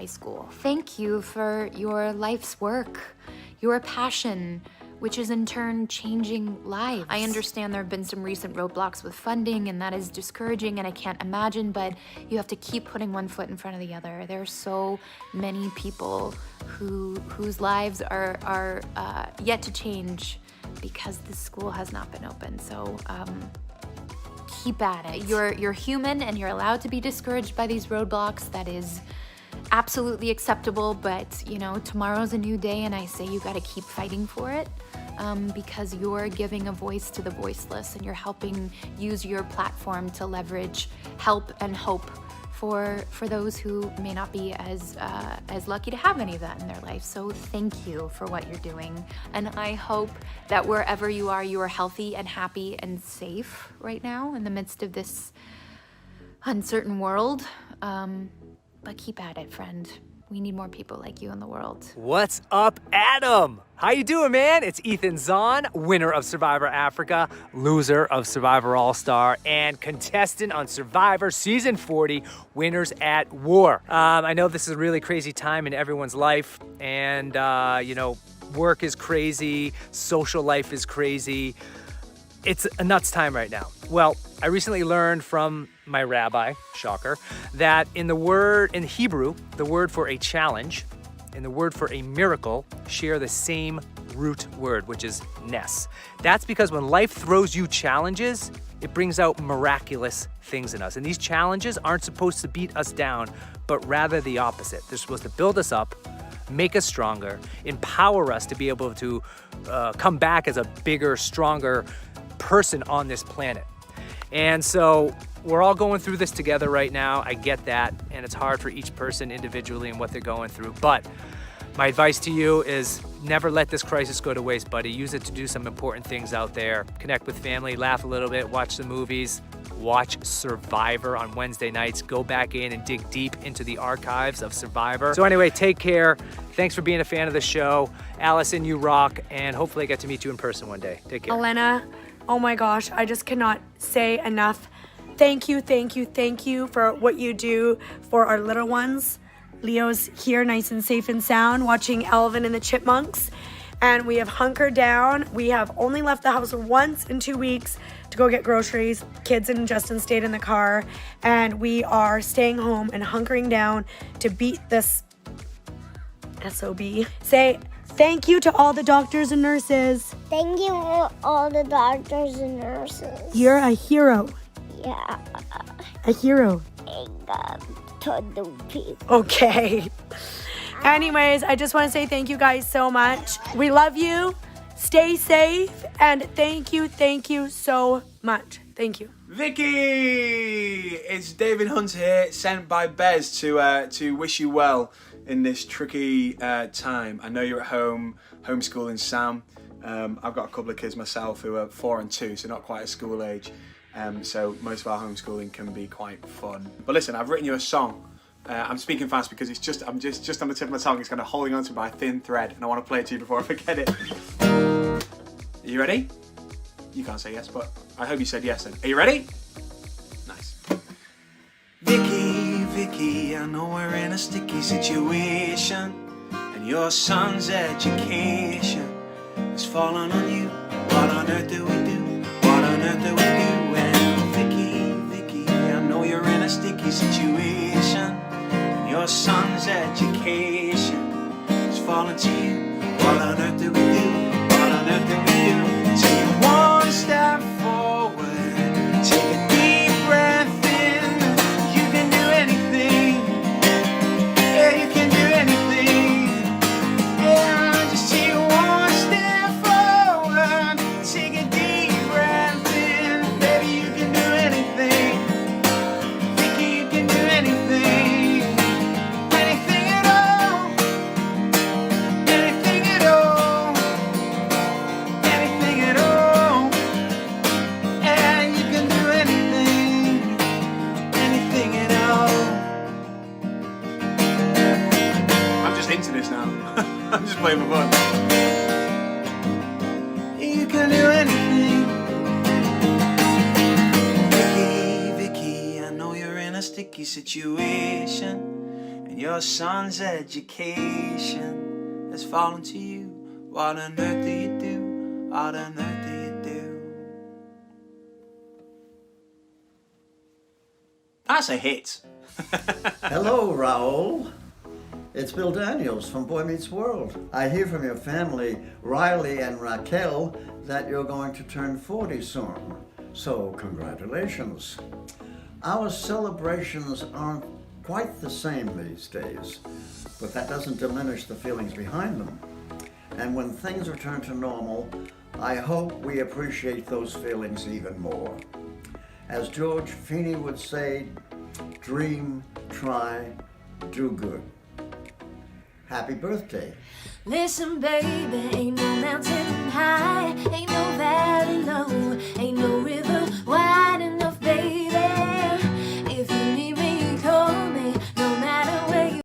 high school. Thank you for your life's work, your passion, which is in turn changing lives. I understand there have been some recent roadblocks with funding, and that is discouraging, and I can't imagine, but you have to keep putting one foot in front of the other. There are so many people whose lives are yet to change because the school has not been open. So keep at it. You're human, and you're allowed to be discouraged by these roadblocks. That is absolutely acceptable, but you know, tomorrow's a new day, and I say you gotta keep fighting for it, because you're giving a voice to the voiceless, and you're helping use your platform to leverage help and hope for those who may not be as lucky to have any of that in their life. So thank you for what you're doing, and I hope that wherever you are healthy and happy and safe right now in the midst of this uncertain world. But keep at it, friend. We need more people like you in the world. What's up, Adam? How you doing, man? It's Ethan Zahn, winner of Survivor Africa, loser of Survivor All-Star, and contestant on Survivor Season 40, Winners at War. I know this is a really crazy time in everyone's life, and you know, work is crazy, social life is crazy. It's a nuts time right now. Well, I recently learned from my rabbi, shocker, that in Hebrew, the word for a challenge and the word for a miracle share the same root word, which is nes. That's because when life throws you challenges, it brings out miraculous things in us. And these challenges aren't supposed to beat us down, but rather the opposite. They're supposed to build us up, make us stronger, empower us to be able to come back as a bigger, stronger person on this planet. And so we're all going through this together right now. I get that, and it's hard for each person individually and what they're going through. But my advice to you is never let this crisis go to waste, buddy. Use it to do some important things out there. Connect with family, laugh a little bit, watch the movies, watch Survivor on Wednesday nights. Go back in and dig deep into the archives of Survivor. So anyway, take care. Thanks for being a fan of the show. Allison, you rock, and hopefully I get to meet you in person one day. Take care. Elena, oh my gosh, I just cannot say enough. Thank you for what you do for our little ones. Leo's here nice and safe and sound watching Alvin and the Chipmunks, and we have hunkered down. We have only left the house once in 2 weeks to go get groceries. Kids and Justin stayed in the car, and we are staying home and hunkering down to beat this SOB. Say thank you to all the doctors and nurses. Thank you for all the doctors and nurses. You're a hero. Yeah. A hero. To the people. Okay. Anyways, I just want to say thank you guys so much. We love you. Stay safe. And thank you so much. Thank you. Vicky! It's David Hunt here, sent by Bez to wish you well in this tricky time. I know you're at home homeschooling Sam. I've got a couple of kids myself who are 4 and 2, so not quite at school age. So most of our homeschooling can be quite fun. But listen, I've written you a song. I'm speaking fast because I'm just on the tip of my tongue. It's kind of holding on to by a thin thread, and I want to play it to you before I forget it. Are you ready? You can't say yes, but I hope you said yes then. Are you ready? Nice. Vicky, I know we're in a sticky situation, and your son's education is falling on you. What on earth do we do? What on earth do we do? Vicky, I know you're in a sticky situation, and your son's education is falling to you. What on earth do we do? What on earth do we do? Take one step forward, take a deep breath in. You can do anything. Yeah, you can do anything. Yeah, just take one step forward, take a deep breath in. Baby, you can do anything. Vicky, you can do anything. Anything at all. Anything at all. Anything at all. And you can do anything. Anything at all. I'm just into this now. I'm just playing for fun. You can do anything. Vicky, I know you're in a sticky situation, and your son's education has fallen to you. What on earth do you do? What on earth do you do? That's a hit. Hello, Raoul. It's Bill Daniels from Boy Meets World. I hear from your family, Riley and Raquel, that you're going to turn 40 soon. So, congratulations. Our celebrations aren't quite the same these days, but that doesn't diminish the feelings behind them. And when things return to normal, I hope we appreciate those feelings even more. As George Feeney would say, dream, try, do good. Happy birthday. Listen, baby, ain't no mountain high, ain't no valley low, ain't no river wide enough, baby. If you need me, call me, no matter where you.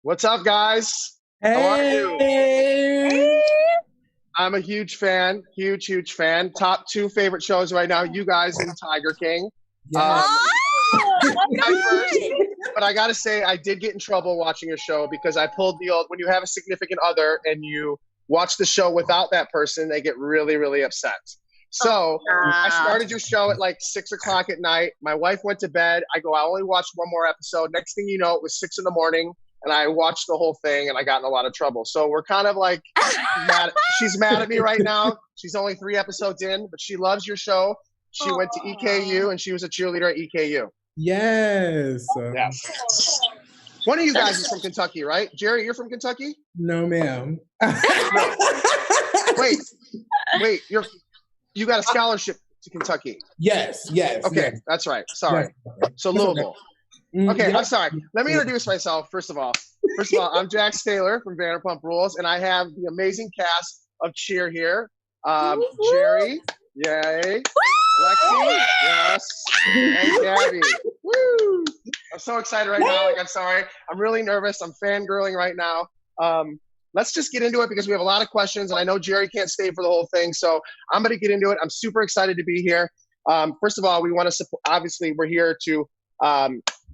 What's up, guys? Hey. How are you? I'm a huge fan. Huge fan. Top 2 favorite shows right now, you guys and Tiger King. Yes. But I gotta say, I did get in trouble watching your show because I pulled the old, when you have a significant other and you watch the show without that person, they get really, really upset. So I started your show at like 6 o'clock at night. My wife went to bed. I only watched one more episode. Next thing you know, it was 6 in the morning. And I watched the whole thing, and I got in a lot of trouble. So we're kind of like, she's mad at me right now. She's only 3 episodes in, but she loves your show. She went to EKU, and she was a cheerleader at EKU. Yes. Yes. One of you guys is from Kentucky, right? Jerry, you're from Kentucky? No, ma'am. Wait, you got a scholarship to Kentucky? Yes. Okay, yes. that's right. Sorry. Yes. So Louisville. Okay, Yeah. I'm sorry. Let me introduce myself, first of all. I'm Jax Taylor from Vanderpump Rules, and I have the amazing cast of cheer here. Jerry, yay. Lexi, yes. And Gabi. Woo! I'm so excited right now. I'm sorry. I'm really nervous. I'm fangirling right now. Let's just get into it because we have a lot of questions, and I know Jerry can't stay for the whole thing, so I'm going to get into it. I'm super excited to be here. First of all, we want to support, obviously, we're here to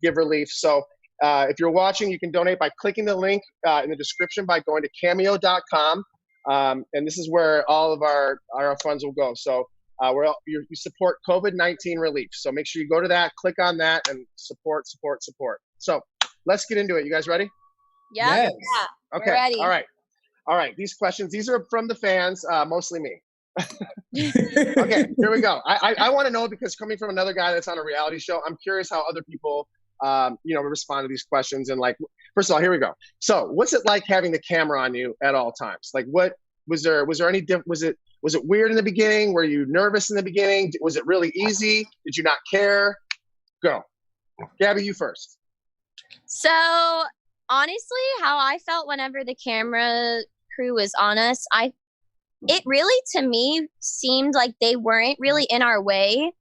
give relief. So if you're watching, you can donate by clicking the link in the description by going to cameo.com. And this is where all of our funds will go. So you support COVID-19 relief. So make sure you go to that, click on that, and support. So let's get into it. You guys ready? Yes. Yeah. Okay. We're ready. All right. These questions, these are from the fans, mostly me. Okay, here we go. I want to know, because coming from another guy that's on a reality show, I'm curious how other people, respond to these questions. And like, first of all, here we go. So, what's it like having the camera on you at all times? Like, what was there any was it weird in the beginning? Were you nervous in the beginning? Was it really easy? Did you not care? Go, Gabi, you first. So, honestly, how I felt whenever the camera crew was on us, it really, to me, seemed like they weren't really in our way.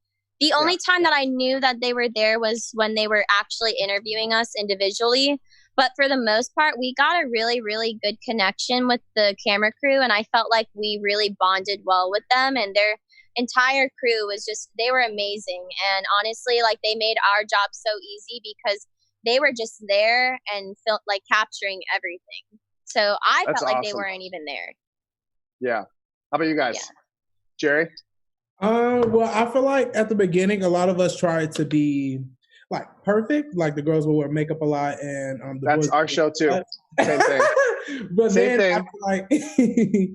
The only time that I knew that they were there was when they were actually interviewing us individually. But for the most part, we got a really, really good connection with the camera crew. And I felt like we really bonded well with them. And their entire crew was they were amazing. And honestly, like, they made our job so easy because they were just there and felt like capturing everything. So I felt like they weren't even there. Yeah. How about you guys? Yeah. Jerry? Well, I feel like at the beginning, a lot of us tried to be like perfect. Like the girls will wear makeup a lot, and the that's boys our show too. Same thing. But Same then thing.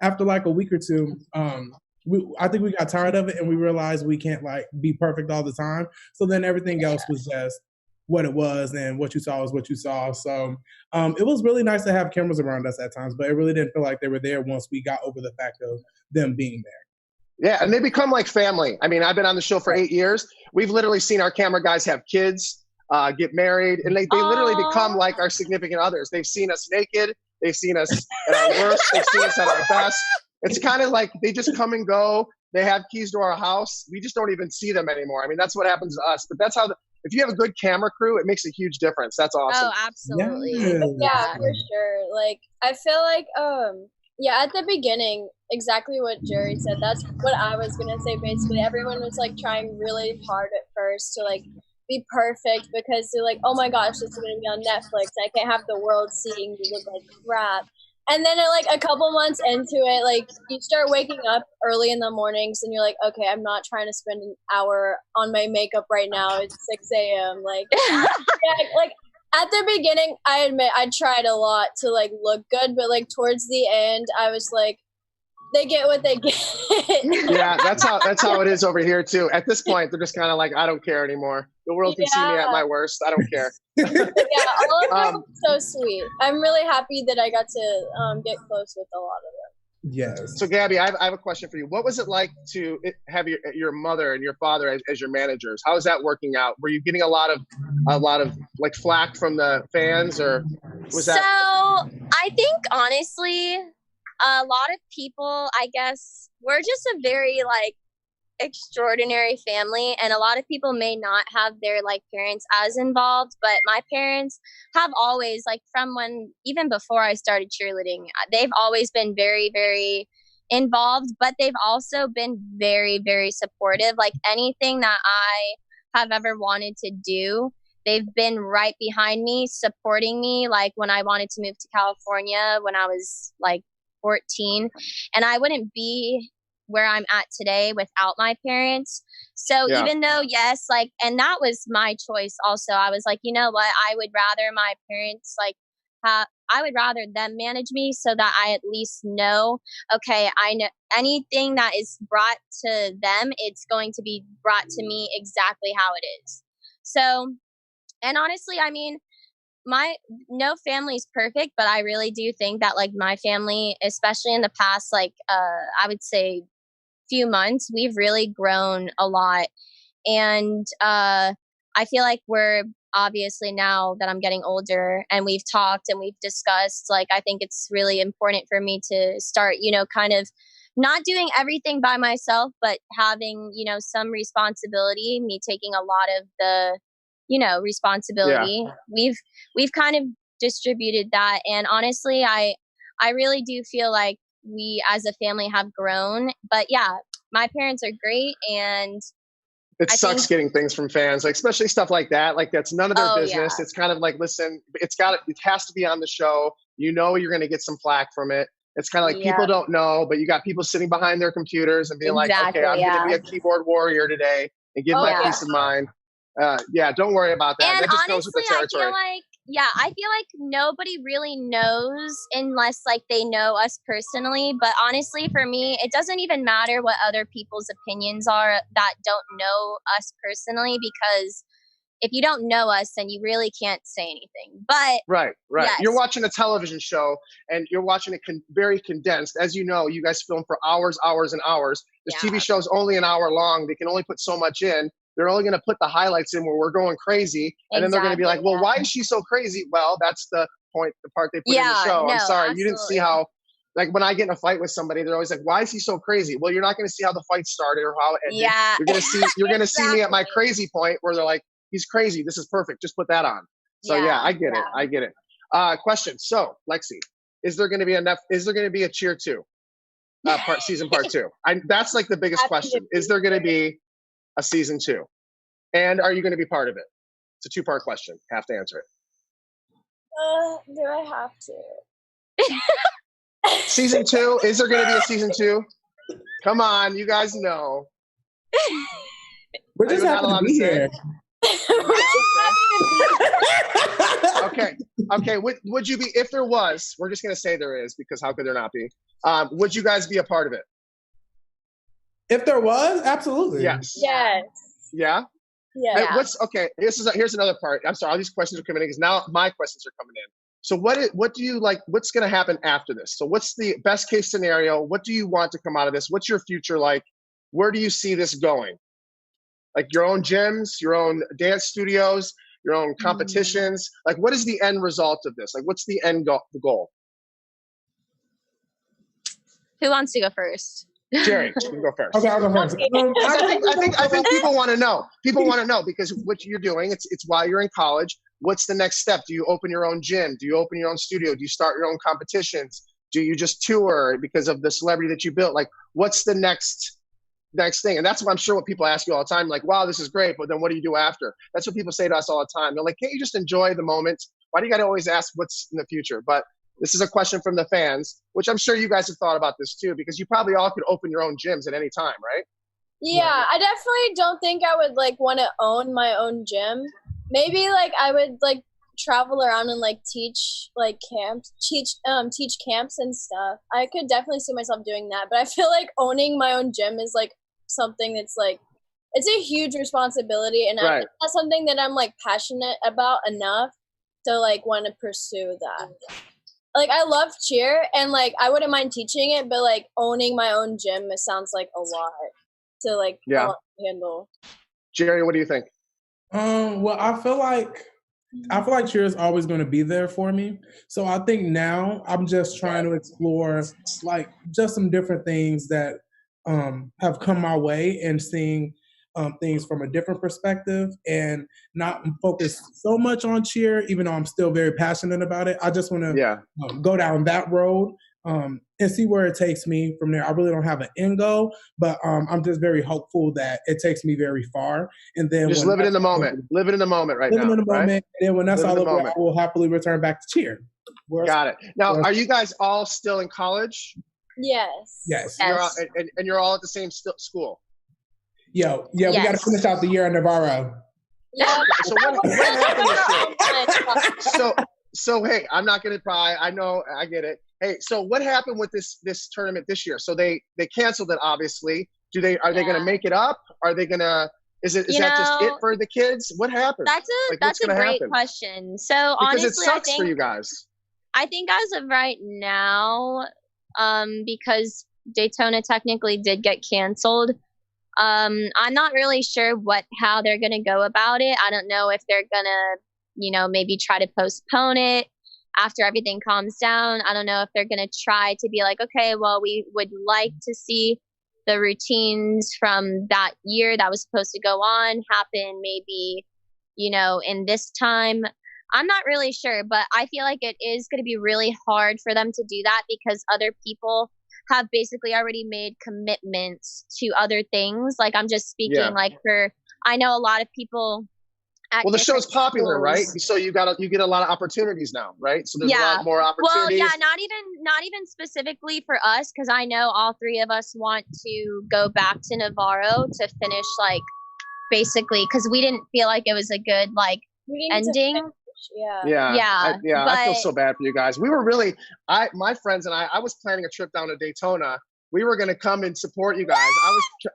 After like a week or two, I think we got tired of it, and we realized we can't like be perfect all the time. So then everything else was just what it was, and what you saw was what you saw. So it was really nice to have cameras around us at times, but it really didn't feel like they were there once we got over the fact of them being there. Yeah, and they become like family. I mean, I've been on the show for 8 years. We've literally seen our camera guys have kids, get married, and they literally become like our significant others. They've seen us naked. They've seen us at our worst. They've seen us at our best. It's kind of like they just come and go. They have keys to our house. We just don't even see them anymore. I mean, that's what happens to us. But that's how if you have a good camera crew, it makes a huge difference. That's awesome. Oh, absolutely. Yeah, for sure. Like, I feel like, at the beginning, exactly what Jerry said, that's what I was going to say. Basically, everyone was like trying really hard at first to like be perfect because they're like, oh my gosh, this is going to be on Netflix. I can't have the world seeing me look like crap. And then like a couple months into it, like you start waking up early in the mornings and you're like, okay, I'm not trying to spend an hour on my makeup right now. It's 6 a.m. Like, like at the beginning, I admit I tried a lot to like look good, but like towards the end, I was like, they get what they get. Yeah, that's how it is over here too. At this point, they're just kind of like, I don't care anymore. The world can see me at my worst. I don't care. All of them are so sweet. I'm really happy that I got to get close with a lot of them. Yes. So Gabi, I have a question for you. What was it like to have your mother and your father as your managers? How is that working out? Were you getting a lot of like flack from the fans, or was that? So I think honestly, a lot of people, I guess, we're just a very like extraordinary family, and a lot of people may not have their like parents as involved, but my parents have always, like, from when, even before I started cheerleading, they've always been very, very involved, but they've also been very, very supportive. Like, anything that I have ever wanted to do, they've been right behind me, supporting me. Like, when I wanted to move to California when I was like 14, and I wouldn't be where I'm at today without my parents. So even though, yes, like, and that was my choice also, I was like, you know what, I would rather my parents, like, I would rather them manage me so that I at least know, okay, I know anything that is brought to them, it's going to be brought to me exactly how it is. So, and honestly, I mean, no family is perfect, but I really do think that, like, my family, especially in the past, like, I would say few months, we've really grown a lot. And I feel like we're, obviously, now that I'm getting older and we've talked and we've discussed, like, I think it's really important for me to start, you know, kind of not doing everything by myself, but having, you know, some responsibility, me taking a lot of the, you know, responsibility. We've kind of distributed that. And honestly, I really do feel like we as a family have grown. But yeah, my parents are great, and it sucks getting things from fans, like, especially stuff like that. Like, that's none of their business. Yeah. It's kind of like, listen, it has to be on the show. You know, you're going to get some flack from it. It's kind of like people don't know, but you got people sitting behind their computers and being like, okay, I'm going to be a keyboard warrior today and give my peace of mind. Don't worry about that. And that just honestly, goes with the territory. I feel like nobody really knows unless, like, they know us personally. But honestly, for me, it doesn't even matter what other people's opinions are that don't know us personally, because if you don't know us, then you really can't say anything. But right. Yes. You're watching a television show and you're watching it very condensed. As you know, you guys film for hours and hours. This TV show is only an hour long. They can only put so much in. They're only going to put the highlights in where we're going crazy. And then they're going to be like, well, why is she so crazy? Well, that's the point, the part they put in the show. No, I'm sorry. absolutely. You didn't see how, like, when I get in a fight with somebody, they're always like, why is he so crazy? Well, you're not going to see how the fight started or how it ended. Yeah. You're going to see me at my crazy point where they're like, he's crazy. This is perfect. Just put that on. So I get it. Question. So, Lexi, is there going to be a Cheer 2? Season part 2? That's like the biggest question. Is there going to be a season 2? And are you going to be part of it? It's a 2-part question. Have to answer it. Do I have to? Season 2? Is there going to be a season 2? Come on, you guys know. We're just happy to be here. Okay. Would you be, if there was, we're just going to say there is, because how could there not be? Would you guys be a part of it? If there was, absolutely. Yes. Yes. Yeah? Yeah. Here's another part. I'm sorry, all these questions are coming in because now my questions are coming in. So what do you like, what's going to happen after this? So what's the best case scenario? What do you want to come out of this? What's your future like? Where do you see this going? Like, your own gyms, your own dance studios, your own competitions. Like, what is the end result of this? Like, what's the end goal? Who wants to go first? Jerry, you can go first. Okay, I'll go first. I think people want to know. People want to know because what you're doing, it's while you're in college. What's the next step? Do you open your own gym? Do you open your own studio? Do you start your own competitions? Do you just tour because of the celebrity that you built? Like, what's the next thing? And that's what I'm sure what people ask you all the time. Like, wow, this is great, but then what do you do after? That's what people say to us all the time. They're like, can't you just enjoy the moment? Why do you got to always ask what's in the future? But this is a question from the fans, which I'm sure you guys have thought about this too, because you probably all could open your own gyms at any time, right? Yeah, I definitely don't think I would like want to own my own gym. Maybe like I would like travel around and like teach like camps, teach camps and stuff. I could definitely see myself doing that, but I feel like owning my own gym is like something that's like, it's a huge responsibility, and Right. It's not something that I'm like passionate about enough to like want to pursue that. Like, I love cheer and like I wouldn't mind teaching it, but like owning my own gym, it sounds like a lot to like handle. Jerry, what do you think? Well, I feel like cheer is always going to be there for me. So I think now I'm just trying to explore like just some different things that have come my way and seeing things from a different perspective and not focus so much on cheer, even though I'm still very passionate about it. I just want to go down that road and see where it takes me from there. I really don't have an end goal, but I'm just very hopeful that it takes me very far. And then just living in the moment, living in the moment right now. Living in the moment, right? and then when that's Live in all the over, moment. I will happily return back to cheer. Got it. Now, are you guys all still in college? Yes. Yes. You're all, and you're all at the same school? Yeah, we got to finish out the year in Navarro. Yeah. So what happened this year? So hey, I'm not gonna pry. I know, I get it. Hey, so what happened with this tournament this year? So they canceled it, obviously. Are they gonna make it up? Are they gonna? Is that just it for the kids? What happened? That's a great question. So because honestly, it sucks for you guys. I think as of right now, because Daytona technically did get canceled. I'm not really sure how they're gonna go about it. I don't know if they're gonna, maybe try to postpone it after everything calms down. I don't know if they're gonna try to be like, okay, well, we would like to see the routines from that year that was supposed to go on happen maybe, in this time. I'm not really sure, but I feel like it is going to be really hard for them to do that because other people have basically already made commitments to other things. Like I'm just speaking I know a lot of people well, the show's popular, right? So you get a lot of opportunities now, right? So there's a lot more opportunities. Well, not even specifically for us, because I know all three of us want to go back to Navarro to finish basically because we didn't feel like it was a good ending. I feel so bad for you guys. We were really, my friends and I was planning a trip down to Daytona. We were going to come and support you guys.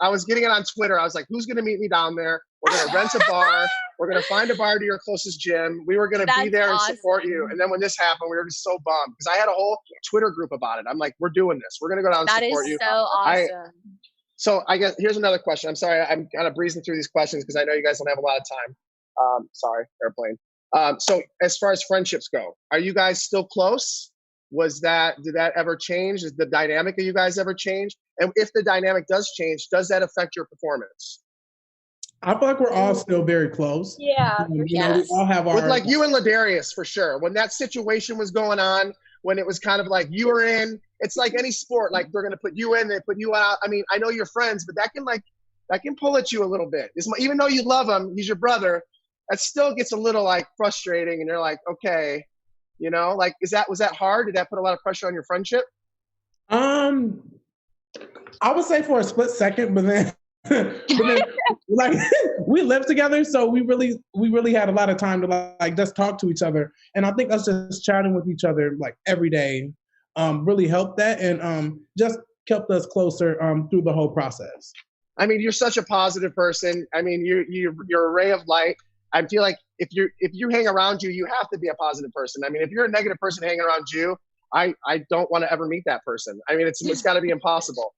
I was getting it on Twitter. I was like, who's going to meet me down there? We're going to rent a bar. We're going to find a bar to your closest gym. We were going to be there and support you. And then when this happened, we were just so bummed because I had a whole Twitter group about it. I'm like, we're doing this. We're going to go down and support you. That is so awesome. So I guess here's another question. I'm sorry. I'm kind of breezing through these questions because I know you guys don't have a lot of time. Sorry, airplane. So as far as friendships go, are you guys still close? Did that ever change? Is the dynamic of you guys ever change? And if the dynamic does change, does that affect your performance? I feel like we're all still very close. Yeah. We all have our... With you and Ladarius, for sure. When that situation was going on, when it was kind of like you were in, it's like any sport, like they're going to put you in, they put you out. I mean, I know you're friends, but that can pull at you a little bit. Even though you love him, he's your brother, that still gets a little frustrating, and you're like, okay, was that hard? Did that put a lot of pressure on your friendship? I would say for a split second, but then we lived together, so we really had a lot of time to just talk to each other, and I think us just chatting with each other every day really helped that, and just kept us closer through the whole process. I mean, you're such a positive person. I mean, you're a ray of light. I feel like if you hang around you have to be a positive person. I mean, if you're a negative person hanging around you, I don't want to ever meet that person. I mean, it's got to be impossible.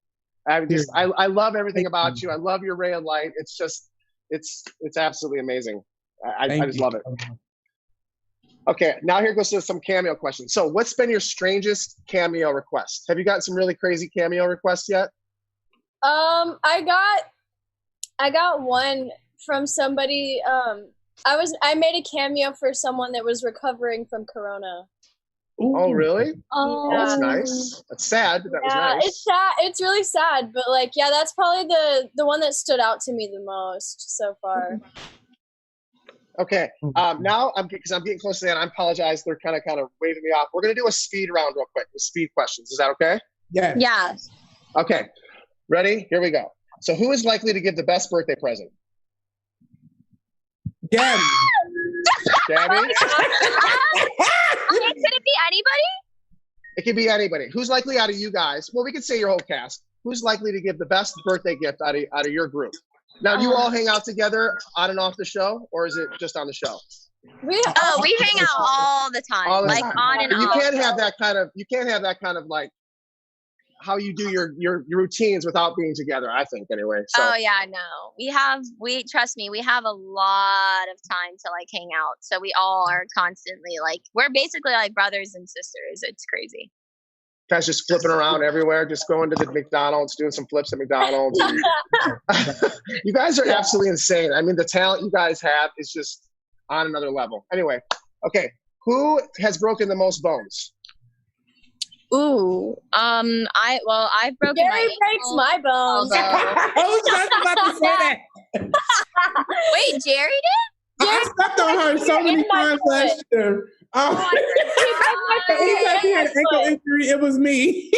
I love everything about you. I love your ray of light. It's just, it's absolutely amazing. I just love it. Okay, now here goes to some cameo questions. So what's been your strangest cameo request? Have you gotten some really crazy cameo requests yet? I got one from somebody, I made a cameo for someone that was recovering from Corona. Ooh. Oh, really? Oh, that's nice. That's sad, but that was nice. It's sad. It's really sad, but that's probably the one that stood out to me the most so far. Okay. Now because I'm getting close to the end. I apologize. They're kind of waving me off. We're gonna do a speed round real quick with speed questions. Is that okay? Yeah. Yeah. Okay. Ready? Here we go. So, who is likely to give the best birthday present? Gabi. Gabi? Could it be anybody? It could be anybody. Who's likely out of you guys? Well, we could say your whole cast. Who's likely to give the best birthday gift out of your group? Now, do you all hang out together on and off the show, or is it just on the show? We hang out all the time, all the time. On and off. You can't have that kind of how you do your routines without being together, I think, anyway. So. Oh yeah, no. Trust me, we have a lot of time to hang out. So we all are constantly we're basically like brothers and sisters. It's crazy. Guys just flipping around everywhere, just going to the McDonald's, doing some flips at McDonald's. You guys are absolutely insane. I mean, the talent you guys have is just on another level. Anyway, okay. Who has broken the most bones? Ooh, I've broken Gary my breaks my bones. I was just about to say that. Wait, Jerry did? I stepped on her so many times last year. Anytime he had an ankle injury, it was me.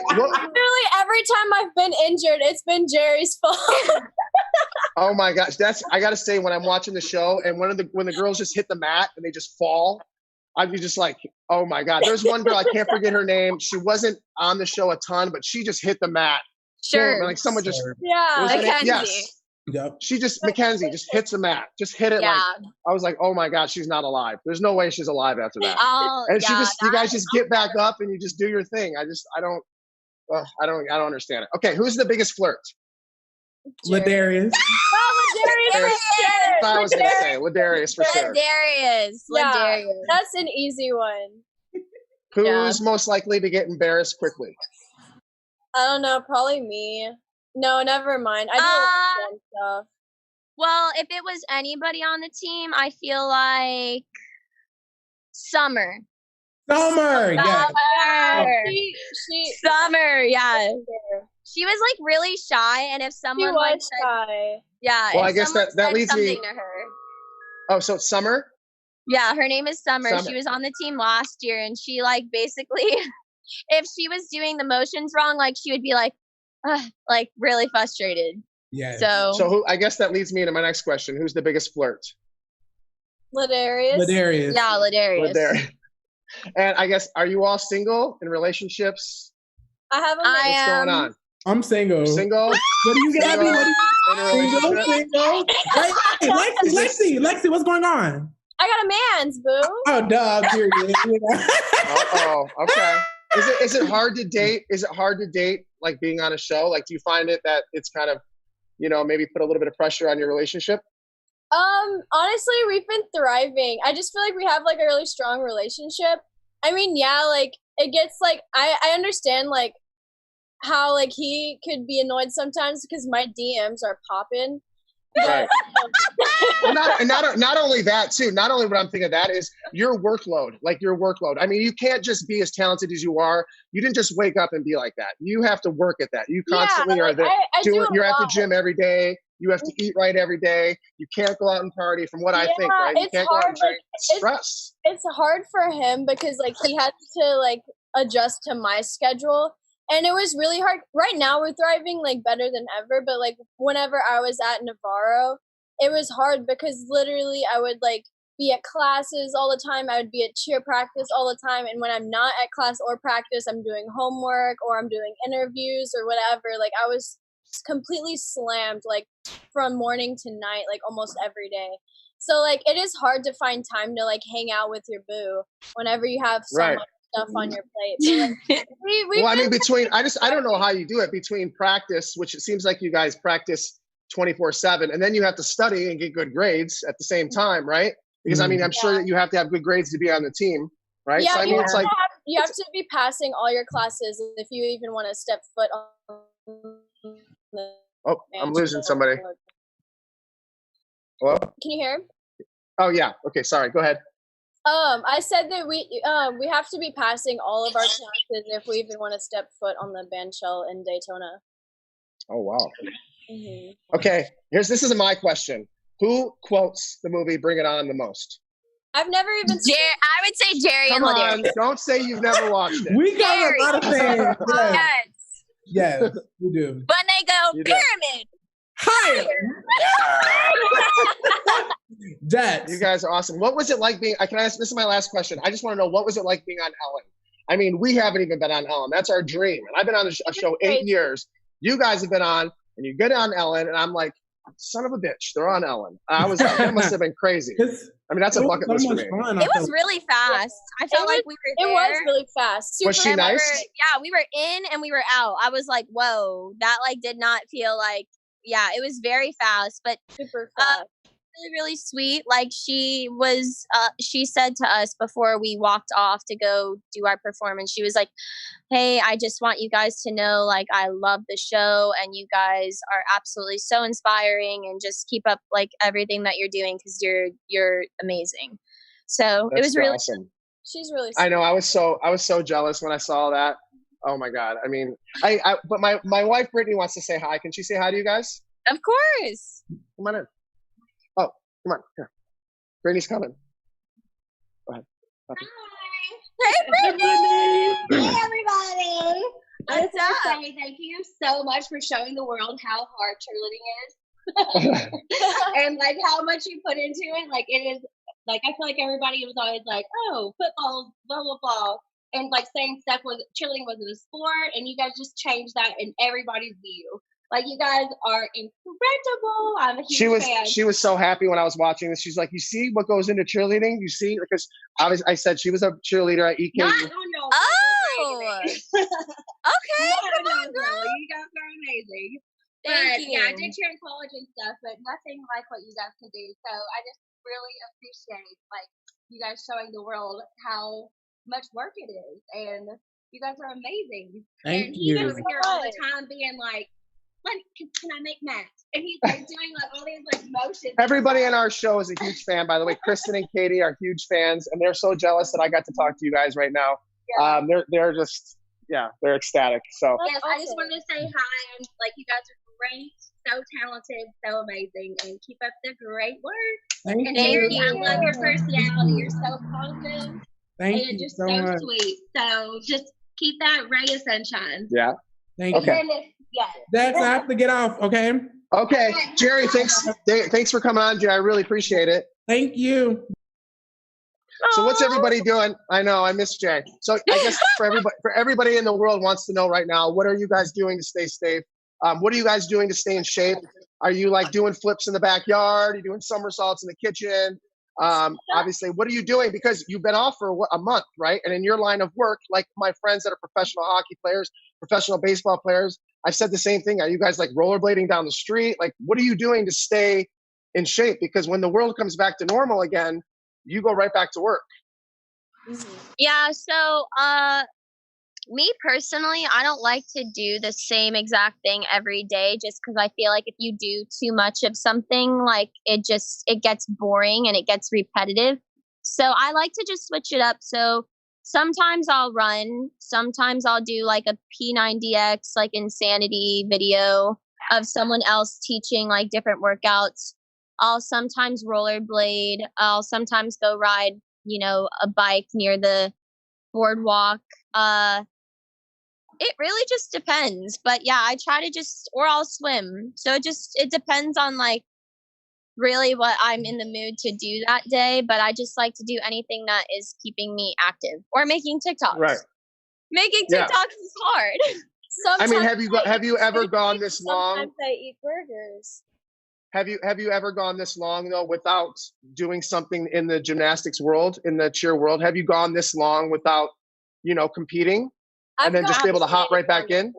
Literally every time I've been injured, it's been Jerry's fault. Oh my gosh, I gotta say, when I'm watching the show and when the girls just hit the mat and they just fall, I'd be just like, oh my God. There's one girl, I can't forget her name. She wasn't on the show a ton, but she just hit the mat. Sure. Like someone just Mackenzie. Yes. Yep. She just Mackenzie just hits the mat. Just hit it like I was like, oh my God, she's not alive. There's no way she's alive after that. And you guys just get back up and you just do your thing. I don't understand it. Okay, who's the biggest flirt? Ladarius. I was gonna say Ladarius for sure. Ladarius. That's an easy one. Who's most likely to get embarrassed quickly? I don't know, probably me. No, never mind. I do a lot of fun stuff. Well, if it was anybody on the team, I feel like Summer. Yeah. Summer, yeah. She was like really shy, and if someone like said, shy. Yeah. Well, I guess that leads me to her. Oh, so it's Summer? Yeah, her name is Summer. She was on the team last year, and she like basically, if she was doing the motions wrong, like she would be like really frustrated. Yeah. So who? I guess that leads me into my next question. Who's the biggest flirt? Ladarius. Yeah, Ladarius. And I guess, are you all single in relationships? I have a What's going on? I'm single. Single? What do you got? Single? Lexi, what's going on? I got a man's, boo. Oh, duh, period. Okay. Is it hard to date? Is it hard to date, like being on a show? Like, do you find it that it's kind of, maybe put a little bit of pressure on your relationship? Honestly, we've been thriving. I just feel like we have like a really strong relationship. I mean, yeah, like it gets like I understand like how like he could be annoyed sometimes because my DMs are popping. Right. Not only that too. Not only what I'm thinking of that is your workload. I mean, you can't just be as talented as you are. You didn't just wake up and be like that. You have to work at that. You constantly are there. You're at the gym every day. You have to eat right every day. You can't go out and party, from what I think, right? You can't go out and drink. It's stress. It's hard for him because like he had to like adjust to my schedule. And it was really hard. Right now we're thriving like better than ever. But like whenever I was at Navarro, it was hard because literally I would like be at classes all the time. I would be at cheer practice all the time. And when I'm not at class or practice, I'm doing homework or I'm doing interviews or whatever. Like I was completely slammed like from morning to night, like almost every day. So like it is hard to find time to like hang out with your boo whenever you have so much stuff on your plate. So, like, I mean, I don't know how you do it between practice, which it seems like you guys practice 24/7, and then you have to study and get good grades at the same time, right? Because I mean, I'm sure that you have to have good grades to be on the team, right? Yeah, so I mean, it's like you have to be passing all your classes if you even want to step foot on the I'm losing somebody. Hello? Can you hear? Oh yeah. Okay. Sorry. Go ahead. I said that we have to be passing all of our classes if we even want to step foot on the bandshell in Daytona. Oh wow. Mm-hmm. Okay. This is my question. Who quotes the movie Bring It On the most? I've never even seen it. I would say Jerry Come and on, Ladarius. don't say you've never watched it. We got a lot of fans. Yes. Yes, we do. When they go pyramid. Higher. Jax. You guys are awesome. What was it like being? Can I ask? This is my last question. I just want to know, what was it like being on Ellen? I mean, we haven't even been on Ellen. That's our dream. And I've been on a show 8 years. You guys have been on, and you get on Ellen, and I'm like, son of a bitch, they're on Ellen. I was like, that must have been crazy. I mean, that's a bucket list for me. It was really fast. I felt like we were there. It was really fast. Was she nice? We were in and we were out. I was like, whoa, that like did not feel like, it was very fast. But super fast. really, really sweet. Like she said to us before we walked off to go do our performance, she was like, hey, I just want you guys to know, like, I love the show and you guys are absolutely so inspiring, and just keep up like everything that you're doing, because you're amazing. So it was really awesome. She's really sweet. I know. I was so jealous when I saw that. Oh my God. I mean, but my wife Brittany wants to say hi. Can she say hi to you guys? Of course. Come on in. Oh, come on. Here. Brittany's coming. Go ahead. Hey, Brittany! Hey, everybody! I just What's want to up? say thank you so much for showing the world how hard cheerleading is. And like how much you put into it. Like it is, like I feel like everybody was always like, oh, football, blah, blah, blah. And like saying stuff was, cheerleading wasn't a sport, and you guys just changed that in everybody's view. Like you guys are incredible. I'm a huge fan. She was so happy when I was watching this. She's like, you see what goes into cheerleading? You see, because I said she was a cheerleader at EKU. Not on your Okay, come on, girl. You guys are amazing. Thank you. Yeah, I did cheer in college and stuff, but nothing like what you guys can do. So I just really appreciate like you guys showing the world how much work it is, and you guys are amazing. Thank and you. He's over here all the time being like, can I make math? And he's like doing like all these like motions. Everybody in our show is a huge fan, by the way. Kristen and Katie are huge fans, and they're so jealous that I got to talk to you guys right now. Yeah. They're just, they're ecstatic. So yes, I just wanted to say hi, and like you guys are great, so talented, so amazing, and keep up the great work. Thank and you. Mary, I love your personality. You're so positive Thank and you just so so much. sweet. So just keep that ray of sunshine. yeah. Thank Okay. you. Yes. Dax, I have to get off, okay? Okay, Jerry, thanks for coming on, Jerry. I really appreciate it. Thank you. So what's everybody doing? I know, I miss Jay. So I guess for everybody in the world wants to know right now, what are you guys doing to stay safe? What are you guys doing to stay in shape? Are you like doing flips in the backyard? Are you doing somersaults in the kitchen? Obviously, what are you doing? Because you've been off for a month, right? And in your line of work, like my friends that are professional hockey players, professional baseball players, I've said the same thing. Are you guys like rollerblading down the street? Like, what are you doing to stay in shape? Because when the world comes back to normal again, you go right back to work. Yeah, so me personally, I don't like to do the same exact thing every day, just because I feel like if you do too much of something, like it gets boring and it gets repetitive. So I like to just switch it up. So sometimes I'll run, sometimes I'll do like a P90X like insanity video of someone else teaching like different workouts. I'll sometimes rollerblade. I'll sometimes go ride, a bike near the boardwalk. It really just depends. But yeah, I try to or I'll swim. So it depends on like really what I'm in the mood to do that day. But I just like to do anything that is keeping me active, or making TikToks. Right. Making TikToks is hard. I mean, have you ever gone this long? Sometimes I eat burgers. Have you ever gone this long though without doing something in the gymnastics world, in the cheer world? Have you gone this long without, competing, and then just be able to hop right back in?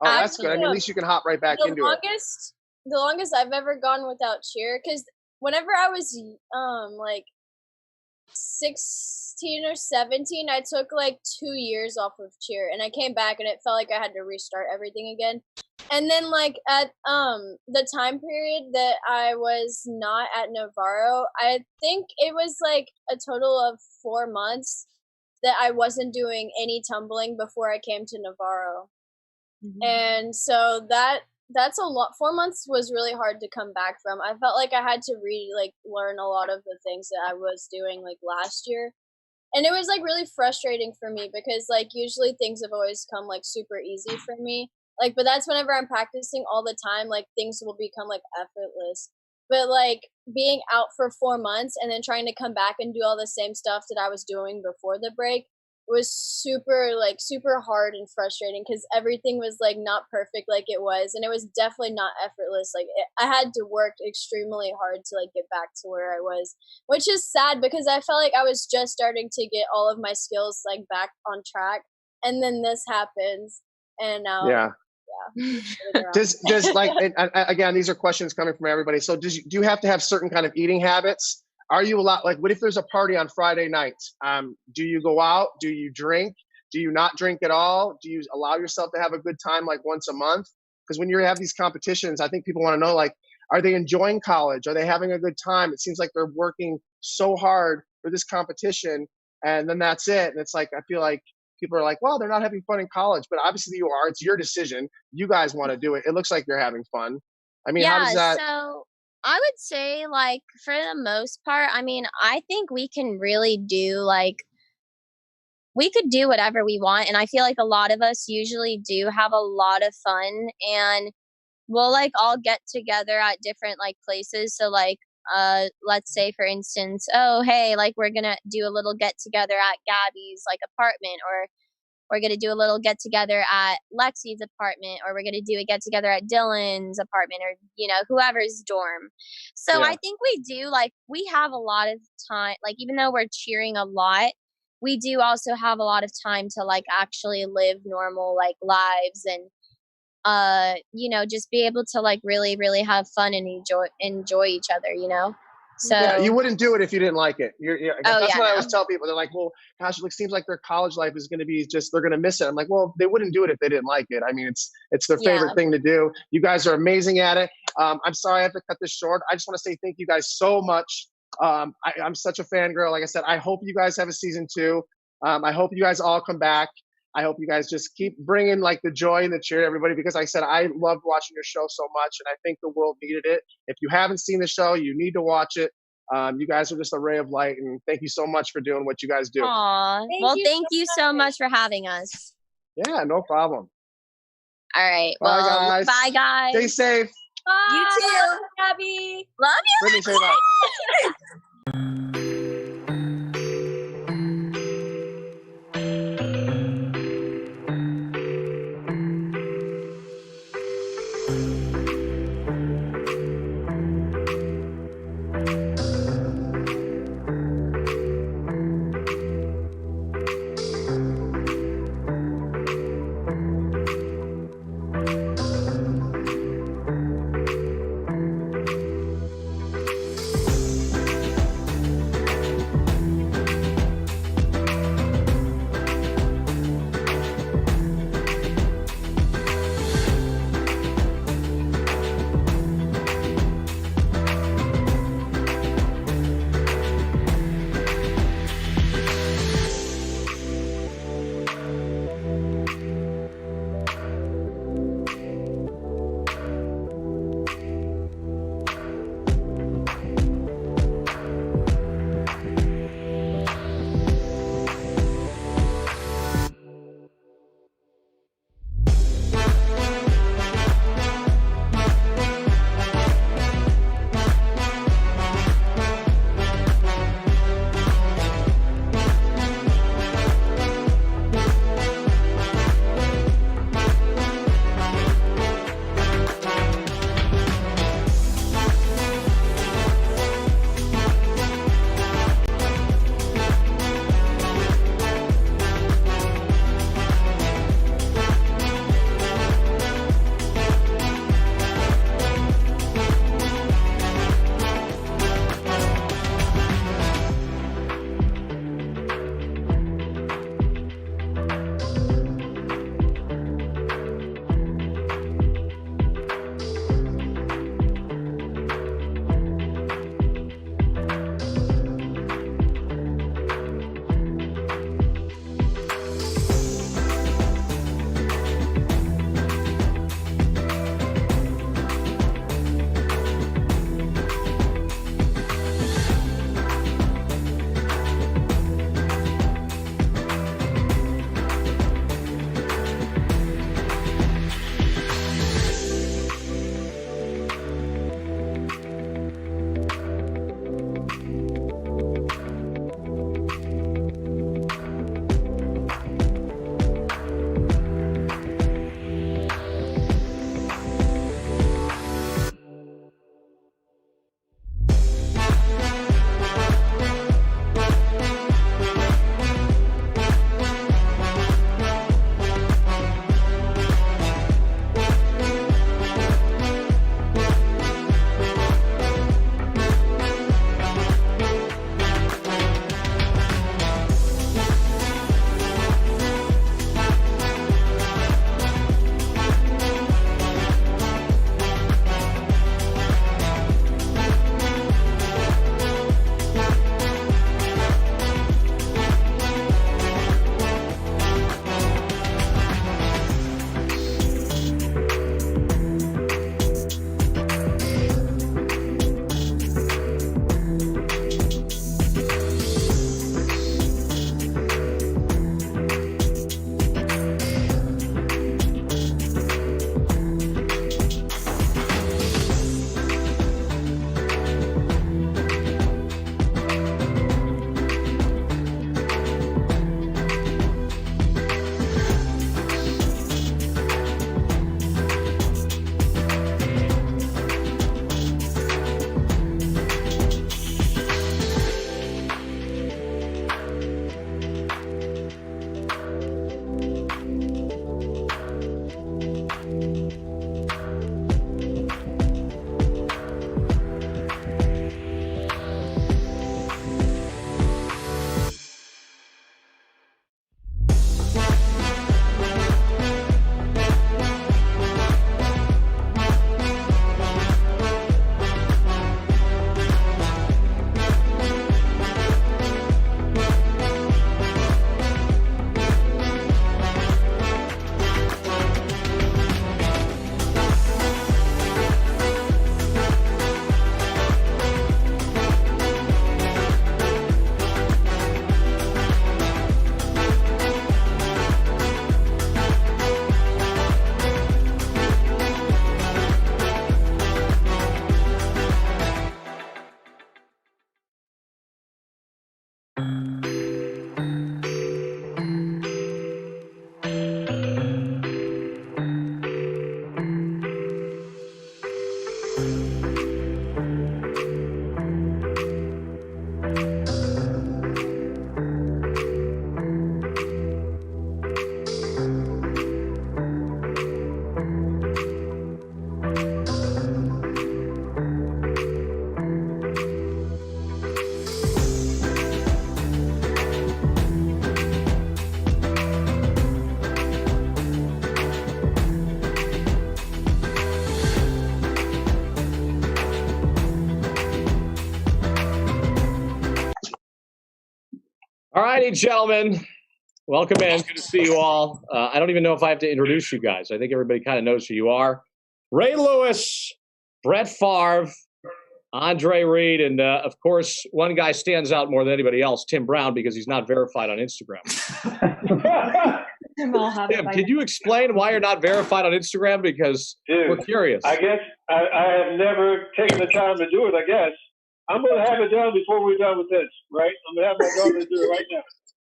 Oh, that's good. I mean, at least you can hop right back into it. The longest I've ever gone without cheer, because whenever I was like 16 or 17, I took like 2 years off of cheer, and I came back and it felt like I had to restart everything again. And then like at the time period that I was not at Navarro, I think it was like a total of 4 months that I wasn't doing any tumbling before I came to Navarro. Mm-hmm. And so that's a lot. 4 months was really hard to come back from. I felt like I had to learn a lot of the things that I was doing like last year. And it was like really frustrating for me, because like usually things have always come like super easy for me. Like, but that's whenever I'm practicing all the time, like things will become like effortless. But like being out for 4 months and then trying to come back and do all the same stuff that I was doing before the break was super hard and frustrating, because everything was like not perfect like it was, and it was definitely not effortless. Like I had to work extremely hard to like get back to where I was, which is sad, because I felt like I was just starting to get all of my skills like back on track, and then this happens, and Does like and again, these are questions coming from everybody. So do you have to have certain kind of eating habits? Are you allowed, like, what if there's a party on Friday night? Do you go out? Do you drink? Do you not drink at all? Do you allow yourself to have a good time like once a month? Because when you have these competitions, I think people want to know, like, are they enjoying college? Are they having a good time? It seems like they're working so hard for this competition, and then that's it. And it's like, I feel like people are like, well, they're not having fun in college, but obviously you are. It's your decision. You guys want to do it. It looks like you're having fun. I mean, how does that? So I would say, like, for the most part, I mean, I think we can really do, like, we could do whatever we want. And I feel like a lot of us usually do have a lot of fun, and we'll, like, all get together at different, like, places. So, like, let's say, for instance, oh, hey, like, we're going to do a little get together at Gabi's, like, apartment, or we're going to do a little get together at Lexi's apartment, or we're going to do a get together at Dylan's apartment, or, you know, whoever's dorm. So I think we do, like, we have a lot of time, like, even though we're cheering a lot, we do also have a lot of time to, like, actually live normal, like, lives, and you know, just be able to, like, really, really have fun and enjoy each other, you know? So yeah, you wouldn't do it if you didn't like it. That's what I always tell people. They're like, well, gosh, it seems like their college life is going to be just, they're going to miss it. I'm like, well, they wouldn't do it if they didn't like it. I mean, it's their favorite thing to do. You guys are amazing at it. I'm sorry I have to cut this short. I just want to say thank you guys so much. I'm such a fangirl. Like I said, I hope you guys have a season 2. I hope you guys all come back. I hope you guys just keep bringing, like, the joy and the cheer to everybody, because like I said, I loved watching your show so much, and I think the world needed it. If you haven't seen the show, you need to watch it. You guys are just a ray of light, and thank you so much for doing what you guys do. Aw. Thank you so much for having us. Yeah, no problem. All right. Bye, Well, guys. bye, guys. Stay safe. Bye. You too. Gabby. Love you. Brittany, say bye. All righty, gentlemen. Welcome in. Good to see you all. I don't even know if I have to introduce you guys. I think everybody kind of knows who you are. Ray Lewis, Brett Favre, Andre Reed, and of course, one guy stands out more than anybody else, Tim Brown, because he's not verified on Instagram. Tim, can you explain why you're not verified on Instagram? Because we're curious. I guess I have never taken the time to do it, I guess. I'm going to have it done before we're done with this, right? I'm going to have my daughter do it right now.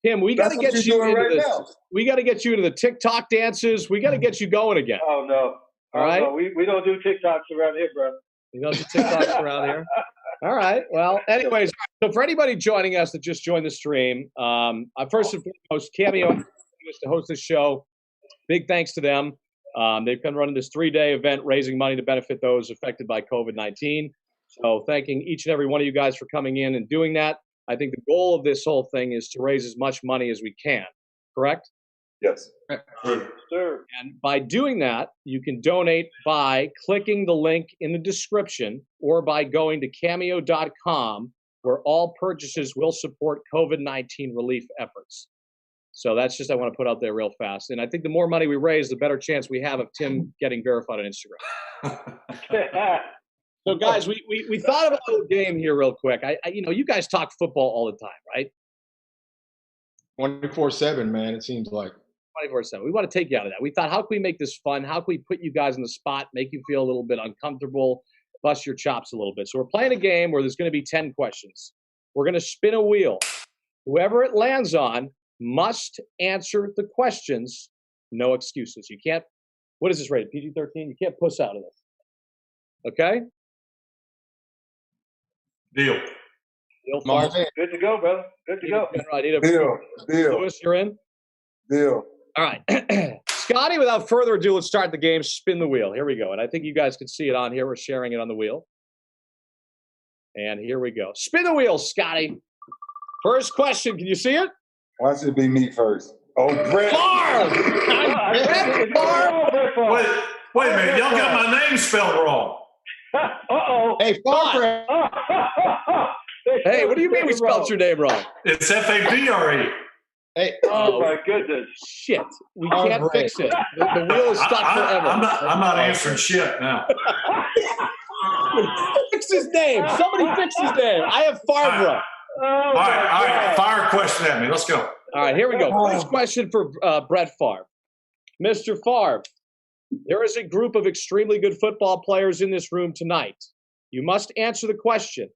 Tim, we got to get you into right this. now. We got to get you into the TikTok dances. We got to get you going again. Oh, no. All right? No, we don't do TikToks around here, bro. You don't do TikToks around here? All right. Well, anyways, so for anybody joining us that just joined the stream, first and foremost, Cameo to host this show. Big thanks to them. They've been running this 3-day event raising money to benefit those affected by COVID-19. So thanking each and every one of you guys for coming in and doing that. I think the goal of this whole thing is to raise as much money as we can. Correct? Yes. Sure. And by doing that, you can donate by clicking the link in the description or by going to cameo.com, where all purchases will support COVID-19 relief efforts. So that's just I want to put out there real fast. And I think the more money we raise, the better chance we have of Tim getting verified on Instagram. So, guys, we thought of a little game here real quick. You guys talk football all the time, right? 24/7, man, it seems like. 24/7. We want to take you out of that. We thought, how can we make this fun? How can we put you guys on the spot, make you feel a little bit uncomfortable, bust your chops a little bit? So we're playing a game where there's going to be 10 questions. We're going to spin a wheel. Whoever it lands on must answer the questions, no excuses. You can't, what is this rated, PG-13? You can't puss out of this. Okay? Deal. Favre. Good to go, brother. Good to go. Deal. Lewis, you're in? Deal. All right. Scotty, without further ado, let's start the game. Spin the wheel. Here we go. And I think you guys can see it on here. We're sharing it on the wheel. And here we go. Spin the wheel, Scotty. First question. Can you see it? Why should it be me first? Oh, Brett. Wait a minute. Y'all got my name spelled wrong. Uh-oh. Hey, Favre. Hey, what do you mean we spelled your name wrong? It's Favre. Hey, oh my goodness. Shit. We can't fix it. The wheel is stuck forever. I'm not answering shit now. Fix his name. Somebody fix his name. I have Favre. All right. Fire a question at me. Let's go. All right, here we go. First question for Brett Favre. Mr. Favre, there is a group of extremely good football players in this room tonight. You must answer the question.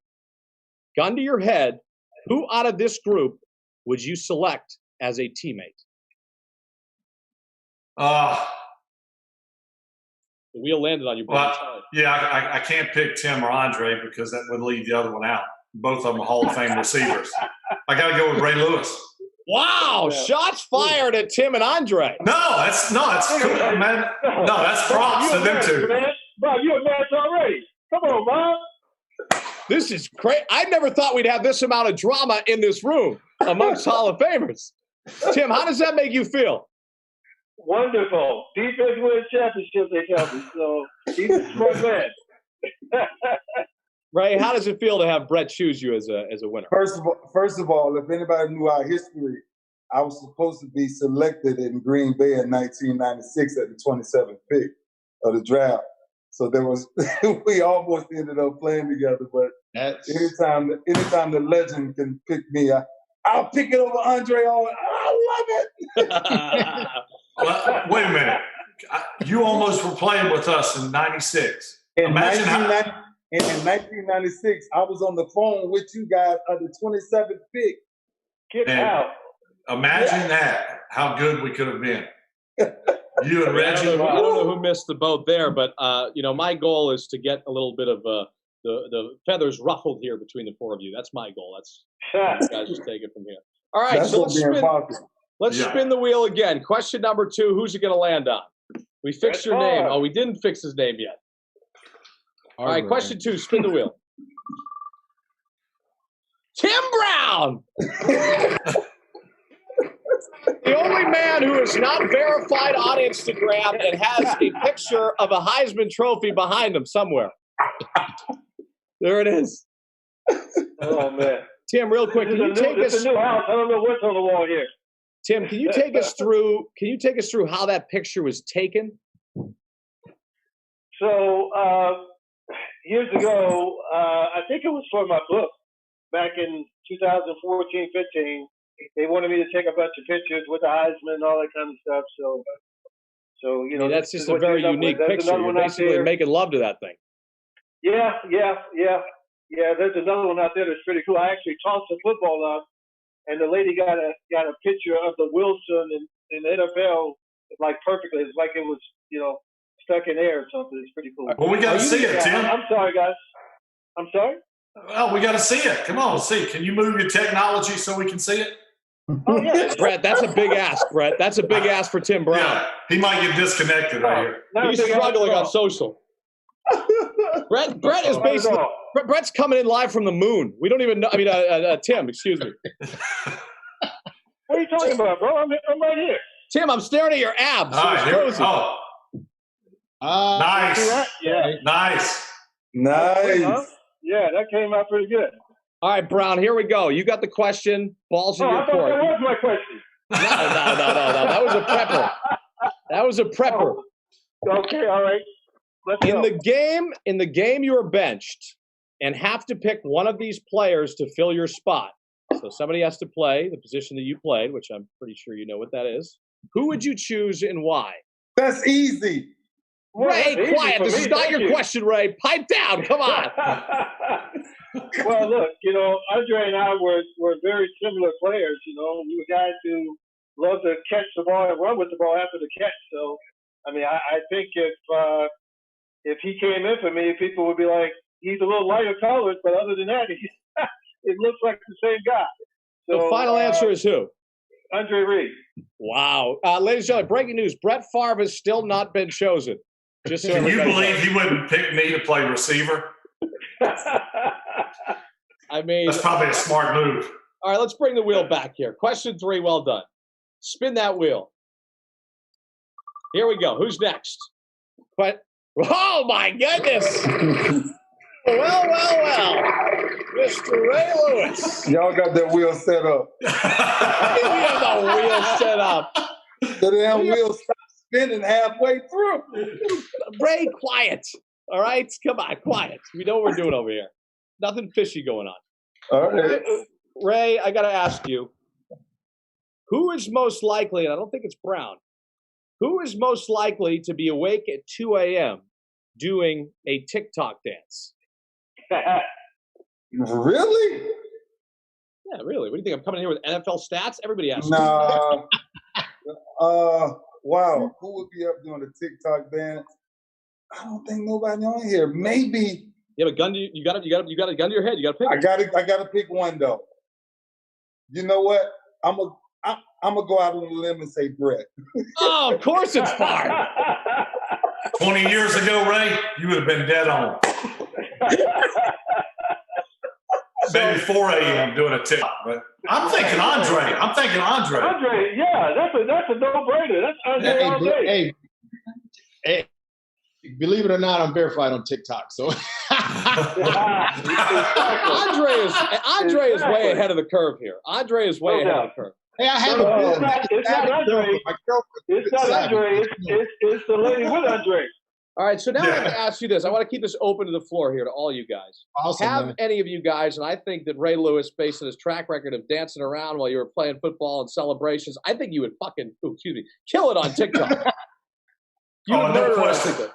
Gun to your head, who out of this group would you select as a teammate? The wheel landed on you. Yeah, I can't pick Tim or Andre because that would leave the other one out. Both of them are Hall of Fame receivers. I got to go with Ray Lewis. Wow, shots fired at Tim and Andre. No, that's cool, man. No, that's props to them two. Bro, you a match already. Come on, man. This is great. I never thought we'd have this amount of drama in this room amongst Hall of Famers. Tim, how does that make you feel? Wonderful. Defense wins championship, they tell me. So he's a smart man. Ray, how does it feel to have Brett choose you as a winner? First of all, if anybody knew our history, I was supposed to be selected in Green Bay in 1996 at the 27th pick of the draft. So there was we almost ended up playing together. But anytime the legend can pick me, I'll pick it over Andre. I love it. Well, wait a minute. You almost were playing with us in 96. In 1996, I was on the phone with you guys at the 27th pick. Get out. Imagine that, how good we could have been. You and Reggie. I don't know who missed the boat there, but my goal is to get a little bit of the feathers ruffled here between the four of you. That's my goal. You guys just take it from here. All right, so let's spin the wheel again. Question number 2, who's it going to land on? We fixed your name. Oh, we didn't fix his name yet. All right, question 2, spin the wheel. Tim Brown! The only man who is not verified on Instagram and has a picture of a Heisman Trophy behind him somewhere. There it is. Oh, man. Tim, real quick, can you take us? It's a new house. I don't know what's on the wall here. Tim, can you take us through? Can you take us through how that picture was taken? So years ago, I think it was for my book back in 2014, 15. They wanted me to take a bunch of pictures with the Heisman and all that kind of stuff. So you know, I mean, that's just a very unique picture. You're basically making love to that thing. Yeah. There's another one out there that's pretty cool. I actually tossed the football up, and the lady got a picture of the Wilson in the NFL like perfectly. It's like it was, you know, stuck in air or something. It's pretty cool. Well, we got to see it, Tim. I'm sorry, guys. I'm sorry. Well, we got to see it. Come on, see. Can you move your technology so we can see it? Oh yeah, Brett. That's a big ask, Brett. That's a big ask for Tim Brown. Yeah, he might get disconnected right here. He's struggling on social. Brett is basically Brett's coming in live from the moon. We don't even know. I mean, Tim, excuse me. What are you talking about, bro? I'm right here. Tim, I'm staring at your abs. All right, here. Nice. Yeah. Nice. Yeah, that came out pretty good. All right, Brown, here we go. You got the question. Balls in your court. That was my question. No. That was a prepper. That was a prepper. Oh, okay, all right. Let's go. In the game, you were benched and have to pick one of these players to fill your spot. So somebody has to play the position that you played, which I'm pretty sure you know what that is. Who would you choose and why? That's easy. Ray, quiet. This is not your question, Ray. Pipe down. Come on. Well, look, you know, Andre and I were very similar players. You know, we were guys who loved to catch the ball and run with the ball after the catch. So, I mean, I think if he came in for me, people would be like, he's a little lighter colored, but other than that, it looks like the same guy. So, the final answer is who? Andre Reed. Wow. Ladies and gentlemen, breaking news. Brett Favre has still not been chosen. Just so Can you everybody believe knows. he wouldn't pick me to play receiver? I mean, that's probably a smart move. All right, let's bring the wheel back here. Question 3, well done. Spin that wheel. Here we go. Who's next? Oh, my goodness. Well. Mr. Ray Lewis. Y'all got that wheel set up. We have the wheel set up. The damn wheel stopped spinning halfway through. Ray, quiet. All right? Come on, quiet. We know what we're doing over here. Nothing fishy going on. All right. Ray, I got to ask you, who is most likely, and I don't think it's Brown, who is most likely to be awake at 2 a.m. doing a TikTok dance? Really? Yeah, really. What do you think? I'm coming here with NFL stats? Everybody asks. Nah. Wow. Who would be up doing a TikTok dance? I don't think nobody on here. Maybe. You have a gun. You got a gun to your head. You got to pick. I got to pick one though. You know what? I'm gonna go out on a limb and say Brett. Oh, of course it's Favre. 20 years ago, Ray, you would have been dead on. Maybe 4 a.m. doing a TikTok, but I'm thinking Andre. Andre, yeah, that's a no-brainer. That's Andre all day. Hey, believe it or not, I'm verified on TikTok. So Andre is way ahead of the curve here. Andre is way ahead of the curve. Hey, I have It's not Andre. It's not Andre. It's the lady with Andre. All right, so now I have to ask you this. I want to keep this open to the floor here to all you guys. Awesome, have man. any of you guys, and I think that Ray Lewis, based on his track record of dancing around while you were playing football and celebrations, I think you would kill it on TikTok. No question.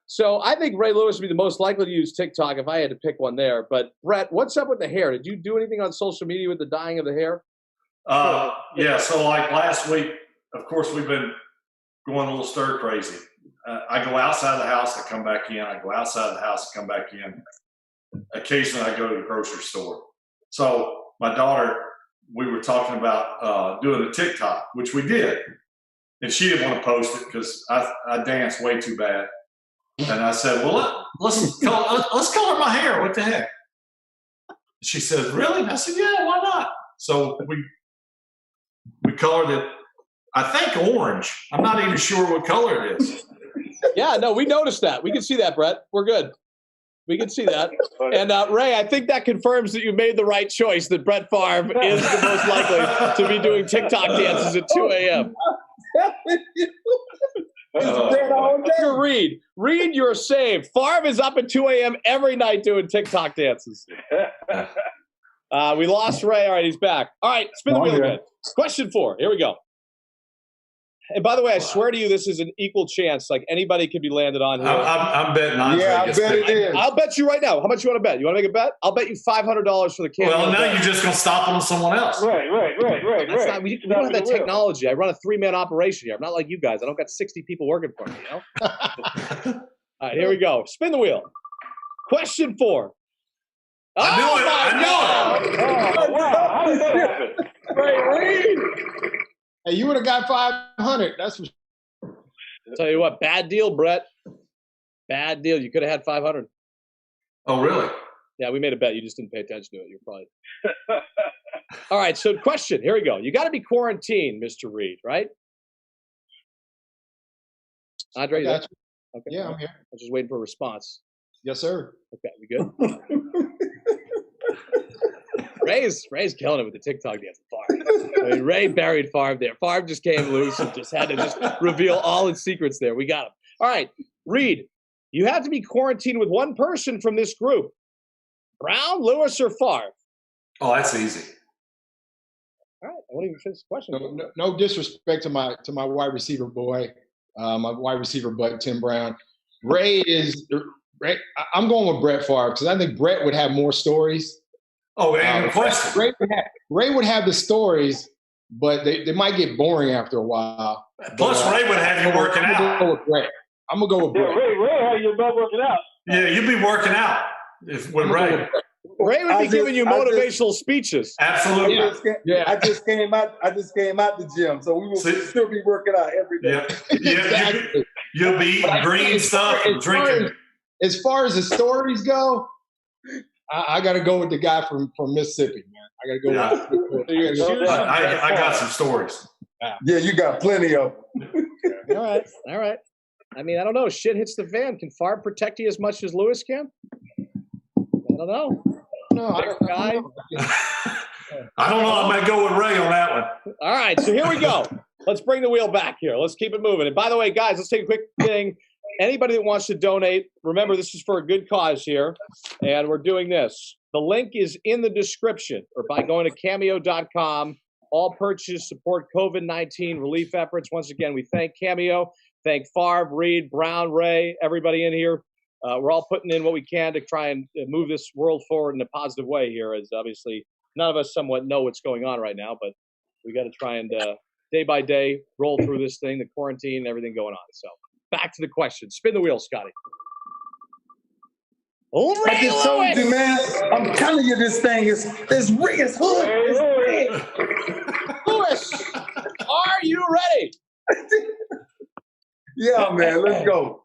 So I think Ray Lewis would be the most likely to use TikTok if I had to pick one there. But Brett, what's up with the hair? Did you do anything on social media with the dyeing of the hair? Yeah, so like last week, of course, we've been going a little stir crazy. I go outside the house, I come back in. I go outside the house, I come back in. Occasionally, I go to the grocery store. So my daughter, we were talking about doing a TikTok, which we did. And she didn't want to post it because I danced way too bad. And I said, well, let's color my hair. What the heck? She says, really? And I said, yeah, why not? So we colored it, I think orange. I'm not even sure what color it is. Yeah, no, we noticed that. We can see that, Brett. We're good. We can see that. And Ray, I think that confirms that you made the right choice, that Brett Favre is the most likely to be doing TikTok dances at 2 a.m. Reed, you're saved. Favre is up at 2 a.m. every night doing TikTok dances. We lost Ray. All right, he's back. All right, spin the wheel again. Question 4. Here we go. And by the way, I swear to you, this is an equal chance. Like, anybody could be landed on here. I'm betting Andre. Yeah, I bet it is. I'll bet you right now. How much you want to bet? You want to make a bet? I'll bet you $500 for the camera. Well, now you're just going to stop on someone else. Right. We don't have that technology. I run a 3-man operation here. I'm not like you guys. I don't got 60 people working for me, you know? All right, here we go. Spin the wheel. Question 4. I knew it. Oh, wow. How did that happen? Reed. Hey, you would have got 500. That's for sure. I'll tell you what, bad deal, Brett. Bad deal. You could have had 500. Oh, really? Yeah, we made a bet. You just didn't pay attention to it. You're probably. All right, so question. Here we go. You got to be quarantined, Mr. Reed, right? Andre, you there? Okay. Yeah, I'm here. I was just waiting for a response. Yes, sir. Okay, we good? Ray's killing it with the TikTok dance. Favre. I mean, Ray buried Favre there. Favre just came loose and just had to just reveal all his secrets there. We got him. All right, Reed, you have to be quarantined with one person from this group. Brown, Lewis, or Favre? Oh, that's easy. All right, I won't even finish the question. No disrespect to my wide receiver boy, my wide receiver butt, Tim Brown. Ray. I'm going with Brett Favre because I think Brett would have more stories. Oh, and question. Ray would have the stories, but they might get boring after a while. Plus, Ray would have you working out. I'm going to go with Brett. Ray had you both working out. Yeah, you'd be working out with Ray. Ray would be giving you motivational speeches. Absolutely. I just came out the gym, so we will still be working out every day. Yeah. You'll be eating green stuff and drinking. As far as the stories go, I got to go with the guy from Mississippi, man. I got to go with I got some stories. Yeah, you got plenty of them. All right. I mean, I don't know. Shit hits the fan. Can Favre protect you as much as Lewis can? I don't know. No, I don't know. I don't know. I might go with Ray on that one. All right, so here we go. Let's bring the wheel back here. Let's keep it moving. And by the way, guys, let's take a quick thing. Anybody that wants to donate, remember this is for a good cause here, and we're doing this. The link is in the description or by going to cameo.com. All purchases support COVID-19 relief efforts. Once again, we thank Cameo, thank Favre, Reed, Brown, Ray, everybody in here. We're all putting in what we can to try and move this world forward in a positive way here, as obviously none of us somewhat know what's going on right now, but we got to try and day by day roll through this thing, the quarantine, everything going on. So back to the question. Spin the wheel, Scotty. I just told you, man. I'm telling you, this thing is hood. Lewis, are you ready? Yeah, man. Let's go.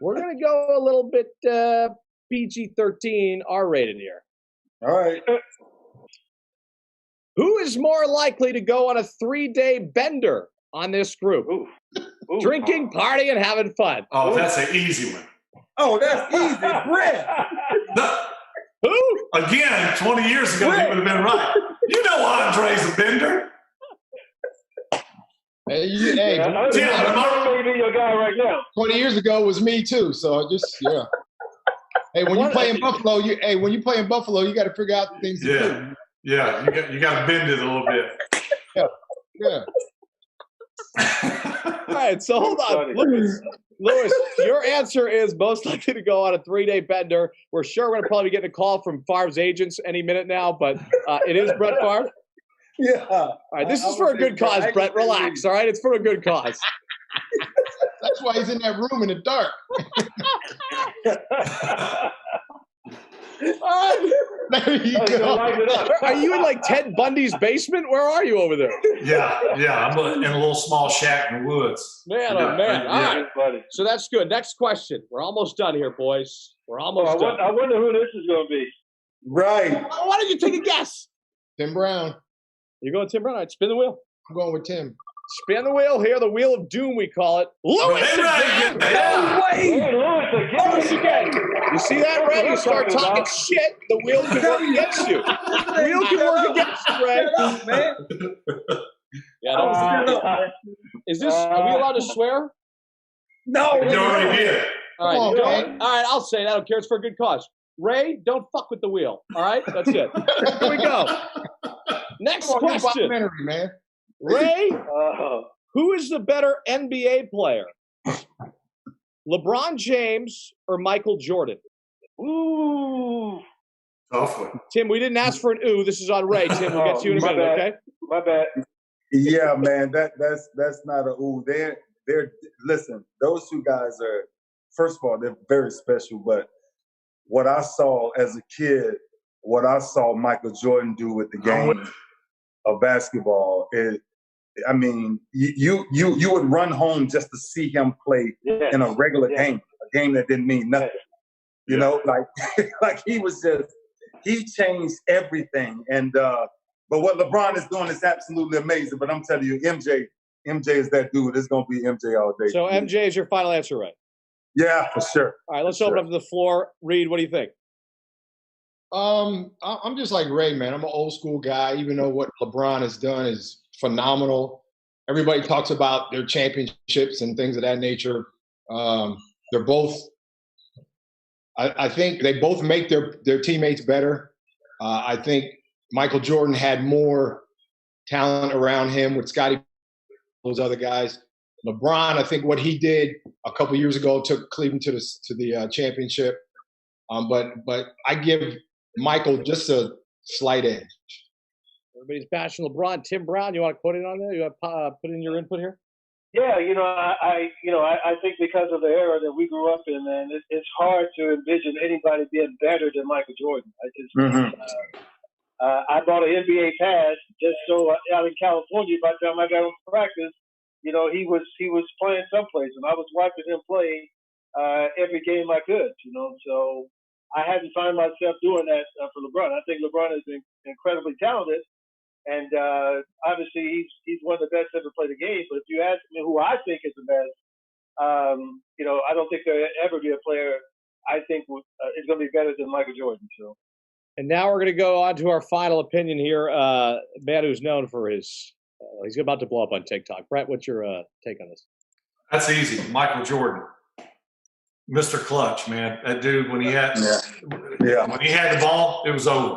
We're going to go a little bit PG-13, R-rated here. All right. Who is more likely to go on a 3-day bender on this group? Drinking, partying, and having fun. Oh, that's an easy one. Oh, that's easy. Brett. Who? Again, 20 years ago, he would have been right. You know Andre's a bender. Hey, Tim, I'm your guy right now. 20 years ago was me too, so yeah. Hey, when you play in Buffalo, you got to figure out the things to do. Yeah, you got to bend it a little bit. Yeah. All right, so hold on. Lewis, your answer is most likely to go on a 3-day bender. We're sure we're going to probably get a call from Favre's agents any minute now, but it is Brett Favre. Yeah. All right, this is for a good cause, Brett. Relax, all right? It's for a good cause. That's why he's in that room in the dark. There you go. Are you in like Ted Bundy's basement? Where are you over there? Yeah. I'm in a little small shack in the woods. Man, oh man. All right. So that's good. Next question. We're almost done here, boys. We're almost done. I wonder who this is going to be. Right. Why don't you take a guess? Tim Brown. You're going Tim Brown? All right, spin the wheel. I'm going with Tim. Spin the wheel here, the wheel of doom, we call it. Lewis again! No way! Lewis again! You see that, Ray? You start talking shit, the wheel can work against you. The wheel can work against you, Ray. Man. Yeah, is this, are we allowed to swear? No. You already did. All right, all right, I'll say it. I don't care. It's for a good cause. Ray, don't fuck with the wheel. All right? That's it. Here we go. Next question. Menery, man. Ray, who is the better NBA player? LeBron James or Michael Jordan? Ooh. Tough one. Tim, we didn't ask for an ooh. This is on Ray. Tim, we'll get to you in a minute, okay? My bad. Yeah, man, that's not a ooh. They're listen, those two guys are, first of all, they're very special, but what I saw as a kid, what I saw Michael Jordan do with the game of basketball is, I mean, you would run home just to see him play in a regular game, a game that didn't mean nothing. You know, like he was just, he changed everything. And but what LeBron is doing is absolutely amazing. But I'm telling you, MJ is that dude. It's gonna be MJ all day. So MJ is your final answer, right? Yeah, for sure. All right, let's open up to the floor. Reed, what do you think? I'm just like Ray, man. I'm an old school guy, even though what LeBron has done is phenomenal. Everybody talks about their championships and things of that nature. They're both, I think they both make their teammates better. I think Michael Jordan had more talent around him with Scottie, those other guys. LeBron, I think what he did a couple years ago took Cleveland to the championship. But I give Michael just a slight edge. Everybody's bashing LeBron. Tim Brown, you want to put it on there? You want to put in your input here? Yeah, I think because of the era that we grew up in, man, it's hard to envision anybody being better than Michael Jordan. I bought an NBA pass just so out in California. By the time I got home to practice, he was playing someplace, and I was watching him play every game I could. So I had to find myself doing that for LeBron. I think LeBron is incredibly talented. And obviously, he's one of the best to ever play the game. But if you ask me who I think is the best, I don't think there'll ever be a player I think is going to be better than Michael Jordan. So. And now we're going to go on to our final opinion here. A man who's known for his he's about to blow up on TikTok. Brett, what's your take on this? That's easy. Michael Jordan. Mr. Clutch, man. That dude, when he had when he had the ball, it was over.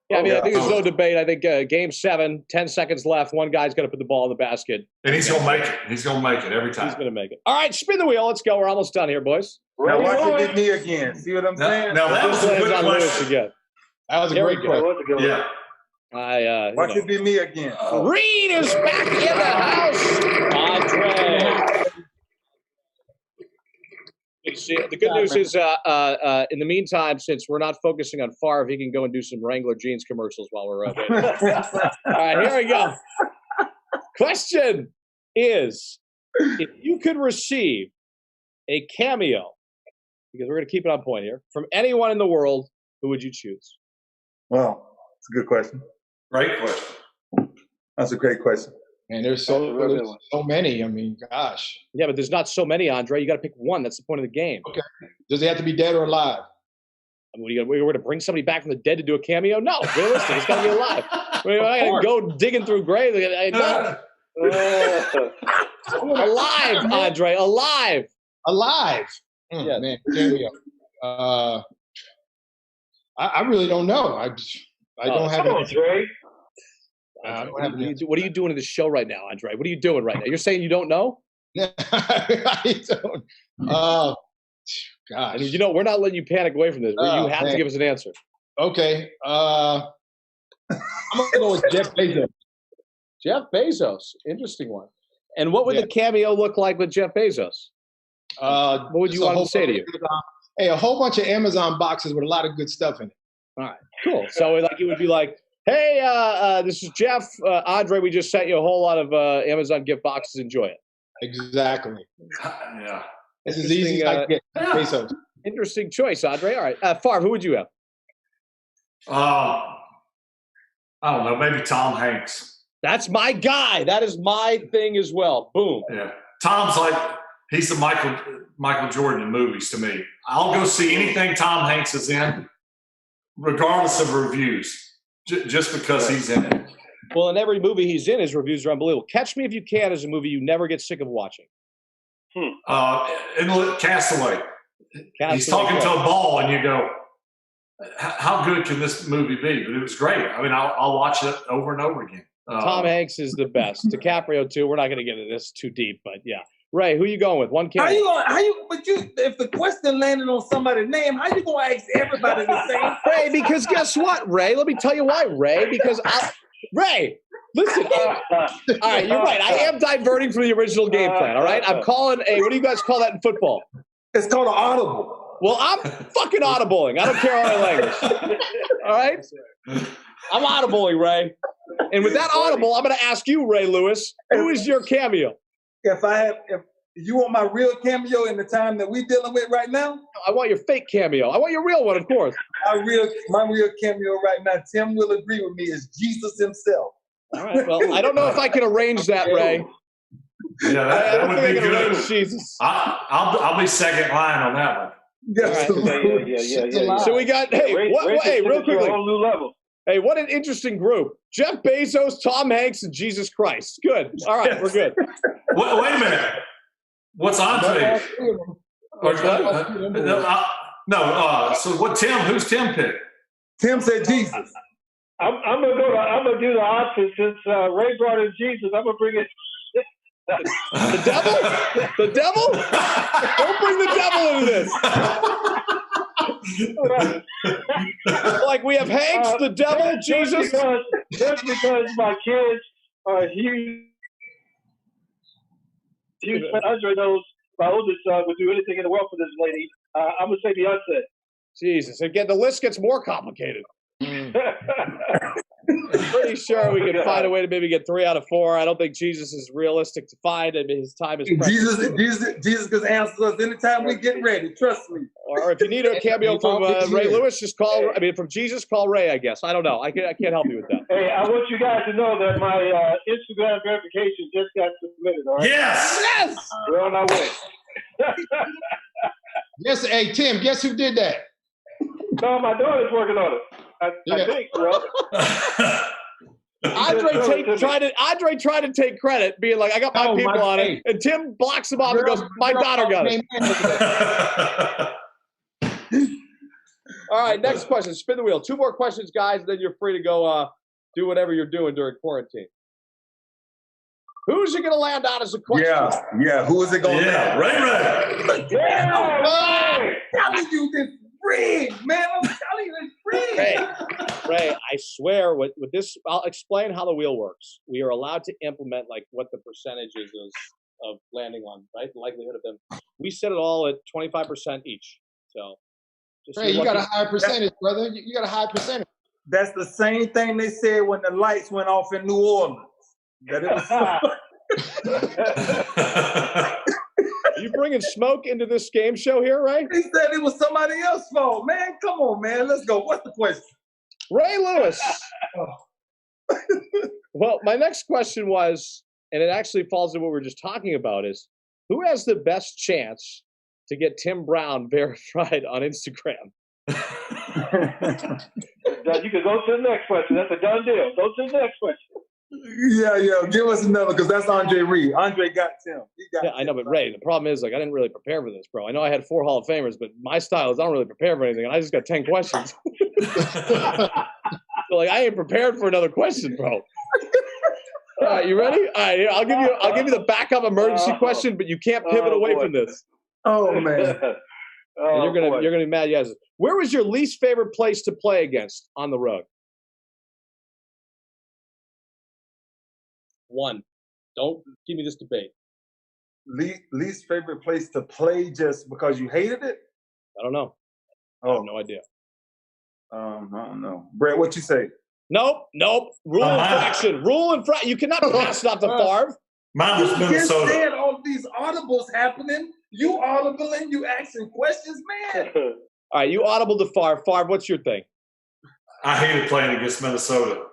Yeah, I mean, I think there's no debate. I think Game 7, 10 seconds left. One guy's going to put the ball in the basket. And he's going to make it. He's going to make it every time. He's going to make it. All right, spin the wheel. Let's go. We're almost done here, boys. Now watch it with me again. See what I'm saying? Now that was a good question. Again. That was a great question. Yeah. Watch it be me again. Reed is back in the house. Andre. The good news is, in the meantime, since we're not focusing on Favre, he can go and do some Wrangler jeans commercials while we're up. All right, here we go. Question is, if you could receive a cameo, because we're going to keep it on point here, from anyone in the world, who would you choose? Well, it's a good question. Great question. That's a great question. And there's so many. I mean, gosh. Yeah, but there's not so many, Andre. You got to pick one. That's the point of the game. Okay. Does he have to be dead or alive? I mean, we're going to bring somebody back from the dead to do a cameo? No, realistic. It's got to be alive. We're not going to go digging through graves. No. Alive, Andre. Alive. Alive. Yeah, man. Cameo. I really don't know. I don't have. Come on, Dre. What are you doing in the show right now, Andre? What are you doing right now? You're saying you don't know? I don't. Oh, gosh. I mean, we're not letting you panic away from this. You have to give us an answer. Okay. I'm going to go with Jeff Bezos. Jeff Bezos. Interesting one. And what would the cameo look like with Jeff Bezos? What would you want him to say to you? Hey, a whole bunch of Amazon boxes with a lot of good stuff in it. All right, cool. So it would be like, hey, this is Jeff. Andre, we just sent you a whole lot of Amazon gift boxes. Enjoy it. Exactly. Yeah. It's as easy as I can get. Pesos. Interesting choice, Andre. All right. Favre, who would you have? I don't know. Maybe Tom Hanks. That's my guy. That is my thing as well. Boom. Yeah. Tom's like, he's the Michael Jordan in movies to me. I'll go see anything Tom Hanks is in, regardless of reviews, just because he's in it. Well, in every movie he's in, his reviews are unbelievable. Catch Me If You Can is a movie you never get sick of watching. In Castaway. He's talking to a ball, and you go, how good can this movie be? But it was great. I mean, I'll watch it over and over again. Tom Hanks is the best. DiCaprio, too. We're not going to get into this too deep, but yeah. Ray, who you going with? One cameo. If the question landed on somebody's name, how you gonna ask everybody the same? Ray, because guess what, Ray? Let me tell you why, Ray. Because Ray, listen. All right, you're right. I am diverting from the original game plan. All right, I'm calling a. What do you guys call that in football? It's called an audible. Well, I'm fucking audibling. I don't care all my language. All right, I'm audibling, Ray. And with that audible, I'm going to ask you, Ray Lewis, who is your cameo? If you want my real cameo in the time that we're dealing with right now, I want your fake cameo. I want your real one, of course. My real cameo right now, Tim will agree with me, is Jesus himself. All right. Well, I don't know if I can arrange that, Ray. Yeah, that would be good. Jesus. I'll be second line on that one. Yes. Yeah. So we got hey, real quickly. A whole new level. Hey, what an interesting group. Jeff Bezos, Tom Hanks, and Jesus Christ. Good. All right, we're good. Wait a minute. What's Andre? So who's Tim pick? Tim said Jesus. I'm gonna do the opposite since Ray brought in Jesus. I'm gonna bring it. The devil? The devil? Don't bring the devil into this. Like we have Hanks, the devil, Jesus. Just because my kids are huge. Andre knows my oldest son would do anything in the world for this lady. I'm gonna say Beyonce. Jesus, again, the list gets more complicated. I'm pretty sure we can find a way to maybe get 3 out of 4. I don't think Jesus is realistic to find. I mean, his time is precious. Jesus can answer us anytime we get ready. Trust me. Or if you need a cameo from Ray Lewis, just call. I mean, from Jesus, call Ray. I guess. I don't know. I can't help you with that. Hey, I want you guys to know that my Instagram verification just got submitted. All right. Yes. We're on our way. Yes. Hey, Tim. Guess who did that? No, my daughter's working on it. I think, bro. Andre tried to take credit, being like, "I got my people on it," and Tim blocks him off and goes, "My daughter got it." All right, next question. Spin the wheel. 2 more questions, guys, and then you're free to go do whatever you're doing during quarantine. Who's it going to land on as a question? Yeah. Who is it going to land? Ray. I'm telling you this rigged, man. I'm telling you this rigged. Ray, I swear, with this, I'll explain how the wheel works. We are allowed to implement like what the percentage is of landing on, right? The likelihood of them. We set it all at 25% each. So, Ray, you got a high percentage, brother. You got a high percentage. That's the same thing they said when the lights went off in New Orleans. That it was. Are you bringing smoke into this game show here, Ray? He said it was somebody else's fault, man. Come on, man. Let's go. What's the question? Ray Lewis. Well, my next question was, and it actually falls into what we were just talking about, is who has the best chance to get Tim Brown verified on Instagram? You can go to the next question. That's a done deal. Go to the next question. Yeah. Give us another, because that's Andre Reed. Andre got Tim. Yeah, I know, but Ray, the problem is, like, I didn't really prepare for this, bro. I know I had 4 Hall of Famers, but my style is I don't really prepare for anything, and I just got 10 questions. So, like, I ain't prepared for another question, bro. All right, you ready? All right, I'll give you the backup emergency question, but you can't pivot away from this. Oh man. And you're gonna be mad. Yes. Where was your least favorite place to play against on the road? 1. Don't give me this debate. Least favorite place to play just because you hated it? I don't know. I have no idea. I don't know. Brett, what you say? Nope. Rule infraction. You cannot pass it off to Favre. Mine was Minnesota. You just said all these audibles happening. You audibling, you asking questions, man. All right, you audible to Favre. Favre, what's your thing? I hated playing against Minnesota.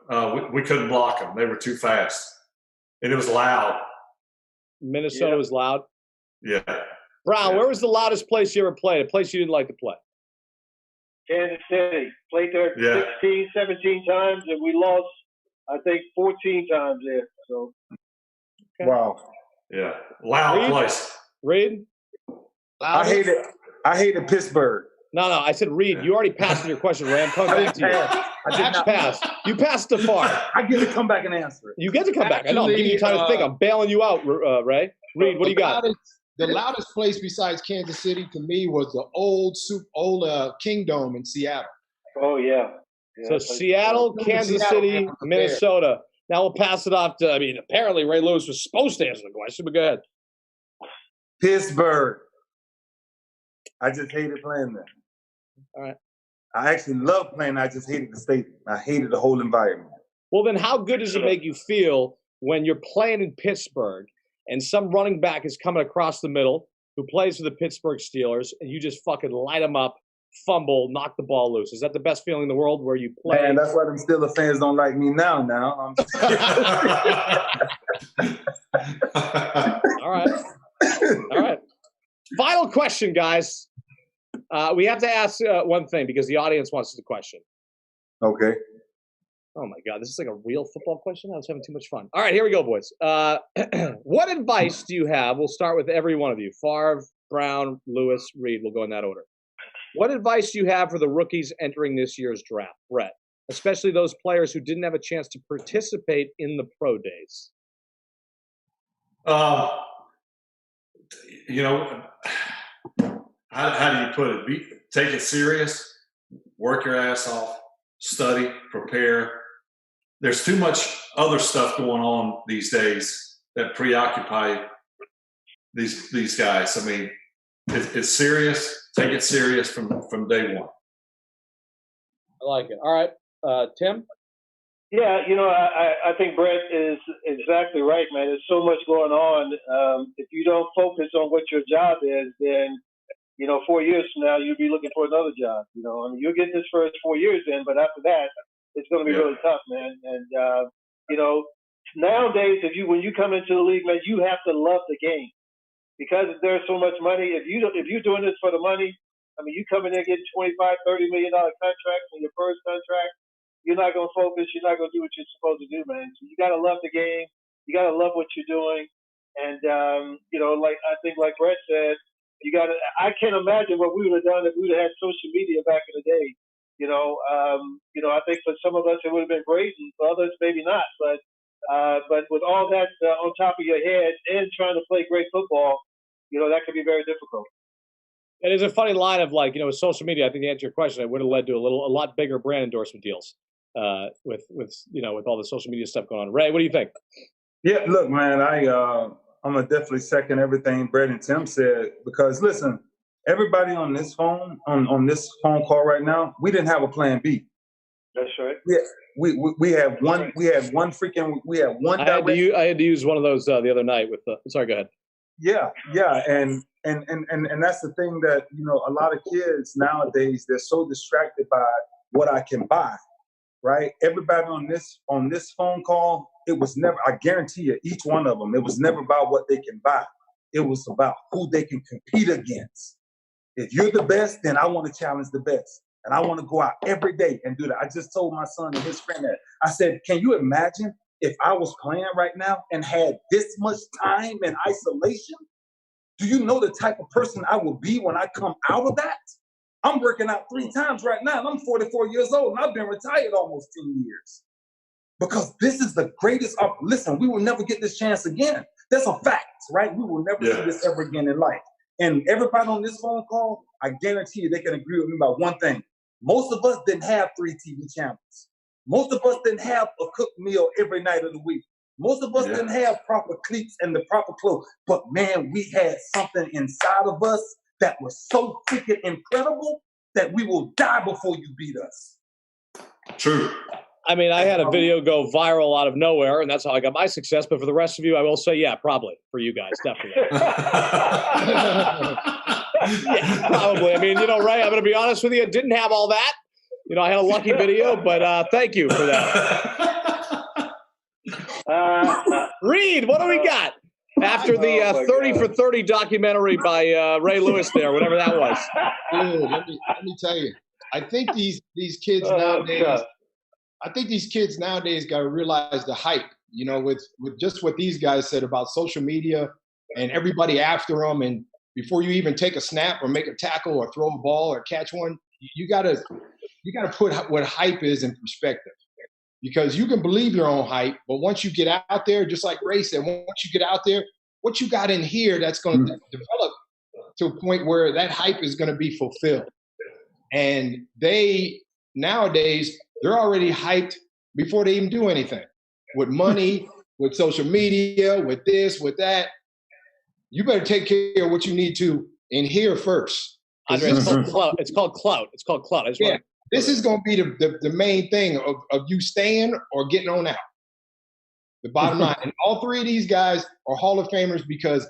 We couldn't block them. They were too fast. And it was loud. Minnesota was loud? Yeah. Brown, where was the loudest place you ever played? A place you didn't like to play? Kansas City. Played there 16, 17 times, and we lost, I think, 14 times there. So. Okay. Wow. Yeah. Loud place. Reed? I hated Pittsburgh. No, I said Reed. You already passed your question, Ray. I'm coming back to you. I did not pass. You passed the far. I get to come back and answer it. You get to come back. I know. I'm giving you time to think. I'm bailing you out, Ray. Reed, what do you got? The loudest place besides Kansas City to me was the old Kingdom in Seattle. Oh, yeah. So Seattle, Kansas City, Minnesota. Now we'll pass it off to, apparently Ray Lewis was supposed to answer the question, but go ahead. Pittsburgh. I just hated playing there. All right. I actually loved playing. I just hated the stadium. I hated the whole environment. Well, then how good does it make you feel when you're playing in Pittsburgh and some running back is coming across the middle who plays for the Pittsburgh Steelers and you just fucking light them up, fumble, knock the ball loose? Is that the best feeling in the world where you play? Man, that's why them Steelers fans don't like me now. All right. Final question, guys. We have to ask one thing because the audience wants the question. Okay. Oh, my God. This is like a real football question? I was having too much fun. All right, here we go, boys. What advice do you have? We'll start with every one of you. Favre, Brown, Lewis, Reed. We'll go in that order. What advice do you have for the rookies entering this year's draft, Brett? Especially those players who didn't have a chance to participate in the pro days. How do you put it? Take it serious, work your ass off, study, prepare. There's too much other stuff going on these days that preoccupy these guys. It's serious. Take it serious from day one. I like it. All right, Tim? Yeah, I think Brett is exactly right, man. There's so much going on. If you don't focus on what your job is, then 4 years from now, you'll be looking for another job. You'll get this first 4 years in, but after that, it's going to be really tough, man. And, nowadays, when you come into the league, man, you have to love the game because there's so much money. If you're doing this for the money, you come in there getting $25, $30 million contracts in your first contract, you're not going to focus. You're not going to do what you're supposed to do, man. So you got to love the game. You got to love what you're doing. And, I think like Brett said, I can't imagine what we would have done if we would have had social media back in the day. I think for some of us it would have been great, and for others maybe not. But with all that on top of your head and trying to play great football, that could be very difficult. It is a funny line of with social media. I think to answer your question, it would have led to a lot bigger brand endorsement deals with all the social media stuff going on. Ray, what do you think? Yeah, look, man, I'm gonna definitely second everything Brett and Tim said because listen, everybody on this phone call right now, we didn't have a plan B. That's right. Yeah, we had one. We had one. I had to use one of those the other night with. Sorry, go ahead. Yeah, and that's the thing that a lot of kids nowadays, they're so distracted by what I can buy, right? Everybody on this phone call, it was never. I guarantee you, each one of them, it was never about what they can buy. It was about who they can compete against. If you're the best, then I want to challenge the best. And I want to go out every day and do that. I just told my son and his friend that. I said, can you imagine if I was playing right now and had this much time in isolation? Do you know the type of person I will be when I come out of that? I'm working out 3 times right now, and I'm 44 years old, and I've been retired almost 10 years. Because this is the greatest. Listen, we will never get this chance again. That's a fact, right? We will never see this ever again in life. And everybody on this phone call, I guarantee you they can agree with me about one thing. Most of us didn't have 3 TV channels. Most of us didn't have a cooked meal every night of the week. Most of us didn't have proper cleats and the proper clothes. But man, we had something inside of us that was so freaking incredible that we will die before you beat us. True. I mean, I had a video go viral out of nowhere, and that's how I got my success. But for the rest of you, I will say, yeah, probably. For you guys, definitely. Yeah, probably. I mean, Ray, I'm going to be honest with you. It didn't have all that. I had a lucky video, but thank you for that. Reed, what do we got? After the 30 for 30 documentary by Ray Lewis there, whatever that was. Dude, let me tell you. I think these kids nowadays. I think these kids nowadays got to realize the hype. With just what these guys said about social media and everybody after them, and before you even take a snap or make a tackle or throw a ball or catch one, you gotta put what hype is in perspective. Because you can believe your own hype, but once you get out there, just like Ray said, once you get out there, what you got in here that's going to develop to a point where that hype is going to be fulfilled. And nowadays, they're already hyped before they even do anything. With money, with social media, with this, with that. You better take care of what you need to in here first. Andre, it's called clout. It's called clout. Yeah. This is going to be the main thing of you staying or getting on out. The bottom line. And all three of these guys are Hall of Famers because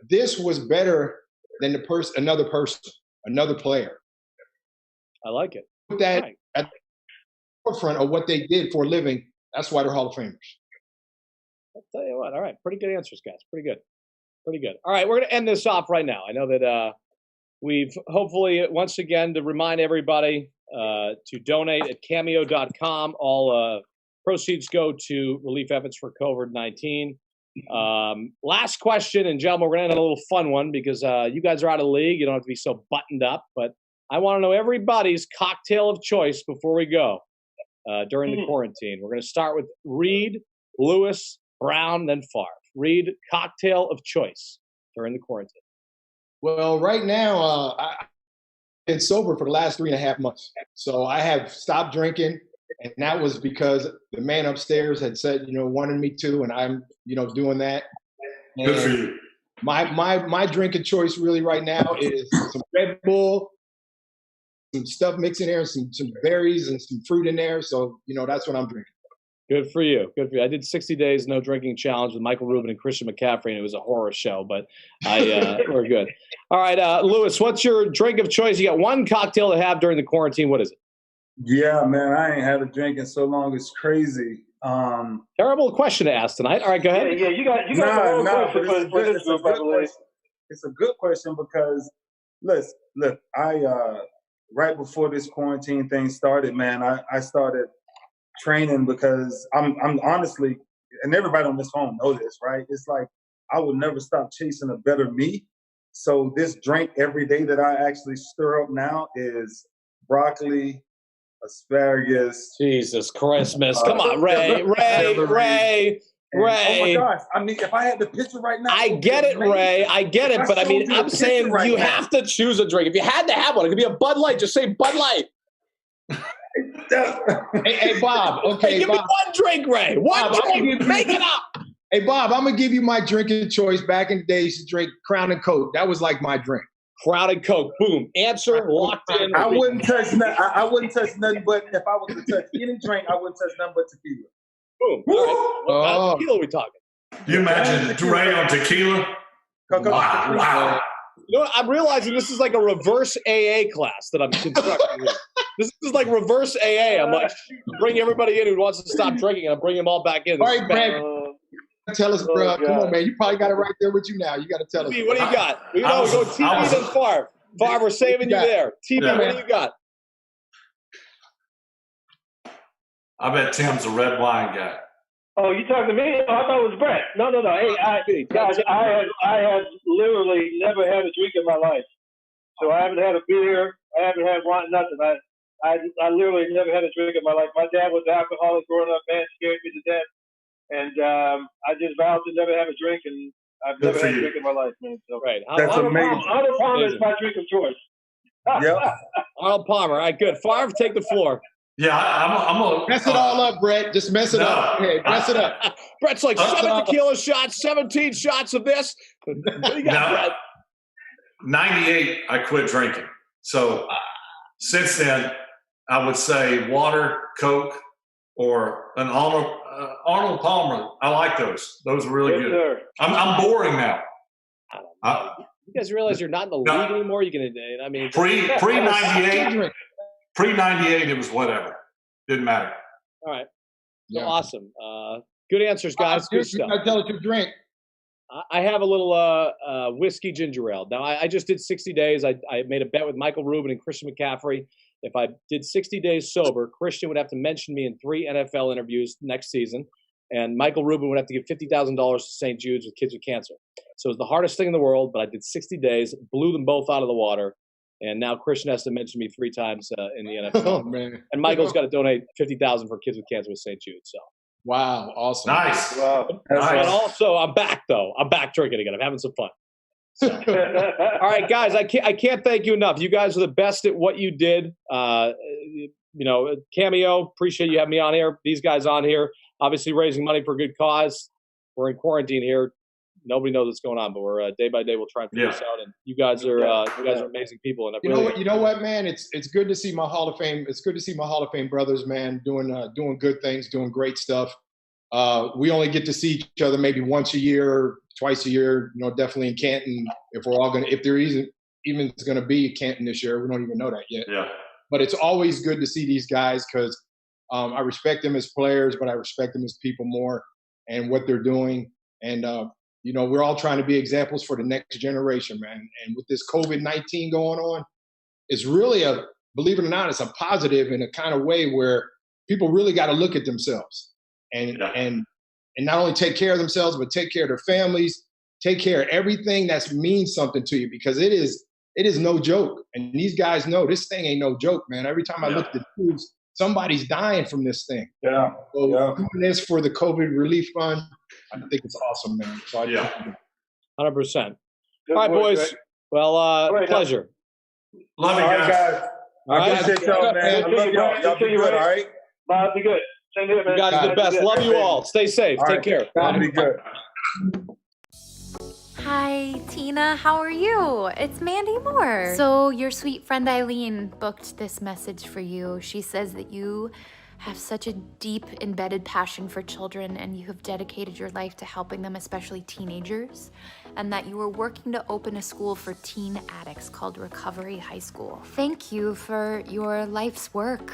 this was better than another player. I like it. Put that at the forefront of what they did for a living. That's why they're Hall of Famers. I'll tell you what. All right. Pretty good answers, guys. Pretty good. All right. We're going to end this off right now. I know that we've hopefully, once again, to remind everybody to donate at cameo.com. All proceeds go to relief efforts for COVID-19. Last question, and gentlemen, we're going to end on a little fun one because you guys are out of the league. You don't have to be so buttoned up, but I want to know everybody's cocktail of choice before we go during the quarantine. We're going to start with Reed, Lewis, Brown, then Favre. Reed, cocktail of choice during the quarantine. Well, right now, I've been sober for the last 3.5 months. So I have stopped drinking, and that was because the man upstairs had said, wanted me to, and I'm, doing that. And good for you. My drinking choice really right now is some Red Bull, some stuff mixed in there, some berries and some fruit in there. So, that's what I'm drinking. Good for you. I did 60 days no drinking challenge with Michael Rubin and Christian McCaffrey, and it was a horror show, but we're good. All right, Lewis, what's your drink of choice? You got one cocktail to have during the quarantine. What is it? Yeah, man, I ain't had a drink in so long. It's crazy. Terrible question to ask tonight. All right, go ahead. Yeah, you got the wrong question for this group, by the way. It's a good question because, look, I right before this quarantine thing started, man, I started training because I'm honestly, and everybody on this phone know this, right? It's like I will never stop chasing a better me. So this drink every day that I actually stir up now is broccoli, asparagus. Jesus Christmas. Come on, Ray. Oh my gosh. I mean, if I had the picture right now. I get it, Ray. I get it. But I mean, I'm saying you have to choose a drink. If you had to have one, it could be a Bud Light. Just say Bud Light. Hey, Bob. Okay, hey, give Bob. me one drink, Ray. One drink. Make it up. Hey, Bob, I'm going to give you my drinking choice. Back in the day, I used to drink Crown and Coke. That was like my drink. Crown and Coke. Boom. Answer locked in. I wouldn't touch nothing. I wouldn't touch nothing but if I was to touch any drink, I wouldn't touch nothing but tequila. Boom. All right. What kind of tequila are we talking? You imagine Dre on tequila? Wow. You know what? I'm realizing this is like a reverse AA class that I'm constructing. This is like reverse AA. I'm like, bring everybody in who wants to stop drinking, and I bring them all back in. All right, Brad. Tell us, bro. Come on, man. You probably got it right there with you now. You got to tell us. What do you got? We go TB then Favre. Favre, we're saving you there. TB, what do you got? I bet Tim's a red wine guy. Oh, you talking to me? Oh, I thought it was Brett. No. Hey, guys, I have literally never had a drink in my life. So I haven't had a beer. I haven't had wine, nothing. I literally never had a drink in my life. My dad was an alcoholic growing up, man, scared me to death. And I just vowed to never have a drink, and I've never had a drink in my life, man. So right. That's amazing. Arnold Palmer is my drink of choice. Yep. Arnold Palmer. All right, good. Favre, take the floor. Yeah, I'm gonna mess it all up, Brett. Just mess it up. Okay, mess it up. Brett's like 7 tequila shots, 17 shots of this. What do you got, Brett? 98, I quit drinking. So since then, I would say water, Coke, or an Arnold Palmer. I like those. Those are really good. Sir. I'm boring now. You guys realize you're not in the league anymore? You can, I mean, pre 98. Pre-98, it was whatever. Didn't matter. All right. So Yeah. awesome. Good answers, guys. Good You stuff. gotta tell us your drink. I have a little whiskey ginger ale. Now, I just did 60 days. I made a bet with Michael Rubin and Christian McCaffrey. If I did 60 days sober, Christian would have to mention me in 3 NFL interviews next season, and Michael Rubin would have to give $50,000 to St. Jude's with kids with cancer. So it was the hardest thing in the world, but I did 60 days, blew them both out of the water, and now Christian has to mention me 3 times in the NFL. Oh, man. And Michael's got to donate $50,000 for kids with cancer with St. Jude. So Wow, awesome. Nice. Wow. And also, I'm back though. I'm back drinking again. I'm having some fun. So. All right, guys. I can't thank you enough. You guys are the best at what you did. Cameo. Appreciate you having me on here. These guys on here, obviously raising money for a good cause. We're in quarantine here. Nobody knows what's going on, but we're day by day we'll try and figure this out. And you guys are amazing people. And You know what, man? It's good to see my Hall of Fame. It's good to see my Hall of Fame brothers, man, doing good things, doing great stuff. We only get to see each other maybe once a year, twice a year. Definitely in Canton. If there isn't even going to be Canton this year, we don't even know that yet. Yeah. But it's always good to see these guys because I respect them as players, but I respect them as people more and what they're doing. And we're all trying to be examples for the next generation, man. And with this COVID-19 going on, it's really believe it or not, it's a positive in a kind of way where people really got to look at themselves and not only take care of themselves, but take care of their families, take care of everything that means something to you because it is no joke. And these guys know this thing ain't no joke, man. Every time I look at the news, somebody's dying from this thing. Yeah. So doing this for the COVID relief fund, I think it's awesome, man. So 100%. All right, boys. Well, pleasure. Love you guys. All right. Appreciate y'all, man. I love y'all. Y'all be good, all right? Bob, be good. Same here, man. You guys are the best. Love you all. Stay safe. Take care. Y'all be good. Hi, Tina. How are you? It's Mandy Moore. So your sweet friend Eileen booked this message for you. She says that you have such a deep embedded passion for children and you have dedicated your life to helping them, especially teenagers, and that you are working to open a school for teen addicts called Recovery High School. Thank you for your life's work,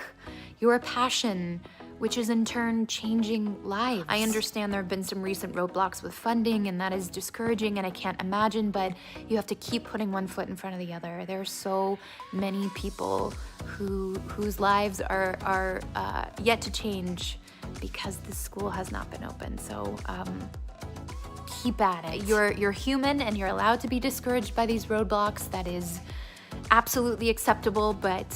your passion, which is in turn changing lives. I understand there have been some recent roadblocks with funding and that is discouraging and I can't imagine, but you have to keep putting one foot in front of the other. There are so many people whose lives are yet to change because the school has not been open. So keep at it. You're human and you're allowed to be discouraged by these roadblocks. That is absolutely acceptable, but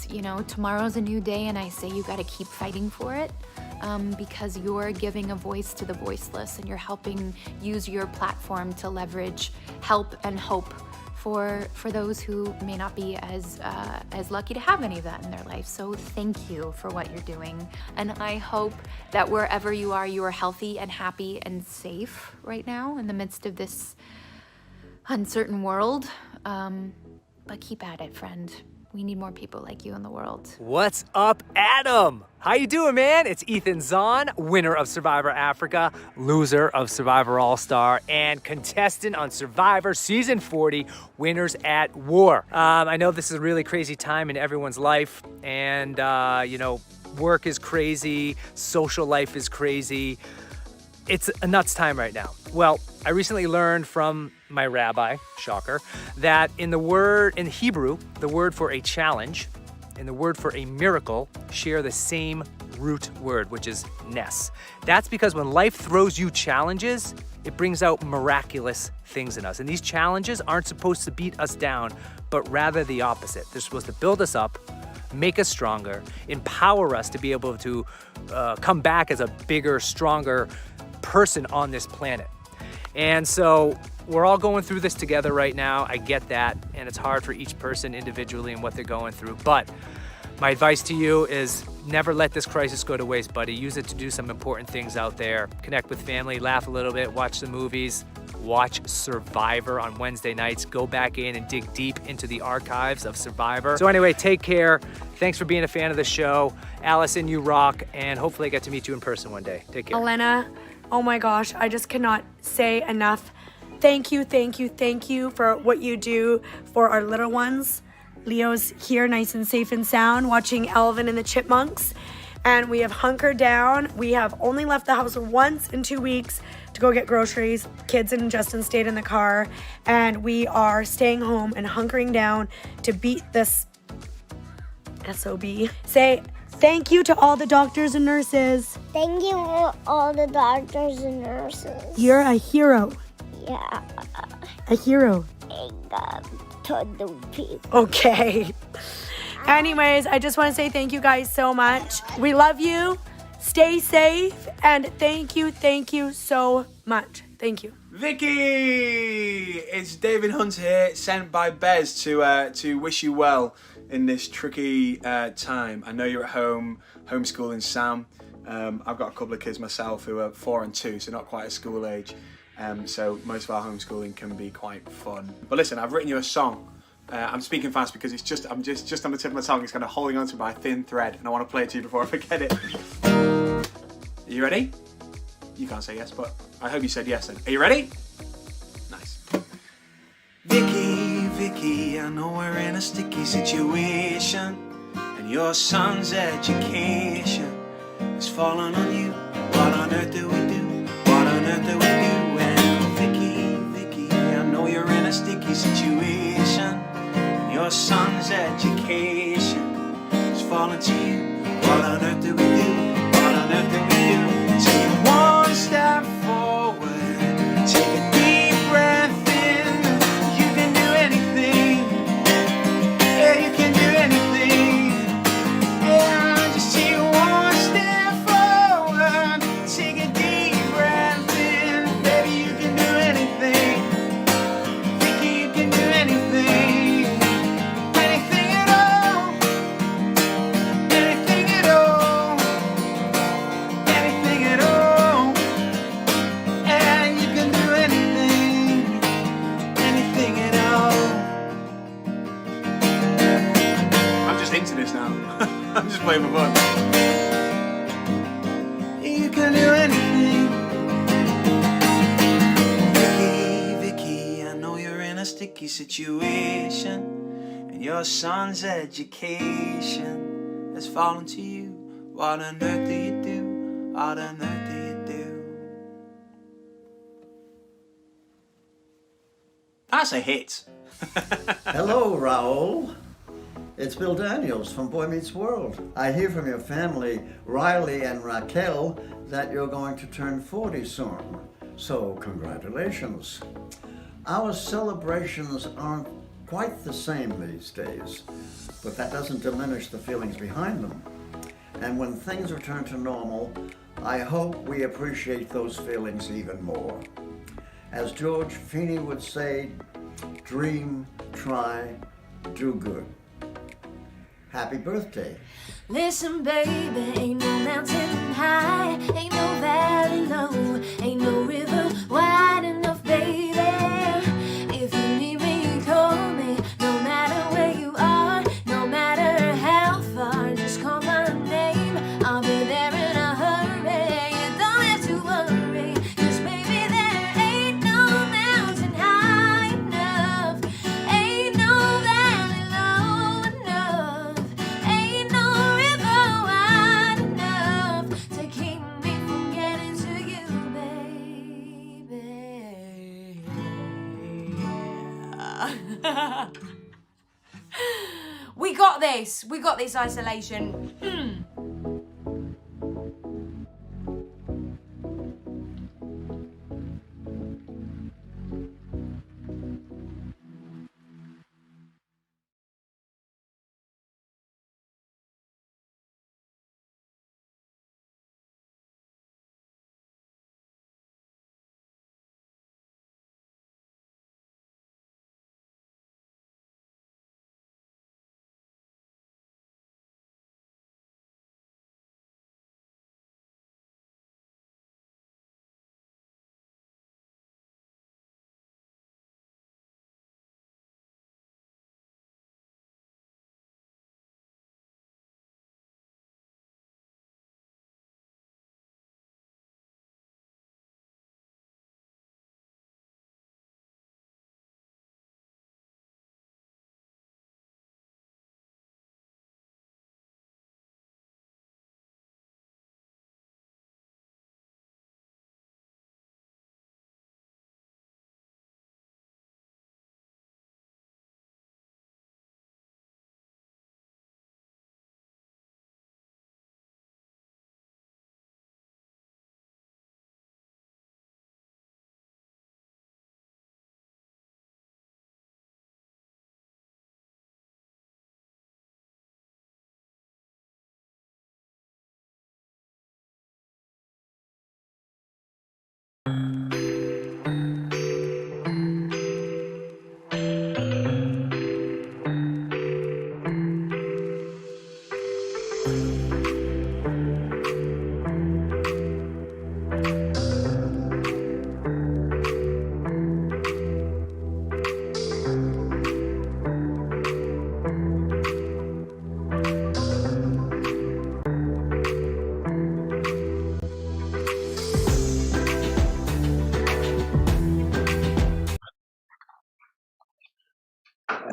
tomorrow's a new day and I say you gotta keep fighting for it because you're giving a voice to the voiceless and you're helping use your platform to leverage help and hope for those who may not be as lucky to have any of that in their life. So thank you for what you're doing. And I hope that wherever you are healthy and happy and safe right now in the midst of this uncertain world. But keep at it, friend. We need more people like you in the world. What's up, Adam? How you doing, man? It's Ethan Zahn, winner of Survivor Africa, loser of Survivor All-Star, and contestant on Survivor Season 40, Winners at War. I know this is a really crazy time in everyone's life, and, work is crazy, social life is crazy. It's a nuts time right now. Well, I recently learned from my rabbi, shocker, that in Hebrew, the word for a challenge and the word for a miracle share the same root word, which is nes. That's because when life throws you challenges, it brings out miraculous things in us. And these challenges aren't supposed to beat us down, but rather the opposite. They're supposed to build us up, make us stronger, empower us to be able to come back as a bigger, stronger person on this planet. And so we're all going through this together right now. I get that, and it's hard for each person individually and what they're going through. But my advice to you is never let this crisis go to waste, buddy. Use it to do some important things out there. Connect with family, laugh a little bit, watch the movies, watch Survivor on Wednesday nights. Go back in and dig deep into the archives of Survivor. So anyway, take care. Thanks for being a fan of the show. Allison, you rock, and hopefully I get to meet you in person one day. Take care. Elena, oh my gosh, I just cannot say enough. Thank you for what you do for our little ones. Leo's here nice and safe and sound watching Alvin and the Chipmunks. And we have hunkered down. We have only left the house once in 2 weeks to go get groceries. Kids and Justin stayed in the car. And we are staying home and hunkering down to beat this SOB. Say thank you to all the doctors and nurses. Thank you for all the doctors and nurses. You're a hero. Yeah. A hero. To the people. Okay. Anyways, I just want to say thank you guys so much. We love you. Stay safe. And thank you so much. Thank you. Vicky! It's David Hunt here, sent by Bez to wish you well in this tricky time. I know you're at home, homeschooling Sam. I've got a couple of kids myself who are 4 and 2, so not quite at school age. So most of our homeschooling can be quite fun. But listen, I've written you a song. I'm speaking fast because I'm just on the tip of my tongue. It's kind of holding onto it by a thin thread, and I want to play it to you before I forget it. Are you ready? You can't say yes, but I hope you said yes then. Are you ready? Nice. Vicky, I know we're in a sticky situation, and your son's education is falling on you. What on earth do we do? What on earth do we do? And Vicky, I know you're in a sticky situation, and your son's education is falling to you. What on earth do we do? What on earth do we do? Take one step forward, take a deep breath in. You can do anything. Yeah, you can do anything. Yeah, just take one step forward, take a deep breath in. Baby, you can do anything. Vicky, you can do anything. Anything at all. Anything at all. Anything at all. And you can do anything. Anything at all. I'm just into this now. I'm just playing for fun. You can do anything. Vicky, I know you're in a sticky situation, and your son's education has fallen to you. What on earth do you do? What on earth do you do? That's a hit. Hello, Raoul. It's Bill Daniels from Boy Meets World. I hear from your family, Riley and Raquel, that you're going to turn 40 soon. So, congratulations. Our celebrations aren't quite the same these days, but that doesn't diminish the feelings behind them. And when things return to normal, I hope we appreciate those feelings even more. As George Feeney would say, dream, try, do good. Happy birthday. Listen, baby, ain't no mountain high, ain't no valley low, ain't no river wide enough, baby. If you need me, call me, no matter where you are, no matter how far, just call my name, I'll be there in a hurry. You don't have to worry, 'cause baby, there ain't no mountain high enough, ain't no valley low enough, ain't no river wide enough to keep me from getting to you, baby. We got this. We got this, Isolation.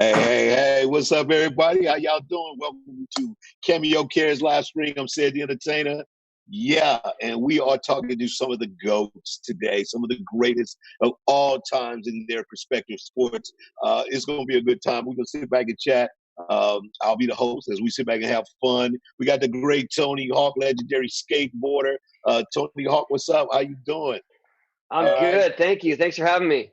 Hey, what's up, everybody? How y'all doing? Welcome to Cameo Cares live stream. I'm Sid the Entertainer. Yeah, and we are talking to some of the GOATs today, some of the greatest of all times in their respective sports. It's going to be a good time. We're going to sit back and chat. I'll be the host as we sit back and have fun. We got the great Tony Hawk, legendary skateboarder. Tony Hawk, what's up? How you doing? I'm good. Thank you. Thanks for having me.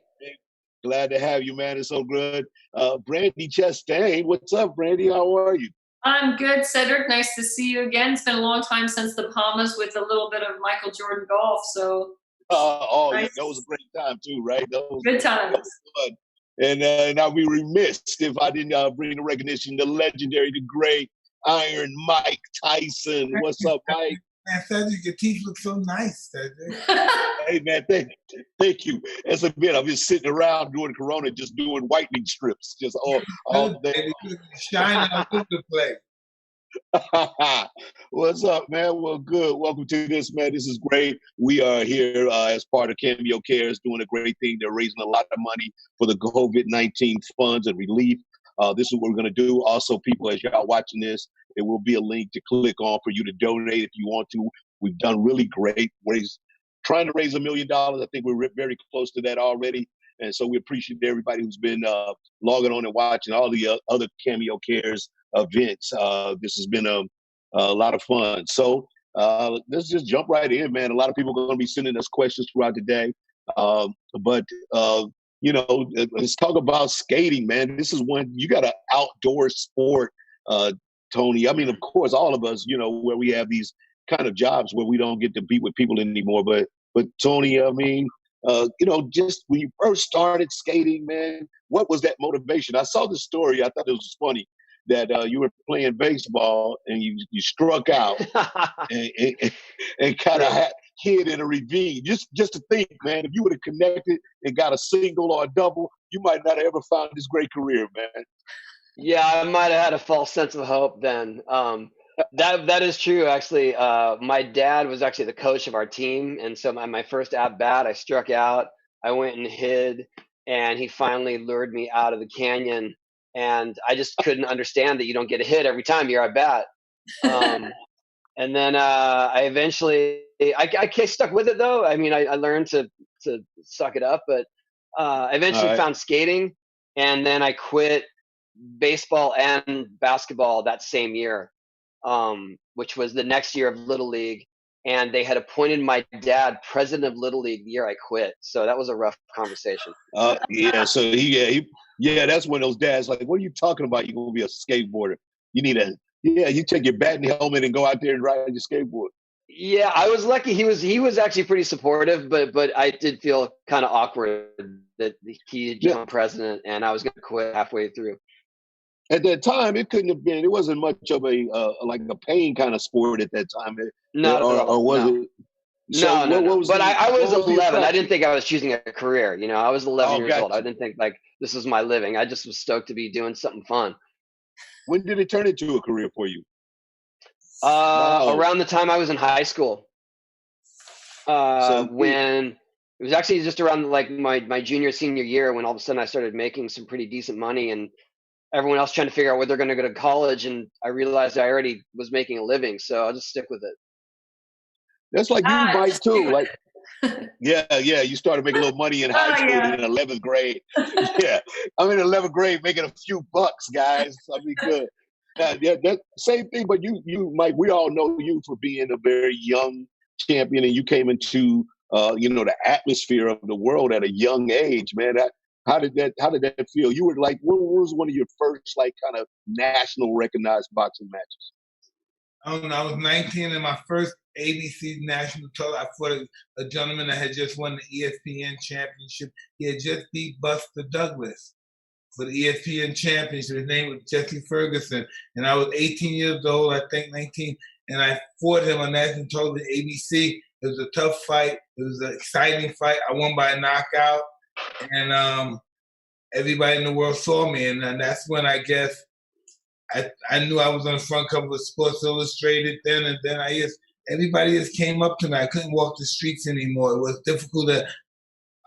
Glad to have you, man. It's so good. Brandi Chastain, what's up, Brandi? How are you? I'm good, Cedric. Nice to see you again. It's been a long time since the Bahamas with a little bit of Michael Jordan golf. So, nice. That was a great time too, right? Good times. Fun. And I'll be remiss if I didn't bring the recognition, the legendary, the great Iron Mike Tyson. What's up, Mike? Man, Cedric, your teeth look so nice, Cedric. Hey, man, thank you. As a bit, I'm just sitting around during Corona, just doing whitening strips, just all day. Shining all over the place. What's up, man? Well, good. Welcome to this, man. This is great. We are here as part of Cameo Cares, doing a great thing. They're raising a lot of money for the COVID-19 funds and relief. This is what we're going to do. Also, people, as y'all watching this, there will be a link to click on for you to donate if you want to. We've done really great. Trying to raise $1 million. I think we're very close to that already. And so we appreciate everybody who's been logging on and watching all the other Cameo Cares events. This has been a lot of fun. So let's just jump right in, man. A lot of people are going to be sending us questions throughout the day. Let's talk about skating, man. This is when you got an outdoor sport, Tony. I mean, of course, all of us, where we have these kind of jobs where we don't get to be with people anymore. But Tony, I mean, just when you first started skating, man, what was that motivation? I saw the story. I thought it was funny that you were playing baseball and you struck out and kind of hit in a ravine. Just to think, man, if you would have connected and got a single or a double, you might not have ever found this great career, man. Yeah, I might have had a false sense of hope then. That is true, actually. My dad was actually the coach of our team, and so my first at bat, I struck out. I went and hid, and he finally lured me out of the canyon. And I just couldn't understand that you don't get a hit every time you're at bat. And then I eventually, I stuck with it though. I mean, I learned to suck it up, but I eventually found skating, and then I quit baseball and basketball that same year, which was the next year of Little League. And they had appointed my dad president of Little League the year I quit. So that was a rough conversation. Yeah, that's when those dads like, what are you talking about? You're going to be a skateboarder. You take your bat and helmet and go out there and ride your skateboard. Yeah, I was lucky. He was actually pretty supportive, but I did feel kind of awkward that he had become president and I was going to quit halfway through. At that time, it wasn't much of a pain kind of sport at that time. Or was it? So no. But I was 11. I didn't think I was choosing a career. I was 11 years old. I didn't think like this was my living. I just was stoked to be doing something fun. When did it turn into a career for you? Around the time I was in high school. When it was actually just around like my junior, senior year when all of a sudden I started making some pretty decent money and everyone else trying to figure out where they're going to go to college. And I realized I already was making a living. So I'll just stick with it. That's like you, Mike, too. Like, yeah. You started making a little money in high school in 11th grade. Yeah, I'm in 11th grade making a few bucks, guys. I mean, good. That same thing. But you, Mike, we all know you for being a very young champion, and you came into the atmosphere of the world at a young age, man. How did that feel? You were like, what was one of your first like kind of national recognized boxing matches? I was 19 in my first ABC national title. I fought a gentleman that had just won the ESPN championship. He had just beat Buster Douglas for the ESPN championship. His name was Jesse Ferguson. And I was 18 years old, I think 19. And I fought him on national title at ABC. It was a tough fight. It was an exciting fight. I won by a knockout. And everybody in the world saw me. And that's when I guess I knew I was on the front cover of Sports Illustrated then, and then everybody just came up to me. I couldn't walk the streets anymore. It was difficult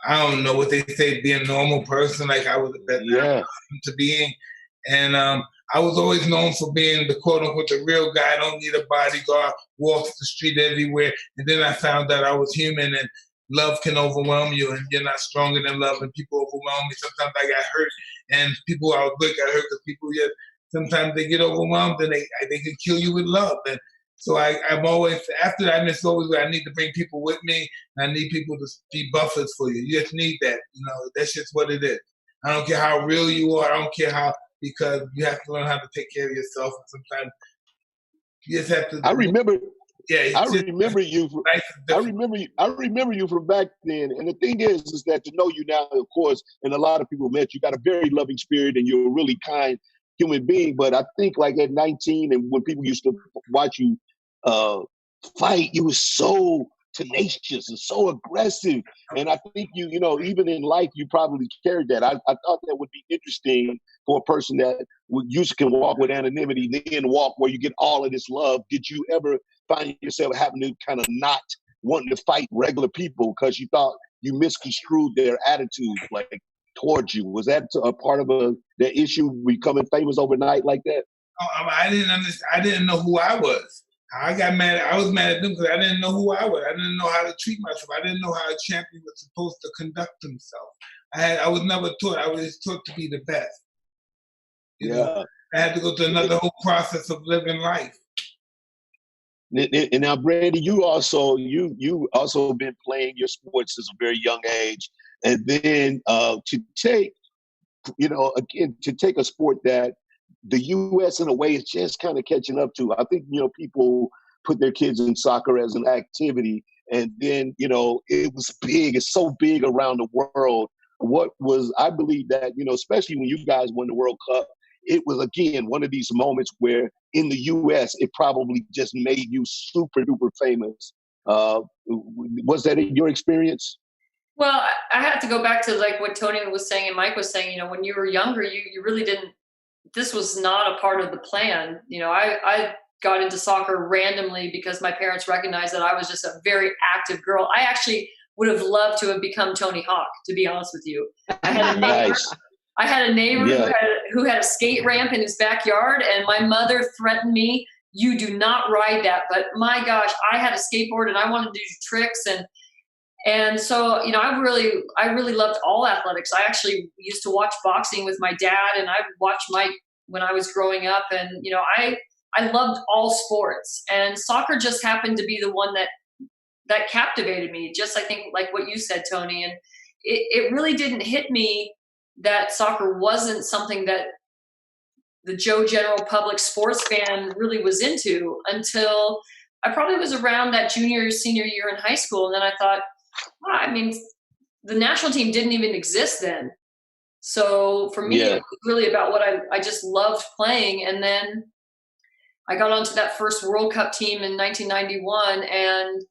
I don't know what they say, be a normal person, like I was to being. And I was always known for being the quote unquote the real guy, don't need a bodyguard, walks the street everywhere. And then I found out I was human and love can overwhelm you and you're not stronger than love and people overwhelm me. Sometimes I got hurt and people I was good got hurt because people sometimes they get overwhelmed and they can kill you with love. And so I'm always, after that, it's always I need to bring people with me. I need people to be buffers for you. You just need that. That's just what it is. I don't care how real you are. I don't care how, because you have to learn how to take care of yourself. And sometimes you just have to. I remember. Yeah, I remember you. I remember you from back then. And the thing is that to know you now, of course, and a lot of people met you, got a very loving spirit, and you're a really kind human being. But I think like at 19, and when people used to watch you fight, you were so tenacious and so aggressive. And I think you even in life, you probably carried that. I thought that would be interesting for a person that can walk with anonymity, then walk where you get all of this love. Did you ever find yourself having to kind of not wanting to fight regular people because you thought you misconstrued their attitude like towards you? Was that a part of the issue becoming famous overnight like that? I didn't understand. I didn't know who I was. I got mad. I was mad at them because I didn't know who I was. I didn't know how to treat myself. I didn't know how a champion was supposed to conduct himself. I was never taught. I was taught to be the best. You know? I had to go through another whole process of living life. And now, Brandi, you also been playing your sports since a very young age, and then to take a sport that the U.S. in a way is just kind of catching up to. I think people put their kids in soccer as an activity, and then it was big. It's so big around the world. I believe that especially when you guys won the World Cup, it was again one of these moments where in the U.S. it probably just made you super duper famous. Was that your experience? Well, I have to go back to like what Tony was saying and Mike was saying. When you were younger, you really didn't. This was not a part of the plan. I got into soccer randomly because my parents recognized that I was just a very active girl. I actually would have loved to have become Tony Hawk, to be honest with you. I had a neighbor, I had a neighbor who had a skate ramp in his backyard, and my mother threatened me, "You do not ride that." But my gosh, I had a skateboard and I wanted to do tricks, and so I really loved all athletics. I actually used to watch boxing with my dad, and I watched Mike when I was growing up, and I loved all sports, and soccer just happened to be the one that captivated me. Just I think like what you said, Tony, and it really didn't hit me that soccer wasn't something that the Joe general public sports fan really was into until I probably was around that junior, senior year in high school. And then I thought, the national team didn't even exist then. So for me, it was really about what I just loved playing. And then I got onto that first World Cup team in 1991, and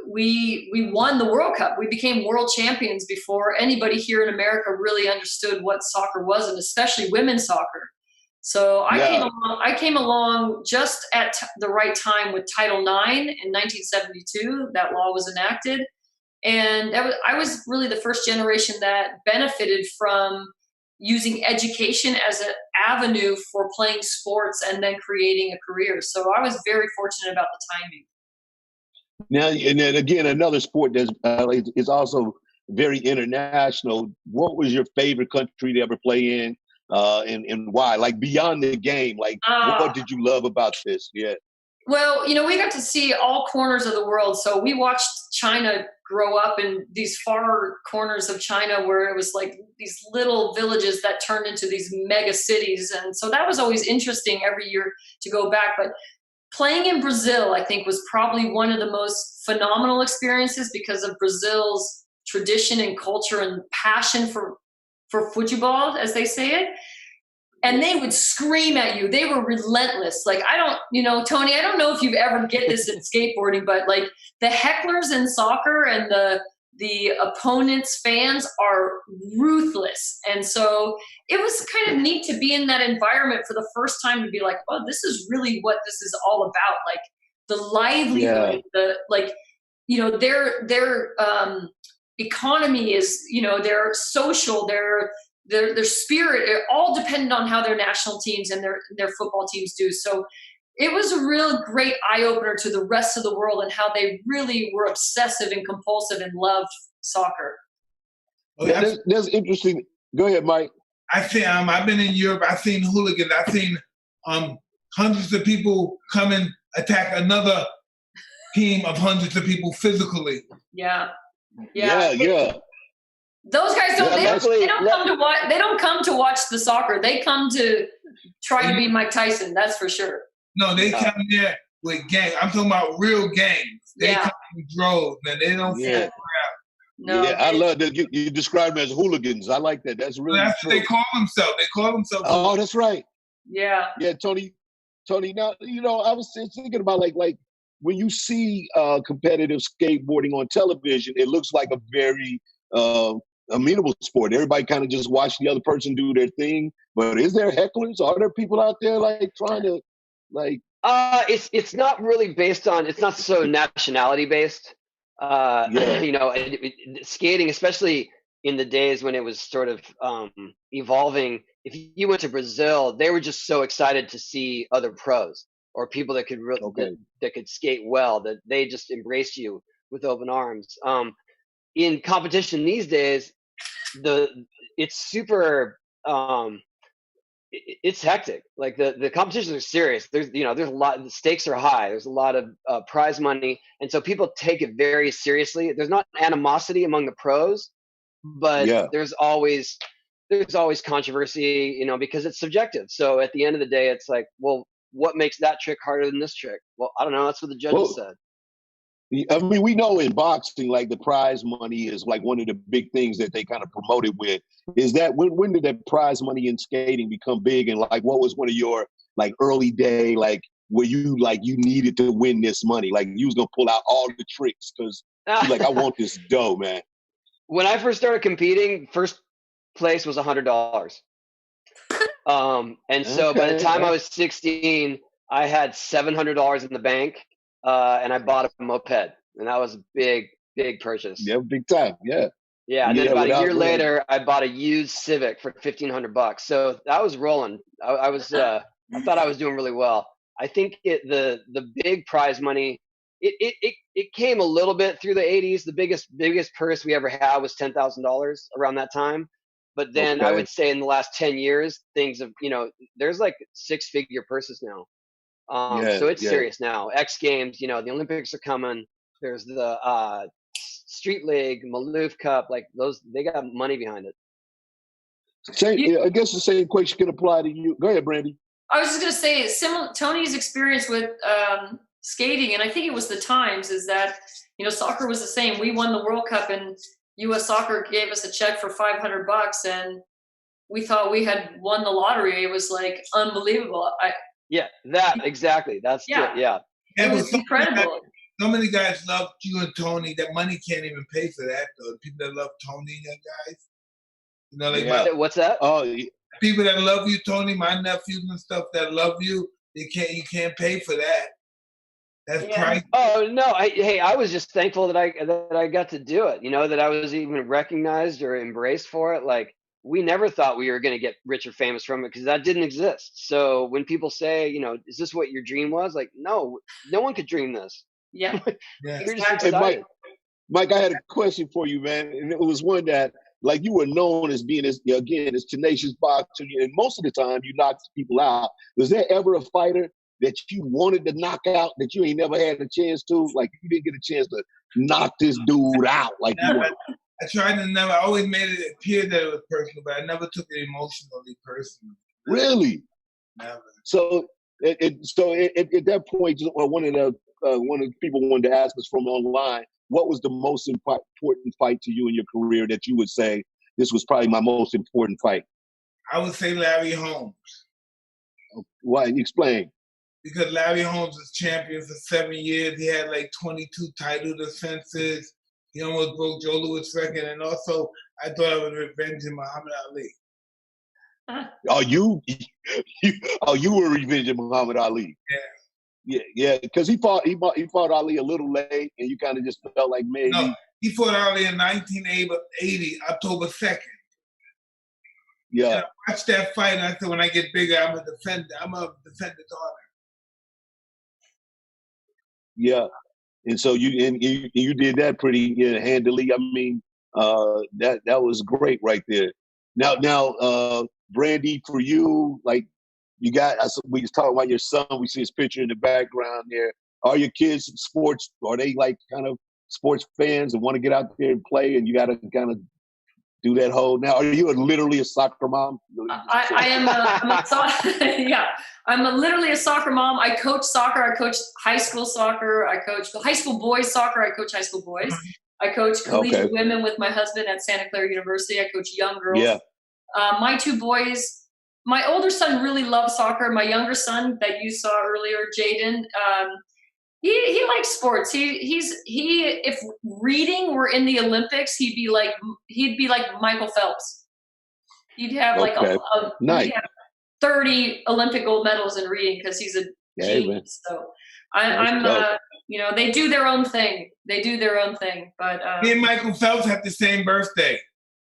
we won the World Cup. We became world champions before anybody here in America really understood what soccer was, and especially women's soccer. So I came along just at the right time with Title IX in 1972. That law was enacted. And I was really the first generation that benefited from using education as an avenue for playing sports and then creating a career. So I was very fortunate about the timing. Now, and then again, another sport that is also very international. What was your favorite country to ever play in, and why? Like beyond the game, like what did you love about this? Yeah. Well, we got to see all corners of the world. So we watched China grow up in these far corners of China where it was like these little villages that turned into these mega cities. And so that was always interesting every year to go back. But playing in Brazil, I think, was probably one of the most phenomenal experiences because of Brazil's tradition and culture and passion for futebol, as they say it. And they would scream at you. They were relentless. Like, Tony, I don't know if you've ever get this in skateboarding, but like the hecklers in soccer and the opponent's fans are ruthless. And so it was kind of neat to be in that environment for the first time to be like, oh, this is really what this is all about. Like the livelihood, their economy is, their social, their spirit, all dependent on how their national teams and their football teams do. So it was a real great eye-opener to the rest of the world and how they really were obsessive and compulsive and loved soccer. Yeah, that's interesting. Go ahead, Mike. I see. I've been in Europe. I've seen hooligans. I've seen hundreds of people come and attack another team of hundreds of people physically. Yeah. Those guys don't. They don't come to watch. They don't come to watch the soccer. They come to try to be Mike Tyson. That's for sure. No, they come there with gangs. I'm talking about real gangs. They come in droves, man. They don't fall around. No, I love that you describe them as hooligans. I like that. That's really that's true. what they call themselves. They call themselves. Oh, that's right. Yeah. Yeah, Tony. Now I was thinking about like when you see competitive skateboarding on television, it looks like a very amenable sport. Everybody kind of just watch the other person do their thing. But is there hecklers? Are there people out there like trying to like? It's not really based on. It's not so nationality based. Skating, especially in the days when it was sort of evolving. If you went to Brazil, they were just so excited to see other pros or people that could that could skate well, that they just embraced you with open arms. In competition these days, it's super. It's hectic. Like the competitions are serious. There's a lot. The stakes are high. There's a lot of prize money, and so people take it very seriously. There's not animosity among the pros, but there's always controversy, because it's subjective. So at the end of the day, it's like, well, what makes that trick harder than this trick? Well, I don't know. That's what the judges said. I mean, we know in boxing, like the prize money is like one of the big things that they kind of promoted with. Is that when did that prize money in skating become big? And like, what was one of your like early day, like where you needed to win this money? Like you was gonna pull out all the tricks because you're like, I want this dough, man. When I first started competing, first place was $100. And so by the time I was 16, I had $700 in the bank. And I bought a moped, and that was a big purchase. Yeah, big time. Yeah. Yeah. And then about a year later, I bought a used Civic for $1,500. So I was rolling. I thought I was doing really well. I think the big prize money, it came a little bit through the 80s. The biggest purse we ever had was $10,000 around that time. But then I would say in the last 10 years, things have, there's like 6-figure purses now. So it's serious now. X Games, the Olympics are coming. There's the Street League, Maloof Cup, like those, they got money behind it. I guess the same question can apply to you. Go ahead, Brandi. I was just going to say, similar Tony's experience with skating, and I think it was the times, is that, soccer was the same. We won the World Cup, and U.S. Soccer gave us a check for $500, and we thought we had won the lottery. It was like unbelievable. Exactly. That's it was incredible. So many guys love you and Tony that money can't even pay for that. Though people that love Tony and guys, what's that? People that love you, Tony, my nephews and stuff that love you, you can't pay for that. That's price. Oh no! I was just thankful that I got to do it. That I was even recognized or embraced for it. Like, we never thought we were going to get rich or famous from it because that didn't exist. So when people say, is this what your dream was? Like, no one could dream this. Yeah. You're just excited. Mike, I had a question for you, man. And it was one that, like, you were known as being, as tenacious boxer. And most of the time, you knocked people out. Was there ever a fighter that you wanted to knock out that you ain't never had a chance to? Like, you didn't get a chance to knock this dude out like you wanted. I tried to never. I always made it appear that it was personal, but I never took it emotionally personal. Really? Never. So at that point, one of the people wanted to ask us from online, what was the most important fight to you in your career that you would say this was probably my most important fight? I would say Larry Holmes. Why? Explain. Because Larry Holmes was champion for 7 years. He had like 22 title defenses. He almost broke Joe Louis' record, and also I thought I was revenging Muhammad Ali. Oh, you were revenging Muhammad Ali. Yeah. Yeah, because he fought Ali a little late, and you kind of just felt like maybe. He fought Ali in 1980, October 2nd. Yeah. And I watched that fight, and I said, when I get bigger, I'm a defender daughter. Yeah. And so you did that pretty handily. I mean, that was great right there. Now, Brandi, for you, like we was talking about your son. We see his picture in the background there. Are your kids sports? Are they like kind of sports fans and want to get out there and play? And you got to kind of do that whole. Now, are you literally a soccer mom? I am. I'm literally a soccer mom. I coach soccer. I coach high school soccer. I coach high school boys soccer. I coach high school boys. I coach collegiate women with my husband at Santa Clara University. I coach young girls. Yeah. My two boys. My older son really loves soccer. My younger son that you saw earlier, Jaden, he likes sports. If reading were in the Olympics, he'd be like Michael Phelps. He'd have he'd have 30 Olympic gold medals in reading because he's a genius. So I'm they do their own thing. But me and Michael Phelps have the same birthday.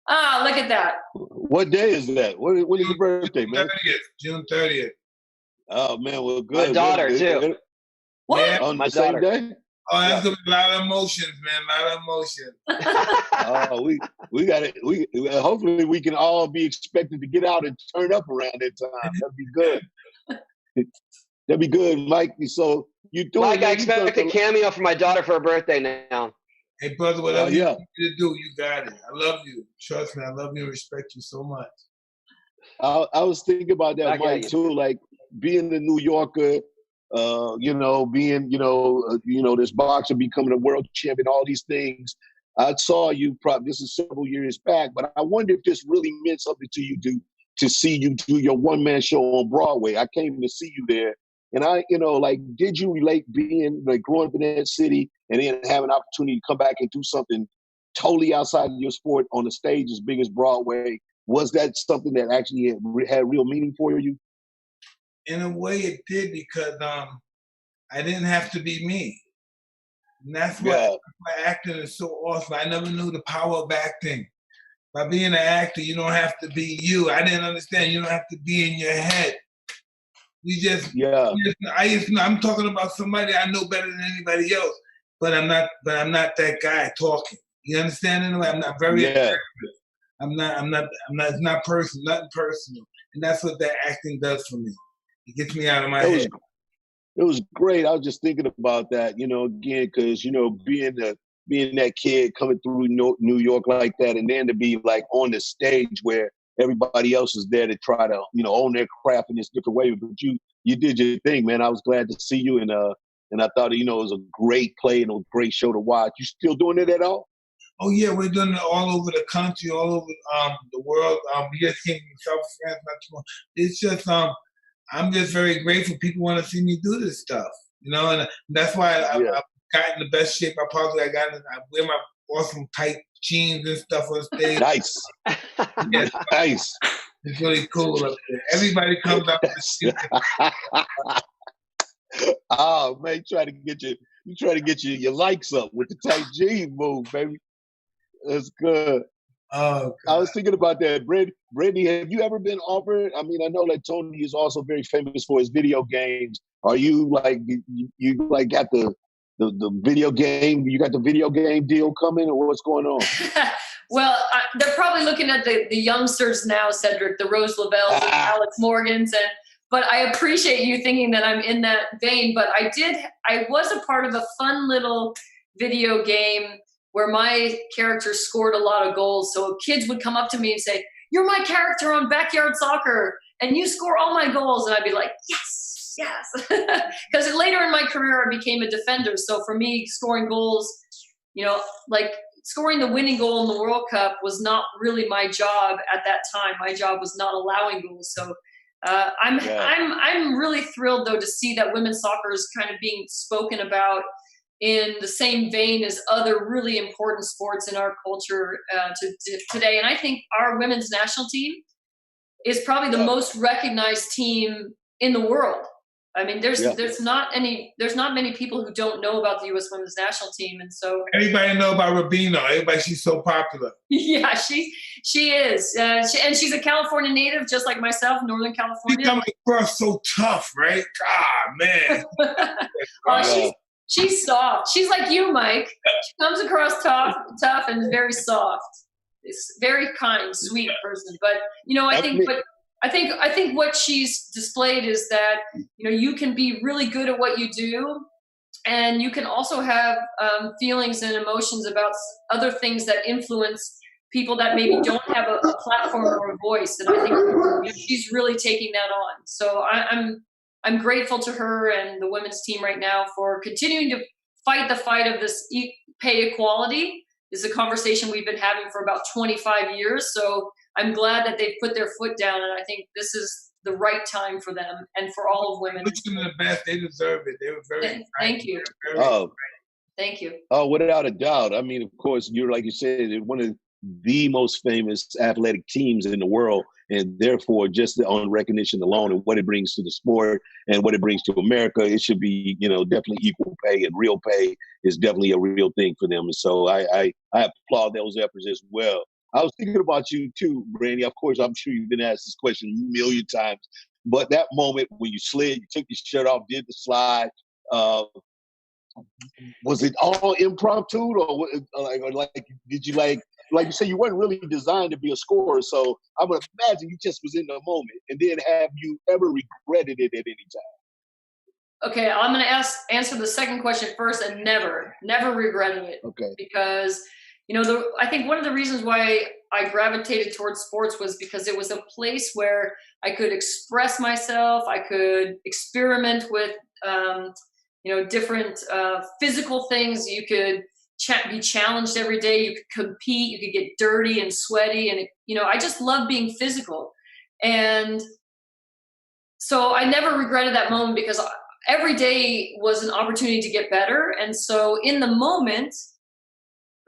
Ah, look at that. What day is that? What is your birthday, man? June 30th. Oh man, well, good. My daughter too. What? Yeah, on the same day? Oh, that's gonna be a lot of emotions, man. A lot of emotions. Oh, we got it. Hopefully we can all be expected to get out and turn up around that time. That'd be good. That'd be good, Mike. So you doing? Mike, I expect a cameo for my daughter for her birthday now. Hey, brother, whatever you need to do, you got it. I love you. Trust me, I love you and respect you so much. I was thinking about that, Mike, too. Like being a New Yorker, being, this boxer becoming a world champion, all these things. I saw you this is several years back, but I wonder if this really meant something to you to see you do your one-man show on Broadway. I came to see you there. And did you relate being growing up in that city and then have an opportunity to come back and do something totally outside of your sport on a stage as big as Broadway? Was that something that actually had real meaning for you? In a way it did, because I didn't have to be me. And that's why acting is so awesome. I never knew the power of acting. By being an actor, you don't have to be you. I didn't understand. You don't have to be in your head. I'm talking about somebody I know better than anybody else, but I'm not that guy talking. You understand? Anyway, I'm not very aggressive. It's not personal, nothing personal. And that's what that acting does for me. It gets me out of my head. It was great. I was just thinking about that, again, because, being that kid coming through New York like that, and then to be like on the stage where everybody else is there to try to, own their craft in this different way. But you did your thing, man. I was glad to see you, and I thought, it was a great play and a great show to watch. You still doing it at all? Oh yeah, we're doing it all over the country, all over the world. We just came from South France not too long. It's just I'm just very grateful people want to see me do this stuff, and that's why I've gotten the best shape I possibly got. I wear my awesome tight jeans and stuff on stage. Nice. Yes, nice. It's really cool up there. Everybody comes up to see Oh man, you try to get your likes up with the tight jean move, baby. That's good. Oh, I was thinking about that. Brandi, have you ever been offered? I mean, I know that Tony is also very famous for his video games. Are you got the video game? You got the video game deal coming, or what's going on? Well, they're probably looking at the youngsters now, Cedric, the Rose Lavelle's and Alex Morgans, but I appreciate you thinking that I'm in that vein. But I was a part of a fun little video game where my character scored a lot of goals. So kids would come up to me and say, "You're my character on Backyard Soccer, and you score all my goals." And I'd be like, yes. Because later in my career, I became a defender. So for me, scoring goals, scoring the winning goal in the World Cup was not really my job at that time. My job was not allowing goals. So I'm really thrilled, though, to see that women's soccer is kind of being spoken about in the same vein as other really important sports in our culture today. And I think our women's national team is probably the most recognized team in the world. I mean, there's not many people who don't know about the U.S. Women's National Team, and so everybody know about Rubino. She's so popular. Yeah, she is, and she's a California native, just like myself, Northern California. She comes across so tough, right? Ah, man. She's soft. She's like you, Mike. She comes across tough, and very soft. It's very kind, sweet person. But I think what she's displayed is that you can be really good at what you do, and you can also have feelings and emotions about other things that influence people that maybe don't have a platform or a voice. And I think she's really taking that on. So I'm grateful to her and the women's team right now for continuing to fight the fight of this pay equality. This is a conversation we've been having for about 25 years. So I'm glad that they've put their foot down, and I think this is the right time for them and for all of women. Looking at the best, they deserve it. They were very Thank you. Thank you. Oh, without a doubt. I mean, of course, you're like you said, one of the most famous athletic teams in the world, and therefore just on recognition alone and what it brings to the sport and what it brings to America, it should be, definitely equal pay, and real pay is definitely a real thing for them. And so I applaud those efforts as well. I was thinking about you too, Brandi. Of course, I'm sure you've been asked this question a million times, but that moment when you slid, you took your shirt off, did the slide, was it all impromptu, or did you like you say, you weren't really designed to be a scorer, so I would imagine you just was in the moment. And then have you ever regretted it at any time? Okay, I'm going to answer the second question first, and never regretted it. Okay. Because, I think one of the reasons why I gravitated towards sports was because it was a place where I could express myself. I could experiment with, different physical things. You could be challenged every day. You could compete. You could get dirty and sweaty. And, I just love being physical. And so I never regretted that moment because every day was an opportunity to get better. And so in the moment,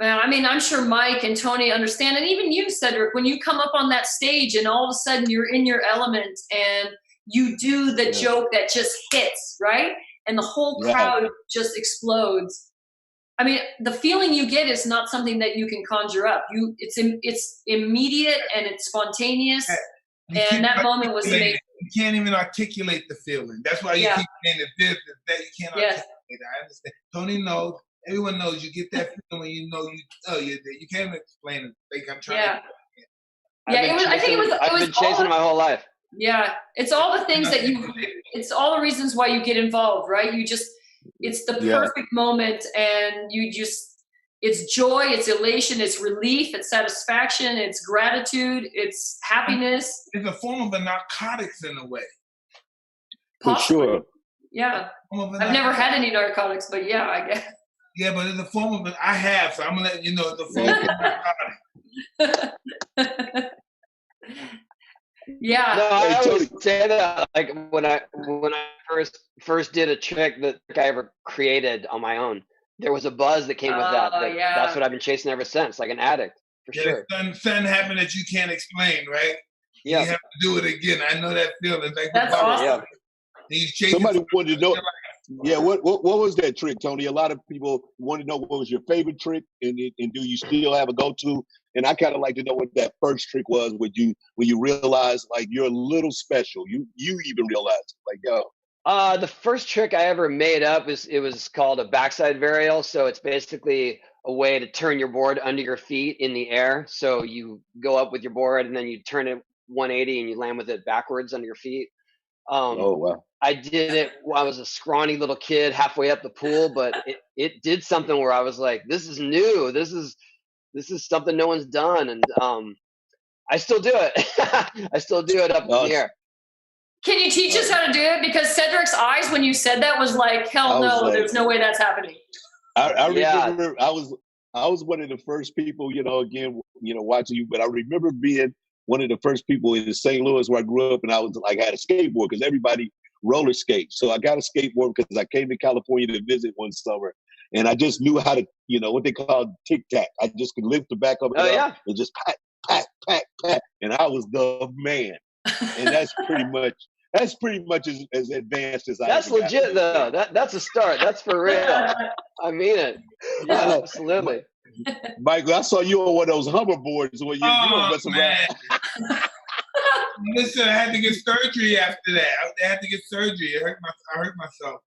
I'm sure Mike and Tony understand, and even you, Cedric, when you come up on that stage and all of a sudden you're in your element and you do the joke that just hits, right? And the whole crowd just explodes. I mean, the feeling you get is not something that you can conjure up. It's immediate and it's spontaneous. And that moment was amazing. You can't even articulate the feeling. That's why you keep saying that you can't articulate it. I understand. Tony knows. Everyone knows. You get that feeling when you know you can't explain it. Like I'm trying to. I've been chasing it my whole life. Yeah, it's all the things it's all the reasons why you get involved, right? It's the perfect moment, and it's joy, it's elation, it's relief, it's satisfaction, it's gratitude, it's happiness. It's a form of a narcotics in a way. Possibly. For sure. Yeah. I've never had any narcotics, but yeah, I guess. Yeah, but it's a form of I have, so I'm gonna let you know it's a form of narcotics. Yeah. No, I always say that, like when I first did a trick that I ever created on my own, there was a buzz that came with that. That's what I've been chasing ever since, like an addict, for sure. Something happened that you can't explain, right? Yeah. You have to do it again. I know that feeling. Like that's awesome. Somebody wanted to know. Yeah, what was that trick, Tony? A lot of people want to know what was your favorite trick, and do you still have a go-to? And I kind of like to know what that first trick was when you realized like you're a little special. You even realized like, yo. The first trick I ever made up was called a backside varial. So it's basically a way to turn your board under your feet in the air. So you go up with your board and then you turn it 180 and you land with it backwards under your feet. Oh wow. I did it when I was a scrawny little kid halfway up the pool, but it did something where I was like, this is new. This is something no one's done. And I still do it. I still do it up in the air. Can you teach us how to do it? Because Cedric's eyes when you said that was like, hell no, there's no way that's happening. I remember I was one of the first people, watching you, but I remember being one of the first people in St. Louis where I grew up, and I was like, I had a skateboard because everybody roller skates. So I got a skateboard because I came to California to visit one summer, and I just knew how to, what they call tic-tac. I just could lift the back of it up and just pat, pat, pat, pat, and I was the man. And that's pretty much That's pretty much as advanced as I. That's ever got. legit though. That's a start. That's for real. I mean it. Yeah, absolutely. Michael, I saw you on one of those hoverboards when you were messing around. Listen, I had to get surgery after that. I had to get surgery. I hurt myself.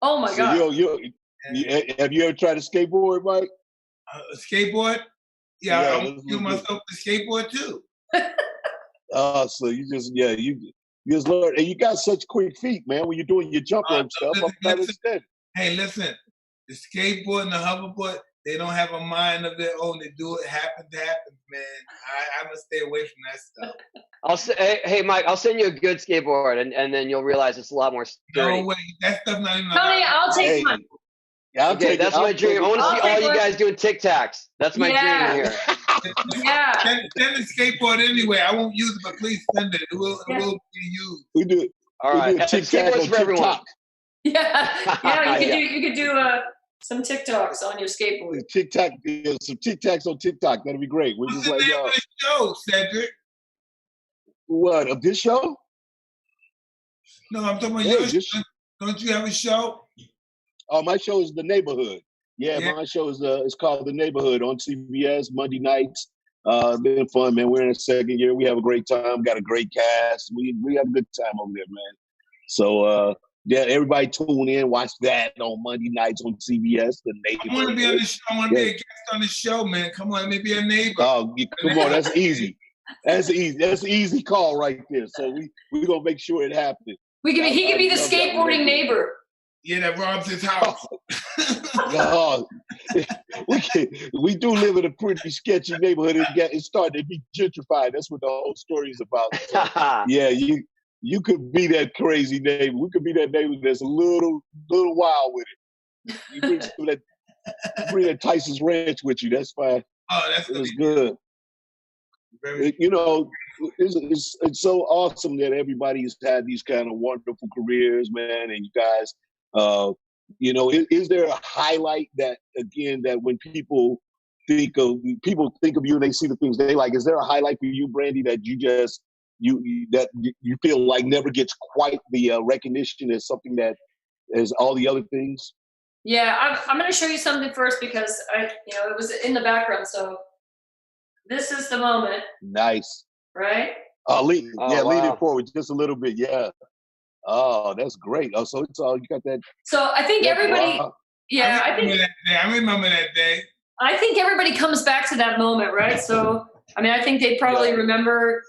Oh my God. Have you ever tried to skateboard, Mike? Skateboard? Yeah, Yeah, I'm doing myself to skateboard too. So you just learn, and you got such quick feet, man. When you're doing your jump rope stuff, I'm not understanding. Hey, listen, the skateboard and the hoverboard, they don't have a mind of their own. They do it happens, man. I must stay away from that stuff. Hey, Mike, I'll send you a good skateboard, and then you'll realize it's a lot more sturdy. No way, that stuff not even. Tony, I'll take mine. Yeah, okay, that's my dream. I want to see all you guys doing Tic Tacs. That's my dream here. Yeah. Send the skateboard anyway. I won't use it, but please send it. It will be used. We do it. All right. Skateboards for everyone. Yeah. You could do some TikToks on your skateboard. TikTok, some TikToks on TikTok. That'd be great. We're What's just the like, name of the show, Cedric? What, of this show? No, I'm talking about your show. Don't you have a show? Oh, my show is The Neighborhood. Yeah. My show is it's called The Neighborhood on CBS Monday nights. Been fun, man. We're in the second year. We have a great time. Got a great cast. We have a good time over there, man. So everybody tune in, watch that on Monday nights on CBS. The Neighborhood. I want to be on the show. I want to be a guest on the show, man. Come on, let me be a neighbor. Oh, come on, that's easy. That's easy. That's an easy call right there. So we gonna make sure it happens. He could be the skateboarding neighbor. Yeah, that robs his house. We do live in a pretty sketchy neighborhood. It's starting to be gentrified. That's what the whole story is about. So, yeah, you could be that crazy neighbor. We could be that neighbor that's a little wild with it. You bring that Tyson's Ranch with you. That's fine. Oh, that's good. It's so awesome that everybody has had these kind of wonderful careers, man, and you guys. Is there a highlight that when people think of you and they see the things they like? Is there a highlight for you, Brandi, that you feel like never gets quite the recognition as something that as all the other things? Yeah, I'm going to show you something first because it was in the background. So this is the moment. Nice. Right? Lean it forward just a little bit. Yeah. Oh, that's great. Oh, so it's all you got that. So I think everybody. Wow. Yeah, I remember that day. I think everybody comes back to that moment, right? So I think they probably remember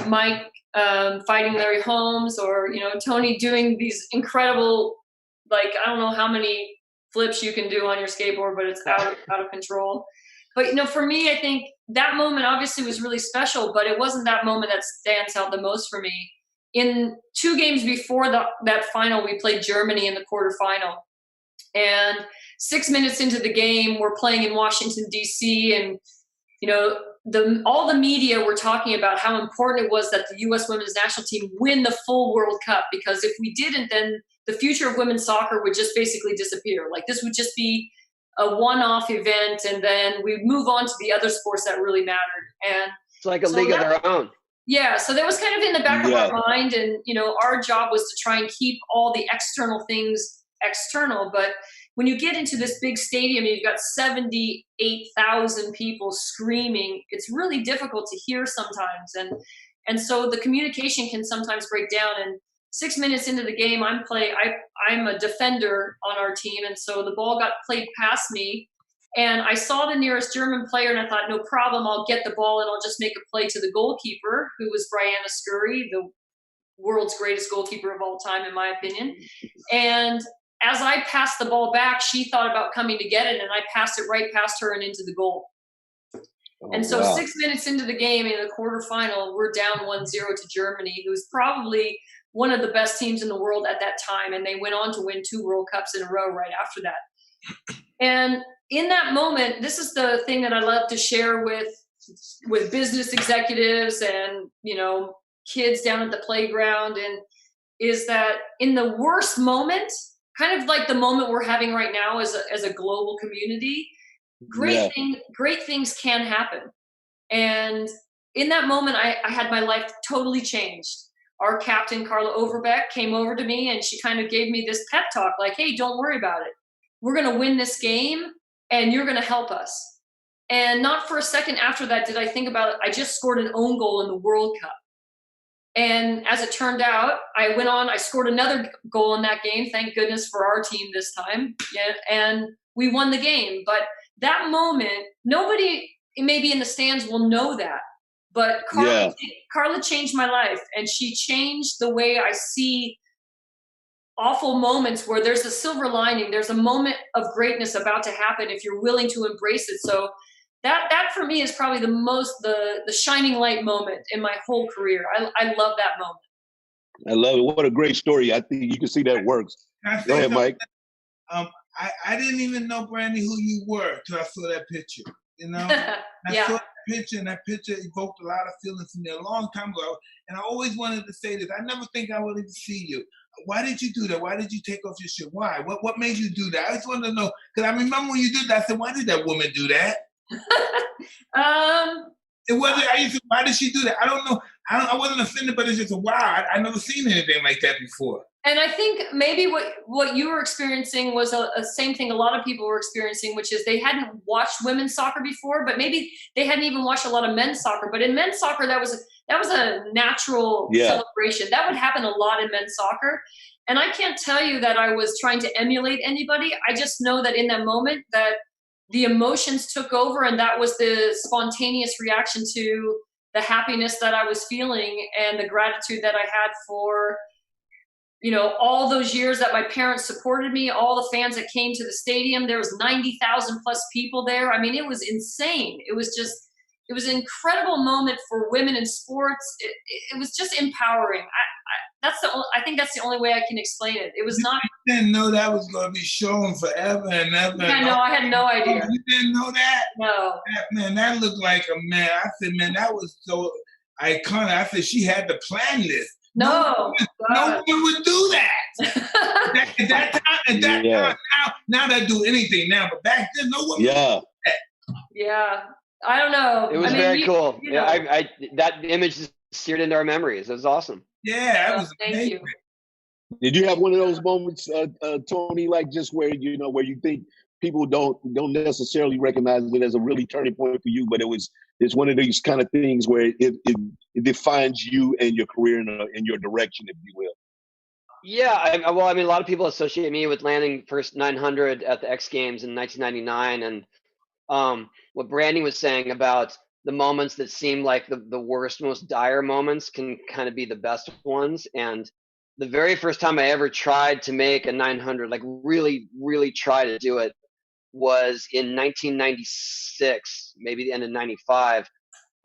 Mike fighting Larry Holmes, or Tony doing these incredible, I don't know how many flips you can do on your skateboard, but it's out of control. But for me, I think that moment obviously was really special, but it wasn't that moment that stands out the most for me. In 2 games before that final, we played Germany in the quarterfinal. And 6 minutes into the game, we're playing in Washington, D.C., and, all the media were talking about how important it was that the U.S. women's national team win the full World Cup, because if we didn't, then the future of women's soccer would just basically disappear. This would just be a one-off event, and then we'd move on to the other sports that really mattered. And it's like a league of their own. Yeah, so that was kind of in the back of our mind, and our job was to try and keep all the external things external. But when you get into this big stadium, you've got 78,000 people screaming. It's really difficult to hear sometimes, and so the communication can sometimes break down. And 6 minutes into the game, I'm a defender on our team, and so the ball got played past me. And I saw the nearest German player, and I thought, no problem, I'll get the ball and I'll just make a play to the goalkeeper, who was Brianna Scurry, the world's greatest goalkeeper of all time, in my opinion. And as I passed the ball back, she thought about coming to get it, and I passed it right past her and into the goal. And so 6 minutes into the game, in the quarterfinal, we're down 1-0 to Germany, who's probably one of the best teams in the world at that time. And they went on to win 2 World Cups in a row right after that. And in that moment, this is the thing that I love to share with business executives and, kids down at the playground, and is that in the worst moment, kind of like the moment we're having right now as a global community, great things can happen. And in that moment, I had my life totally changed. our captain, Carla Overbeck, came over to me and she kind of gave me this pep talk like, hey, don't worry about it. We're going to win this game and you're going to help us. And not for a second after that did I think about it. I just scored an own goal in the World Cup. And as it turned out, I went on, I scored another goal in that game. Thank goodness for our team this time. Yeah, and we won the game. But that moment, nobody maybe in the stands will know that. But Carla changed my life, and she changed the way I see awful moments where there's a silver lining. There's a moment of greatness about to happen if you're willing to embrace it. So that for me is probably the shining light moment in my whole career. I love that moment. I love it. What a great story. I think you can see that works. Go ahead, Mike. I didn't even know, Brandi, who you were till I saw that picture. You know, I saw that picture, and that picture evoked a lot of feelings in me a long time ago. And I always wanted to say this. I never think I would even see you. Why did you do that? Why did you take off your shirt? Why? What made you do that? I just wanted to know, because I remember when you did that. I said, why did that woman do that? It wasn't. I used to. Why did she do that? I don't know. I wasn't offended, but it's just a wow. I never seen anything like that before. And I think maybe what you were experiencing was a same thing a lot of people were experiencing, which is they hadn't watched women's soccer before, but maybe they hadn't even watched a lot of men's soccer. But in men's soccer, that was a natural celebration. That would happen a lot in men's soccer. And I can't tell you that I was trying to emulate anybody. I just know that in that moment that the emotions took over, and that was the spontaneous reaction to the happiness that I was feeling and the gratitude that I had for, you know, all those years that my parents supported me, all the fans that came to the stadium. There was 90,000 plus people there. I mean, it was insane. It was an incredible moment for women in sports. It was just empowering. I think that's the only way I can explain it. It was not. You didn't know that was going to be shown forever and ever. Yeah, no, I had no idea. Oh, you didn't know that? No. That looked like a man. I said, man, that was so iconic. I said, she had to plan this. No one would do that. At that time, now they do anything now, but back then, no one would do that. Yeah, I don't know. It was very cool. I that image is seared into our memories. It was awesome. Yeah, that was thank you. Did you have one of those moments, Tony, like just where where you think people don't necessarily recognize it as a really turning point for you, but it's one of these kind of things where it defines you and your career in your direction, if you will. Yeah, a lot of people associate me with landing first 900 at the X Games in 1999, and what Brandi was saying about the moments that seem like the worst, most dire moments can kind of be the best ones. And the very first time I ever tried to make a 900, like really, really try to do it, was in 1996, maybe the end of 95,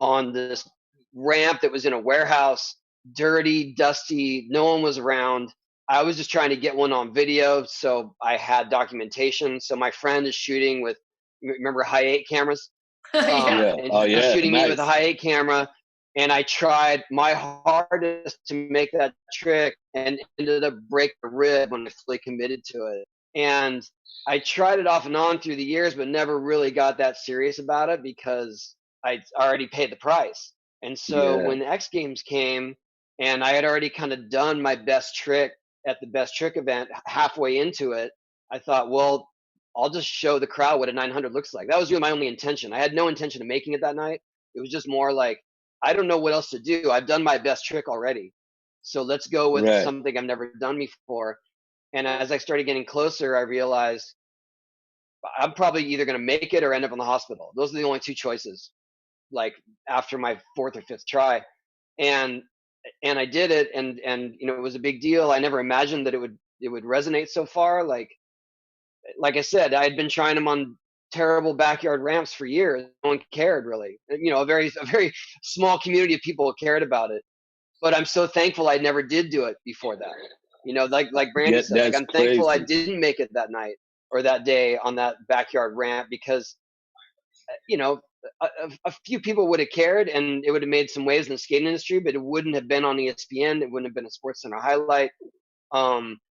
on this ramp that was in a warehouse, dirty, dusty, no one was around. I was just trying to get one on video, so I had documentation. So my friend is shooting with, remember high 8 cameras? Shooting me with a high 8 camera, and I tried my hardest to make that trick and ended up breaking a rib when I fully committed to it. And I tried it off and on through the years, but never really got that serious about it because I already paid the price. And so when the X Games came and I had already kind of done my best trick at the best trick event halfway into it, I thought, well, I'll just show the crowd what a 900 looks like. That was really my only intention. I had no intention of making it that night. It was just more like, I don't know what else to do. I've done my best trick already. So let's go with something I've never done before. And as I started getting closer, I realized I'm probably either going to make it or end up in the hospital. Those are the only two choices, like after my 4th or 5th try. And I did it, and it was a big deal. I never imagined that it would resonate so far. Like I said, I had been trying them on terrible backyard ramps for years. No one cared really. A very small community of people cared about it. But I'm so thankful I never did do it before that. Like Brandi said, I'm thankful I didn't make it that night or that day on that backyard ramp because, a few people would have cared and it would have made some waves in the skating industry, but it wouldn't have been on ESPN. It wouldn't have been a SportsCenter highlight.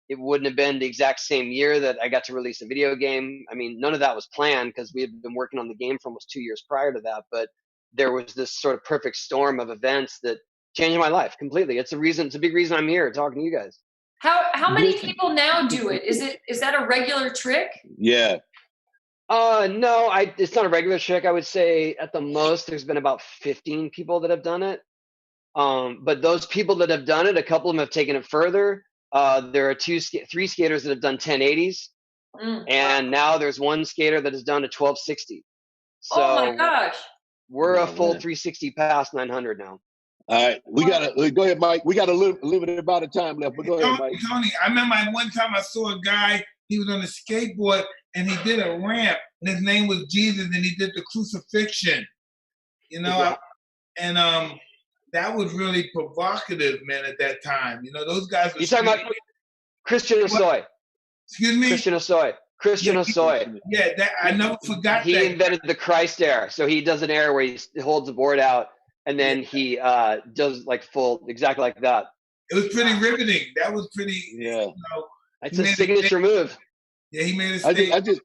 It wouldn't have been the exact same year that I got to release a video game. I mean, none of that was planned because we had been working on the game for almost 2 years prior to that. But there was this sort of perfect storm of events that changed my life completely. It's a big reason I'm here talking to you guys. How many people now do it? Is that a regular trick? Yeah. No, it's not a regular trick. I would say at the most there's been about 15 people that have done it. But those people that have done it, a couple of them have taken it further. There are 3 skaters that have done 1080s, and now there's one skater that has done a 1260. So oh my gosh, we're a full 360 past 900 now. All right, we gotta go ahead, Mike. We got a limited amount of time left, but go ahead, Mike. Tony, I remember one time I saw a guy. He was on a skateboard and he did a ramp, and his name was Jesus, and he did the crucifixion. You know, and that was really provocative, man. At that time, you know, those guys. You talking about Christian Hosoi? Excuse me, Christian Hosoi. Christian Hosoi. Yeah, that I never forgot. He invented the Christ air. So he does an air where he holds the board out, and then he does like full, exactly like that. It was pretty riveting. That was pretty. Yeah. You know, it's a signature move. Yeah, he made a statement.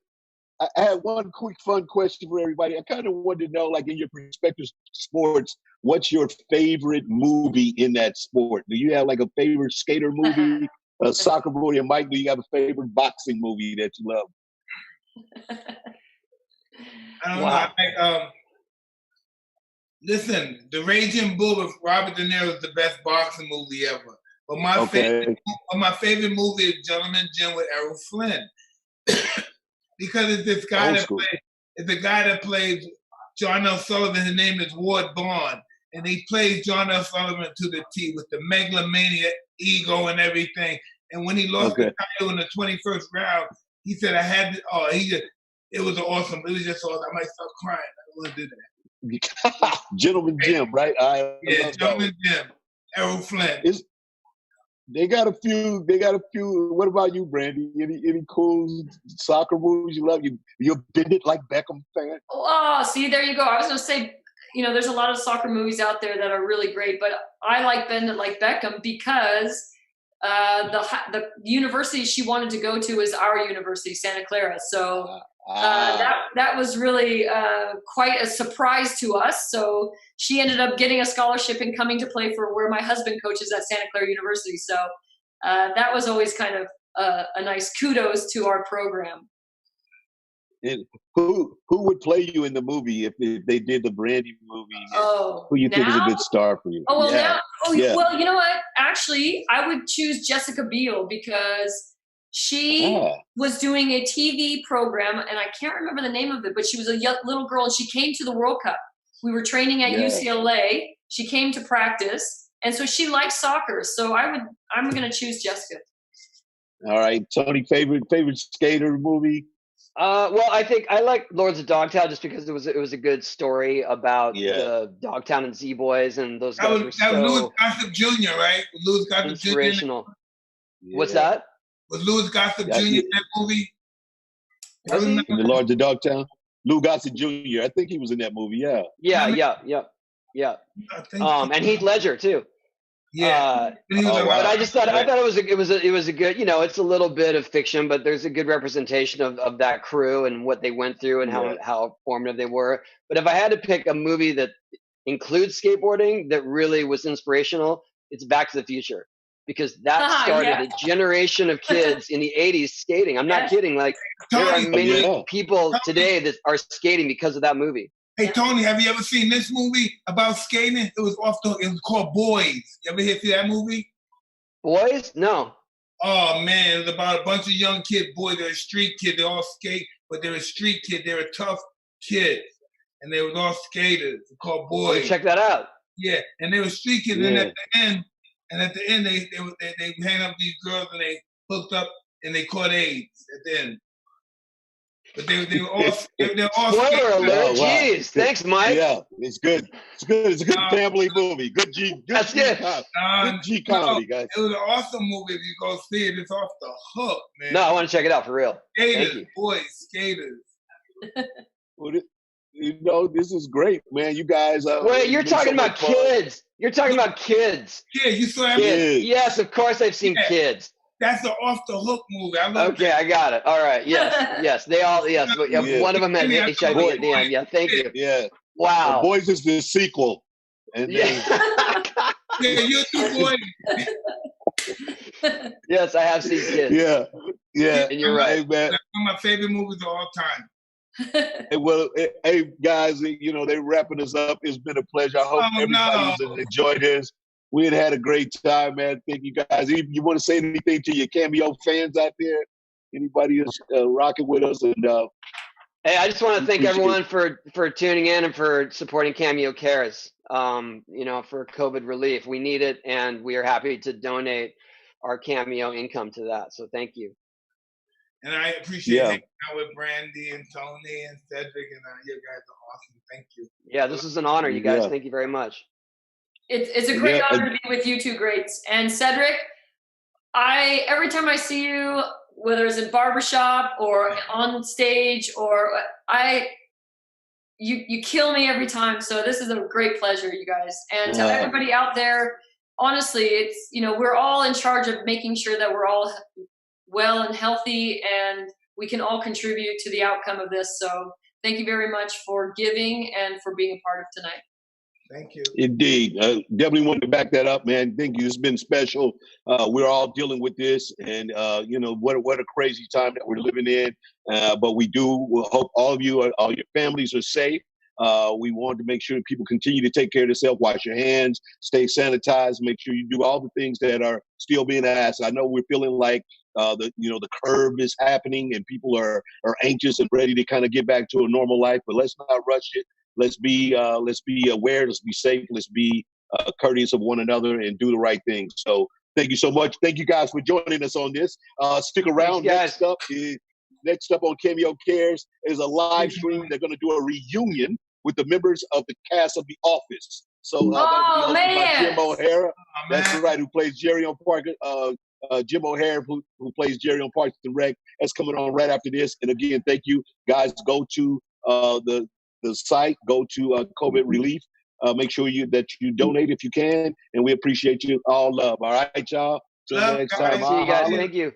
I had one quick fun question for everybody. I kind of wanted to know, like, in your perspective sports, what's your favorite movie in that sport? Do you have like a favorite skater movie, a soccer movie? And Mike, do you have a favorite boxing movie that you love? I don't know. Listen, The Raging Bull with Robert De Niro is the best boxing movie ever. But my favorite movie is Gentleman Jim with Errol Flynn. Because it's this guy that plays John L. Sullivan. His name is Ward Bond, and he plays John L. Sullivan to the T with the megalomaniac ego and everything. And when he lost the title in the 21st round, he said, "I had to." Oh, it was awesome. It was just awesome. I might start crying. I don't want to do that. Gentleman Jim, right? Yeah, Gentleman Jim. Errol Flynn. They got a few. What about you, Brandi? Any cool soccer movies you love? You a Bend It Like Beckham fan? Oh, see, there you go. I was going to say, you know, there's a lot of soccer movies out there that are really great, but I like Bend It Like Beckham because the university she wanted to go to is our university, Santa Clara. So that was really quite a surprise to us. So she ended up getting a scholarship and coming to play for where my husband coaches at Santa Clara University. So that was always kind of a nice kudos to our program. And who would play you in the movie if they did the Brandi movie? Who you think is a good star for you? Well, well, you know what? Actually, I would choose Jessica Biel because she was doing a TV program, and I can't remember the name of it, but she was a little girl, and she came to the World Cup. We were training at UCLA. She came to practice, and so she likes soccer. So I'm going to choose Jessica. All right, Tony, favorite skater movie? Well, I think I like Lords of Dogtown just because it was a good story about the Dogtown and Z-Boys and those guys. That was Louis Gossett Jr., right? Louis Gossett inspirational. Jr. What's that? Was Louis Gossett Jr. in that movie? In the Lords of Dogtown? Lou Gossett Jr. I think he was in that movie. Yeah. And Heath Ledger too. Yeah. But I just thought it was a good, you know, it's a little bit of fiction, but there's a good representation of that crew and what they went through and how formative they were. But if I had to pick a movie that includes skateboarding that really was inspirational, it's Back to the Future. Because that started a generation of kids in the 80s skating. I'm not kidding. Like, there are many people today that are skating because of that movie. Hey, Tony, have you ever seen this movie about skating? It was called Boys. You ever see that movie? Boys? No. Oh, man. It was about a bunch of young kids. Boys, they're street kids. They all skate, but they're a street kid. They're a tough kids. And they were all skaters. It's called Boys. Check that out. Yeah, and they were street kids. And at the end, they hang up these girls and they hooked up and they caught AIDS at the end. But they were all spoiler alert! Jeez, thanks, Mike. Yeah, it's good. It's a good family movie. Good G. That's good. Good G comedy, guys. It was an awesome movie. If you go see it, it's off the hook, man. No, I want to check it out for real. Skaters, boys, skaters. You know, this is great, man. You guys. Wait, you're talking about kids. You're talking about kids. Yeah, you saw that movie? Yes, of course I've seen Kids. That's the off the hook movie. I love that. I got it. All right. Yes. They all. Yes. But one of them had HIV at the end. Yeah. Thank you. Yeah. Wow. Boys is the sequel. And Yeah, you're too boy. Yes, I have seen kids. Yeah, yeah. And you're right. Hey, man. That's one of my favorite movies of all time. Hey, well, hey guys, you know they're wrapping us up. It's been a pleasure. I hope everybody's enjoyed this. We had a great time, man. Thank you guys. You want to say anything to your Cameo fans out there? Anybody who's rocking with us? And hey, I just want to thank everyone for tuning in and for supporting Cameo Cares. You know, for COVID relief, we need it, and we are happy to donate our Cameo income to that. So thank you. And I appreciate hanging out with Brandi and Tony and Cedric, and you guys are awesome. Thank you. Yeah, this is an honor, you guys. Thank you very much. It's a great honor to be with you two greats. And Cedric, every time I see you, whether it's in barbershop or on stage, you kill me every time. So this is a great pleasure, you guys. And to everybody out there, honestly, it's, you know, we're all in charge of making sure that we're all well and healthy, and we can all contribute to the outcome of this. So thank you very much for giving and for being a part of tonight. Thank you. Indeed. Definitely want to back that up, man. Thank you. It's been special. We're all dealing with this, and you know, what a crazy time that we're living in. But we hope all of you, all your families are safe. We want to make sure people continue to take care of themselves, wash your hands, stay sanitized, make sure you do all the things that are still being asked. I know we're feeling like the curve is happening and people are anxious and ready to kind of get back to a normal life, but let's not rush it. Let's be aware. Let's be safe. Let's be courteous of one another and do the right thing. So thank you so much. Thank you guys for joining us on this. Stick around. Next up on Cameo Cares is a live stream. They're going to do a reunion with the members of the cast of The Office. So that'll be hosted by Jim O'Hara. That's right, who plays Jerry on Park. Jim O'Hara, who plays Jerry on Parks and Rec. That's coming on right after this. And again, thank you guys. Go to the site. Go to COVID relief. Make sure that you donate if you can, and we appreciate you all. Love. All right, y'all. Till next time. See you guys. Thank you.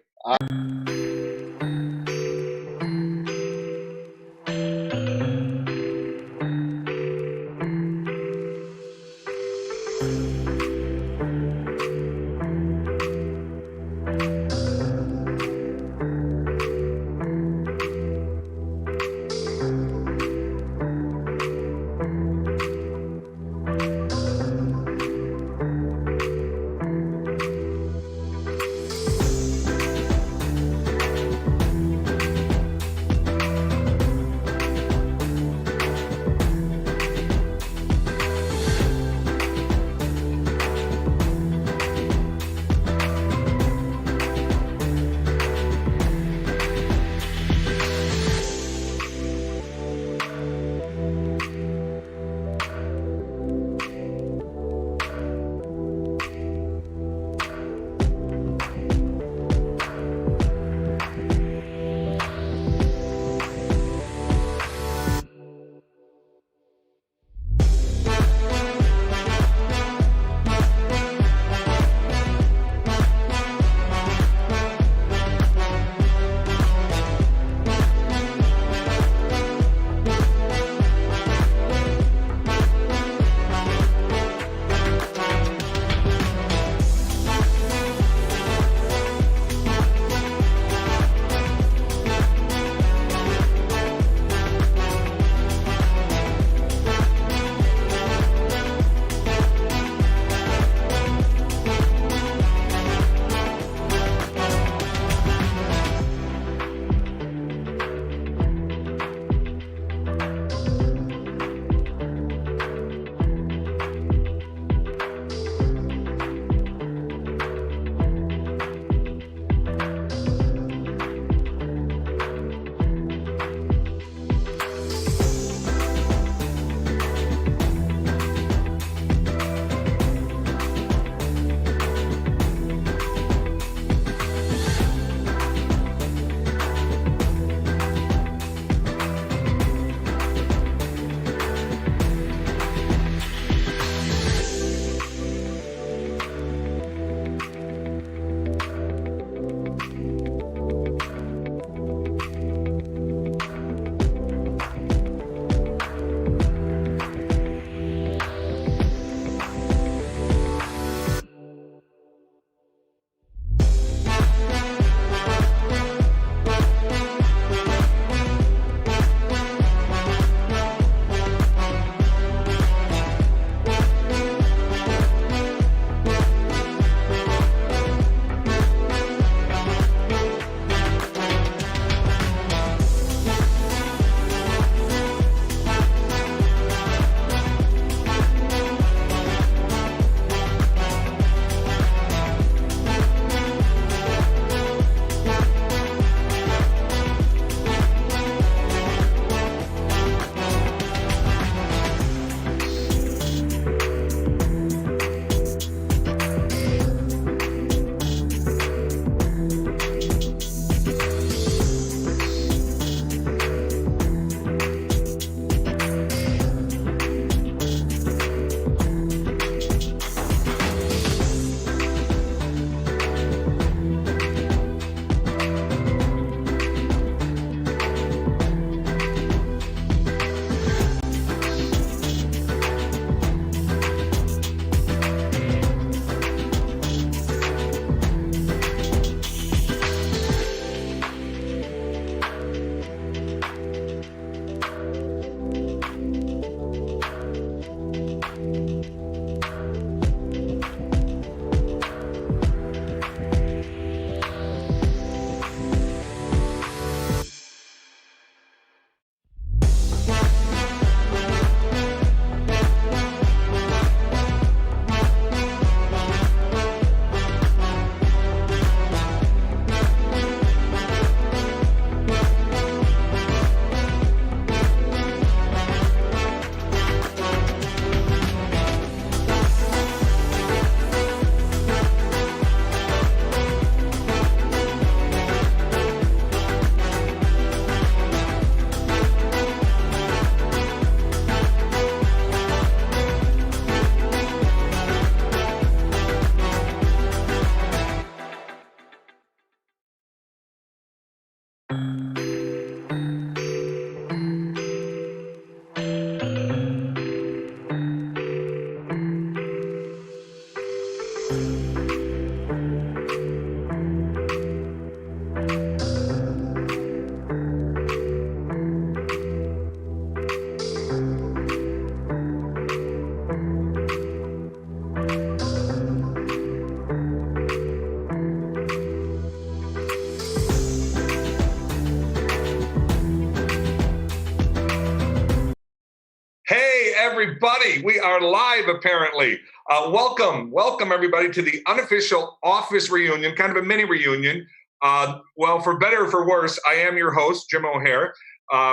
everybody. We are live, apparently. Welcome everybody to the unofficial office reunion, kind of a mini reunion. Well, for better or for worse, I am your host, Jim O'Hare.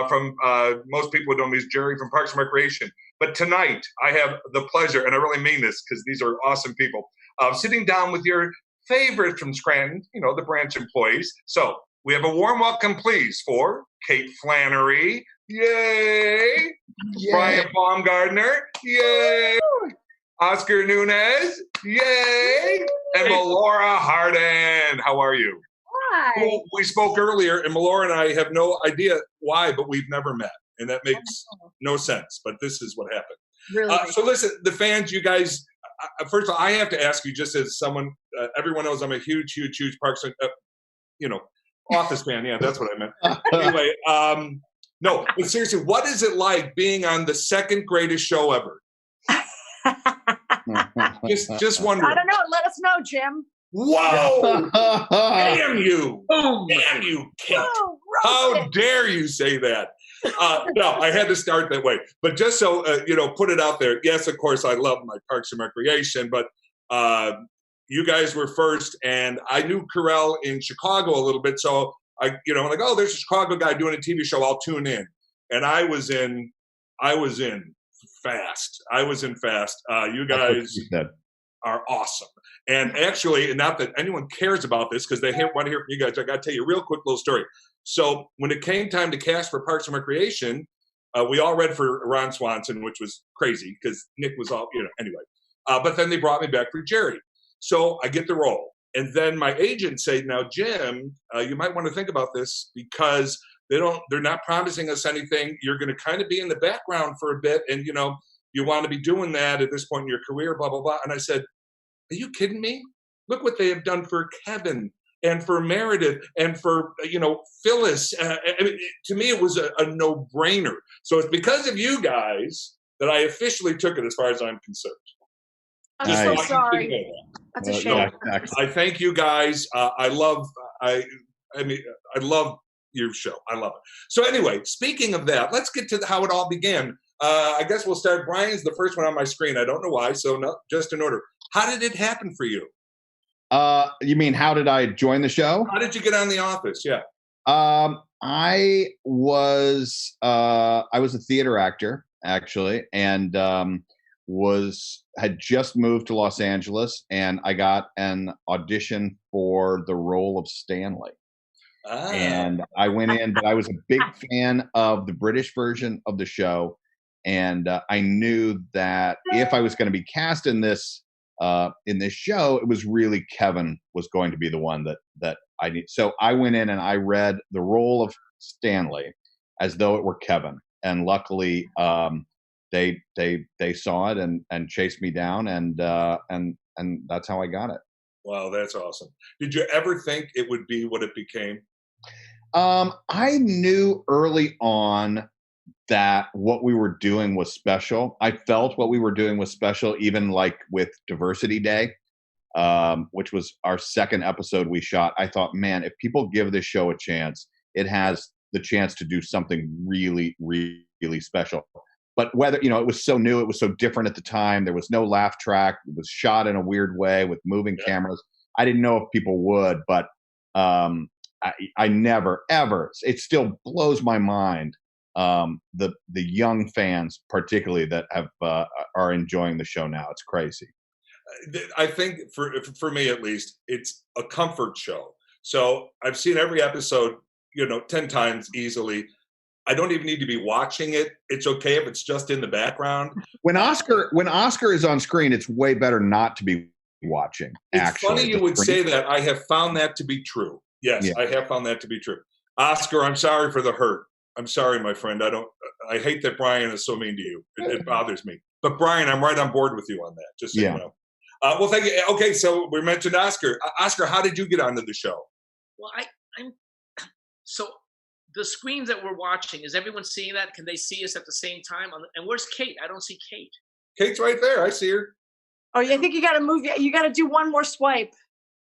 From most people know me as Jerry from Parks and Recreation. But tonight, I have the pleasure, and I really mean this because these are awesome people, of sitting down with your favorites from Scranton, the branch employees. So we have a warm welcome, please, for Kate Flannery. Yay! Brian Baumgartner. Yay! Oscar Nunez. Yay! And Melora Hardin. How are you? Hi. Well, we spoke earlier, and Melora and I have no idea why, but we've never met. And that makes no sense, but this is what happened. Really? So listen, the fans, you guys, first of all, I have to ask you, just as someone, everyone knows I'm a huge Parks and, Office fan. Yeah, that's what I meant. Anyway, no, but seriously, what is it like being on the second greatest show ever? just wondering. I don't know. Let us know, Jim. Whoa! Damn you! Damn you, Kate! How dare you say that? No, I had to start that way. But just so, put it out there. Yes, of course, I love my Parks and Recreation, but you guys were first, and I knew Carell in Chicago a little bit, so I'm like, oh, there's a Chicago guy doing a TV show, I'll tune in. And I was in fast. You guys are awesome. And actually, not that anyone cares about this, because they want to hear from you guys, I got to tell you a real quick little story. So when it came time to cast for Parks and Recreation, we all read for Ron Swanson, which was crazy, because Nick was all, anyway. But then they brought me back for Jerry. So I get the role. And then my agent said, now, Jim, you might want to think about this, because they're not promising us anything. You're going to kind of be in the background for a bit. And, you want to be doing that at this point in your career, blah, blah, blah. And I said, are you kidding me? Look what they have done for Kevin and for Meredith and for, Phyllis. To me, it was a no-brainer. So it's because of you guys that I officially took it as far as I'm concerned. I'm so sorry. That's a shame. I thank you guys. I love your show. I love it. So anyway, speaking of that, let's get to how it all began. I guess we'll start. Brian's the first one on my screen. I don't know why. So no, just in order. How did it happen for you? You mean how did I join the show? How did you get on The Office? Yeah. I was a theater actor actually, and had just moved to Los Angeles, and I got an audition for the role of Stanley. And I went in, but I was a big fan of the British version of the show, and I knew that if I was going to be cast in this show, it was really Kevin was going to be the one that I need. So I went in and I read the role of Stanley as though it were Kevin, and luckily they saw it and chased me down, and that's how I got it. Wow, that's awesome. Did you ever think it would be what it became? I knew early on that what we were doing was special. I felt what we were doing was special, even like with Diversity Day, which was our second episode we shot. I thought, man, if people give this show a chance, it has the chance to do something really, really special. But whether, it was so new, it was so different at the time. There was no laugh track. It was shot in a weird way with moving cameras. I didn't know if people would, but I never, ever, it still blows my mind. The young fans, particularly, that are enjoying the show now. It's crazy. I think for me at least, it's a comfort show. So I've seen every episode, 10 times easily. I don't even need to be watching it. It's okay if it's just in the background. When Oscar is on screen, it's way better not to be watching. It's funny you would say that. I have found that to be true. Yes, yeah. I have found that to be true. Oscar, I'm sorry for the hurt. I'm sorry, my friend. I hate that Brian is so mean to you. It bothers me. But Brian, I'm right on board with you on that. Just so you know. Well, thank you. Okay, so we mentioned Oscar. Oscar, how did you get onto the show? Well, so the screens that we're watching, is everyone seeing that? Can they see us at the same time? And where's Kate? I don't see Kate. Kate's right there. I see her. Oh, I think you got to move. You got to do one more swipe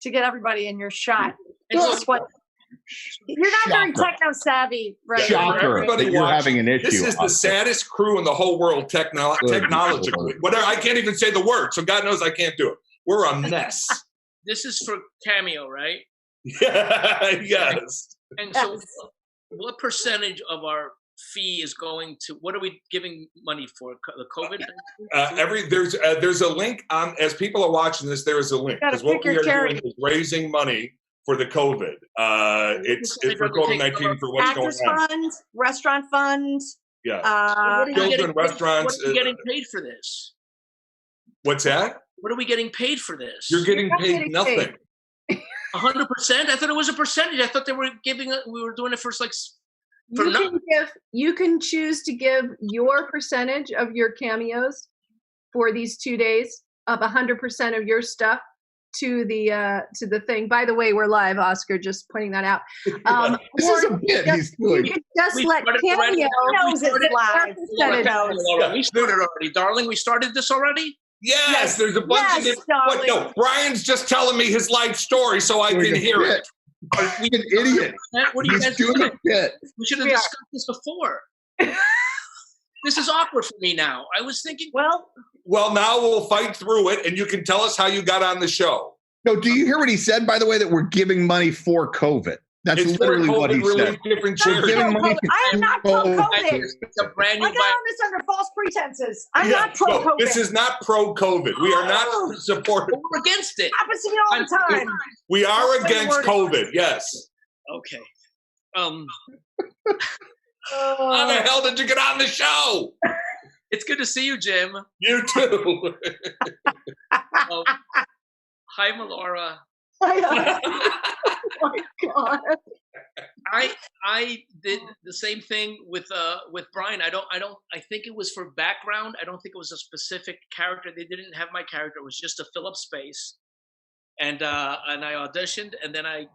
to get everybody in your shot. And so, swipe. You're not very Shocker. techno savvy, right? Shocker. Everybody You're watch. having an issue. This is the saddest crew in the whole world technologically. Whatever. I can't even say the word, so God knows I can't do it. We're a mess. This is for Cameo, right? Yes. And so, what percentage of our fee is going to? What are we giving money for? The COVID? There's a link on. As people are watching this, there is a link because what we are doing is raising money for the COVID. It's for COVID-19 for what's going Actors on. funds, restaurant funds. Yeah. Children, restaurants. What are we getting paid for this? What's that? What are we getting paid for this? You're getting paid nothing. 100%? I thought it was a percentage. I thought they were giving it. We were doing it for You can choose to give your percentage of your cameos for these 2 days of 100% of your stuff to the thing. By the way, we're live, Oscar, just pointing that out. This is a bit he's doing. You can just let Cameo knows it's live. We started already, darling. We started this already? Yes, there's a bunch of different. What? No, Brian's just telling me his life story so I can hear it. He's an idiot. What are you guys doing? Bit. We should have discussed this before. This is awkward for me now. I was thinking. Well, now we'll fight through it, and you can tell us how you got on the show. No, do you hear what he said, by the way, that we're giving money for COVID? That's literally what he said. We're giving money I am not pro-COVID. It's a brand new. I got on this under false pretenses. I'm not pro-COVID. No, this is not pro-COVID. We are not supporting. We're against it. Happens to me all the time. We are against COVID. Yes. Okay. How the hell did you get on the show? It's good to see you, Jim. You too. Hi, Melora. Oh my God. I did the same thing with Brian. I think it was for background. I don't think it was a specific character. They didn't have my character. It was just to fill up space. And I auditioned, and then I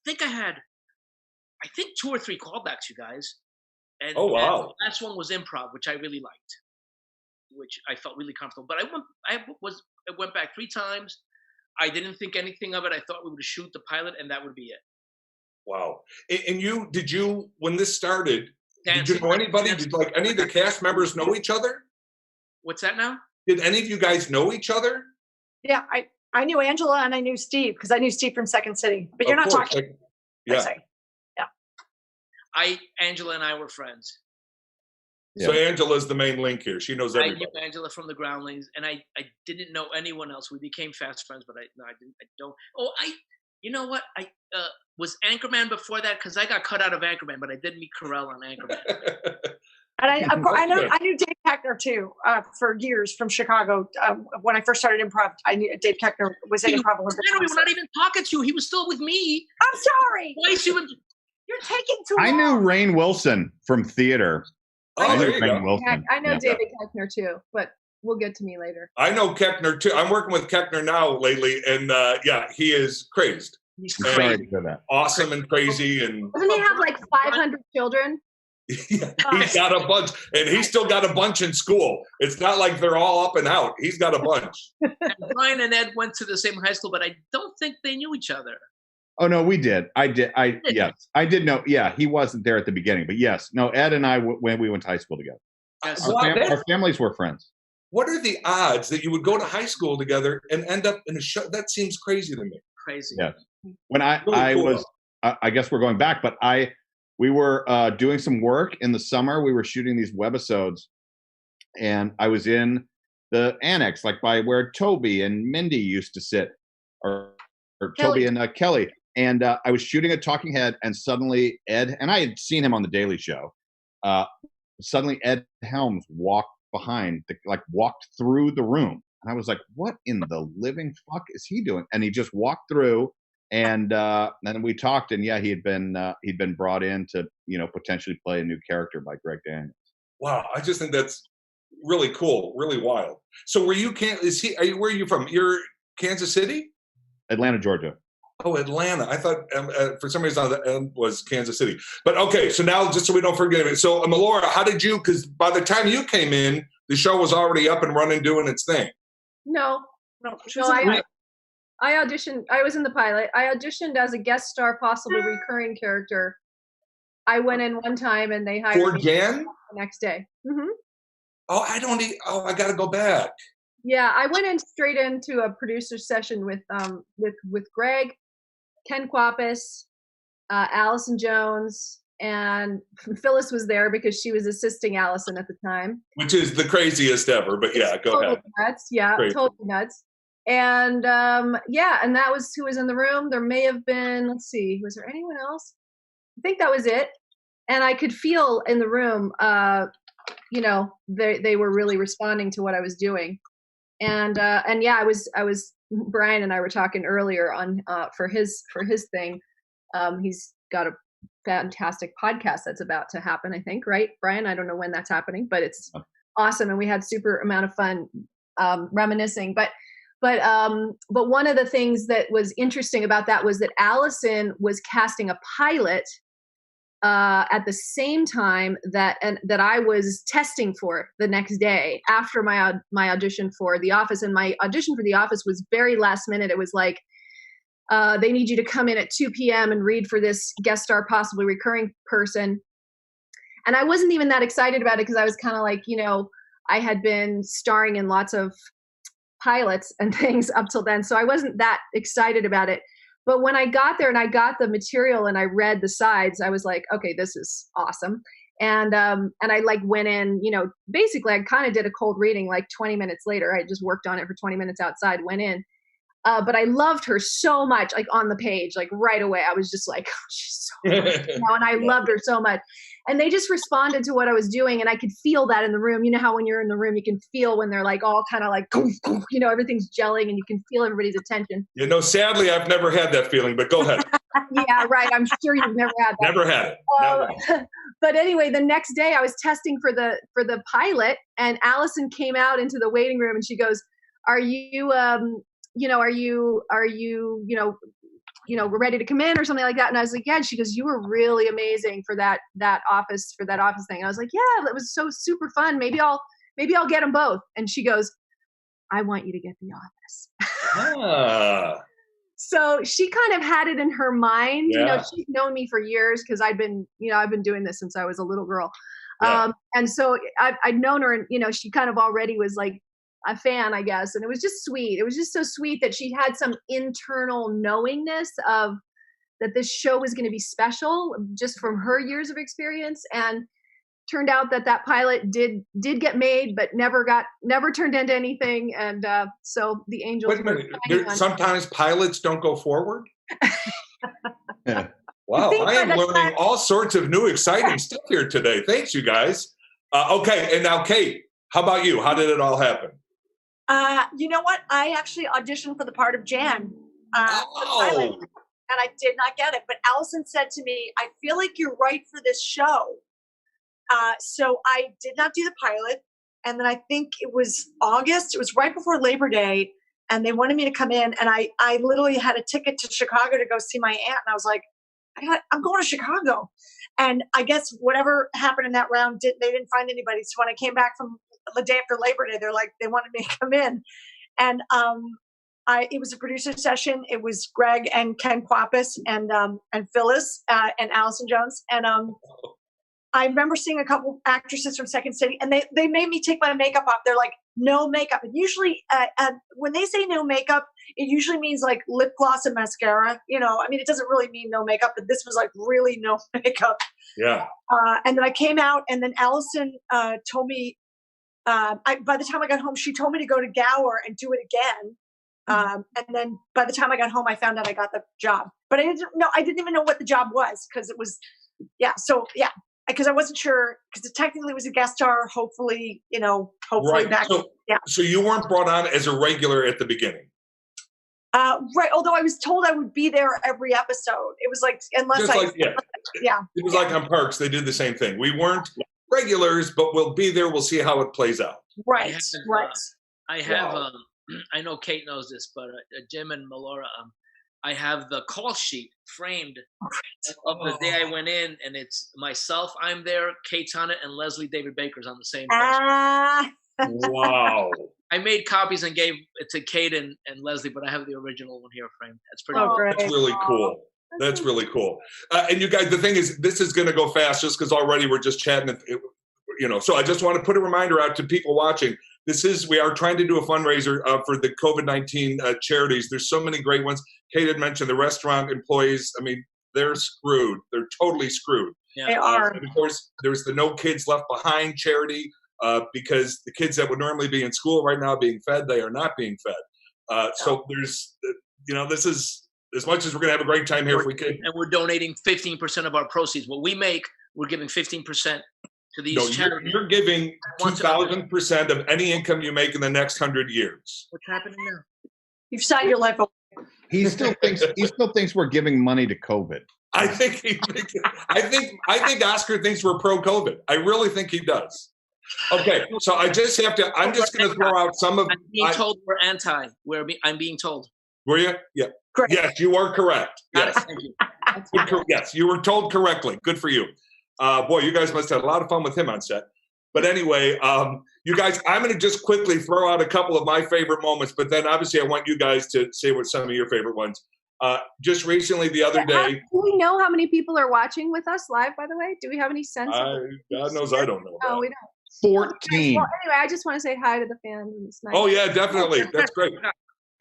think I had 2 or 3 callbacks, you guys. And, oh wow! And the last one was improv, which I really liked, which I felt really comfortable. But I went back 3 times. I didn't think anything of it. I thought we would shoot the pilot, and that would be it. Wow! And did you when this started? Did you know anybody? Did like any of the cast members know each other? What's that now? Did any of you guys know each other? Yeah, I knew Angela and I knew Steve because I knew Steve from Second City. But you're not talking. Yeah. Angela and I were friends. So Angela's the main link here. She knows everybody. I knew Angela from the Groundlings, and I didn't know anyone else. We became fast friends, but I don't. Oh, you know what? I was Anchorman before that because I got cut out of Anchorman, but I did meet Carell on Anchorman. And I knew Dave Keckner too for years from Chicago. When I first started improv, I knew Dave Keckner was in improv. We're not even talking to you. He was still with me. I'm sorry. You're taking too long. I knew Rainn Wilson from theater. Oh, there you go. Wilson. I know David Keckner too, but we'll get to me later. I know Keckner too. I'm working with Keckner now lately, and he is crazed. He's crazy. For that. Awesome and crazy, and doesn't he have like 500 children? He's got a bunch, and he's still got a bunch in school. It's not like they're all up and out. He's got a bunch. And Brian and Ed went to the same high school, but I don't think they knew each other. Oh no, we did. Yes, I did know. Yeah, he wasn't there at the beginning, but yes, no. Ed and I, when we went to high school together, our families were friends. What are the odds that you would go to high school together and end up in a show? That seems crazy to me. Crazy. Yes. When I was, I guess we're going back, but we were doing some work in the summer. We were shooting these webisodes, and I was in the annex, like by where Toby and Mindy used to sit, or Toby and Kelly. And I was shooting a talking head, and suddenly Ed, and I had seen him on The Daily Show. Suddenly Ed Helms walked through the room. And I was like, what in the living fuck is he doing? And he just walked through, and then we talked, and yeah, he'd been brought in to, potentially play a new character by Greg Daniels. Wow. I just think that's really cool, really wild. So where are you from? You're Kansas City? Atlanta, Georgia. Oh, Atlanta. I thought for some reason the end was Kansas City. But okay, so now just so we don't forget it. So Melora, how did you, because by the time you came in, the show was already up and running, doing its thing. No. I auditioned. I was in the pilot. I auditioned as a guest star, possibly recurring character. I went in one time and they hired For me Jan? the next day. Mm-hmm. Oh, I got to go back. Yeah, I went in straight into a producer session with Greg, Ken Quapis, Allison Jones, and Phyllis was there because she was assisting Allison at the time. Which is the craziest ever, but yeah, go Totally ahead. nuts. Yeah, Crazy. totally nuts. And yeah, and that was who was in the room. There may have been, let's see, was there anyone else? I think that was it. And I could feel in the room, you know, they were really responding to what I was doing. And yeah, I was Brian and I were talking earlier on for his thing. He's got a fantastic podcast that's about to happen, I think, right, Brian? I don't know when that's happening, but it's awesome, and we had super amount of fun reminiscing. But one of the things that was interesting about that was that Allison was casting a pilot at the same time that I was testing for the next day after my audition for The Office. And my audition for The Office was very last minute. It was like, they need you to come in at 2 p.m. and read for this guest star, possibly recurring person. And I wasn't even that excited about it because I was kind of like, you know, I had been starring in lots of pilots and things up till then. So I wasn't that excited about it. But when I got there and I got the material and I read the sides, I was like, okay, this is awesome. And I like went in, you know, basically I kind of did a cold reading like 20 minutes later. I just worked on it for 20 minutes outside, went in. But I loved her so much, like on the page, like right away. I was just like, oh, she's so good, you know, and I loved her so much. And they just responded to what I was doing, and I could feel that in the room. You know how when you're in the room, you can feel when they're like all kind of like, you know, everything's gelling, and you can feel everybody's attention. You know, sadly, I've never had that feeling, but go ahead. Yeah, right. I'm sure you've never had that. Never had it. Never. But anyway, the next day I was testing for the pilot, and Allison came out into the waiting room, and she goes, "Are you you know, are you ready to come in or something like that?" And I was like, yeah. And she goes, "You were really amazing for that office thing." And I was like, yeah, that was so super fun. Maybe I'll get them both. And she goes, "I want you to get The Office." So she kind of had it in her mind. Yeah. You know, she's known me for years because I've been doing this since I was a little girl. Yeah. And so I'd known her, and, you know, she kind of already was like a fan, I guess. And it was just sweet. It was just so sweet that she had some internal knowingness of that this show was going to be special just from her years of experience. And turned out that pilot did get made, but never turned into anything. And so the Angels. Wait a minute. Sometimes pilots don't go forward? Yeah. Wow, I am learning all sorts of new exciting stuff here today. Thanks, you guys. Okay, and now Kate, how about you? How did it all happen? You know what? I actually auditioned for the part of Jan, for the pilot, and I did not get it. But Allison said to me, "I feel like you're right for this show." So I did not do the pilot. And then I think it was August. It was right before Labor Day. And they wanted me to come in. And I literally had a ticket to Chicago to go see my aunt. And I was like, I'm going to Chicago. And I guess whatever happened in that round, they didn't find anybody. So when I came back from the day after Labor Day, they wanted me to come in. And it was a producer session. It was Greg and Ken Quapis and Phyllis and Allison Jones. And I remember seeing a couple actresses from Second City, and they made me take my makeup off. They're like, no makeup. And usually when they say no makeup, it usually means like lip gloss and mascara. You know, I mean, it doesn't really mean no makeup, but this was like really no makeup. Yeah. And then I came out, and then Allison told me, by the time I got home, she told me to go to Gower and do it again. And then by the time I got home, I found out I got the job. But I didn't even know what the job was, because it was, because I wasn't sure, because it technically was a guest star, hopefully Right. back. So you weren't brought on as a regular at the beginning. Right. Although I was told I would be there every episode. It was like, It was like on Parks. They did the same thing. We weren't regulars, but we'll be there. We'll see how it plays out. Right. I have, I know Kate knows this, but Jim and Melora, I have the call sheet framed of the day I went in, and it's myself, I'm there, Kate's on it, and Leslie David Baker's on the same person. Wow. I made copies and gave it to Kate and Leslie, but I have the original one here framed. That's pretty Oh, cool. great. That's really cool. That's really cool. And you guys, the thing is, this is going to go fast just because already we're just chatting. So I just want to put a reminder out to people watching. We are trying to do a fundraiser for the COVID-19 charities. There's so many great ones. Kate had mentioned the restaurant employees. I mean, they're screwed. They're totally screwed. Yeah. They are. And of course, there's the No Kids Left Behind charity because the kids that would normally be in school right now being fed, they are not being fed. So there's, this is, as much as we're going to have a great time here if we could. And we're donating 15% of our proceeds. What we make, we're giving 15% to these charities. You're giving 2,000% of any income you make in the next 100 years. What's happening now? You've signed your life away. He still thinks we're giving money to COVID. I think Oscar thinks we're pro-COVID. I really think he does. Okay, so I'm just going to throw out some of. I'm being told we're anti. I'm being told. Were you? Yeah. Correct. Yes, you are correct. Yes. Thank you. Yes, you were told correctly. Good for you. Boy, you guys must have had a lot of fun with him on set. But anyway, you guys, I'm going to just quickly throw out a couple of my favorite moments, but then obviously I want you guys to say what some of your favorite ones. Just recently, the other day. Do we know how many people are watching with us live, by the way? Do we have any sense? God knows I don't know. No, we don't. 14. Well, anyway, I just want to say hi to the fans. It's nice. Oh, yeah, definitely. That's great.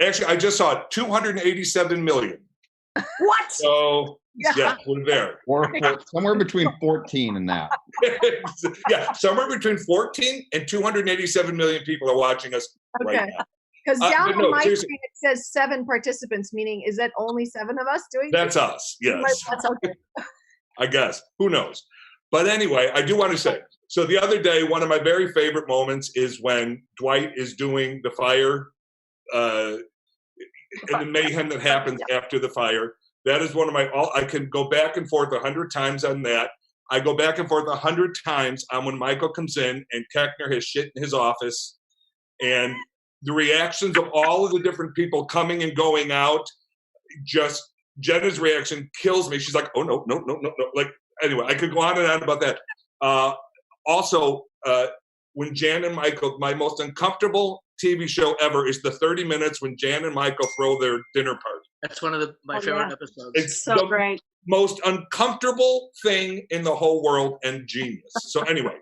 Actually, I just saw it, 287 million. What? So, yeah, we're there. Or somewhere between 14 and that. Yeah, somewhere between 14 and 287 million people are watching us right now. Because down on my seriously. screen it says 7 participants, meaning is that only 7 of us doing That's this? us, yes. That's okay. I guess. Who knows? But anyway, I do want to say, so the other day, one of my very favorite moments is when Dwight is doing the fire and the mayhem that happens after the fire. That is one of my, I can go back and forth 100 times on that. I go back and forth 100 times on when Michael comes in and Keckner has shit in his office and the reactions of all of the different people coming and going out, just Jenna's reaction kills me. She's like, oh, no. Like, anyway, I could go on and on about that. Also, when Jan and Michael, my most uncomfortable TV show ever is the 30 minutes when Jan and Michael throw their dinner party. That's one of my favorite episodes. It's so the great. most uncomfortable thing in the whole world and genius. So anyway,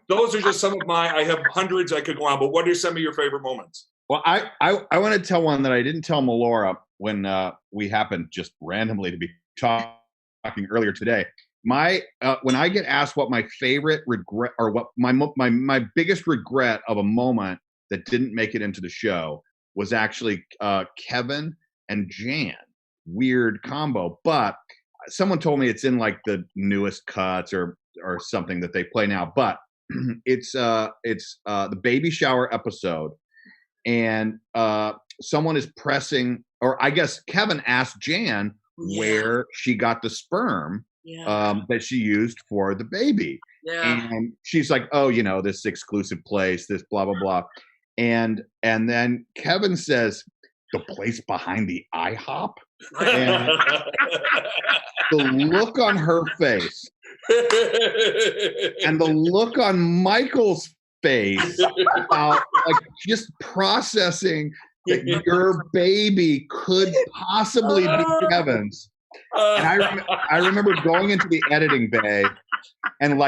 those are just some of I have hundreds I could go on, but what are some of your favorite moments? Well, I want to tell one that I didn't tell Melora when we happened just randomly to be talking earlier today. When I get asked what my favorite regret or what my biggest regret of a moment that didn't make it into the show was actually Kevin and Jan. Weird combo, but someone told me it's in like the newest cuts or something that they play now. But it's the baby shower episode, and someone is pressing, or I guess Kevin asked Jan where she got the sperm that she used for the baby. Yeah. And she's like, oh, this exclusive place, this blah, blah, blah. And then Kevin says, the place behind the IHOP? And the look on her face and the look on Michael's face about like just processing that your baby could possibly be Kevin's. And I remember going into the editing bay and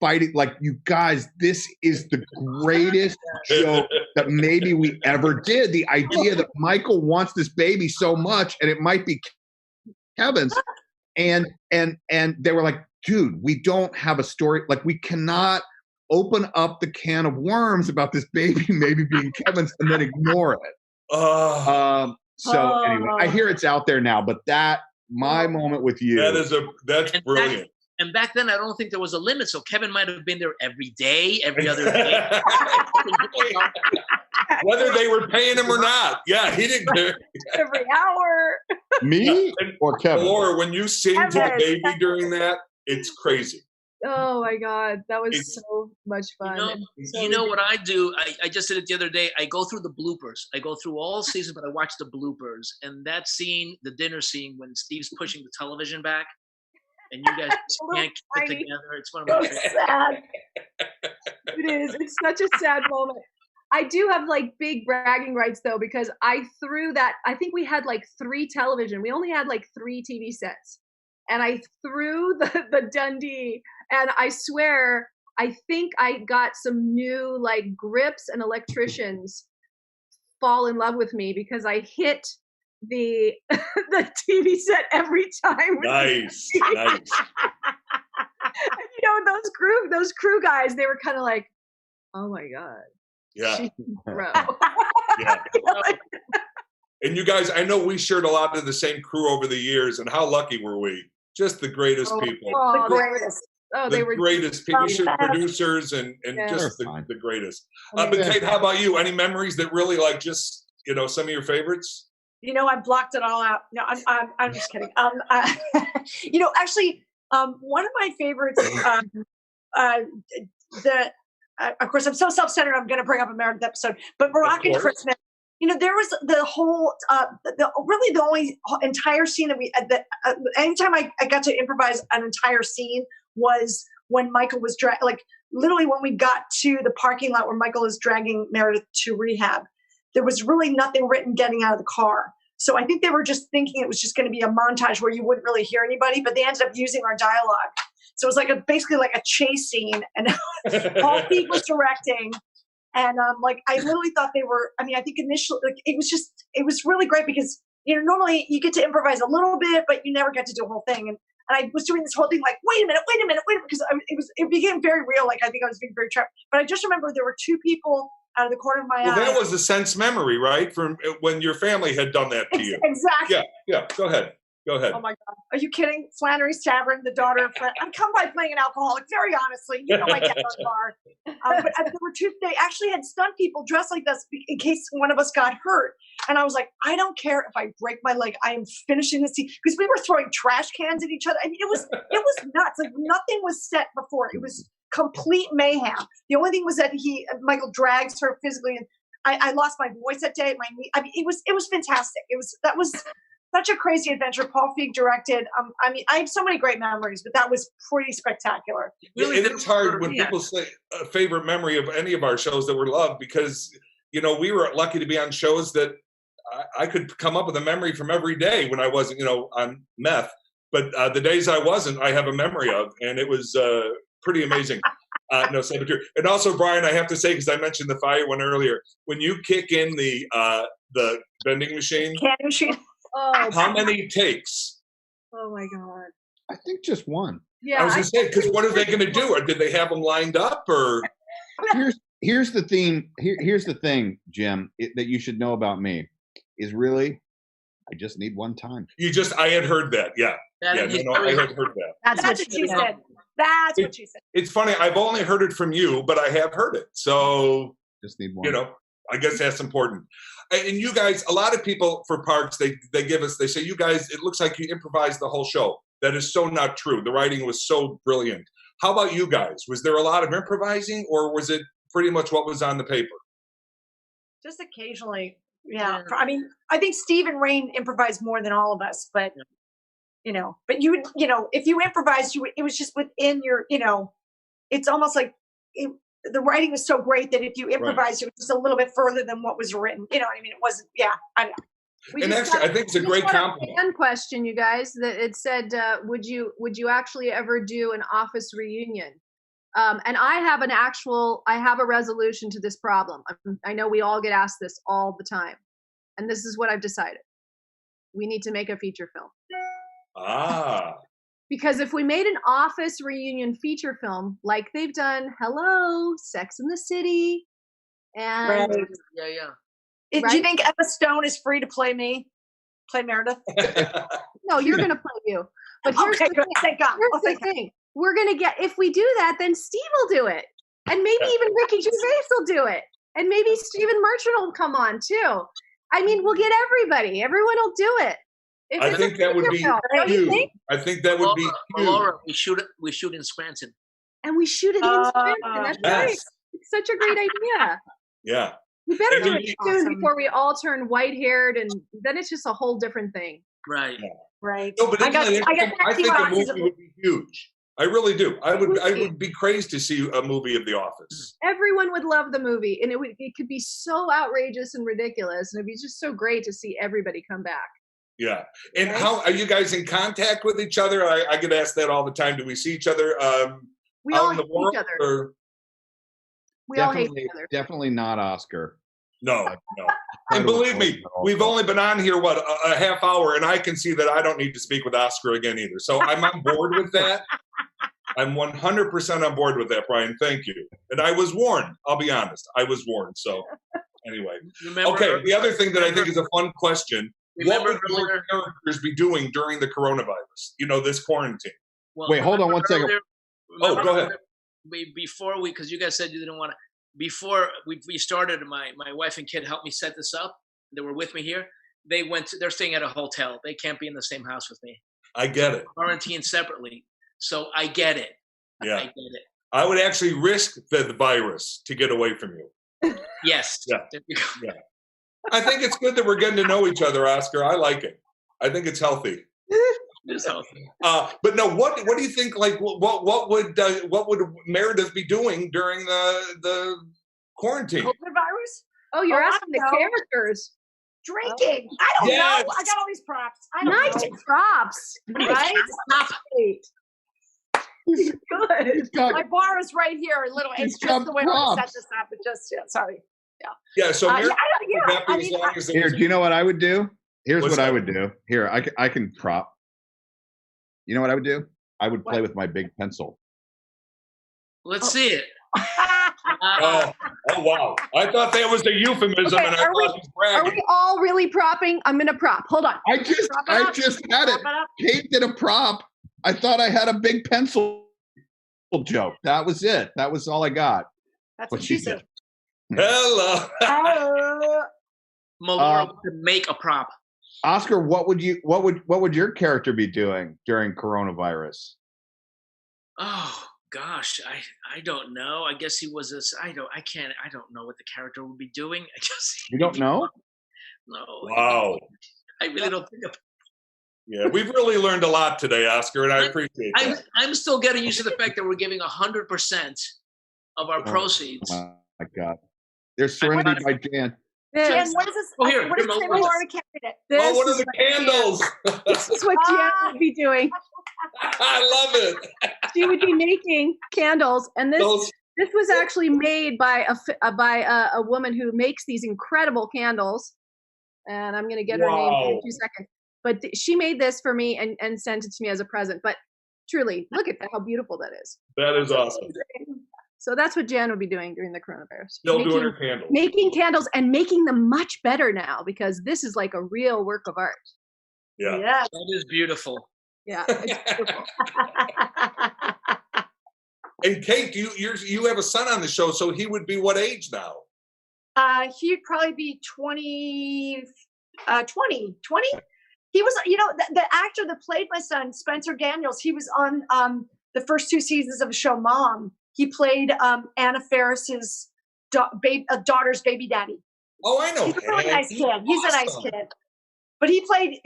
fighting, you guys, this is the greatest joke that maybe we ever did. The idea that Michael wants this baby so much and it might be Kevin's. And they were like, dude, we don't have a story. Like, we cannot open up the can of worms about this baby maybe being Kevin's and then ignore it. So anyway, I hear it's out there now, but my moment with you. That's brilliant. And back then, I don't think there was a limit, so Kevin might have been there every day, every other day. Whether they were paying him or not. Yeah, he didn't care. Every hour. Me or Kevin? Or when you sing to the baby during that, it's crazy. Oh my God, that was so much fun. You know what I do? I just did it the other day. I go through the bloopers. I go through all seasons, but I watch the bloopers. And that scene, the dinner scene, when Steve's pushing the television back, and you guys can't keep it together. It's one of my favorites. Sad. It is. It's such a sad moment. I do have like big bragging rights though, because I threw that. I think we had like 3 television. We only had like 3 TV sets, and I threw the Dundee. And I swear, I think I got some new like grips, and electricians fall in love with me because I hit the the TV set every time. Nice, nice. You know, those crew guys, they were kind of like, oh my god. Yeah. She's pro. Yeah. And you guys, I know we shared a lot of the same crew over the years, and how lucky were we? Just the greatest people. The greatest. Oh, the they were greatest people, producers, and just the greatest. But Kate, how about you? Any memories that really like just, you know, some of your favorites? You know, I blocked it all out. No, I'm just kidding. You know, actually, one of my favorites, of course, I'm so self-centered, I'm going to bring up a Meredith episode, but Moroccan Christmas, you know, there was the whole, really the only entire scene that anytime I got to improvise an entire scene was when Michael was literally when we got to the parking lot where Michael is dragging Meredith to rehab. There was really nothing written getting out of the car. So I think they were just thinking it was just going to be a montage where you wouldn't really hear anybody, but they ended up using our dialogue. So it was like basically like a chase scene, and Paul Feig was directing. And like, I literally thought they were, I mean, I think initially, like, it was really great because, you know, normally you get to improvise a little bit, but you never get to do a whole thing. And I was doing this whole thing like, wait a minute, because it became very real. Like, I think I was being very trapped. But I just remember there were 2 people out of the corner of my eye. Well, that was a sense memory, right? From when your family had done that to you. Exactly. Yeah. Go ahead. Oh my God. Are you kidding? Flannery's Tavern, the daughter of I'm come by playing an alcoholic, very honestly. You know my dad on bar. But there were 2, they actually had stunt people dressed like this in case one of us got hurt. And I was like, I don't care if I break my leg. I am finishing this scene. Because we were throwing trash cans at each other. I mean, it was nuts. Like, nothing was set before. It was complete mayhem. The only thing was that Michael drags her physically, and I lost my voice that day. My knee. I mean, it was fantastic. That was such a crazy adventure. Paul Feig directed. I mean, I have so many great memories, but that was pretty spectacular. Really, it's hard when people say a favorite memory of any of our shows that were loved, because, you know, we were lucky to be on shows that I could come up with a memory from every day when I wasn't, you know, on meth. But the days I wasn't, I have a memory of, and it was pretty amazing. No, Saboteur. And also, Brian, I have to say, because I mentioned the fire one earlier, when you kick in the vending machine, candy machine. Oh, how many takes? Oh my God. I think just one. Yeah. I was going to say, because what are they going to do? Or did they have them lined up? Or here's the theme. Here's the thing, Jim, that you should know about me is really, I just need one time. I had heard that. Yeah. I had heard that. That's what she said. That's what she said. It's funny. I've only heard it from you, but I have heard it. So just need one. You know, I guess that's important. And you guys, a lot of people for parks, they say, you guys, it looks like you improvised the whole show. That is so not true. The writing was so brilliant. How about you guys? Was there a lot of improvising, or was it pretty much what was on the paper? Just occasionally. Yeah. I mean, I think Steve and Rain improvised more than all of us, but you know, but you would, you know, if you improvised, it was just within your, you know, it's almost like the writing was so great that if you improvised, it was just a little bit further than what was written. You know what I mean? It wasn't, I know. And actually, I think it's a great compliment. One question, you guys, that it said, would you actually ever do an office reunion? And I have a resolution to this problem. I know we all get asked this all the time. And this is what I've decided. We need to make a feature film. Because if we made an office reunion feature film, like they've done Hello, Sex and the City, and do you think Emma Stone is free to play Meredith? No, you're going to play you. But here's the thing. Thank God. Here's the thing. We're going to get, if we do that, then Steve will do it. And maybe even Ricky Gervais will do it. And maybe Stephen Merchant will come on too. I mean, we'll get everybody. Everyone will do it. I think that would be huge. I think that would be huge. Melora, we shoot in Scranton. And we shoot it in Scranton. That's right. It's such a great idea. Yeah. We better do it soon before we all turn white-haired, and then it's just a whole different thing. Right. Right. No, but I think the movie would be huge. I really do. I would be crazed to see a movie of The Office. Everyone would love the movie, and it could be so outrageous and ridiculous, and it'd be just so great to see everybody come back. Yeah. And how are you guys in contact with each other? I get asked that all the time. Do we see each other We all out in the hate world? each other. Or? We all hate each other. Definitely not Oscar. No. And believe me, we've only been on here, a half hour, and I can see that I don't need to speak with Oscar again either. So I'm on board with that. I'm 100% on board with that, Brian. Thank you. And I was warned. I'll be honest. I was warned. So anyway. Okay, the other thing that I think is a fun question, what would your characters be doing during the coronavirus? This quarantine. Well, wait, hold on one second. Oh, go ahead. Before because you guys said you didn't want to, before we started, my wife and kid helped me set this up. They were with me here. They're staying at a hotel. They can't be in the same house with me. I get it. Quarantined separately. So I get it. Yeah. I get it. I would actually risk the virus to get away from you. Yes. Yeah. I think it's good that we're getting to know each other, Oscar. I like it. I think it's healthy. It's healthy. But no, what do you think? Like, what would Meredith be doing during the quarantine? Coronavirus? Oh, you're I asking the know. characters. Drinking. I don't know. I got all these props. I don't Nice know. props. Right? Stop. Good. My bar is right here. It's just the way I set this up. Sorry. Yeah. Yeah. So Meredith, Here, do you know what I would do? Here's what I would do. Here, I can prop. You know what I would do? I would play with my big pencil. Let's see it. Oh wow! I thought that was a euphemism, Okay, and I thought he was are bragging. we all really propping? I'm gonna prop. Hold on. I just had it. Kate did a prop. I thought I had a big pencil joke. That was it. That was all I got. That's what she said. Hello. Melora would make a prop. Oscar, what would your character be doing during coronavirus? Oh gosh, I don't know. I guess he was I don't know what the character would be doing. I guess You don't know? No. Wow. I really don't think of. Yeah, we've really learned a lot today, Oscar, and I appreciate that. I'm still getting used to the fact that we're giving 100% of our proceeds. Oh my God. There's Serenity by Jan. Jan, what is this? Oh, here, what is here, the Melora. Melora candidate? Oh, what are the candles? This is what Jan would be doing. I love it. She would be making candles, and this was actually made by a woman who makes these incredible candles. And I'm going to get her name in 2 seconds. But she made this for me and sent it to me as a present. But truly, look at that, how beautiful that is. That is awesome. So that's what Jan would be doing during the coronavirus. Still doing her candles. Making candles and making them much better now, because this is like a real work of art. Yeah. Yes. That is beautiful. Yeah. It's beautiful. And Kate, you have a son on the show, so he would be what age now? He'd probably be 20. He was, the actor that played my son, Spencer Daniels, he was on the first 2 seasons of the show Mom. He played Anna Faris's daughter's baby daddy. Oh, I know. He's a really nice kid. He's a nice kid. But he played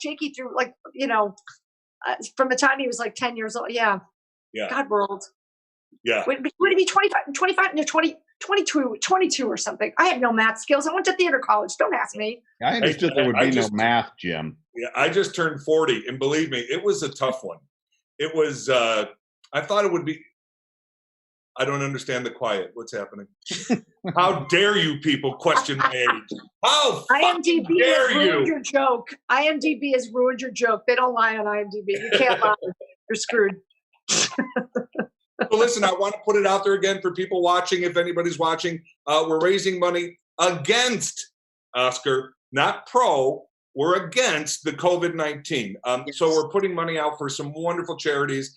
Jakey through, from the time he was like 10 years old. Yeah. Yeah. God, world. Yeah. Would it be 25, no, 22 or something? I have no math skills. I went to theater college. Don't ask me. I understood there would be no math, Jim. Yeah, I just turned 40, and believe me, it was a tough one. It was, I thought it would be, I don't understand the quiet. What's happening? How dare you people question my age? How IMDb dare has ruined you? your joke. IMDb has ruined your joke. They don't lie on IMDb. You can't lie. You're screwed. So listen, I want to put it out there again for people watching. If anybody's watching, we're raising money against Oscar, not pro. We're against the COVID-19. So we're putting money out for some wonderful charities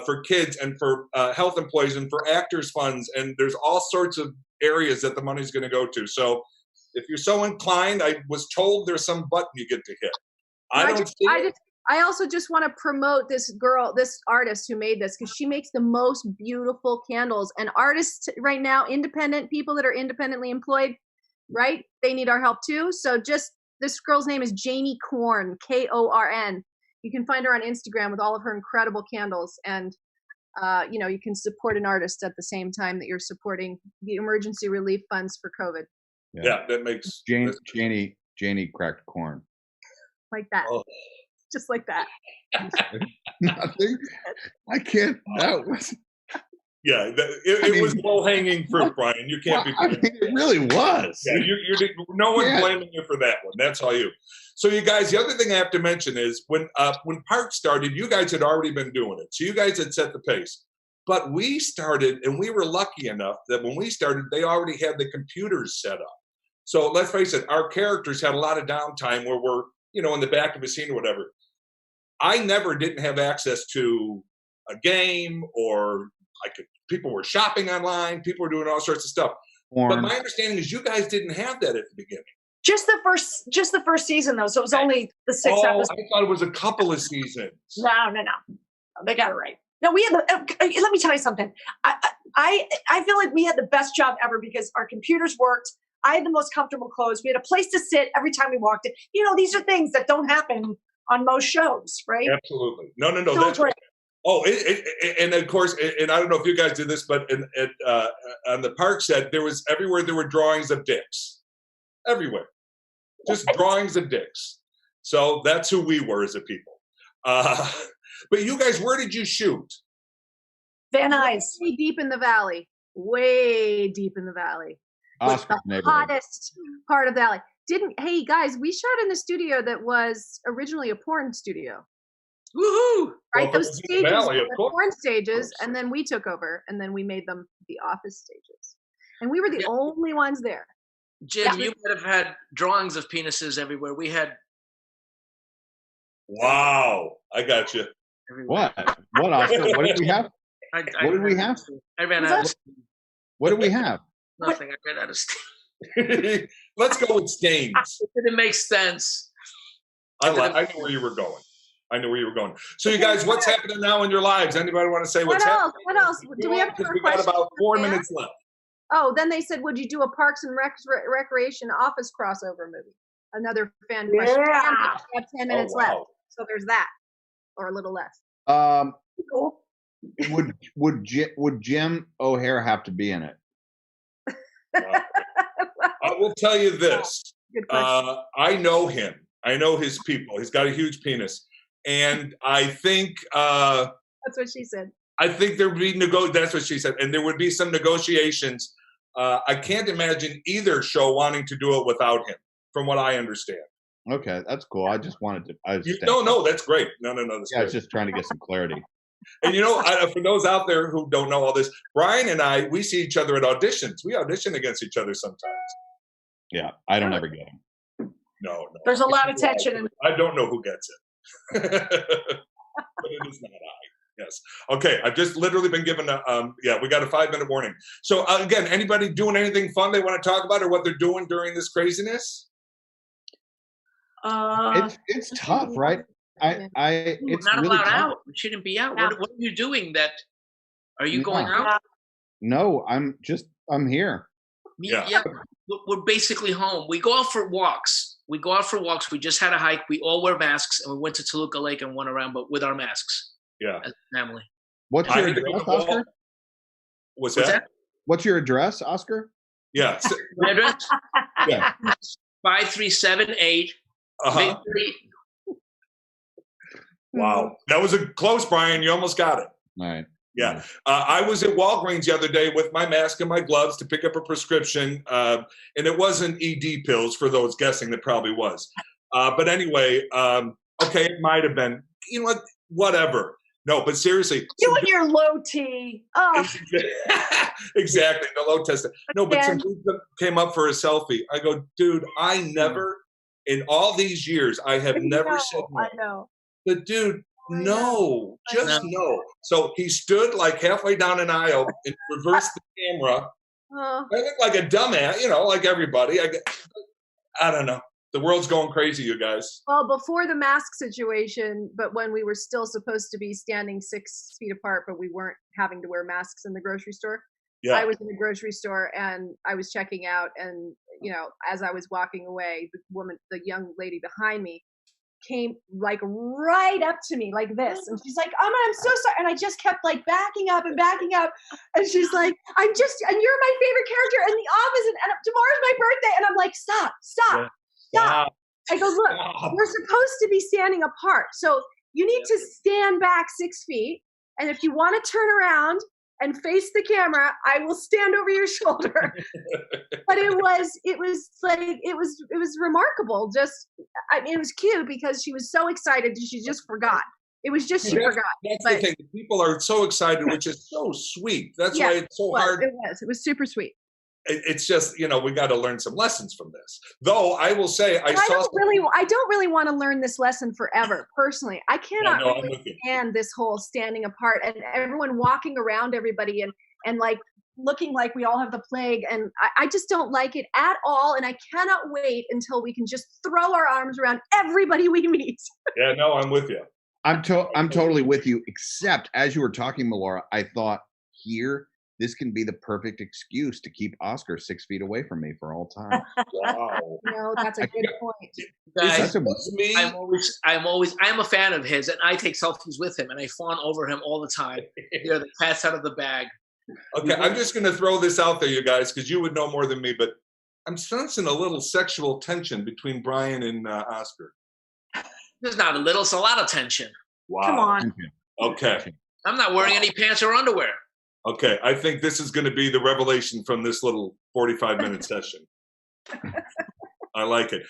for kids and for health employees and for actors funds. And there's all sorts of areas that the money's going to go to. So if you're so inclined, I was told there's some button you get to hit. I also just want to promote this artist who made this, because she makes the most beautiful candles. And artists right now, independent people that are independently employed, right? They need our help too. So this girl's name is Janie Korn, Korn. You can find her on Instagram with all of her incredible candles, and you can support an artist at the same time that you're supporting the emergency relief funds for COVID. Yeah, that makes Janie cracked corn. Like that. Oh. Just like that. Nothing. I can't. That was. Yeah, it was low-hanging fruit, Brian. You can't be. It really was. Yeah, no one's blaming you for that one. That's all you. So, you guys, the other thing I have to mention is when Park started, you guys had already been doing it. So you guys had set the pace. But we started, and we were lucky enough that when we started, they already had the computers set up. So let's face it, our characters had a lot of downtime where we're, in the back of a scene or whatever. I never didn't have access to a game, or people were shopping online, people were doing all sorts of stuff. But my understanding is you guys didn't have that at the beginning. Just the first season though, so it was only the 6 episodes. I thought it was a couple of seasons. No, they got it right. No, we had let me tell you something. I feel like we had the best job ever because our computers worked. I had the most comfortable clothes. We had a place to sit every time we walked in. These are things that don't happen on most shows, right? Absolutely. No. That's right. Oh, and of course, and I don't know if you guys did this, but on the Park set, everywhere there were drawings of dicks. Everywhere. Just drawings of dicks. So that's who we were as a people. But you guys, where did you shoot? Van Nuys. Way deep in the valley. Way deep in the valley. Oscar the hottest part of the valley. Hey guys, we shot in the studio that was originally a porn studio. Woohoo! Right, Well, those stages valley, were of the course. porn stages, and then we took over, and then we made them the office stages. And we were the only ones there. Jim, you might have had drawings of penises everywhere. We had. Wow, I got you. What? What, Oscar? What did we have? What did we have? I ran out of steam. What did we have? Nothing. I ran out of steam. Let's go with stains. It didn't make sense. I knew where you were going. So, you guys, what's happening now in your lives? Anybody want to say what's happening? What else? Do we have Because more we got questions? about 4 minutes left. Oh, then they said, would you do a Parks and Recreation Office crossover movie? Another fan question. Yeah. We have 10 minutes left. So there's that, or a little less. Cool. Would Jim O'Hare have to be in it? I will tell you this. Good question. I know him. I know his people. He's got a huge penis. And I think that's what she said. I think there would be that's what she said. And there would be some negotiations. I can't imagine either show wanting to do it without him, from what I understand. Okay, that's cool. I just wanted to. No, that's great. No, that's I great. was just trying to get some clarity. And for those out there who don't know all this, Brian and I, we see each other at auditions. We audition against each other sometimes. Yeah, I don't ever get them. No. There's a lot of tension. I don't know who gets it. But it is not I. Yes. Okay. I've just literally been given we got a 5-minute warning. So again, anybody doing anything fun they want to talk about or what they're doing during this craziness? It's tough, right? It's not really allowed tough. out. We shouldn't be out. What are you doing? Are you going out? No, I'm here. Yeah. We're basically home. We go out for walks. We just had a hike. We all wear masks, and we went to Toluca Lake and went around, but with our masks. Yeah. As a family. What's your address, Oscar? What's that? What's your address, Oscar? Yeah. My address? Yeah. 5378. Wow. That was a close, Brian. You almost got it. All right. Yeah. I was at Walgreens the other day with my mask and my gloves to pick up a prescription. And it wasn't ED pills for those guessing that probably was. But anyway, okay, it might have been. You know what? Whatever. No, but seriously. You and your low T. Oh. Exactly. The low test. No, but some dude came up for a selfie. I go, dude, I never, in all these years, I have never said no. I know. But dude, no. So he stood like halfway down an aisle and reversed the camera. I look like a dumbass, like everybody. I don't know. The world's going crazy, you guys. Well, before the mask situation, but when we were still supposed to be standing 6 feet apart, but we weren't having to wear masks in the grocery store. Yeah. I was in the grocery store and I was checking out, and as I was walking away, the young lady behind me came like right up to me like this. And she's like, Amma, I'm so sorry. And I just kept like backing up. And she's like, and you're my favorite character in The Office. And tomorrow's my birthday. And I'm like, stop. I go, look, we're supposed to be standing apart. So you need to stand back 6 feet. And if you want to turn around and face the camera, I will stand over your shoulder. But it was remarkable. It was cute because she was so excited she just forgot. It was just she forgot. That's the thing. People are so excited, which is so sweet. That's why it's so hard. It was super sweet. It's just, we got to learn some lessons from this. Though I will say, I don't really want to learn this lesson forever. Personally, I cannot really stand this whole standing apart and everyone walking around everybody and like looking like we all have the plague. And I just don't like it at all. And I cannot wait until we can just throw our arms around everybody we meet. Yeah, no, I'm with you. I'm totally with you. Except as you were talking, Melora, I thought this can be the perfect excuse to keep Oscar 6 feet away from me for all time. Wow. No, that's a good point. Guys, I'm a fan of his, and I take selfies with him, and I fawn over him all the time. The cat's out of the bag. Okay, I'm just going to throw this out there, you guys, because you would know more than me, but I'm sensing a little sexual tension between Brian and Oscar. There's not a little, it's a lot of tension. Wow. Come on. Okay. I'm not wearing any pants or underwear. Okay, I think this is going to be the revelation from this little 45-minute session. I like it.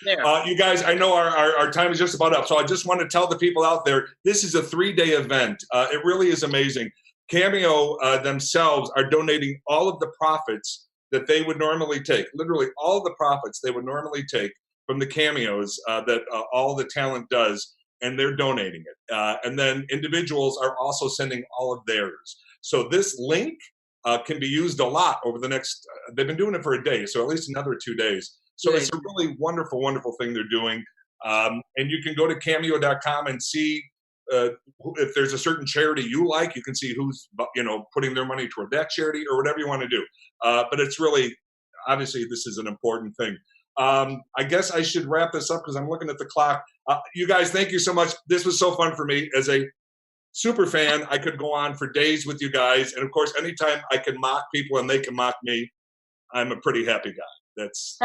You guys, I know our time is just about up, so I just want to tell the people out there, this is a 3-day event. It really is amazing. Cameo themselves are donating all of the profits that they would normally take, literally all of the profits they would normally take from the cameos that all the talent does, and they're donating it. And then individuals are also sending all of theirs. So this link can be used a lot over the next, they've been doing it for a day, so at least another 2 days. So it's a really wonderful, wonderful thing they're doing. And you can go to cameo.com and see if there's a certain charity you like. You can see who's, putting their money toward that charity or whatever you want to do. But it's really, obviously, this is an important thing. I guess I should wrap this up because I'm looking at the clock. You guys, thank you so much. This was so fun for me as a super fan. I could go on for days with you guys. And of course, anytime I can mock people and they can mock me, I'm a pretty happy guy. That's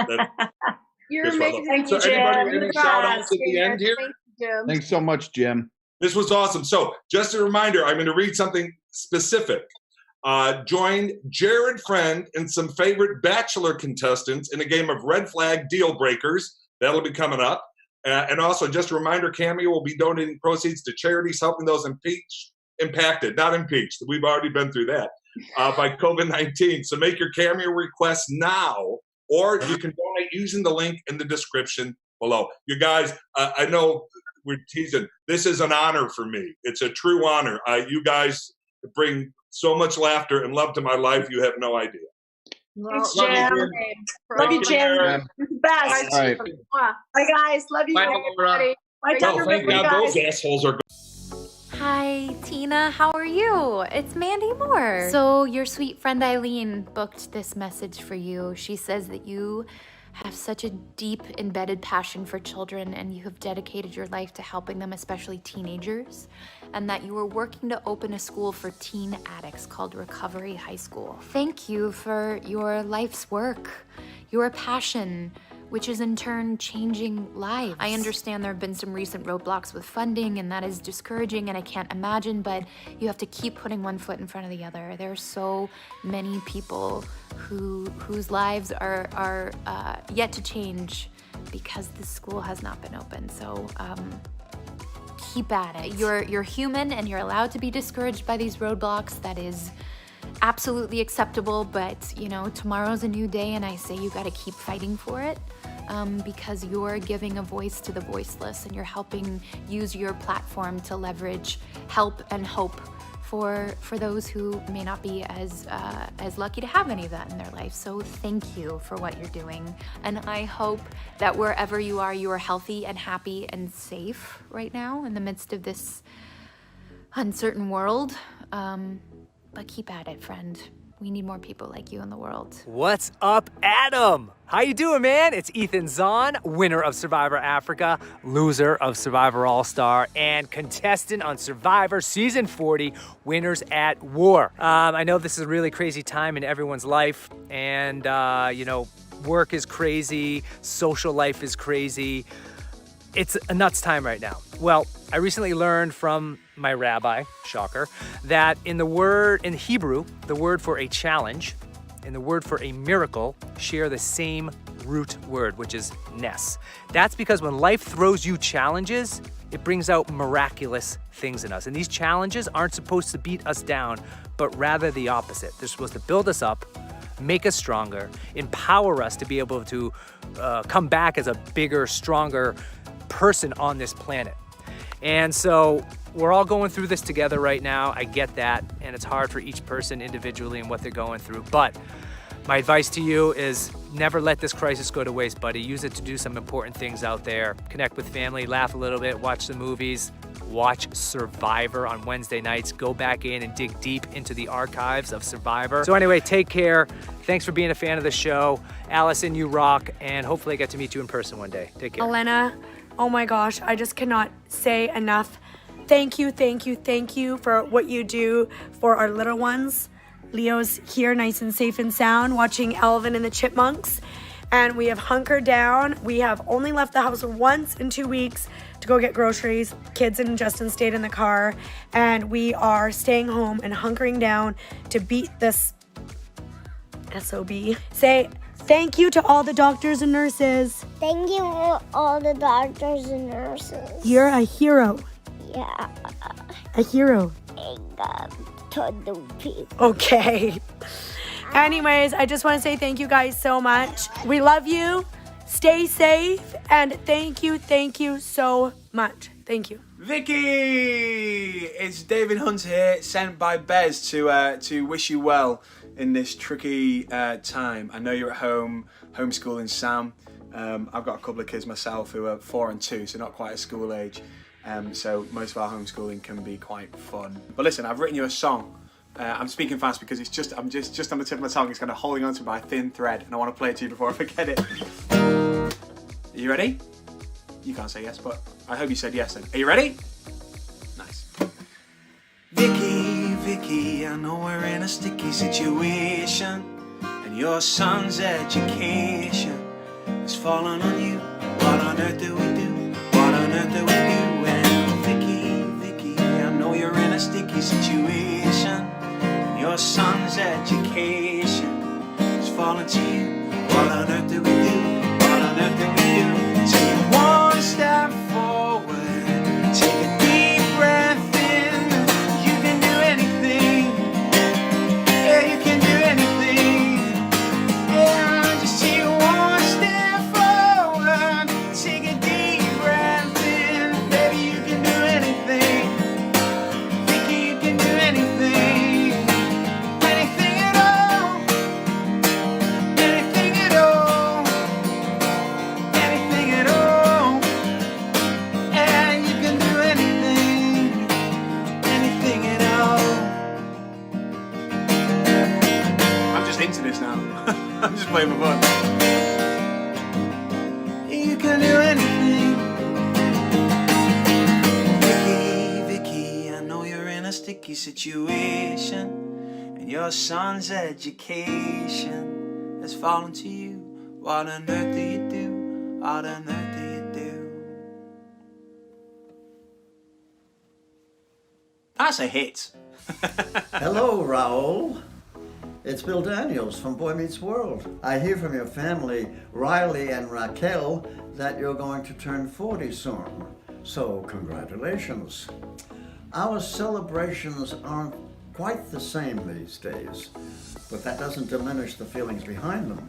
You're amazing. Thank so you, Jim. anybody, any shout outs at the end here? Thank you, Jim. Thanks so much, Jim. This was awesome. So just a reminder, I'm going to read something specific. Join Jared Friend and some favorite Bachelor contestants in a game of Red Flag Dealbreakers. That'll be coming up. And also, just a reminder, Cameo will be donating proceeds to charities helping those impacted, not impeached. We've already been through that, by COVID-19. So make your Cameo requests now, or you can donate using the link in the description below. You guys, I know we're teasing. This is an honor for me. It's a true honor. You guys bring so much laughter and love to my life. You have no idea. Thanks, Jim. Love you, Jim. You're the best. All right. Bye, guys. Love you, everybody. Bye, Oh, thank God those assholes are. Hi, Tina. How are you? It's Mandy Moore. So your sweet friend Eileen booked this message for you. She says that you have such a deep embedded passion for children and you have dedicated your life to helping them, especially teenagers, and that you are working to open a school for teen addicts called Recovery High School. Thank you for your life's work, your passion, which is in turn changing lives. I understand there have been some recent roadblocks with funding and that is discouraging and I can't imagine, but you have to keep putting one foot in front of the other. There are so many people whose lives are yet to change because the school has not been open. So keep at it. You're human and you're allowed to be discouraged by these roadblocks. That is absolutely acceptable, but tomorrow's a new day and I say you gotta keep fighting for it because you're giving a voice to the voiceless and you're helping use your platform to leverage help and hope for those who may not be as lucky to have any of that in their life. So thank you for what you're doing. And I hope that wherever you are healthy and happy and safe right now in the midst of this uncertain world. But keep at it, friend. We need more people like you in the world. What's up, Adam? How you doing, man? It's Ethan Zahn, winner of Survivor Africa, loser of Survivor All-Star, and contestant on Survivor Season 40, Winners at War. I know this is a really crazy time in everyone's life, and, work is crazy, social life is crazy. It's a nuts time right now. Well, I recently learned from my rabbi, shocker, that in Hebrew, the word for a challenge and the word for a miracle share the same root word, which is nes. That's because when life throws you challenges, it brings out miraculous things in us. And these challenges aren't supposed to beat us down, but rather the opposite. They're supposed to build us up, make us stronger, empower us to be able to come back as a bigger, stronger person on this planet. And so we're all going through this together right now. I get that, and it's hard for each person individually and what they're going through. But my advice to you is never let this crisis go to waste, buddy. Use it to do some important things out there. Connect with family, laugh a little bit, watch the movies, watch Survivor on Wednesday nights. Go back in and dig deep into the archives of Survivor. So anyway, take care. Thanks for being a fan of the show. Allison, you rock, and hopefully I get to meet you in person one day. Take care. Elena, oh my gosh, I just cannot say enough. Thank you for what you do for our little ones. Leo's here nice and safe and sound watching Alvin and the Chipmunks. And we have hunkered down. We have only left the house once in 2 weeks to go get groceries. Kids and Justin stayed in the car. And we are staying home and hunkering down to beat this SOB. Say thank you to all the doctors and nurses. Thank you for all the doctors and nurses. You're a hero. Yeah. A hero. To the people. Okay. Anyways, I just want to say thank you guys so much. We love you. Stay safe. And thank you so much. Thank you. Vicky! It's David Hunt here, sent by Bez to wish you well in this tricky time. I know you're at home, homeschooling Sam. I've got a couple of kids myself who are 4 and 2, so not quite at school age. So most of our homeschooling can be quite fun. But listen, I've written you a song. I'm speaking fast because I'm just on the tip of my tongue. It's kind of holding on to by a thin thread, and I want to play it to you before I forget it. Are you ready? You can't say yes, but I hope you said yes then. Are you ready? Nice. Vicky, I know we're in a sticky situation, and your son's education is falling on you. What on earth do we do? What on earth do we do? And Vicky, I know you're in a sticky situation, and your son's education is falling to you. What on earth do we do? What on earth do we do? Take one step forward, take a deep breath in. You can do anything. Yeah, you can do anything. Yeah, just take one step forward, take a deep breath in. Baby, you can do anything. Vicky, you can do anything. Anything at all. Anything at all. Anything at all. And you can do anything. Anything at all. I'm just into this now. I'm just playing for fun. You can do anything. Vicky, I know you're in a sticky situation, and your son's education has fallen to you. What on earth do you do? What on earth do you do? That's a hit. Hello, Raoul. It's Bill Daniels from Boy Meets World. I hear from your family, Riley and Raquel, that you're going to turn 40 soon. So, congratulations. Our celebrations aren't quite the same these days, but that doesn't diminish the feelings behind them.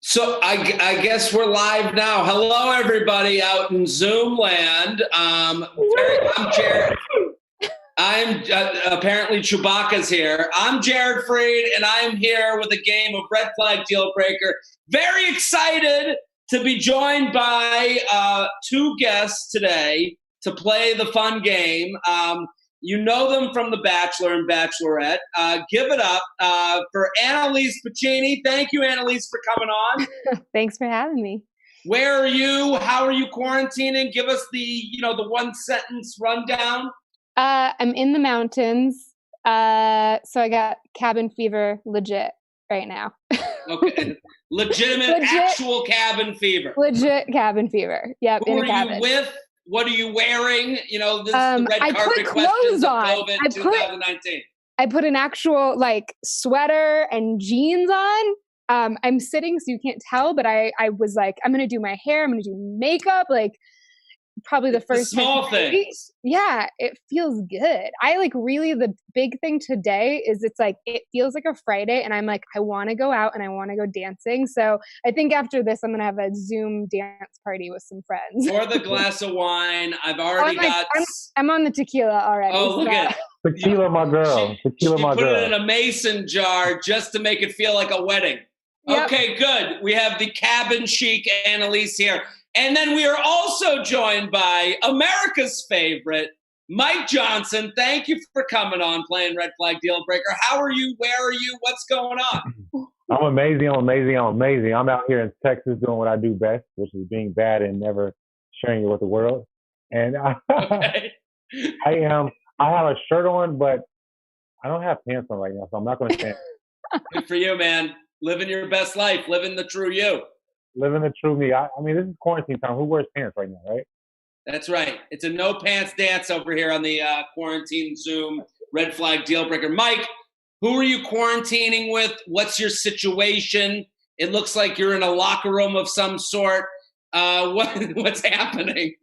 So I guess we're live now. Hello, everybody out in Zoom land. I'm Jared. I'm apparently Chewbacca's here. I'm Jared Freid, and I'm here with a game of Red Flag Dealbreaker. Very excited to be joined by two guests today to play the fun game. You know them from The Bachelor and Bachelorette. Give it up for Annaliese Puccini. Thank you, Annaliese, for coming on. Thanks for having me. Where are you? How are you quarantining? Give us the one sentence rundown. I'm in the mountains. So I got cabin fever legit right now. Okay. Legitimate, actual cabin fever. Legit cabin fever. Yep, Who in a are cabin. you with? What are you wearing? This is the red I carpet put questions clothes of on. COVID 2019. I put an actual sweater and jeans on. I'm sitting so you can't tell, but I was like, I'm going to do my hair. I'm going to do makeup. Probably the first small things. Yeah, it feels good. Really the big thing today is it feels like a Friday and I'm like, I want to go out and I want to go dancing. So I think after this, I'm going to have a Zoom dance party with some friends. Or the glass of wine. I've already I'm on the tequila already. Oh, look at Tequila, my girl. Tequila, my put girl. it in a mason jar just to make it feel like a wedding. Yep. Okay, good. We have the cabin chic Annaliese here. And then we are also joined by America's favorite, Mike Johnson. Thank you for coming on, playing Red Flag Dealbreaker. How are you? Where are you? What's going on? I'm amazing. I'm out here in Texas doing what I do best, which is being bad and never sharing it with the world. And I have a shirt on, but I don't have pants on right now, so I'm not going to stand. Good for you, man. Living your best life. Living the true you. Living the true me. I mean, this is quarantine time. Who wears pants right now, right? That's right. It's a no pants dance over here on the quarantine Zoom Red Flag Dealbreaker. Mike, who are you quarantining with? What's your situation? It looks like you're in a locker room of some sort. What's happening?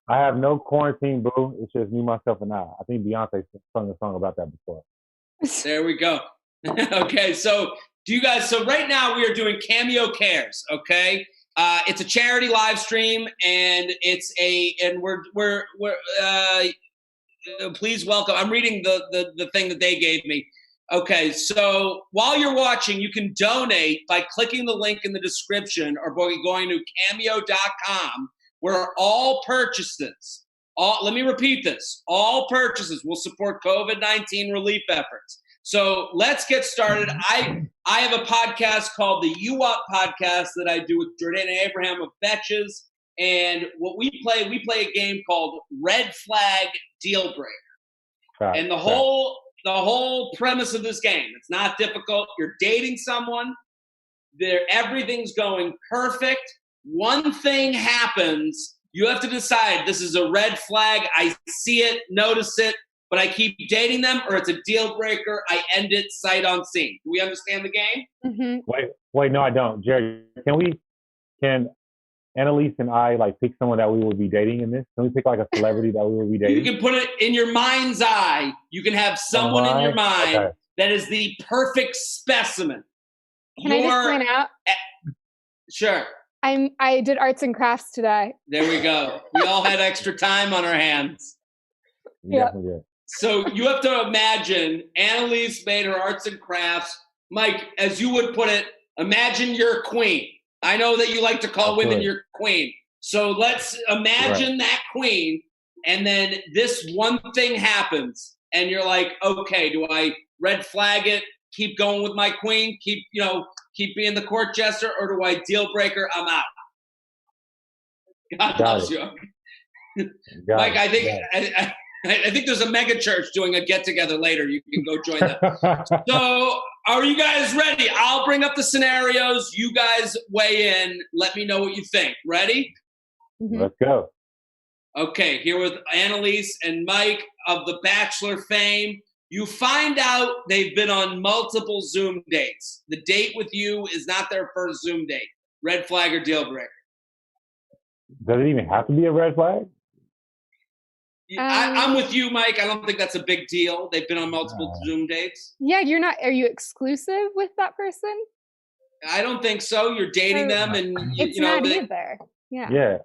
I have no quarantine, boo. It's just me, myself, and I. I think Beyonce sung a song about that before. There we go. Okay, so right now we are doing Cameo Cares, okay? It's a charity live stream, and we're please welcome. I'm reading the thing that they gave me. Okay, so while you're watching, you can donate by clicking the link in the description or going to cameo.com, where all purchases, let me repeat this, all purchases will support COVID-19 relief efforts. So let's get started. I have a podcast called the You Up podcast that I do with Jordana Abraham of Betches. And what we play a game called Red Flag Dealbreaker. And the whole premise of this game, it's not difficult. You're dating someone. Everything's going perfect. One thing happens. You have to decide, this is a red flag. I see it, notice it, but I keep dating them, or it's a deal breaker. I end it sight unseen. Do we understand the game? Mm-hmm. Wait, no, I don't. Jerry, can Annaliese and I pick someone that we will be dating in this? Can we pick a celebrity that we will be dating? You can put it in your mind's eye. You can have someone in your mind that is the perfect specimen. Can I just point out? Sure. I did arts and crafts today. There we go. We all had extra time on our hands. Yeah. So you have to imagine Annaliese made her arts and crafts. Mike, as you would put it, imagine you're a queen. I know that you like to call women your queen. So let's imagine that queen, and then this one thing happens, and you're like, okay, do I red flag it, keep going with my queen, keep being the court jester, or do I deal breaker, I'm out? God loves you. Mike, I think there's a mega church doing a get-together later. You can go join that. So are you guys ready? I'll bring up the scenarios. You guys weigh in. Let me know what you think. Ready? Mm-hmm. Let's go. Okay, here with Annaliese and Mike of The Bachelor fame. You find out they've been on multiple Zoom dates. The date with you is not their first Zoom date. Red flag or deal breaker? Does it even have to be a red flag? I'm with you, Mike. I don't think that's a big deal. They've been on multiple Zoom dates. Yeah, are you exclusive with that person? I don't think so. You're dating them, and it's not either. Yeah. Yeah,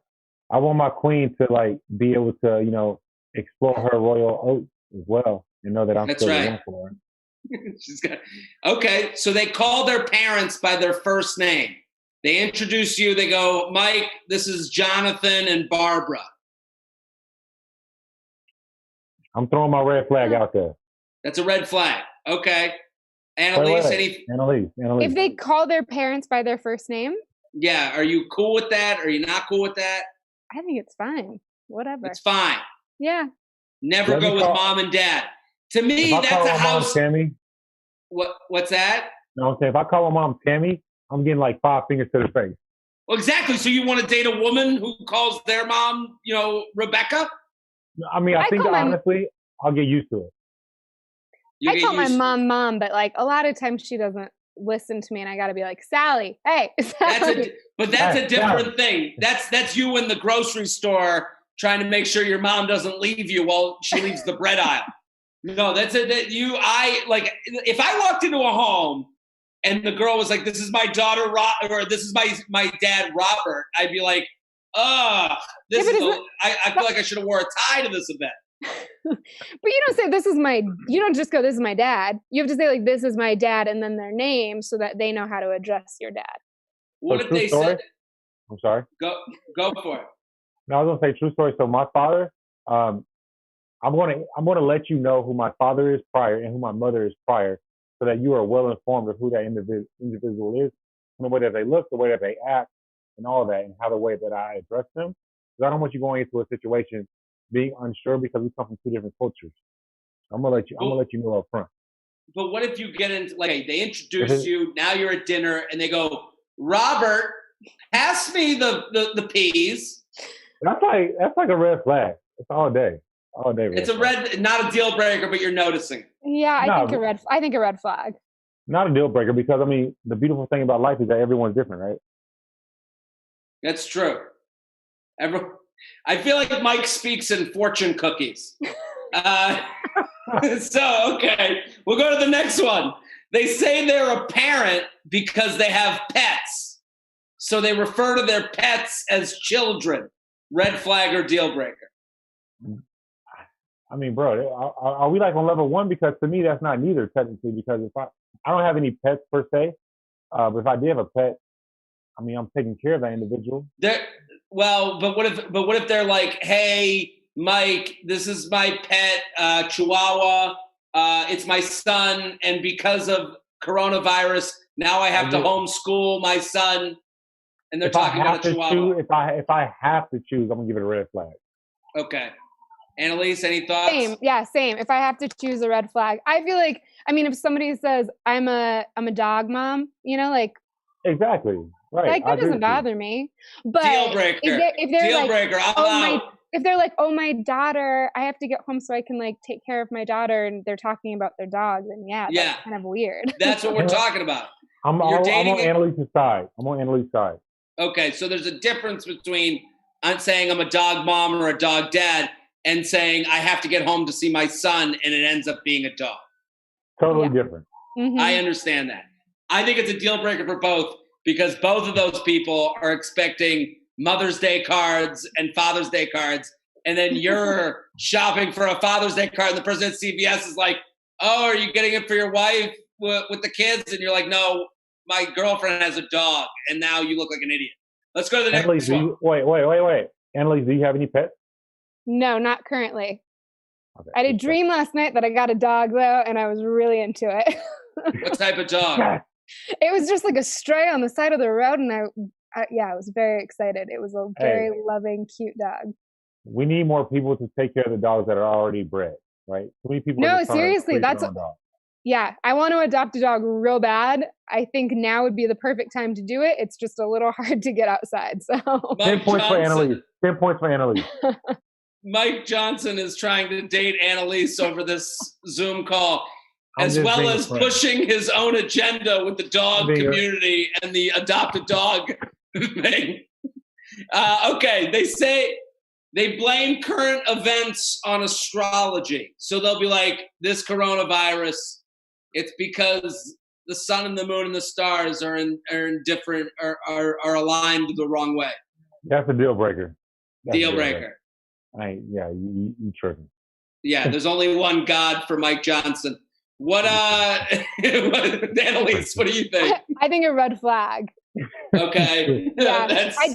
I want my queen to be able to explore her royal oats as well, and know that I'm still right. for her. Okay, so they call their parents by their first name. They introduce you. They go, Mike, this is Jonathan and Barbara. I'm throwing my red flag out there. That's a red flag. Okay. Annaliese, Annaliese. If they call their parents by their first name? Yeah. Are you cool with that? Are you not cool with that? I think it's fine. Whatever. It's fine. Yeah. Never go with mom and dad. To me, that's a house. Tammy, What's that? No, I'm saying if I call my mom Tammy, I'm getting like 5 fingers to the face. Well, exactly. So you want to date a woman who calls their mom, Rebecca? I mean, I think honestly, I'll get used to it. I call my mom, but like a lot of times she doesn't listen to me, and I got to be like, Sally, hey, Sally. That's a different thing. That's you in the grocery store trying to make sure your mom doesn't leave you while she leaves the bread aisle. No, that's it. If I walked into a home and the girl was like, "This is my daughter, or this is my dad, Robert," I'd be like, I feel like I should have wore a tie to this event. But you don't say you don't just go, "This is my dad." You have to say like, "This is my dad," and then their name so that they know how to address your dad. What if they say? I'm sorry. Go for it. No, I was gonna say true story. So my father, I'm gonna let you know who my father is prior and who my mother is prior, so that you are well informed of who that individual is, and the way that they look, the way that they act, and all that, and how the way that I address them. Because I don't want you going into a situation being unsure because we come from 2 different cultures. I'm gonna let you know up front. But what if you get into they introduce you, now you're at dinner, and they go, Robert, pass me the peas. That's like a red flag. It's all day. It's not a deal breaker, but you're noticing. Yeah, I think a red flag. Not a deal breaker because I mean the beautiful thing about life is that everyone's different, right? That's true. I feel like Mike speaks in fortune cookies. So, okay, we'll go to the next one. They say they're a parent because they have pets. So they refer to their pets as children. Red flag or deal breaker? I mean, bro, are we like on level 1? Because to me, that's not neither technically. Because if I don't have any pets per se, but if I did have a pet, I mean, I'm taking care of that individual. But what if they're like, hey, Mike, this is my pet, Chihuahua. It's my son, and because of coronavirus, now I have to homeschool my son. And they're talking about a Chihuahua. If I have to choose, I'm gonna give it a red flag. Okay. Annaliese, any thoughts? Same. If I have to choose a red flag, I feel like, I mean, if somebody says I'm a dog mom, exactly right, like that doesn't bother me. But deal breaker. If they're deal like, breaker. If they're like, oh, my daughter, I have to get home so I can like take care of my daughter, and they're talking about their dog, then that's kind of weird. That's what we're talking about. I'm on Annaliese's side. Okay, so there's a difference between saying I'm a dog mom or a dog dad and saying I have to get home to see my son, and it ends up being a dog. Totally different. Mm-hmm. I understand that. I think it's a deal breaker for both because both of those people are expecting Mother's Day cards and Father's Day cards, and then you're shopping for a Father's Day card, and the person at CVS is like, oh, are you getting it for your wife with the kids? And you're like, no, my girlfriend has a dog, and now you look like an idiot. Let's go to the next one. Wait. Annaliese, do you have any pets? No, not currently. Okay. I had a dream last night that I got a dog, though, and I was really into it. What type of dog? It was just like a stray on the side of the road, and I was very excited. It was a very loving, cute dog. We need more people to take care of the dogs that are already bred, right? Too many people. No, seriously, yeah. I want to adopt a dog real bad. I think now would be the perfect time to do it. It's just a little hard to get outside. So 10 points for Annaliese. 10 points for Annaliese. Mike Johnson is trying to date Annaliese over this Zoom call, as well as pushing his own agenda with the dog community and the adopt a dog thing. Okay, they say they blame current events on astrology. So they'll be like, this coronavirus, it's because the sun and the moon and the stars are in different are aligned the wrong way. That's a deal breaker. Deal breaker. You tripping. Yeah, there's only one God for Mike Johnson. What Annaliese, what do you think? I think a red flag. Okay, Yeah, that's I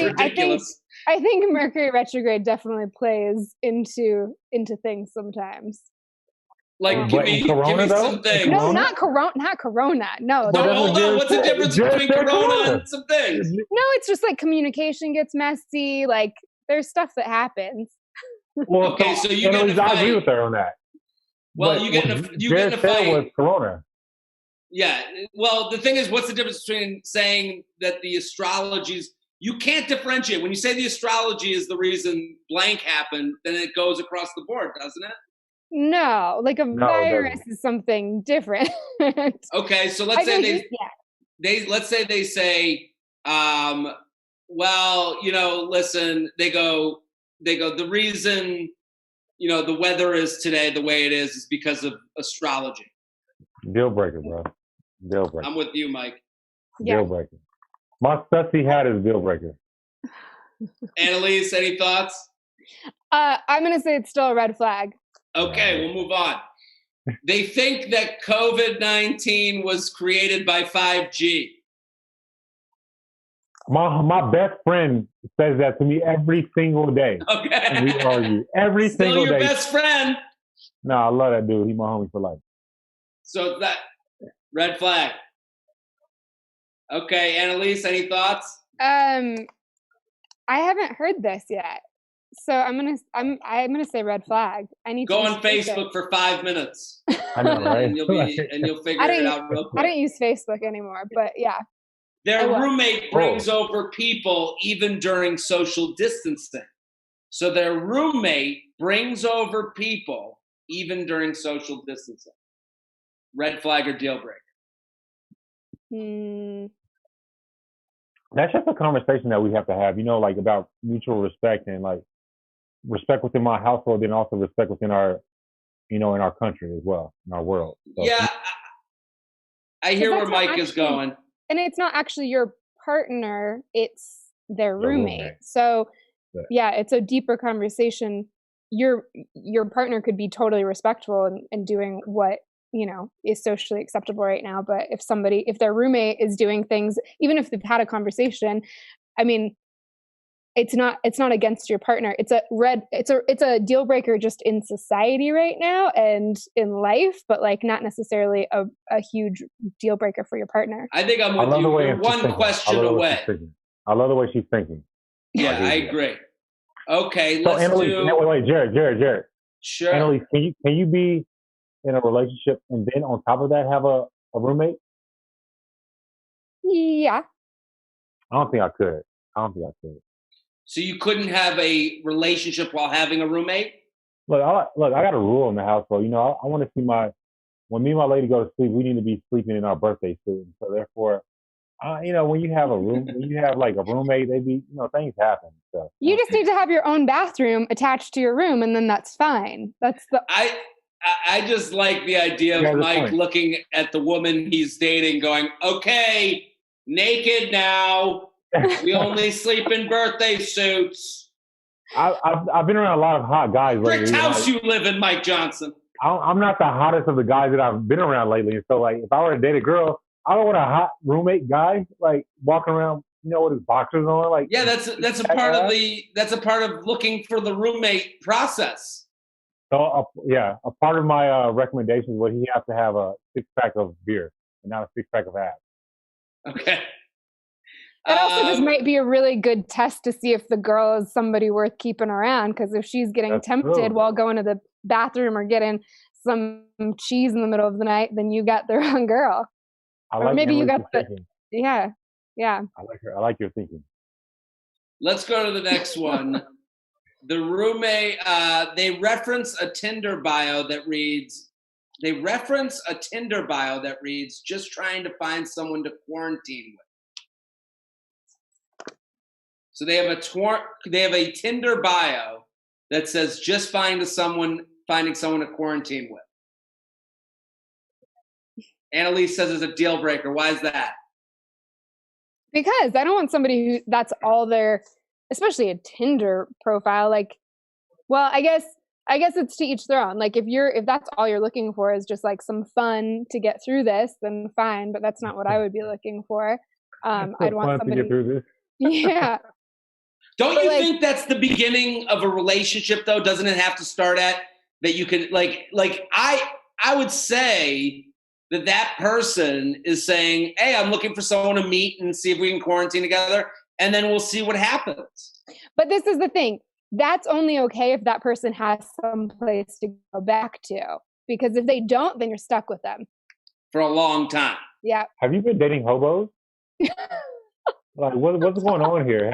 ridiculous. I think Mercury retrograde definitely plays into things sometimes. Like, give me some things. No, not Corona. Not Corona. No. No, hold on. What's the difference between Corona and some things? No, it's just like communication gets messy. Like there's stuff that happens. Well, okay, so you get in a I agree fight. with her on that. Well, But you get in a fight. Was Corona. Yeah. Well, the thing is, what's the difference between saying that the astrologies, you can't differentiate. When you say the astrology is the reason blank happened, then it goes across the board, doesn't it? No, like a virus is something different. Okay, so let's say let's say they say, well, listen, they go, the reason, the weather is today the way it is because of astrology. Deal breaker, bro. Deal breaker. I'm with you, Mike. Deal breaker. My sussy hat is deal breaker. Annaliese, any thoughts? I'm gonna say it's still a red flag. Okay, we'll move on. They think that COVID-19 was created by 5G. My best friend says that to me every single day. Okay. And we argue every single day. Still your best friend. No, I love that dude. He's my homie for life. So that red flag. Okay, Annaliese, any thoughts? I haven't heard this yet. So I'm gonna say red flag. I need go to on Facebook for 5 minutes. I know, right? and you'll figure it out real quick. I don't use Facebook anymore, but yeah. Their roommate brings over people even during social distancing. So their roommate brings over people even during social distancing. Red flag or deal breaker? That's just a conversation that we have to have, like about mutual respect and like respect within my household and also respect within our, in our country as well, in our world. So, yeah, I hear where Mike is going. And it's not actually your partner, it's their roommate. So yeah, it's a deeper conversation. Your partner could be totally respectful and doing what, is socially acceptable right now. But if their roommate is doing things, even if they've had a conversation, I mean, it's not against your partner. It's a deal breaker just in society right now and in life, but like not necessarily a huge deal breaker for your partner. I think I'm with you. You're one question away. I love the way she's thinking. Yeah, I agree. Okay, so let's Annaliese, wait, Jared. Sure. Annaliese, can you be in a relationship and then on top of that have a roommate? Yeah. I don't think I could. So you couldn't have a relationship while having a roommate? Look, I got a rule in the household. I want to see when me and my lady go to sleep, we need to be sleeping in our birthday suit. So therefore, when you have like a roommate, they be, things happen. So you just need to have your own bathroom attached to your room, and then that's fine. I just like the idea of Mike looking at the woman he's dating, going, "Okay, naked now. We only sleep in birthday suits." I've been around a lot of hot guys lately. Which house you live in, Mike Johnson? I'm not the hottest of the guys that I've been around lately. So like, if I were to date a girl, I don't want a hot roommate guy like walking around, with his boxers on. Like, yeah, that's a part of looking for the roommate process. So a part of my recommendation was he has to have a 6-pack of beer and not a 6-pack of abs. Okay. That also just might be a really good test to see if the girl is somebody worth keeping around. Because if she's getting tempted while going to the bathroom or getting some cheese in the middle of the night, then you got the wrong girl. Or maybe you got the yeah. I like your thinking. Let's go to the next one. The roommate. They reference a Tinder bio that reads, "Just trying to find someone to quarantine with." So they have a Tinder bio that says just finding someone to quarantine with. Annaliese says it's a deal breaker. Why is that? Because I don't want somebody who that's all their, especially a Tinder profile. Like, well, I guess it's to each their own. Like if that's all you're looking for is just like some fun to get through this, then fine. But that's not what I would be looking for. I'd want fun somebody. to get through this. Yeah. Don't But, you like- think that's the beginning of a relationship, though? Doesn't it have to start at that you can like I would say that person is saying, hey, I'm looking for someone to meet and see if we can quarantine together, and then we'll see what happens. But this is the thing. That's only okay if that person has some place to go back to. Because if they don't, then you're stuck with them. For a long time. Yeah. Have you been dating hobos? Like, what's going on here?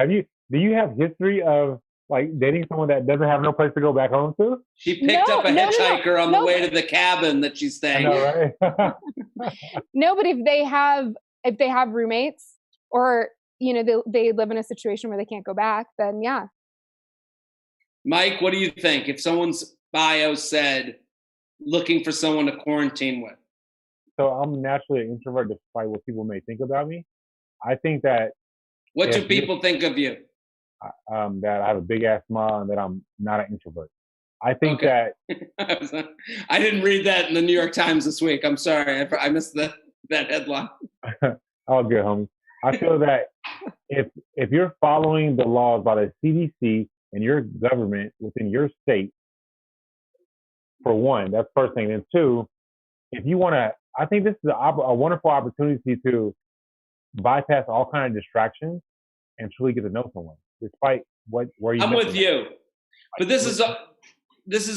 Do you have history of like dating someone that doesn't have no place to go back home to? She picked up a hitchhiker on the way to the cabin that she's staying in. Right? No, but if they have roommates, or they live in a situation where they can't go back, then yeah. Mike, what do you think? If someone's bio said looking for someone to quarantine with? So I'm naturally an introvert despite what people may think about me. I think that what do people think of you? That I have a big ass smile and that I'm not an introvert. I think that I didn't read that in the New York Times this week. I'm sorry, I missed that headline. All good, homie. I feel that if you're following the laws by the CDC and your government within your state, for one, that's first thing. And two, if you want to, I think this is a wonderful opportunity to bypass all kind of distractions and truly get to know someone, despite where you. I'm with you, but this is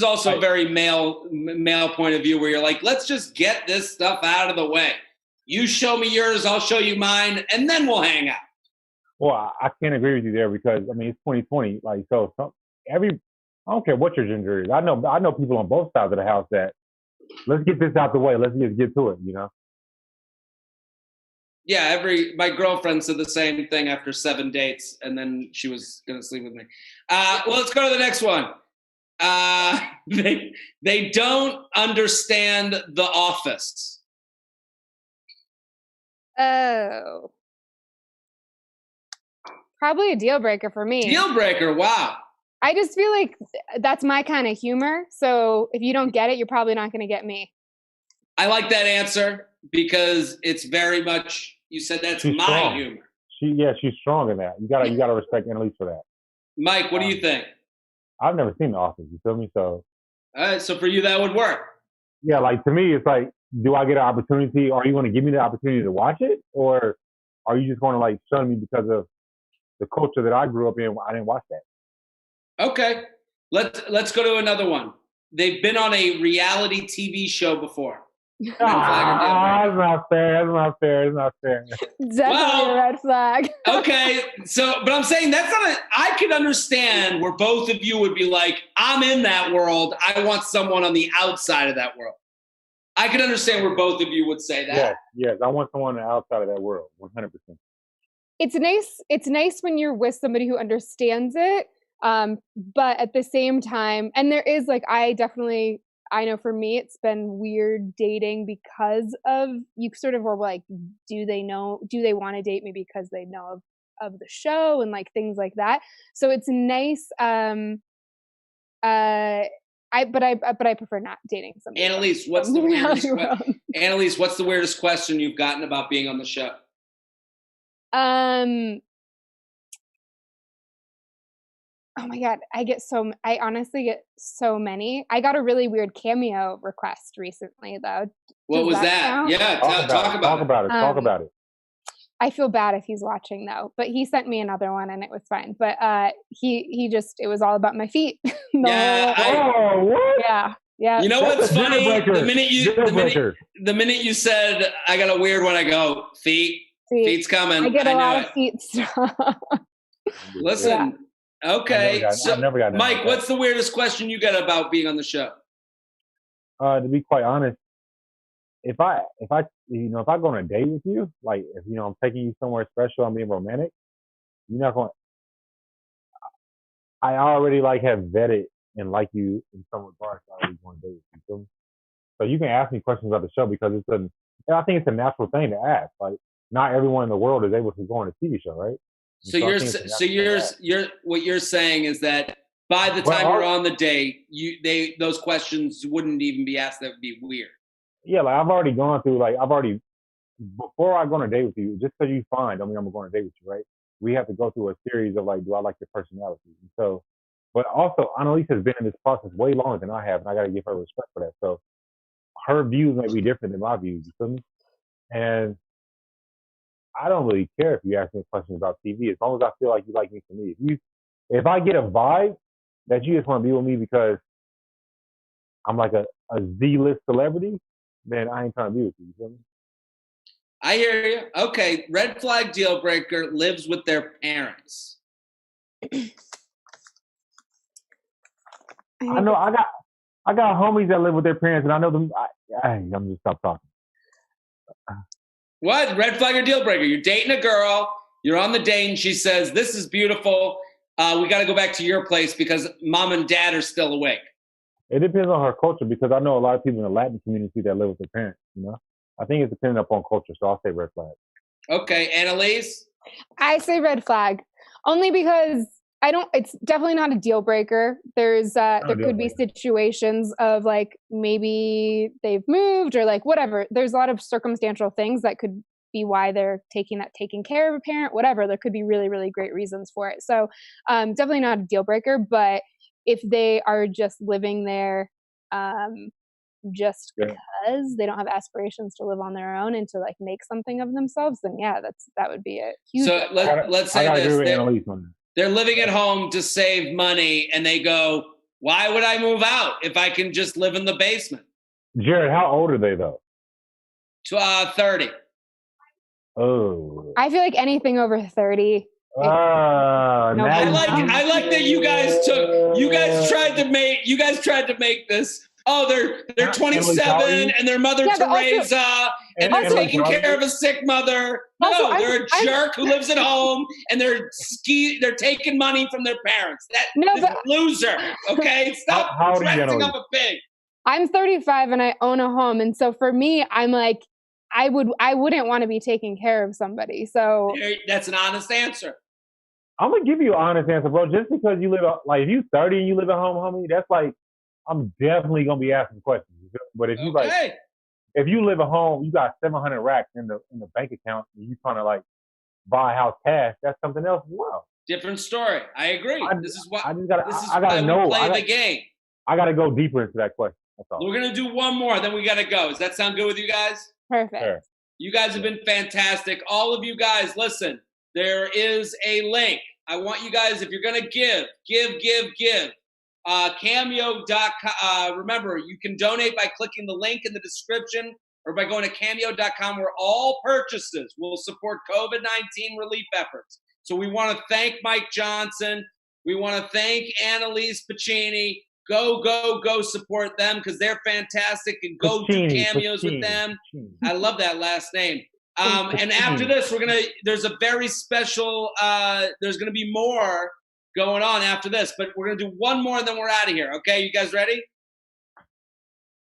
also a very male point of view where you're like, let's just get this stuff out of the way. You show me yours, I'll show you mine, and then we'll hang out. Well, I can't agree with you there because I mean it's 2020. Like I don't care what your gender is. I know people on both sides of the house that let's get this out the way. Let's just get to it. Yeah, my girlfriend said the same thing after 7 dates, and then she was gonna sleep with me. Well, let's go to the next one. They don't understand The Office. Oh, probably a deal breaker for me. Deal breaker, wow. I just feel like that's my kind of humor. So if you don't get it, you're probably not going to get me. I like that answer because it's very much, you said that's she's my strong. humor. She's strong in that. You gotta respect Annaliese for that. Mike, what do you think? I've never seen The Office. You feel me? So. All right, so for you that would work. Yeah, like to me, it's like, do I get an opportunity? Are you going to give me the opportunity to watch it, or are you just going to like shun me because of the culture that I grew up in? I didn't watch that. Okay, let's go to another one. They've been on a reality TV show before. That's not fair. That's not fair. Definitely a red flag. Okay, but I'm saying that's not I could understand where both of you would be like, I'm in that world. I want someone on the outside of that world. I could understand where both of you would say that. Yes. I want someone on the outside of that world, 100%. It's nice when you're with somebody who understands it. But at the same time, and there is like, I know for me, it's been weird dating because of, you sort of were like, do they want to date me because they know of the show and like things like that. So it's nice. I prefer not dating somebody. Annaliese, what's the weirdest question you've gotten about being on the show? Oh my God, I honestly get so many. I got a really weird cameo request recently though. What was that? Count? Yeah, talk about it. I feel bad if he's watching though, but he sent me another one and it was fine. But it was all about my feet. Yeah. You know what's funny? The minute you said I got a weird one, I go, feet's coming. I get a lot of feet stuff. Listen. Yeah. Okay. I've never gotten Mike, what's the weirdest question you got about being on the show? To be quite honest, if I go on a date with you, like if I'm taking you somewhere special, I'm being romantic, you're not going. I already have vetted and like you in some regards. I already want to date with you. So you can ask me questions about the show because I think it's a natural thing to ask. Like not everyone in the world is able to go on a TV show, right? So what you're saying is that by the time you're on the date, those questions wouldn't even be asked. That would be weird. Yeah, like I've already gone through. Like I've already before I go on a date with you, just because you fine, don't mean I'm going to go on a date with you, right? We have to go through a series of like, do I like your personality? And so, but also, Annaliese has been in this process way longer than I have, and I got to give her respect for that. So her views may be different than my views, you feel me? And I don't really care if you ask me questions about TV, as long as I feel like you like me for me. If I get a vibe that you just want to be with me because I'm like a Z-list celebrity, then I ain't trying to be with you. You feel me? I hear you. Okay, red flag deal breaker, lives with their parents. I know I got homies that live with their parents, and I know them. I'm just stop talking. What? Red flag or deal breaker? You're dating a girl. You're on the date, and she says, "This is beautiful. We got to go back to your place because mom and dad are still awake." It depends on her culture, because I know a lot of people in the Latin community that live with their parents. You know, I think it's dependent upon culture. So I'll say red flag. Okay, Annaliese? I say red flag, only because it's definitely not a deal breaker. There could be situations of like maybe they've moved or like whatever. There's a lot of circumstantial things that could be why they're taking care of a parent, whatever. There could be really, really great reasons for it. So definitely not a deal breaker, but if they are just living there just because they don't have aspirations to live on their own and to like make something of themselves, then yeah, that would be a huge. So let's say this. They're living at home to save money, and they go, "Why would I move out if I can just live in the basement?" Jared, how old are they though? 30. Oh. I feel like anything over 30. I like that you guys tried to make this. Oh, they're 27 and their Mother Teresa and they're taking care of a sick mother. No, they're a jerk who lives at home and they're taking money from their parents. That's a loser. Okay, stop dressing up a pig. I'm 35 and I own a home, and so for me, I'm like, I wouldn't want to be taking care of somebody. So that's an honest answer. I'm gonna give you an honest answer, bro. Just because you live if you 30 and you live at home, homie, that's like I'm definitely gonna be asking questions. But if you if you live at home, you got 700 racks in the bank account, and you trying to like buy a house cash, that's something else as well. Different story. I agree. This is why we play the game. I gotta go deeper into that question. That's all. We're gonna do one more, then we gotta go. Does that sound good with you guys? Perfect. Sure. You guys have been fantastic. All of you guys, listen, there is a link. I want you guys, if you're going to give. Cameo.com. Remember, you can donate by clicking the link in the description or by going to Cameo.com, where all purchases will support COVID-19 relief efforts. So we want to thank Mike Johnson. We want to thank Annaliese Puccini. Go support them because they're fantastic, and go do cameos with them. I love that last name. And after this, there's a very special, there's going to be more going on after this, but we're going to do one more and then we're out of here. Okay, you guys ready?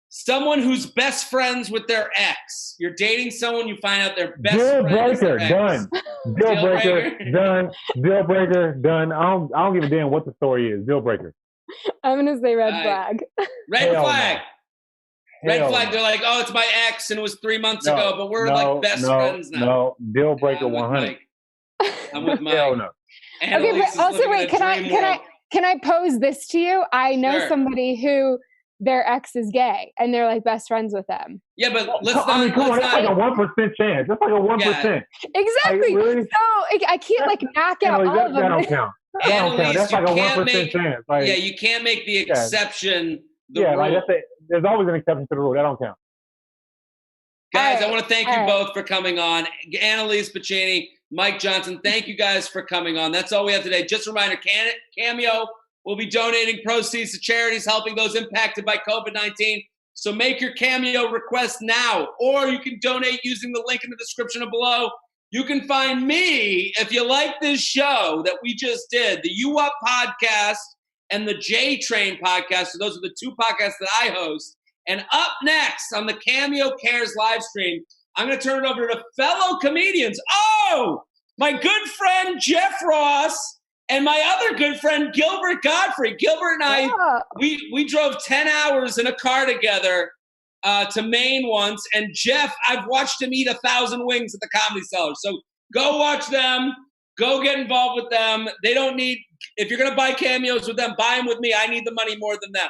Someone who's best friends with their ex. You're dating someone, you find out they're best friends with their ex. Deal breaker, done. Deal breaker, done. I don't give a damn what the story is. Deal breaker. I'm going to say red flag. Red flag. Red flag. They're like, oh, it's my ex, and it was 3 months ago, but we're like best friends now. No, deal breaker 100. I'm with Mike. Hell no. Okay, but also wait, can I pose this to you? I know somebody who their ex is gay, and they're like best friends with them. Yeah, but let's not. I mean, come on, that's like a 1% chance. That's like a 1%. Exactly. Like, really? So I can't like knock out all of them. That don't count. That's like a 1% chance. Like, you can't make the exception the rule. Like that's it. There's always an exception to the rule. That don't count. Guys, I want to thank you both for coming on. Annaliese Puccini, Mike Johnson, thank you guys for coming on. That's all we have today. Just a reminder, Cameo will be donating proceeds to charities helping those impacted by COVID-19. So make your Cameo request now, or you can donate using the link in the description below. You can find me, if you like this show that we just did, the U Up podcast and the J Train podcast. So those are the two podcasts that I host. And up next on the Cameo Cares live stream, I'm going to turn it over to fellow comedians. Oh, my good friend Jeff Ross and my other good friend Gilbert Gottfried. Gilbert and I, we drove 10 hours in a car together to Maine once. And Jeff, I've watched him eat 1,000 wings at the Comedy Cellar. So go watch them. Go get involved with them. They don't need, if you're going to buy cameos with them, buy them with me. I need the money more than them.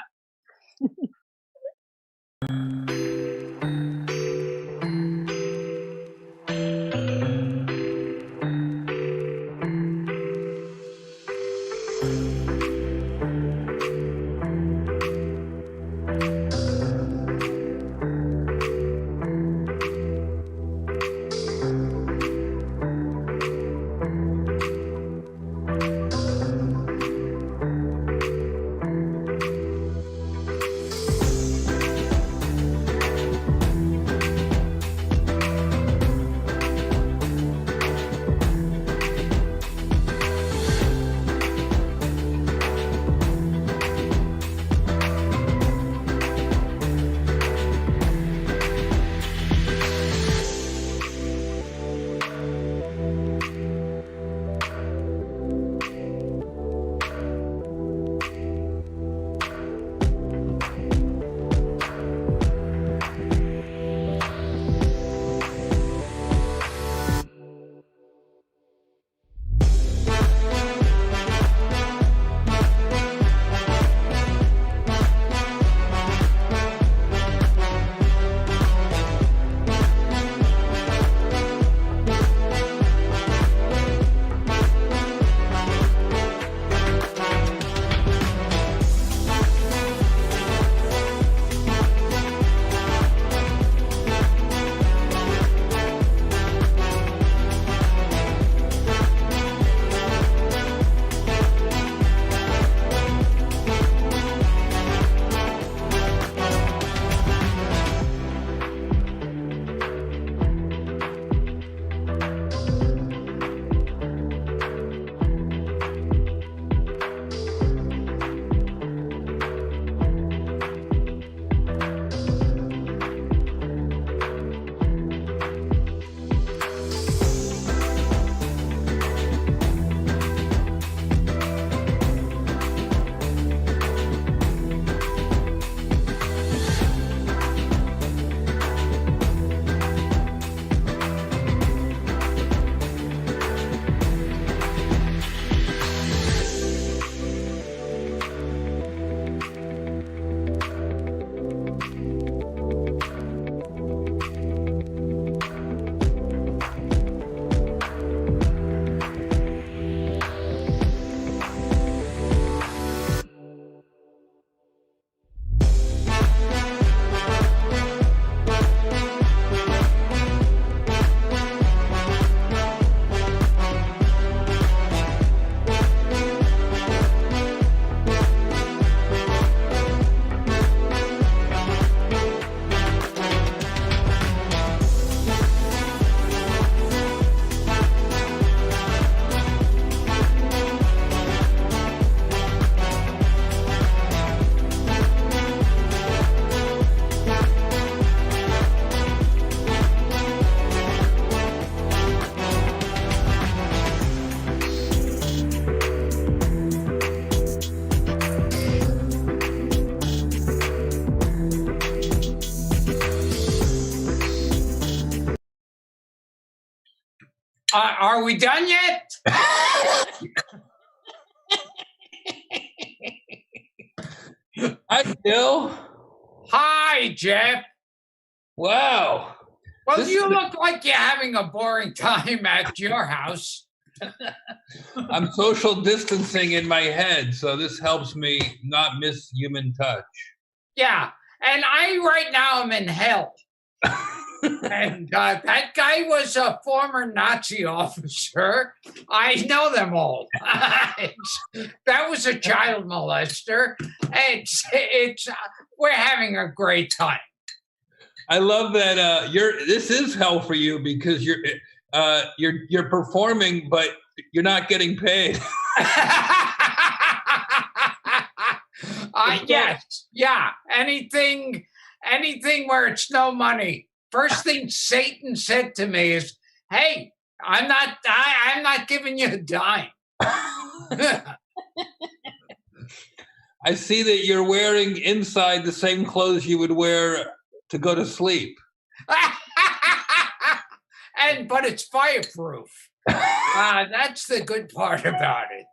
Are we done yet? Hi, Bill. Hi, Jeff. Wow. Well, you look like you're having a boring time at your house. I'm social distancing in my head, so this helps me not miss human touch. Yeah, and I right now am in hell. And that guy was a former Nazi officer. I know them all. That was a child molester. It's we're having a great time. I love that this is hell for you because you're performing, but you're not getting paid. Yes, yeah. Anything where it's no money. First thing Satan said to me is, "Hey, I'm not giving you a dime." I see that you're wearing inside the same clothes you would wear to go to sleep. But it's fireproof. That's the good part about it.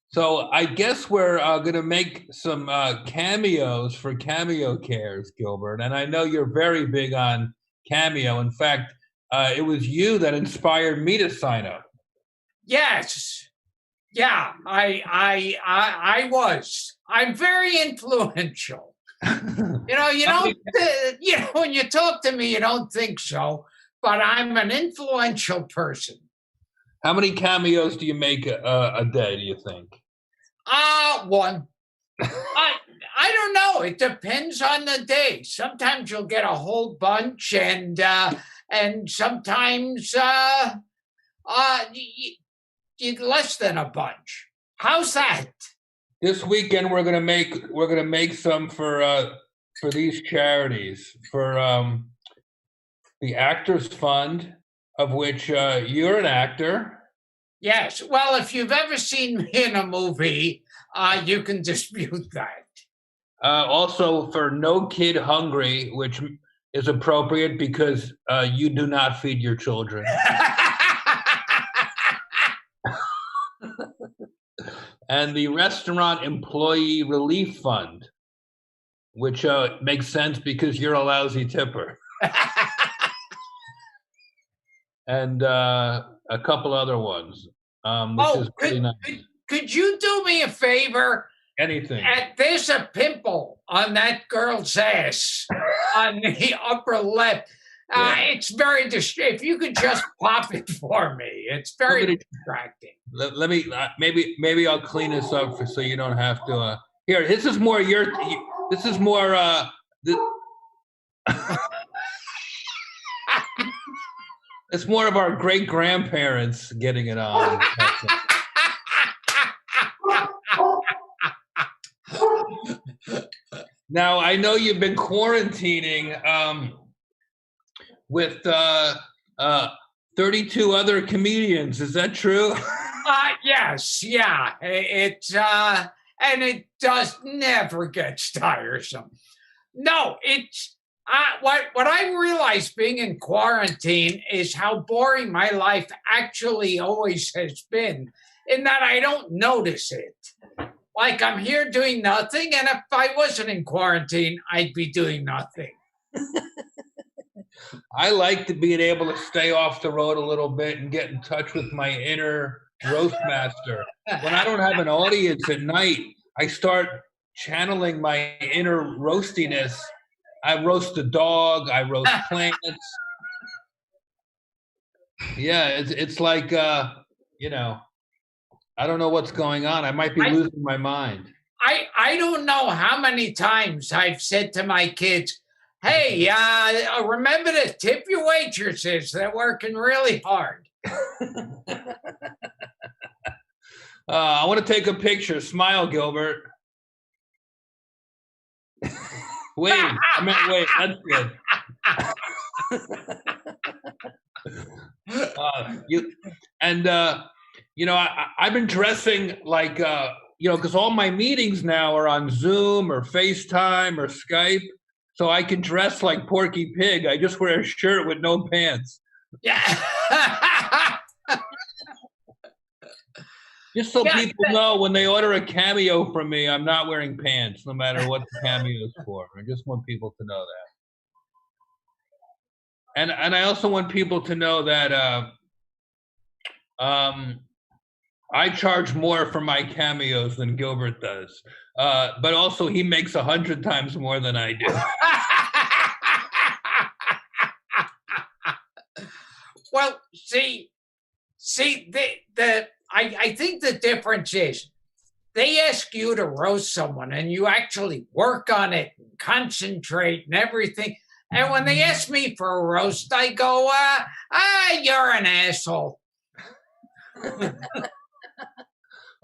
So I guess we're going to make some cameos for Cameo Cares, Gilbert. And I know you're very big on Cameo. In fact, it was you that inspired me to sign up. Yes. Yeah, I was. I'm very influential. You don't. When you talk to me, you don't think so. But I'm an influential person. How many cameos do you make a day, do you think? One. I don't know. It depends on the day. Sometimes you'll get a whole bunch, and sometimes less than a bunch. How's that? This weekend we're gonna make some for these charities for the Actors Fund, of which you're an actor. Yes. Well, if you've ever seen me in a movie, you can dispute that. Also for No Kid Hungry, which is appropriate because you do not feed your children. And the Restaurant Employee Relief Fund, which makes sense because you're a lousy tipper. And a couple other ones, which is pretty nice. Could you do me a favor? Anything. There's a pimple on that girl's ass on the upper lip. It's very if you could just pop it for me. It's very distracting. Let me maybe I'll clean this up so you don't have to. Here, this is more This is more. It's more of our great grandparents getting it on. Now I know you've been quarantining with 32 other comedians. Is that true? Yes, yeah. It's and it does never gets tiresome. No, it's what I realized being in quarantine is how boring my life actually always has been, in that I don't notice it. Like I'm here doing nothing, and if I wasn't in quarantine, I'd be doing nothing. I like to being able to stay off the road a little bit and get in touch with my inner roast master. When I don't have an audience at night, I start channeling my inner roastiness. I roast a dog. I roast plants. Yeah, it's like, you know, I don't know what's going on. I might be losing my mind. I don't know how many times I've said to my kids, hey, remember to tip your waitresses. They're working really hard. I want to take a picture. Smile, Gilbert. Wait, I meant wait. That's good. You know, I've been dressing like, you know, because all my meetings now are on Zoom or FaceTime or Skype, so I can dress like Porky Pig. I just wear a shirt with no pants. Yeah. Just so people know, when they order a cameo from me, I'm not wearing pants, no matter what the cameo is for. I just want people to know that. And I also want people to know that I charge more for my cameos than Gilbert does. But also he makes 100 times more than I do. Well, see, I think the difference is they ask you to roast someone and you actually work on it and concentrate and everything. And when they ask me for a roast, I go, you're an asshole.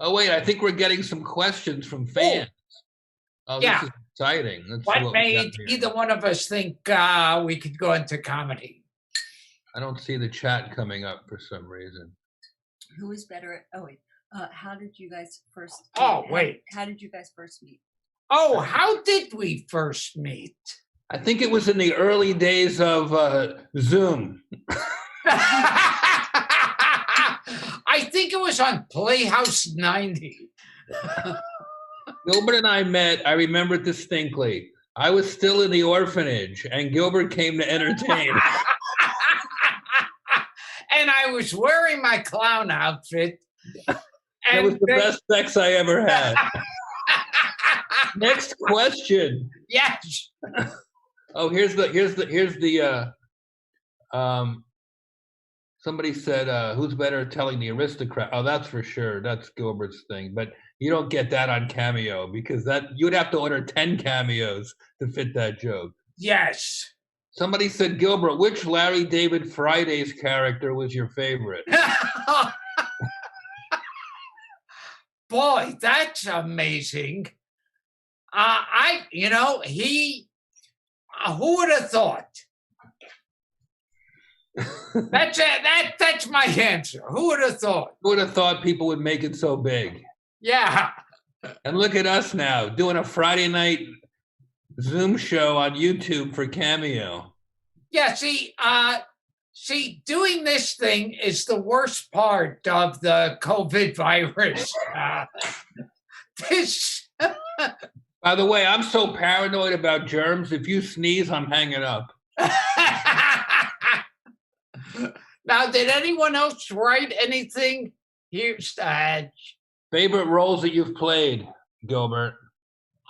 Oh, wait, I think we're getting some questions from fans. Oh, yeah. This is exciting. Let's see What we got made here. either one of us think we could go into comedy? I don't see the chat coming up for some reason. Who is better at? Oh wait, how did you guys first? Oh wait, how did you guys first meet? Oh, how did we first meet? I think it was in the early days of Zoom. I think it was on Playhouse 90. Gilbert and I met, I remember it distinctly. I was still in the orphanage, and Gilbert came to entertain. And I was wearing my clown outfit. It was the best sex I ever had. Next question. Yes. Oh, here's the somebody said, who's better at telling the aristocrat? Oh, that's for sure. That's Gilbert's thing. But you don't get that on Cameo because you'd have to order 10 cameos to fit that joke. Yes. Somebody said, Gilbert, which Larry David Friday's character was your favorite? Boy, that's amazing. Who would have thought? That's my answer. Who would have thought? Who would have thought people would make it so big? Yeah. And look at us now doing a Friday night Zoom show on YouTube for Cameo. Yeah, see, doing this thing is the worst part of the COVID virus. By the way, I'm so paranoid about germs. If you sneeze, I'm hanging up. Now, did anyone else write anything? Here's that. Favorite roles that you've played, Gilbert?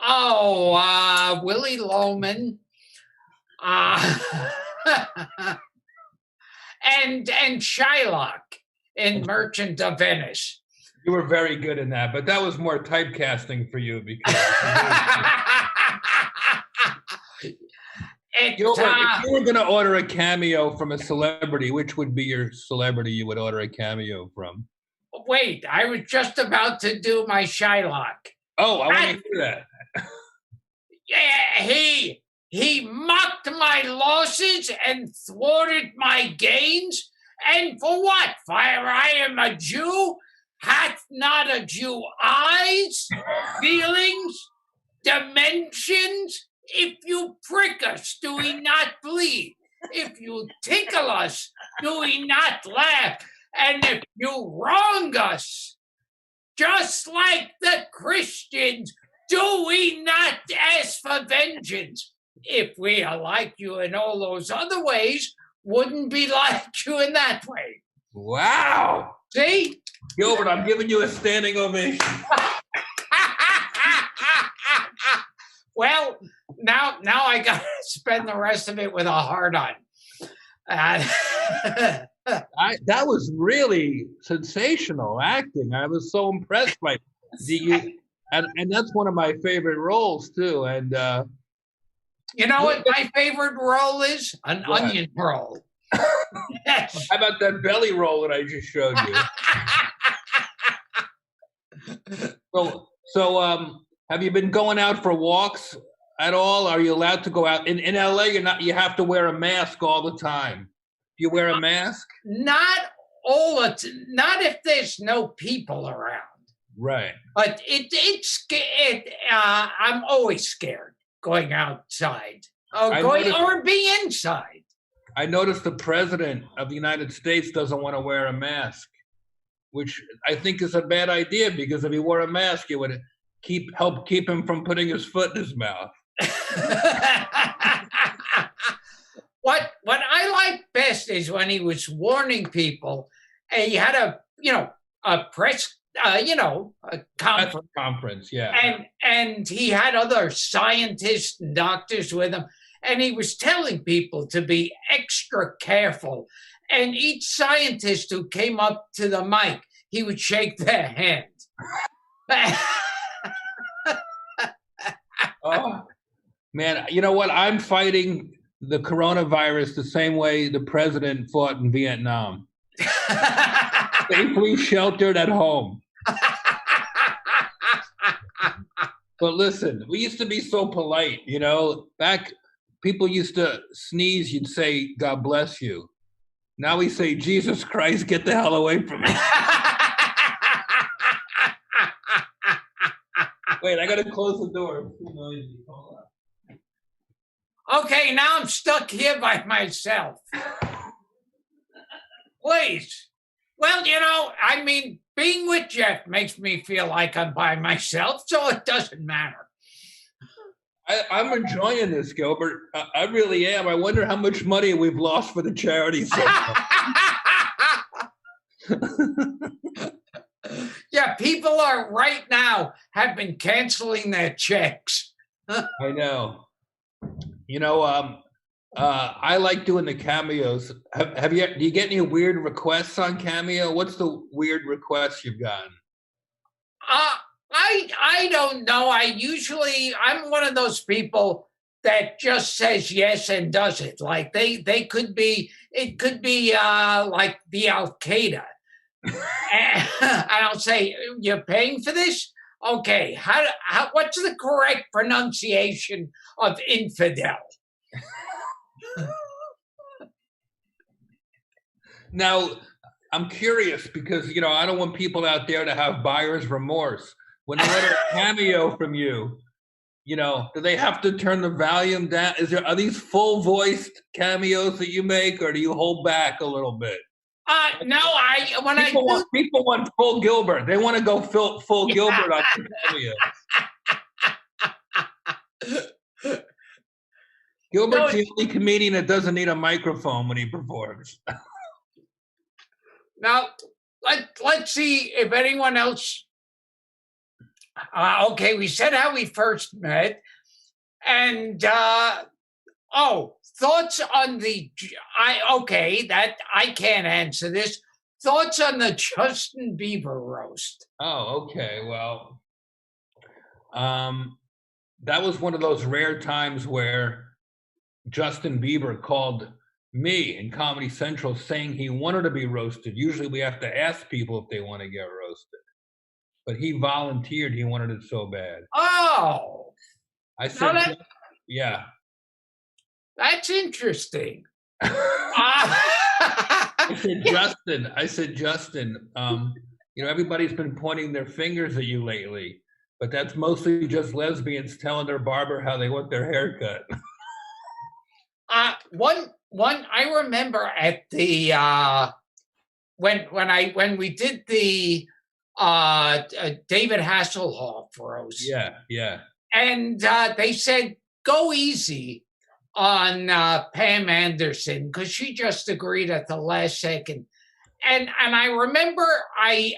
Oh, Willie Loman. And Shylock in Merchant of Venice. You were very good in that, but that was more typecasting for you because Gilbert, if you were going to order a cameo from a celebrity, which would be your celebrity you would order a cameo from? Wait, I was just about to do my Shylock. Oh, I want to hear that. Yeah, he mocked my losses and thwarted my gains. And for what? For I am a Jew? Hath not a Jew eyes, feelings, dimensions? If you prick us, do we not bleed? If you tickle us, do we not laugh? And if you wrong us, just like the Christians, do we not ask for vengeance? If we are like you in all those other ways, wouldn't be like you in that way. Wow. See? Gilbert, I'm giving you a standing ovation. Well, now I got to spend the rest of it with a hard-on. That was really sensational acting. I was so impressed by and that's one of my favorite roles too. And you know what my favorite role is? An onion roll. How about that belly roll that I just showed you? So, have you been going out for walks at all? Are you allowed to go out in LA? You have to wear a mask all the time. Do you wear a mask? Not all the time. Not if there's no people around. Right. But I'm always scared going outside or being inside. I noticed the president of the United States doesn't want to wear a mask, which I think is a bad idea because if he wore a mask, it would help keep him from putting his foot in his mouth. What I like best is when he was warning people. He had a press a conference, yeah. And he had other scientists and doctors with him, and he was telling people to be extra careful. And each scientist who came up to the mic, he would shake their hand. Oh, man, you know what? I'm fighting the coronavirus the same way the president fought in Vietnam. Safely sheltered at home. But listen, we used to be so polite, back people used to sneeze, you'd say, God bless you. Now we say, Jesus Christ, get the hell away from me. Wait, I gotta close the door. It's too noisy. Hold Okay, now I'm stuck here by myself. Please. Well, I mean, being with Jeff makes me feel like I'm by myself, so it doesn't matter. I'm enjoying this, Gilbert. I really am. I wonder how much money we've lost for the charity so far. Yeah, people are right now have been canceling their checks. I know. I like doing the cameos. Do you get any weird requests on Cameo? What's the weird request you've gotten? I don't know. I'm one of those people that just says yes and does it. Like it could be like the Al Qaeda. And I'll say, you're paying for this? Okay. What's the correct pronunciation of infidel? Now, I'm curious because, I don't want people out there to have buyer's remorse. When they order a cameo from you, do they have to turn the volume down? Are these full-voiced cameos that you make, or do you hold back a little bit? No, people want full Gilbert. They want to go full Gilbert on the cameo. Gilbert's the only comedian that doesn't need a microphone when he performs. Now, let's see if anyone else. Okay, we said how we first met, and thoughts on the. I can't answer this. Thoughts on the Justin Bieber roast? Oh, okay. Well, that was one of those rare times where Justin Bieber called me in Comedy Central saying he wanted to be roasted. Usually we have to ask people if they want to get roasted. But he volunteered. He wanted it so bad. Oh. I said, yeah. That's interesting. I said, Justin, everybody's been pointing their fingers at you lately, but that's mostly just lesbians telling their barber how they want their hair cut. I remember at the when we did the David Hasselhoff roast. Yeah. And they said go easy on Pam Anderson because she just agreed at the last second. And I remember I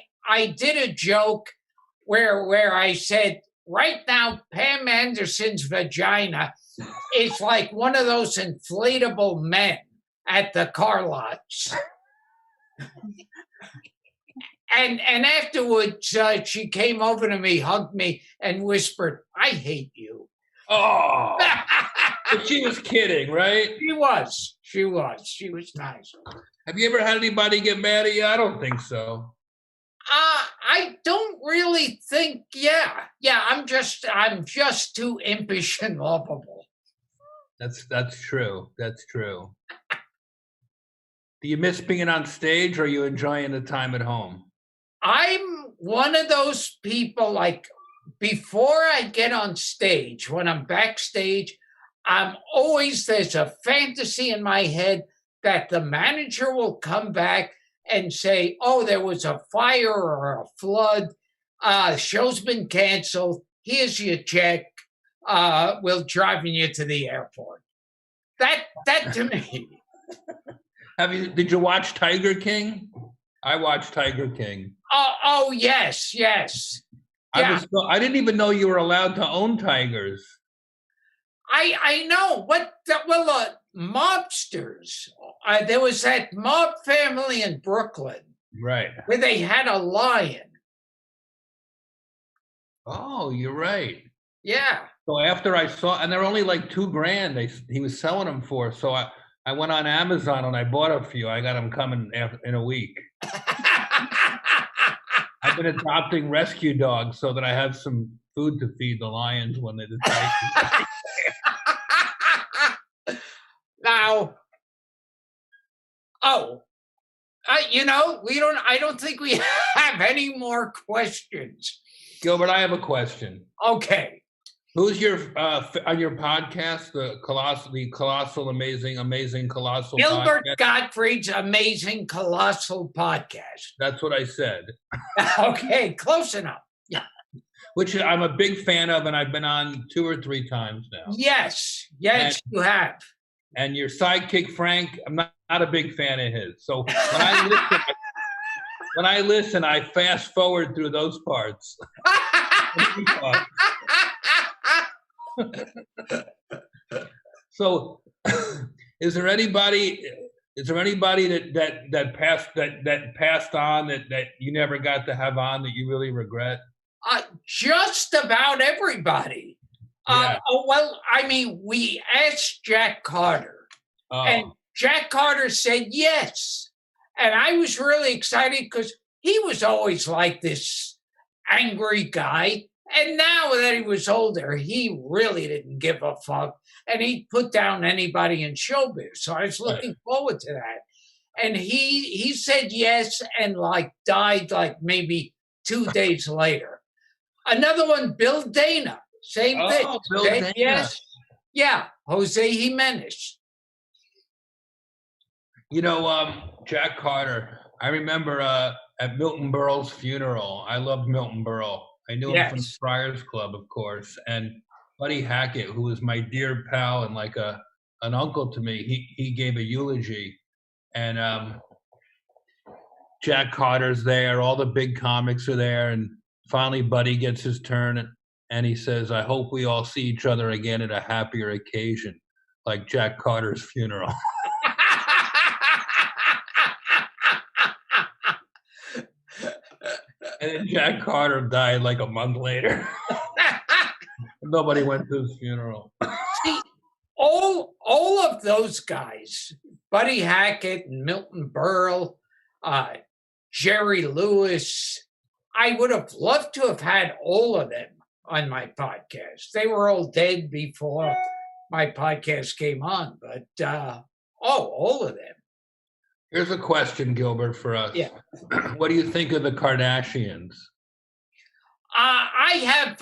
did a joke where I said right now Pam Anderson's vagina is like one of those inflatable men at the car lots. And afterwards, she came over to me, hugged me, and whispered, "I hate you." Oh, but she was kidding, right? She was nice. Have you ever had anybody get mad at you? I don't think so. I don't really think. Yeah. I'm just too impish and lovable. That's true. That's true. Do you miss being on stage, or are you enjoying the time at home? I'm one of those people, like, before I get on stage, when I'm backstage, there's a fantasy in my head that the manager will come back and say, oh, there was a fire or a flood, show's been canceled, here's your check, we're driving you to the airport. That to me. Did you watch Tiger King? I watched Tiger King. Oh yes. Yeah. I didn't even know you were allowed to own tigers. I know. Mobsters. There was that mob family in Brooklyn. Right. Where they had a lion. Oh, you're right. Yeah. So after I saw, and they're only like $2,000 he was selling them for. So I went on Amazon and I bought a few. I got them coming in a week. I've been adopting rescue dogs so that I have some food to feed the lions when they decide. Now, I don't think we have any more questions. Gilbert, I have a question. Okay. Who's your on your podcast, the colossal, amazing, colossal Gilbert podcast? Gottfried's Amazing Colossal Podcast. That's what I said. Okay, close enough. Yeah. Which I'm a big fan of, and I've been on 2 or 3 times now. Yes, you have. And your sidekick, Frank, I'm not a big fan of his. So when I listen, I fast forward through those parts. So, is there anybody that passed on that you never got to have on that you really regret? Just about everybody. Yeah. Well, I mean, we asked Jack Carter, and Jack Carter said yes. And I was really excited because he was always like this angry guy. And now that he was older, he really didn't give a fuck. And he put down anybody in showbiz. So I was looking forward to that. And he said yes and died maybe 2 days later. Another one, Bill Dana. Same thing. Bill Dana. Yes. Yeah, Jose Jimenez. Jack Carter, I remember at Milton Berle's funeral. I loved Milton Berle. I knew him from the Friars Club, of course. And Buddy Hackett, who was my dear pal and like an uncle to me, he gave a eulogy. And Jack Carter's there. All the big comics are there. And finally, Buddy gets his turn. And he says, I hope we all see each other again at a happier occasion, like Jack Carter's funeral. And then Jack Carter died like a month later. Nobody went to his funeral. See, all of those guys, Buddy Hackett and Milton Berle, Jerry Lewis, I would have loved to have had all of them on my podcast. They were all dead before my podcast came on, but all of them. Here's a question, Gilbert, for us. Yeah. What do you think of the Kardashians? I have,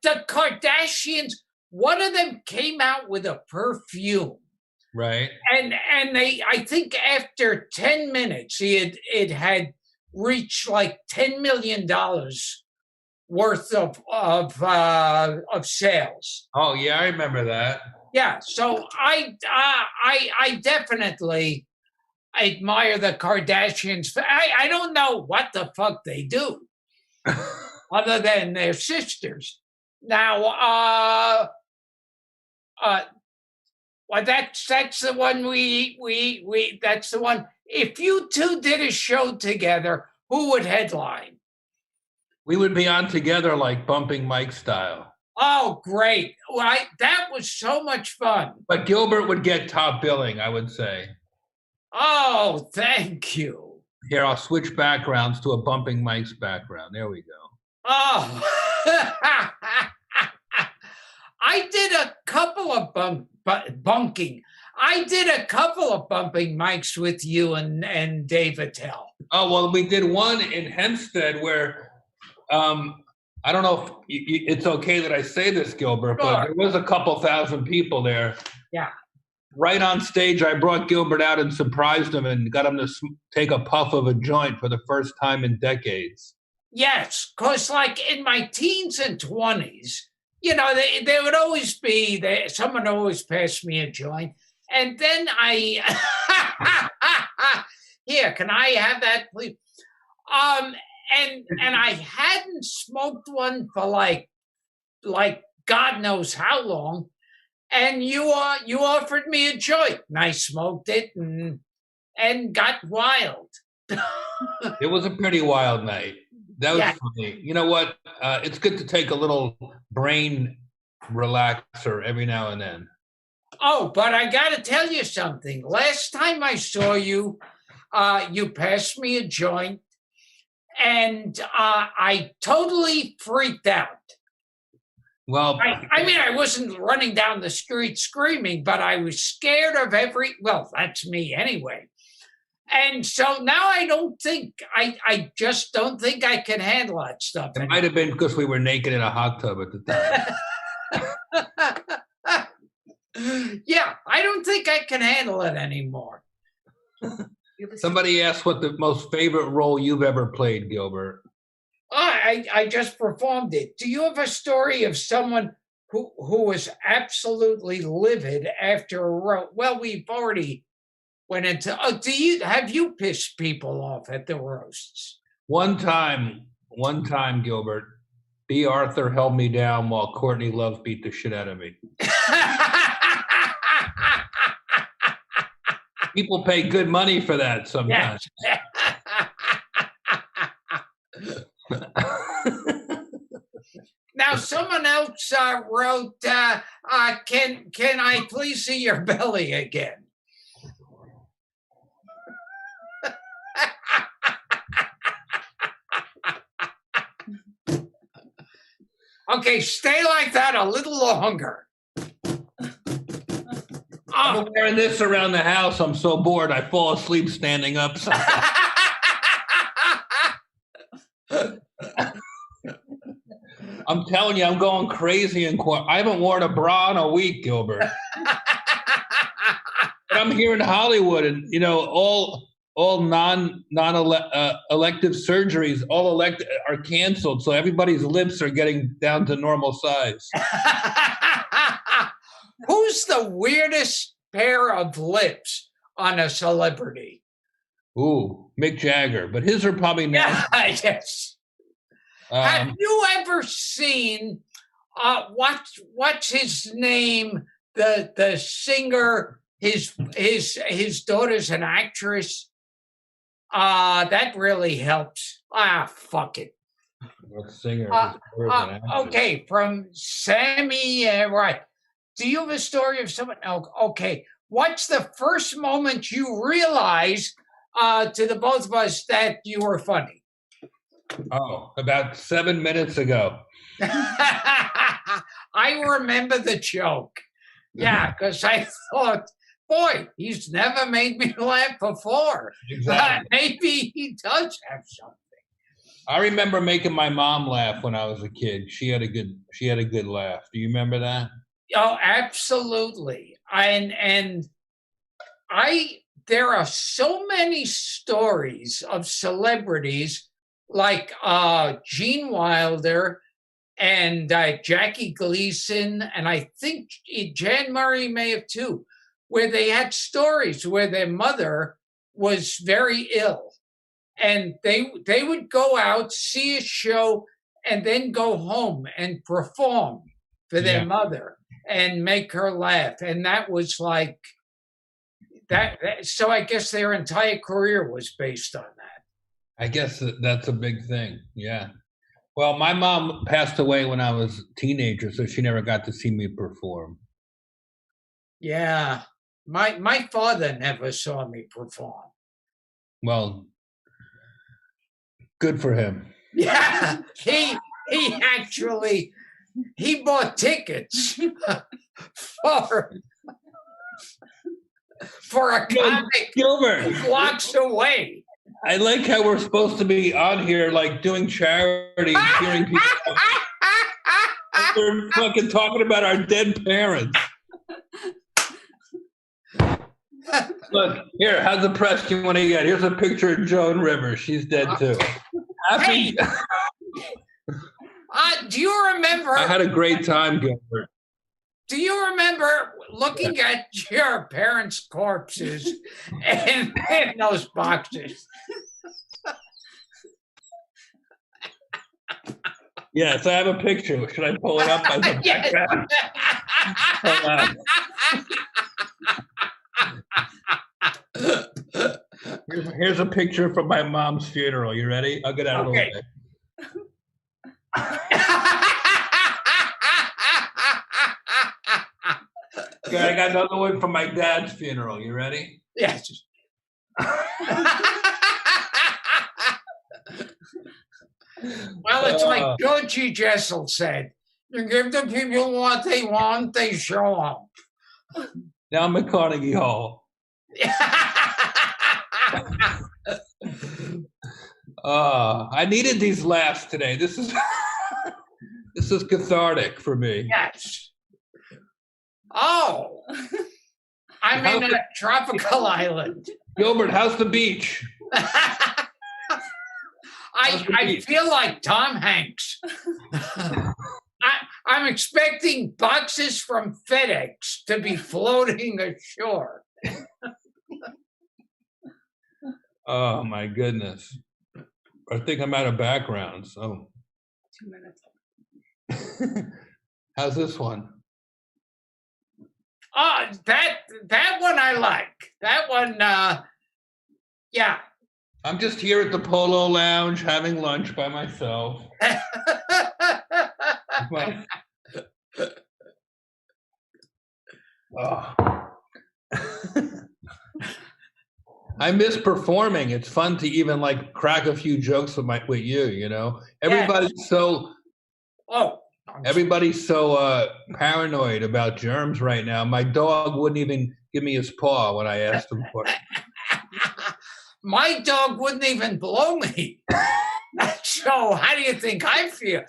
the Kardashians, one of them came out with a perfume. Right. And they, I think after 10 minutes, it had reached like $10 million worth of sales. Oh, yeah, I remember that. Yeah, so I definitely admire the Kardashians. I don't know what the fuck they do other than they're sisters. Now, well, that's the one we that's the one. If you two did a show together, who would headline? We would be on together like Bumping Mike style. Oh, great. Well, that was so much fun. But Gilbert would get top billing, I would say. Oh, thank you. Here, I'll switch backgrounds to a Bumping Mike's background. There we go. Oh. I did a couple of bunking. I did a couple of Bumping Mics with you and Dave Attell. Oh, well, we did one in Hempstead where, I don't know if it's okay that I say this, Gilbert, but there was a couple thousand people there. Yeah. Right on stage, I brought Gilbert out and surprised him and got him to take a puff of a joint for the first time in decades. Yes, because like in my teens and 20s, you know, there would always be, someone always passed me a joint. And then here, can I have that, please? And I hadn't smoked one for like God knows how long. And you offered me a joint, and I smoked it and got wild. It was a pretty wild night. That was funny. You know what? It's good to take a little brain relaxer every now and then. Oh, but I got to tell you something. Last time I saw you, you passed me a joint, and I totally freaked out. Well, I mean, I wasn't running down the street screaming, but I was scared of well, that's me anyway. And so now I just don't think I can handle that stuff. It might have been because we were naked in a hot tub at the time. Yeah, I don't think I can handle it anymore. Somebody asked what the most favorite role you've ever played, Gilbert. I just performed it. Do you have a story of someone who was absolutely livid after a roast? Well, we've already went into. Have you pissed people off at the roasts? One time, Gilbert, B. Arthur held me down while Courtney Love beat the shit out of me. People pay good money for that sometimes. Yes. Now, someone else wrote, can I please see your belly again? Okay, stay like that a little longer. I'm wearing this around the house. I'm so bored. I fall asleep standing up. I'm telling you, I'm going crazy in court. I haven't worn a bra in a week, Gilbert. But I'm here in Hollywood, and all non-elective surgeries, are canceled. So everybody's lips are getting down to normal size. Who's the weirdest pair of lips on a celebrity? Ooh, Mick Jagger, but his are probably not. Yes. Have you ever seen what's his name? The singer, his daughter's an actress. That really helps. Fuck it. What singer? Okay, from Sammy, right. Do you have a story of someone? Oh, okay. What's the first moment you realized to the both of us that you were funny? Oh, about 7 minutes ago. I remember the joke. Yeah, because I thought, boy, he's never made me laugh before. Exactly. Maybe he does have something. I remember making my mom laugh when I was a kid. She had a good laugh. Do you remember that? Oh, absolutely. There are so many stories of celebrities like Gene Wilder and Jackie Gleason, and I think Jan Murray may have too, where they had stories where their mother was very ill. And they would go out, see a show, and then go home and perform for their mother and make her laugh. And that was like that. So I guess their entire career was based on that. I guess that's a big thing. Yeah. Well, my mom passed away when I was a teenager, so she never got to see me perform. Yeah. My father never saw me perform. Well, good for him. Yeah. He bought tickets for a comic Gilbert blocks away. I like how we're supposed to be on here, like doing charity and cheering people up. We're fucking talking about our dead parents. Look, here, how's the press you want to get? Here's a picture of Joan Rivers. She's dead too. Happy. Do you remember? I had a great time, Gilbert. Do you remember looking at your parents' corpses in those boxes? Yes, I have a picture. Should I pull it up as a background? Here's a picture from my mom's funeral. You ready? I'll get out of the way. Okay, I got another one from my dad's funeral. You ready? Yes. Well, it's like Georgie Jessel said, you give the people what they want, they show up. Now I'm at Carnegie Hall. I needed these laughs today. This is this is cathartic for me. Yes. Oh, I'm in a tropical island. Gilbert, how's the beach? I feel like Tom Hanks. I'm expecting boxes from FedEx to be floating ashore. Oh my goodness. I think I'm out of background, so. 2 minutes. How's this one? Oh, that one I like. That one, yeah. I'm just here at the Polo Lounge having lunch by myself. Oh. I miss performing. It's fun to even like crack a few jokes with you, you know. Everybody's so paranoid about germs right now. My dog wouldn't even give me his paw when I asked him for it. My dog wouldn't even blow me. So how do you think I feel?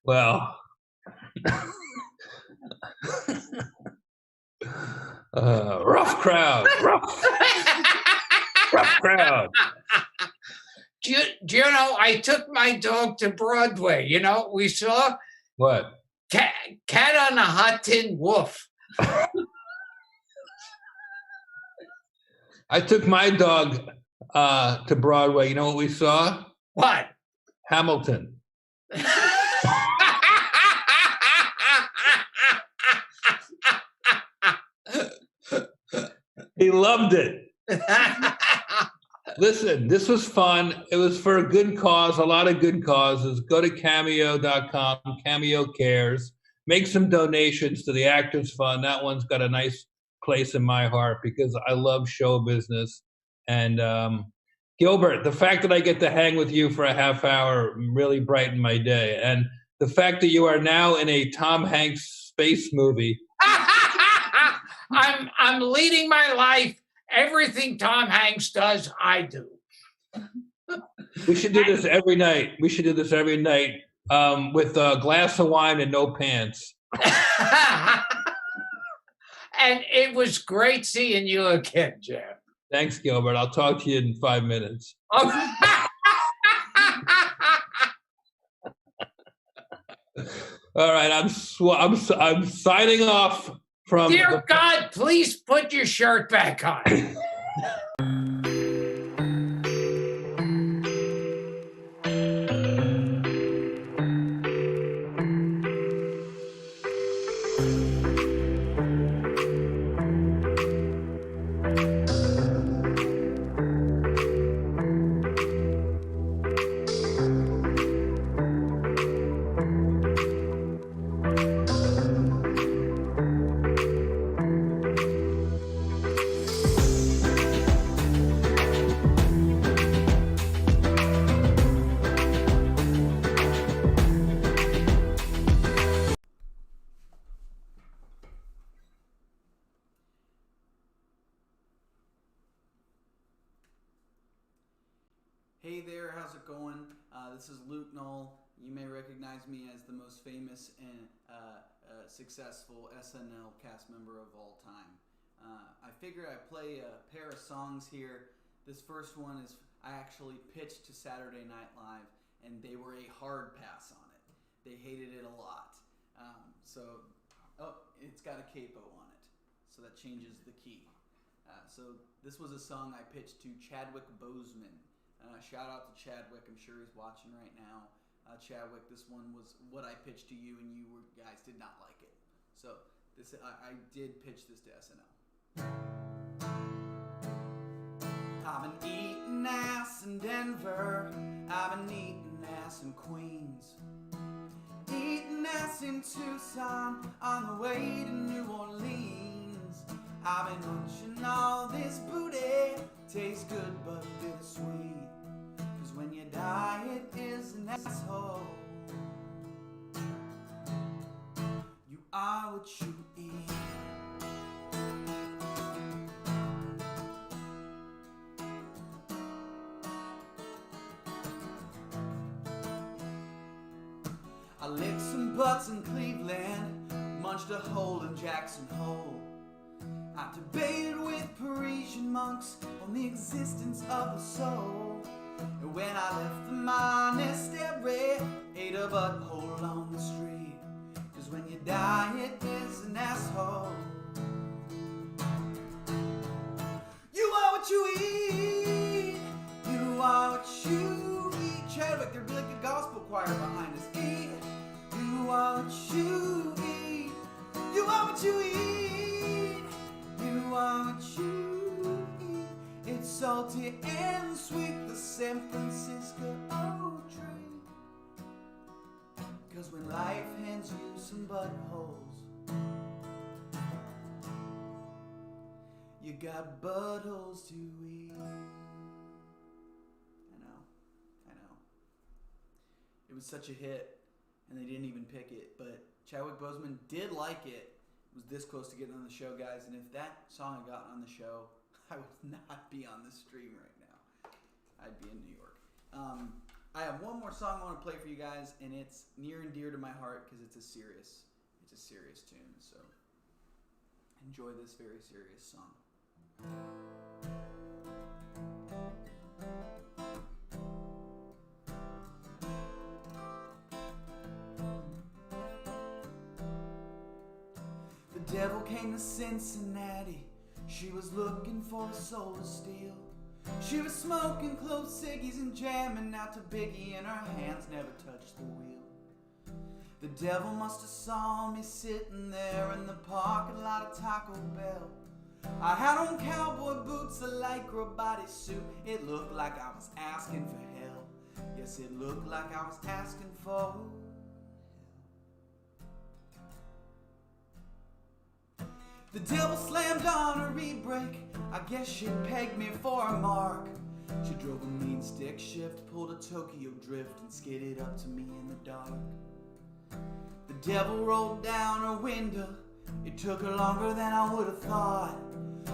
Well, rough crowd. Rough crowd. Do you know, I took my dog to Broadway. You know what we saw? What? Cat on a Hot Tin Woof. I took my dog to Broadway. You know what we saw? What? Hamilton. He loved it. Listen, this was fun. It was for a good cause, a lot of good causes. Go to cameo.com, Cameo Cares. Make some donations to the Actors Fund. That one's got a nice place in my heart because I love show business. And Gilbert, the fact that I get to hang with you for a half hour really brightened my day. And the fact that you are now in a Tom Hanks space movie. I'm leading my life. Everything Tom Hanks does, I do. We should do this every night. We should do this every night with a glass of wine and no pants. And it was great seeing you again, Jeff. Thanks, Gilbert. I'll talk to you in 5 minutes. Oh. All right, I'm signing off from. Dear God, please put your shirt back on. Hey there, how's it going? This is Luke Null. You may recognize me as the most famous and successful SNL cast member of all time. I figured I'd play a pair of songs here. This first one is I actually pitched to Saturday Night Live, and they were a hard pass on it. They hated it a lot. It's got a capo on it, so that changes the key. So this was a song I pitched to Chadwick Boseman. Shout out to Chadwick. I'm sure he's watching right now. Chadwick, this one was what I pitched to you, and you guys did not like it. So I did pitch this to SNL. I've been eating ass in Denver. I've been eating ass in Queens. Eating ass in Tucson on the way to New Orleans. I've been munching all this booty. Tastes good but bittersweet. Cause when your diet is an asshole, you are what you eat. I licked some butts in Cleveland, munched a hole in Jackson Hole. I debated with Parisian monks on the existence of the soul. And when I left the monastery, ate a butthole on the street. 'Cause when you die, it is an asshole. You are what you eat. You are what you eat. Chadwick, there'd be like a gospel choir behind us. Eat. You are what you eat. You are what you eat. You are what you eat. It's salty and sweet, the San Francisco tree. 'Cause when life hands you some buttholes, you got buttholes to eat. I know. It was such a hit, and they didn't even pick it, but Chadwick Boseman did like it. It was this close to getting on the show, guys, and if that song had gotten on the show, I would not be on the stream right now. I'd be in New York. I have one more song I want to play for you guys, and it's near and dear to my heart because it's a serious tune, so enjoy this very serious song. The devil came to Cincinnati. She was looking for a soul to steal. She was smoking clove ciggies and jamming out to Biggie, and her hands never touched the wheel. The devil must have saw me sitting there in the parking lot of Taco Bell. I had on cowboy boots, a lycra bodysuit. It looked like I was asking for hell. Yes, it looked like I was asking for hell. The devil slammed on her e-brake. I guess she pegged me for a mark. She drove a mean stick shift, pulled a Tokyo drift, and skidded up to me in the dark. The devil rolled down her window. It took her longer than I would have thought.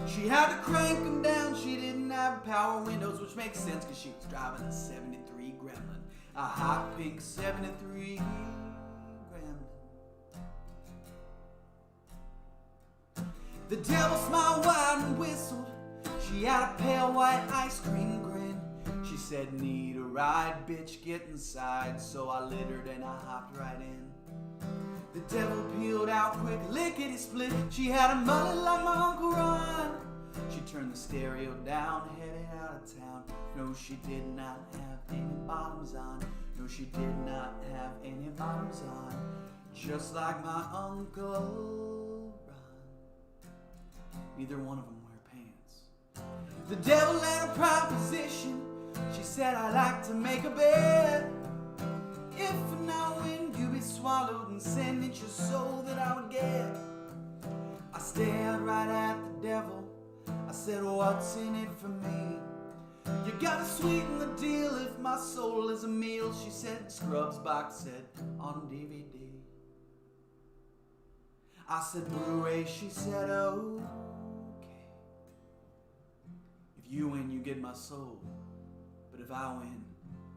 She had to crank them down. She didn't have power windows, which makes sense because she was driving a 73 Gremlin. A hot pink 73 Gremlin. The devil smiled wide and whistled. She had a pale white ice cream grin. She said, "Need a ride, bitch, get inside." So I littered and I hopped right in. The devil peeled out quick, lickety-split. She had a mullet like my Uncle Ron. She turned the stereo down, headed out of town. No, she did not have any bottoms on. No, she did not have any bottoms on. Just like my Uncle Ron. Neither one of them wear pants. The devil had a proposition. She said, "I'd like to make a bet. If and now when you be swallowed and send it your soul that I would get." I stared right at the devil. I said, "What's in it for me? You gotta sweeten the deal if my soul is a meal." She said, "Scrubs box set on DVD." I said, "Blu-ray." She said, "Okay. If you win, you get my soul. But if I win,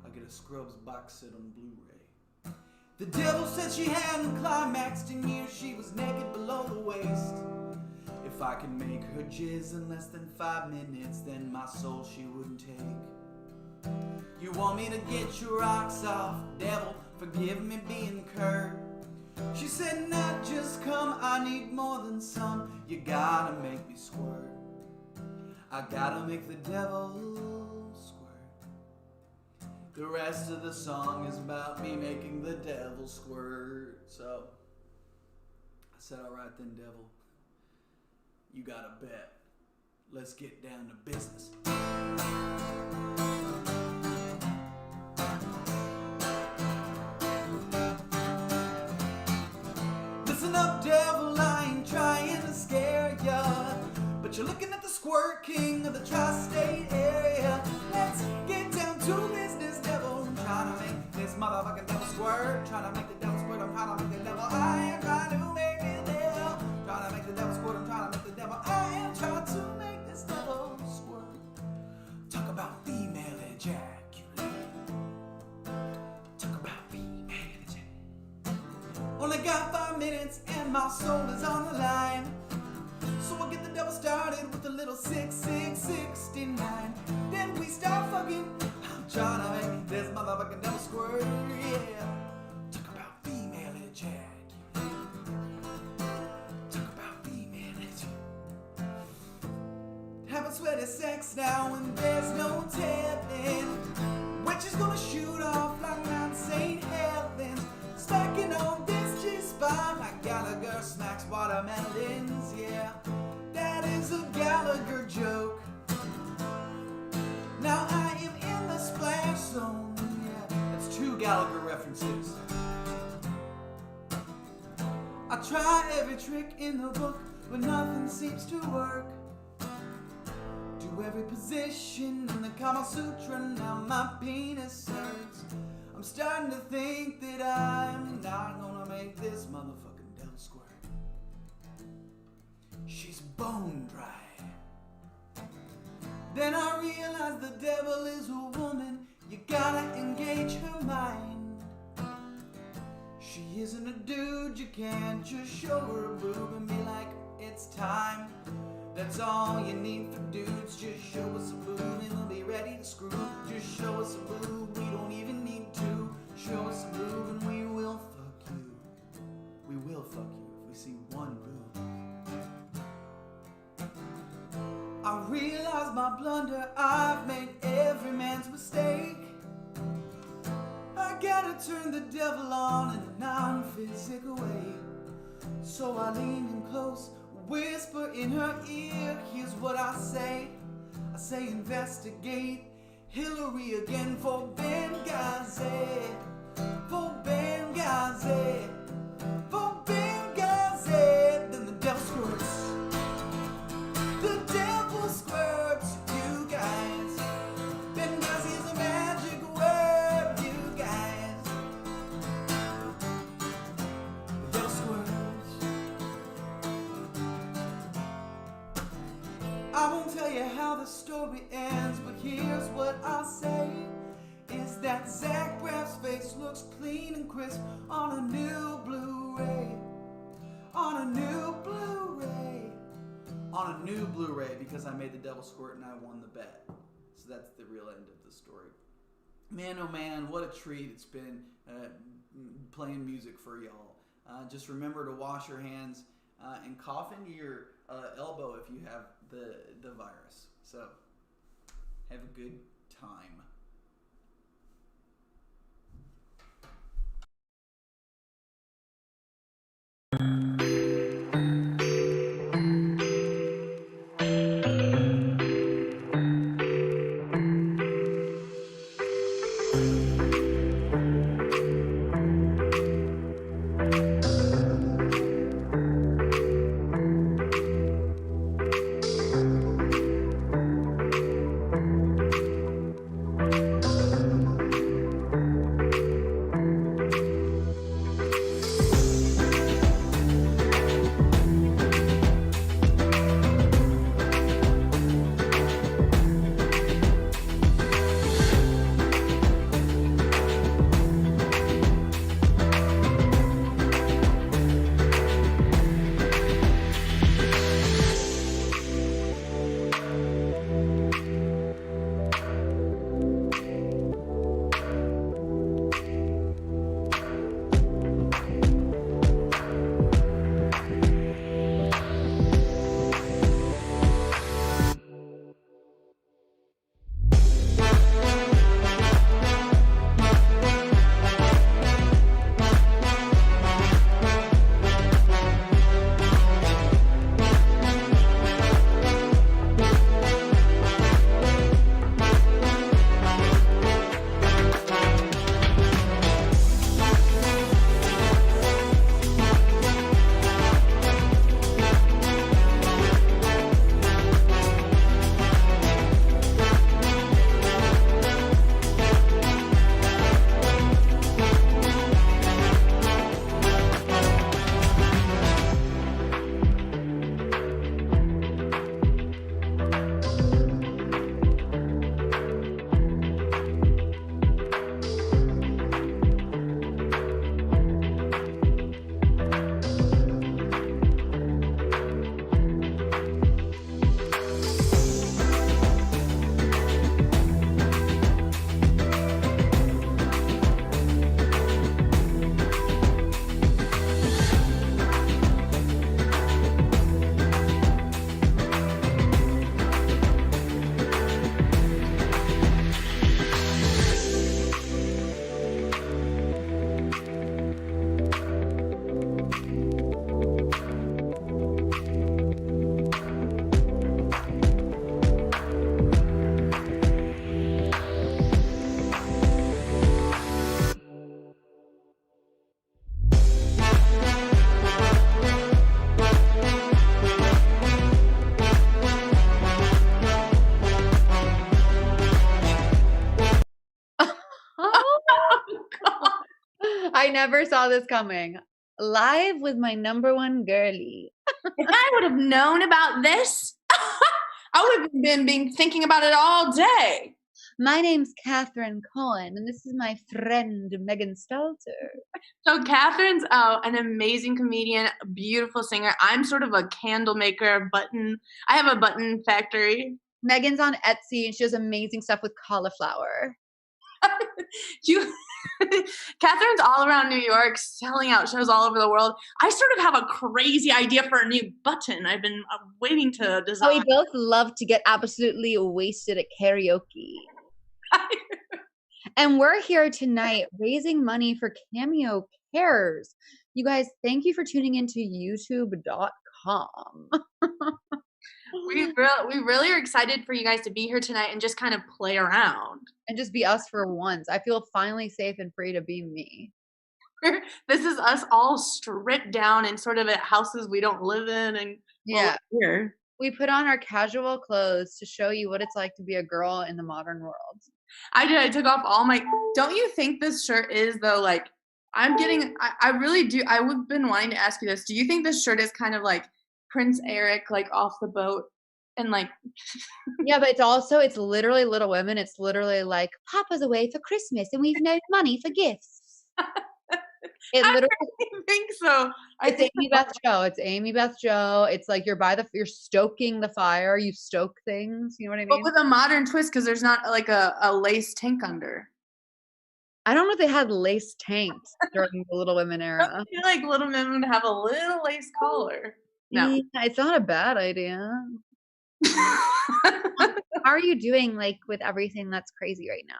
I get a Scrubs box set on Blu-ray." The devil said she hadn't climaxed in years. She was naked below the waist. If I can make her jizz in less than 5 minutes, then my soul she wouldn't take. You want me to get your rocks off, devil? Forgive me being curt. She said, "Not just come, I need more than some. You gotta make me squirt. I gotta make the devil squirt." The rest of the song is about me making the devil squirt. So I said, "Alright then, devil. You got a bet. Let's get down to business." Listen up, devil, I ain't trying to scare ya, but you're looking at the squirt king of the tri-state area. Let's get down to business, devil. I'm trying to make this motherfucking devil squirt. Trying to make the devil squirt. I'm trying to make the devil. I am trying to make the devil. Trying to make the devil squirt. I'm trying to make the devil. I am trying to make this devil squirt. Talk about female ejaculate. Talk about female ejaculate. Only got 5 minutes and my soul is on the line. So we'll get the double started with a little 6669. Then we start fucking. I'm trying to make this motherfucking double squirt, yeah. Talk about female ejac. Talk about female ejac. Having sweaty sex now and there's no telling when she's gonna shoot off like Mount St. Helens. Smacking on this G-spot like Gallagher smacks watermelons, yeah. That is a Gallagher joke. Now I am in the splash zone, yeah. That's 2 Gallagher references. I try every trick in the book, but nothing seems to work. Do every position in the Kama Sutra, now my penis hurts. I'm starting to think that I'm not gonna make this motherfucking devil squirt. She's bone dry. Then I realize the devil is a woman. You gotta engage her mind. She isn't a dude, you can't just show her a boob and be like, it's time. That's all you need for dudes, just show us a boob and we'll be ready to screw. Just show us a boob, we don't even need to. Show us a boob and we will fuck you. We will fuck you if we see one boob. I realize my blunder, I've made every man's mistake. I gotta turn the devil on in a non-physical way. So I lean in close, whisper in her ear, here's what I say. I say investigate Hillary again for Benghazi. For Benghazi. For Benghazi. Then the devil squirts. The devil squirts, you guys. Benghazi is a magic word, you guys. The devil squirts. I won't tell you how the story ends, but here's what I'll say. Is that Zach Braff's face looks clean and crisp on a new Blu-ray. On a new Blu-ray. On a new Blu-ray, because I made the devil squirt and I won the bet. So that's the real end of the story. Man, oh man, what a treat it's been playing music for y'all. Just remember to wash your hands and cough into your elbow if you have the virus. So have a good time. never saw this coming. Live with my number one girlie. If I would have known about this, I would have been thinking about it all day. My name's Catherine Cohen, and this is my friend Megan Stalter. So Catherine's an amazing comedian, a beautiful singer. I'm sort of a candle maker, I have a button factory. Megan's on Etsy, and she does amazing stuff with cauliflower. Catherine's all around New York, selling out shows all over the world. I sort of have a crazy idea for a new button. I've been waiting to design. We both love to get absolutely wasted at karaoke. And we're here tonight raising money for Cameo Cares. You guys, thank you for tuning into youtube.com. We really are excited for you guys to be here tonight and just kind of play around. And just be us for once. I feel finally safe and free to be me. This is us all stripped down and sort of at houses we don't live in. And yeah, here. We put on our casual clothes to show you what it's like to be a girl in the modern world. I did. I took off all my. Don't you think this shirt is though? Like, I'm getting. I really do. I've been wanting to ask you this. Do you think this shirt is kind of like Prince Eric, like off the boat, and like? Yeah, but it's literally Little Women. It's literally like Papa's away for Christmas, and we've no money for gifts. It literally. I think so. It's Amy Beth Joe. It's Amy Beth Joe. It's like you're stoking the fire. You stoke things. You know what I mean? But with a modern twist, because there's not like a lace tank under. I don't know if they had lace tanks during the Little Women era. I feel like Little Women would have a little lace collar. No, yeah, it's not a bad idea. How are you doing, like, with everything that's crazy right now?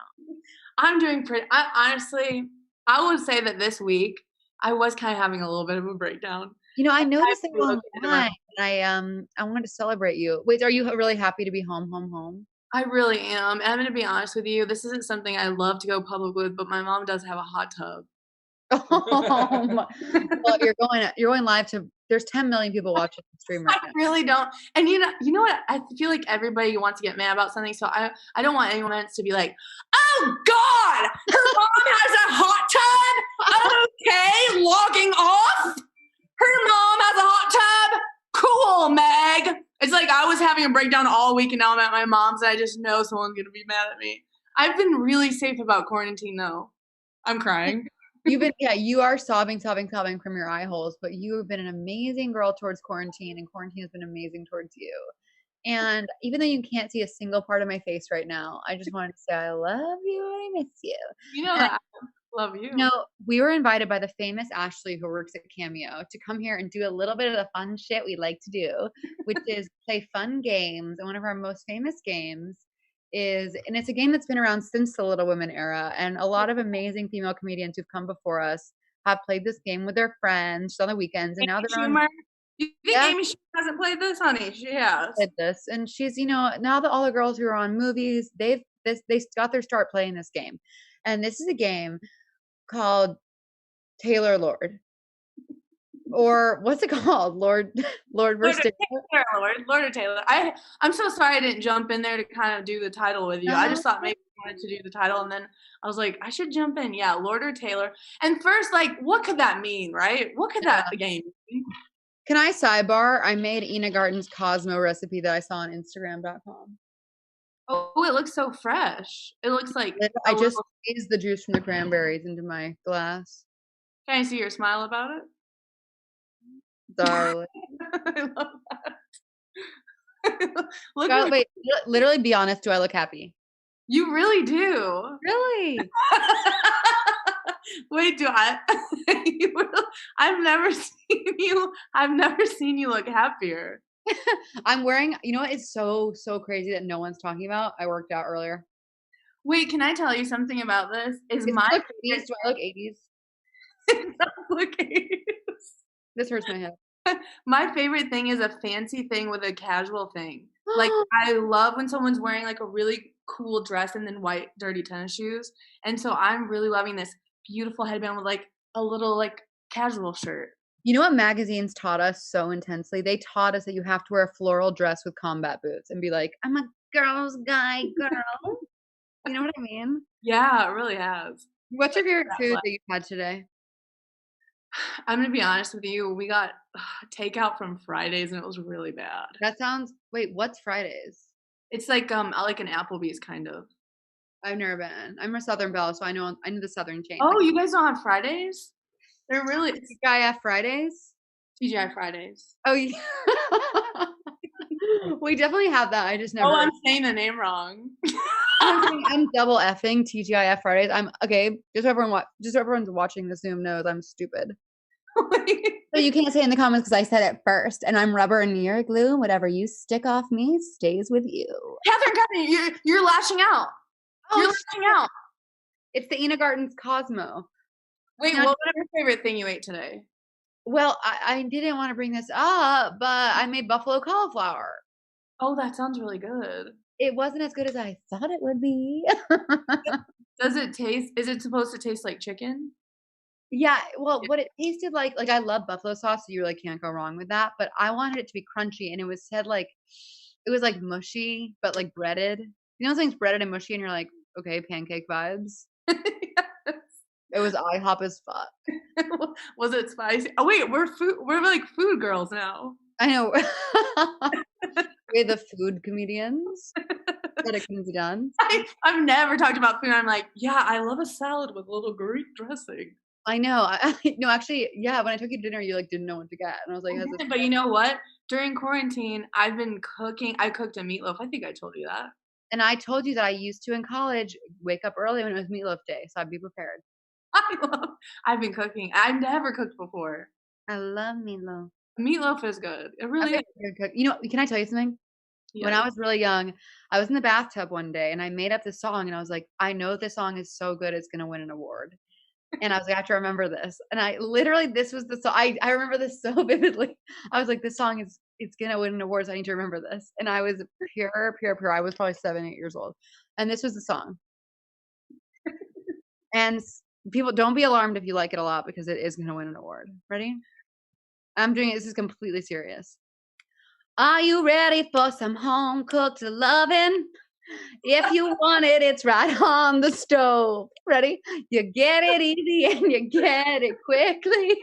I'm doing pretty. Honestly, I would say that this week I was kind of having a little bit of a breakdown. You know, I noticed it online, and I wanted to celebrate you. Wait, are you really happy to be home? I really am. And I'm going to be honest with you. This isn't something I love to go public with, but my mom does have a hot tub. Well, you're going live to. There's 10 million people watching the stream right now. I really don't. And you know what? I feel like everybody wants to get mad about something, so I don't want anyone else to be like, "Oh God, her mom has a hot tub." Okay, logging off. Her mom has a hot tub. Cool, Meg. It's like I was having a breakdown all week, and now I'm at my mom's, and I just know someone's gonna be mad at me. I've been really safe about quarantine, though. I'm crying. You are sobbing from your eye holes, but you have been an amazing girl towards quarantine, and quarantine has been amazing towards you. And even though you can't see a single part of my face right now, I just wanted to say I love you and I miss you. You know that. I love you. No, we were invited by the famous Ashley, who works at Cameo, to come here and do a little bit of the fun shit we like to do, which is play fun games. And one of our most famous games and it's a game that's been around since the Little Women era, and a lot of amazing female comedians who've come before us have played this game with their friends on the weekends, and now they're on. You think Amy Schumer hasn't played this, honey? She has. Played this, and she's, now that all the girls who are on movies, they got their start playing this game, and this is a game called Taylor Lord. Or what's it called? Lord versus Taylor? Lord or Taylor. I'm so sorry I didn't jump in there to kind of do the title with you. I just thought maybe I wanted to do the title, and then I was like, I should jump in. Yeah, Lord or Taylor. And first, like, what could that mean, right? What could that game mean? Can I sidebar? I made Ina Garten's Cosmo recipe that I saw on Instagram.com. Oh, it looks so fresh. It looks like I just squeezed the juice from the cranberries into my glass. Can I see your smile about it? Darling. I love that. Wait, literally be honest, do I look happy? You really do. Really? Wait, do I? I've never seen you look happier. I'm wearing, what is so crazy that no one's talking about? I worked out earlier. Wait, can I tell you something about this? Do I look 80s? It does look 80s. This hurts my head. My favorite thing is a fancy thing with a casual thing. Like, I love when someone's wearing like a really cool dress and then white dirty tennis shoes. And so I'm really loving this beautiful headband with like a little like casual shirt. You know what magazines taught us so intensely? They taught us that you have to wear a floral dress with combat boots and be like, I'm a girl's guy, girl. You know what I mean? Yeah, it really has. What's your favorite food that you had today? I'm gonna be honest with you. We got takeout from Fridays, and it was really bad. That sounds. Wait, what's Fridays? It's like an Applebee's kind of. I've never been. I'm a Southern Belle, so I know the Southern chain. Oh, you guys don't have Fridays? They're really TGIF Fridays. TGI Fridays. Oh yeah. We definitely have that. I just never. Oh, I'm saying the name wrong. I'm double effing TGIF Fridays. I'm okay. Just so everyone's watching the Zoom knows I'm stupid. So you can't say in the comments because I said it first, and I'm rubber and you're glue. Whatever you stick off me stays with you. Catherine, you're lashing out. You're lashing out. It's the Ina Garten's Cosmo. Wait, what was your favorite thing you ate today? Well, I didn't want to bring this up, but I made buffalo cauliflower. Oh, that sounds really good. It wasn't as good as I thought it would be. Does it taste? Is it supposed to taste like chicken? Yeah, well, what it tasted like I love buffalo sauce, so you really can't go wrong with that. But I wanted it to be crunchy, and it was like mushy, but like breaded. You know, things breaded and mushy, and you're like, okay, pancake vibes. Yes. It was IHOP as fuck. Was it spicy? Oh wait, we're like food girls now. I know. We're the food comedians. That it can be done. I've never talked about food. I'm like, yeah, I love a salad with a little Greek dressing. I know. No, actually, yeah. When I took you to dinner, you like didn't know what to get, and I was like, but you know what? During quarantine, I've been cooking. I cooked a meatloaf. I think I told you that. And I told you that I used to in college wake up early when it was meatloaf day, so I'd be prepared. I've been cooking. I've never cooked before. I love meatloaf. Meatloaf is good. It really is. You know, can I tell you something? Yeah. When I was really young, I was in the bathtub one day and I made up this song and I was like, I know this song is so good it's gonna win an award. And I was like, I have to remember this. And I literally, this was the song. I remember this so vividly. I was like, this song it's gonna win an award, so I need to remember this. And I was pure. I was probably 7, 8 years old. And this was the song. And people, don't be alarmed if you like it a lot because it is gonna win an award. Ready? I'm doing it. This is completely serious. Are you ready for some home cooked loving? If you want it, it's right on the stove. Ready? You get it easy and you get it quickly.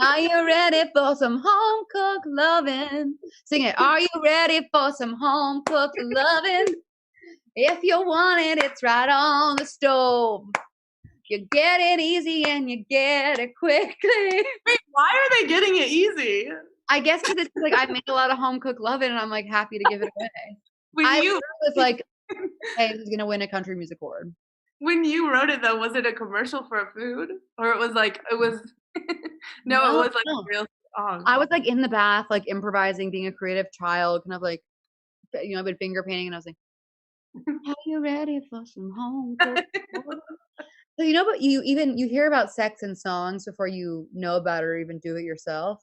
Are you ready for some home cooked loving? Sing it. Are you ready for some home cooked loving? If you want it, it's right on the stove. You get it easy and you get it quickly. Wait, why are they getting it easy? I guess because it's like I make a lot of home cooked loving and I'm like happy to give it away. I was like, hey, this is gonna win a country music award. When you wrote it though, was it a commercial for a food? Or it was like it was no, it was like a real song. I was like in the bath, like improvising, being a creative child, kind of like I've been finger painting and I was like, are you ready for some home cooked? So but you hear about sex in songs before you know about it or even do it yourself.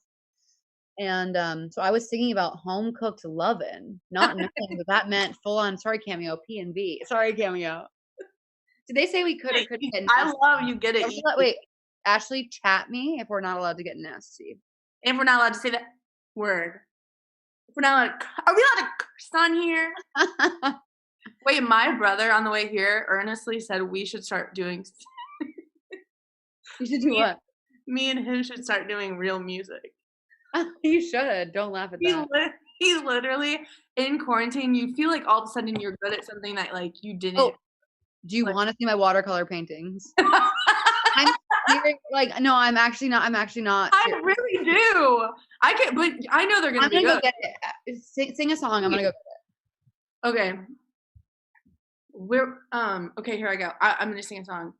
And so I was singing about home cooked lovin', not knowing that meant full on. Sorry, Cameo, P&B. Sorry, Cameo. Did they say we could or couldn't get nasty? I love you get it. Wait, Ashley, chat me if we're not allowed to get nasty. If we're not allowed to say that word. If we're not allowed to, are we allowed to curse on here? Wait, my brother on the way here earnestly said we should start doing. You should do what? Me and him should start doing real music. You should. Don't laugh at that. He's literally in quarantine. You feel like all of a sudden you're good at something that like you didn't. Oh, do you want to see my watercolor paintings? I'm serious, like no, I'm actually not. I really do. I can, but I know they're gonna be good. I'm gonna go get it. Sing a song. I'm gonna go get it. Okay. Okay, here I go. I'm gonna sing a song.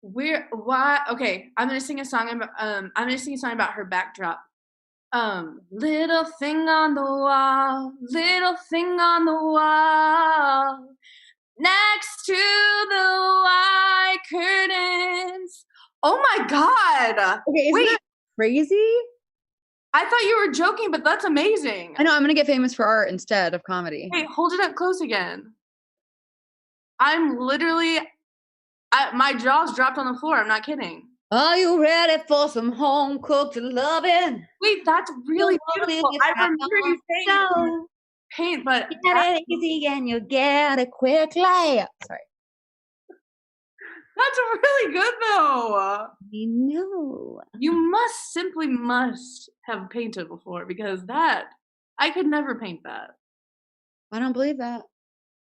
Okay, I'm gonna sing a song about her backdrop. Little thing on the wall, next to the white curtains. Oh my God! Okay, isn't that crazy? I thought you were joking, but that's amazing. I know. I'm gonna get famous for art instead of comedy. Hey, hold it up close again. I'm literally, my jaw's dropped on the floor. I'm not kidding. Are you ready for some home cooked loving? Wait, that's really beautiful. I remember you saying paint, but get it easy and you get it quickly. Sorry. That's really good though. I know. You simply must have painted before because I could never paint that. I don't believe that.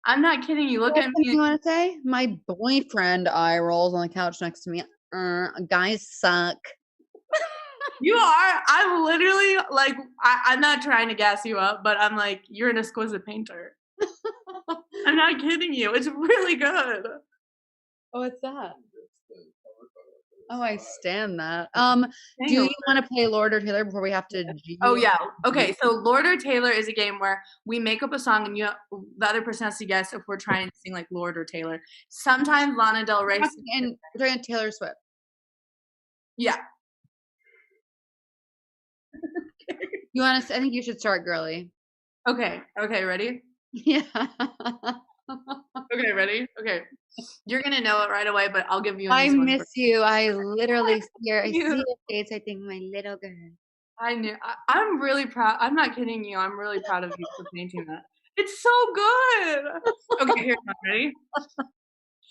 I'm not kidding you. Look at me. You want to say? My boyfriend eye rolls on the couch next to me. Guys suck. You are. I'm literally like, I'm not trying to gas you up, but I'm like, you're an exquisite painter. I'm not kidding you. It's really good. Oh, what's that? Oh, I stand that. Do you want to play Lord or Taylor before we have to? Oh yeah. Okay. So Lord or Taylor is a game where we make up a song and the other person has to guess if we're trying to sing like Lord or Taylor. Sometimes Lana Del Rey. And we're doing Taylor Swift. Yeah. You want to? I think you should start, girly. Okay. Okay. Ready? Yeah. Okay. Ready? Okay. You're gonna know it right away, but I'll give you. I miss you. I literally see your face. I think my little girl. I knew. I'm really proud. I'm not kidding you. I'm really proud of you for painting that. It's so good. Okay, here. Ready?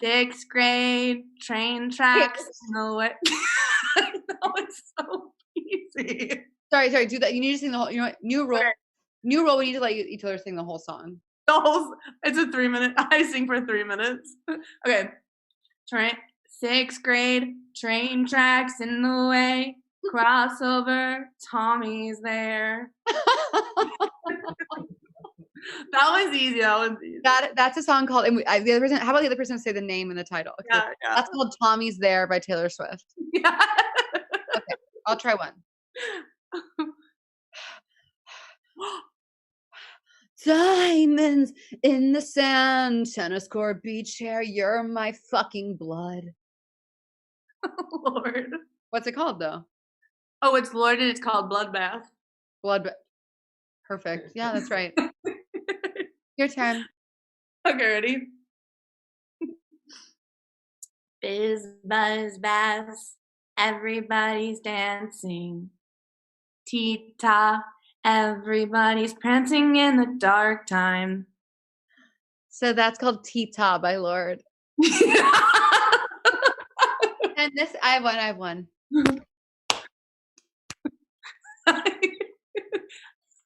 6th grade train tracks. No way. No, it's so easy. Sorry. Do that. You need to sing the whole. You know what? New rule. We need to let each other sing the whole song. It's a 3-minute. I sing for 3 minutes. Okay. 6th grade, train tracks in the way, crossover, Tommy's there. That one's easy. That's a song called. And the other person. How about the other person say the name and the title? Okay. Yeah. That's called "Tommy's There" by Taylor Swift. Yeah. Okay, I'll try one. Diamonds in the sand, tennis court, beach hair, you're my fucking blood. Lord. What's it called though? Oh, it's Lord and it's called Bloodbath. Perfect. Yeah, that's right. Your turn. Okay, ready? Biz, buzz, bass, everybody's dancing. Tita, everybody's prancing in the dark time. So that's called Tita by Lord. And this, I have one.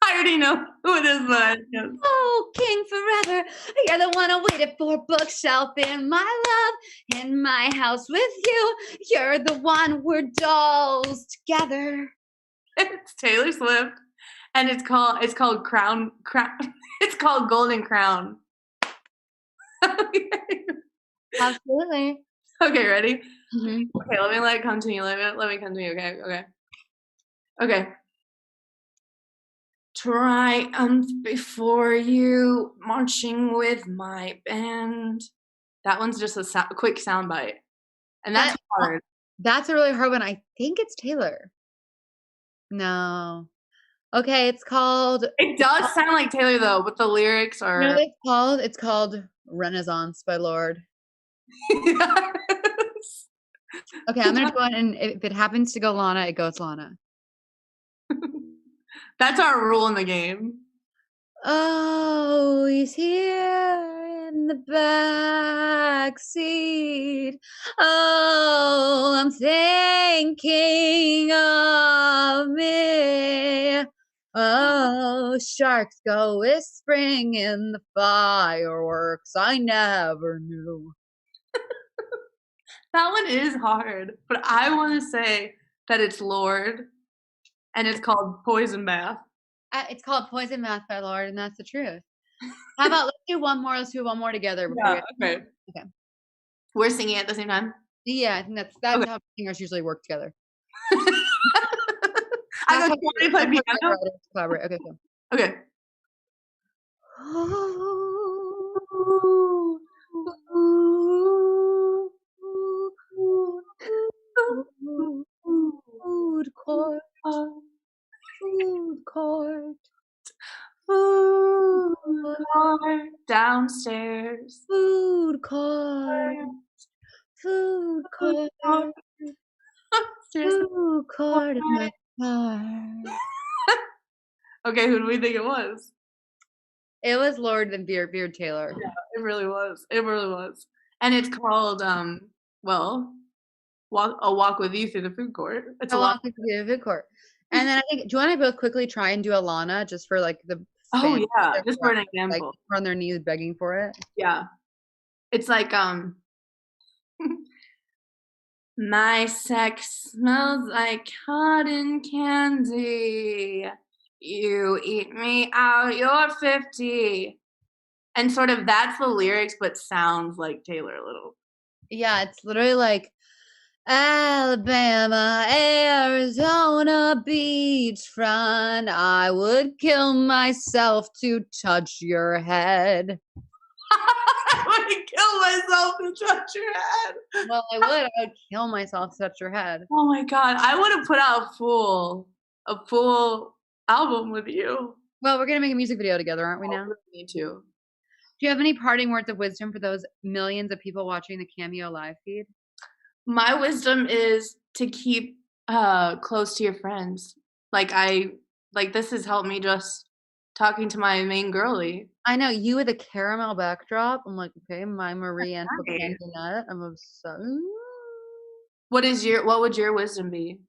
I already know who it is, but oh, King Forever, you're the one I waited for. Bookshelf in my love, in my house with you. You're the one, we're dolls together. It's Taylor Swift, and it's called Crown. It's called Golden Crown. Absolutely. Okay, ready? Mm-hmm. Okay, let it come to me. Let me come to me. Okay. Triumph before you, marching with my band. That one's just a quick sound bite, and that's hard. That's a really hard one. I think it's Taylor. No. Okay, it's called. It does sound like Taylor though, but the lyrics are. You know what it's called? It's called Renaissance by Lord. Yes. Okay, I'm gonna go on, and if it happens to go Lana, it goes Lana. That's our rule in the game. Oh, he's here in the back seat. Oh, I'm thinking of me. Oh, sharks go whispering in the fireworks I never knew. That one is hard, but I want to say that it's Lord, and it's called Poison Bath. It's called Poison Bath by Lord, and that's the truth. How about let's do one more? Let's do one more together. Okay. We're singing at the same time? Yeah, I think that's how singers usually work together. I go, play piano? Collaborate. Okay, cool. Okay. Food court. Food court. Food court downstairs. Food court. Food court. Food court of my car. Okay, who do we think it was? It was Lord and Beard Taylor. Yeah, it really was. It really was. And it's called Well, a walk with you through the food court. It's a walk with you through the food court. And then I think, do you want to both quickly try and do Alana just for like the Oh yeah, just for an example. Like on their knees begging for it. Yeah, it's like my sex smells like cotton candy. You eat me out, you're 50. And sort of that's the lyrics, but sounds like Taylor a little. Yeah, it's literally like Alabama, Arizona beachfront. I would kill myself to touch your head. I would kill myself to touch your head. Well, I would kill myself to touch your head. Oh my God. I would have put out a full album with you. Well, we're going to make a music video together, aren't we now? Me too. Do you have any parting words of wisdom for those millions of people watching the Cameo live feed? My wisdom is to keep close to your friends. Like this has helped me just talking to my main girlie. I know, you with a caramel backdrop. I'm like, okay, my Marie Antoinette. I'm obsessed. What would your wisdom be?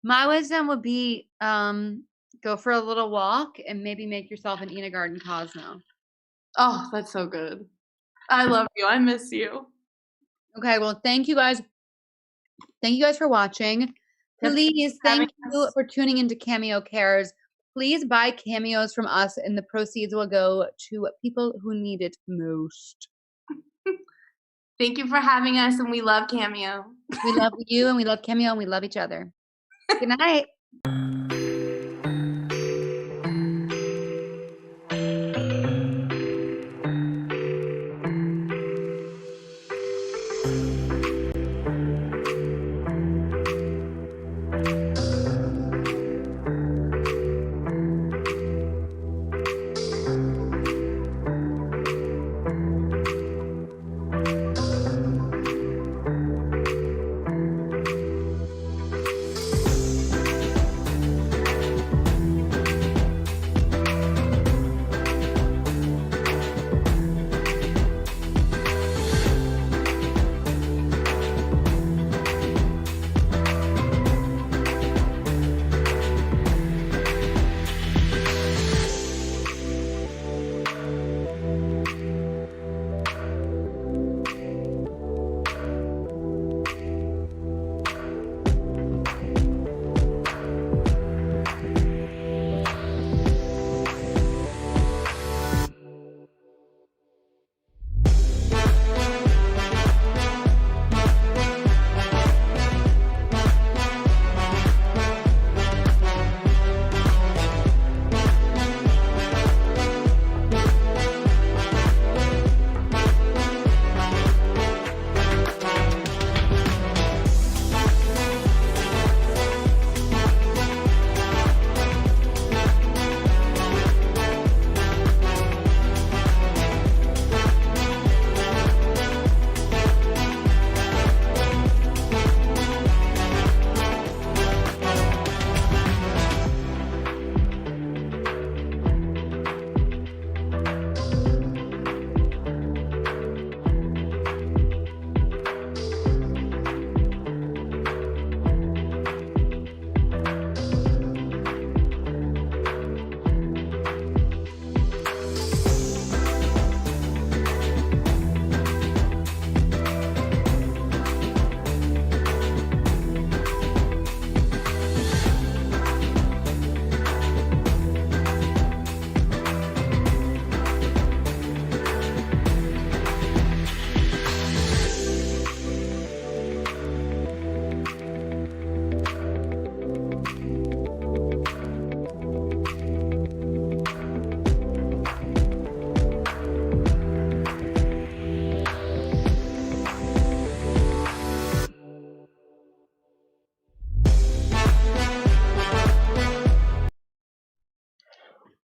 My wisdom would be go for a little walk and maybe make yourself an Ina Garden Cosmo. Oh, that's so good. I love you. I miss you. Okay, well, thank you guys. Thank you guys for watching. Please, thank you for tuning into Cameo Cares. Please buy cameos from us, and the proceeds will go to people who need it most. Thank you for having us, and we love Cameo. We love you, and we love Cameo, and we love each other. Good night.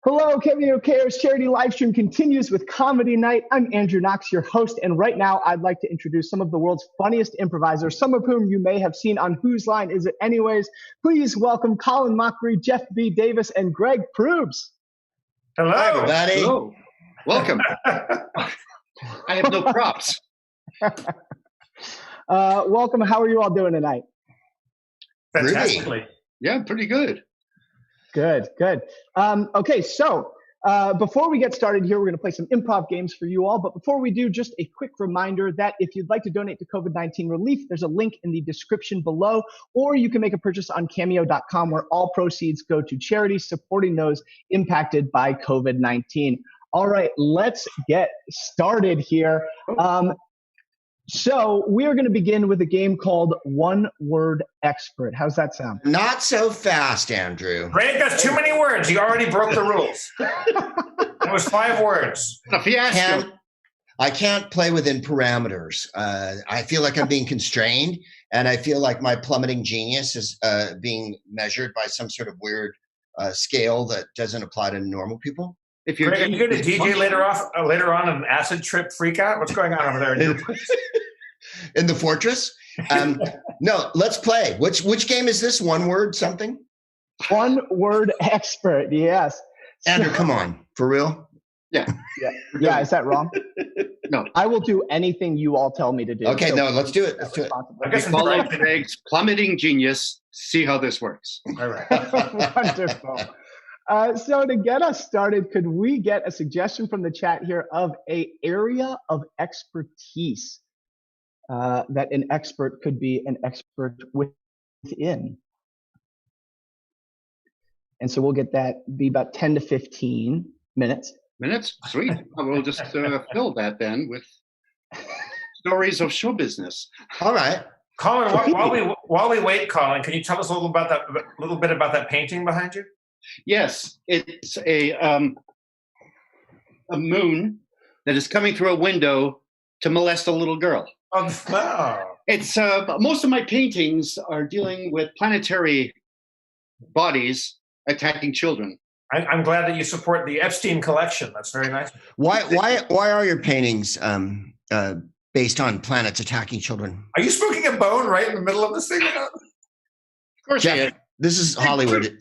Hello, Cameo Cares charity live stream continues with Comedy Night. I'm Andrew Knox, your host, and right now I'd like to introduce some of the world's funniest improvisers, some of whom you may have seen on Whose Line Is It Anyways. Please welcome Colin, Mochrie, Jeff B. Davis, and Greg Proops. Hello. Hi, everybody. Hello. Welcome. I have no props. Welcome. How are you all doing tonight? Fantastically. Yeah, pretty good. Good. Okay, so before we get started here, we're going to play some improv games for you all. But before we do, just a quick reminder that if you'd like to donate to COVID-19 relief, there's a link in the description below, or you can make a purchase on Cameo.com where all proceeds go to charities supporting those impacted by COVID-19. All right, let's get started here. So we are going to begin with a game called One Word Expert. How's that sound? Not so fast, Andrew. Ray, that's too many words. You already broke the rules. That was 5 words. A fiasco. I can't play within parameters. I feel like I'm being constrained, and I feel like my plummeting genius is being measured by some sort of weird scale that doesn't apply to normal people. If you're Ray, are you going to DJ later on an acid trip freak out? What's going on over there in your place? In the fortress? No, let's play. Which game is this? One word something? One Word Expert, yes. Andrew, come on. For real? Yeah. Is that wrong? No. I will do anything you all tell me to do. Okay, no, let's do it. Let's do it. I guess We follow Greg's plummeting genius. See how this works. All right. Wonderful. So to get us started, could we get a suggestion from the chat here of an area of expertise that an expert could be an expert within? And so we'll get that be about 10 to 15 minutes. Minutes? Sweet. We'll just fill that then with stories of show business. All right. Colin, while we wait, Colin, can you tell us a little bit about that painting behind you? Yes, it's a moon that is coming through a window to molest a little girl. Oh, wow. It's most of my paintings are dealing with planetary bodies attacking children. I'm glad that you support the Epstein collection. That's very nice. Why are your paintings based on planets attacking children? Are you smoking a bone right in the middle of this thing? Of course, Jeff, this is Hollywood.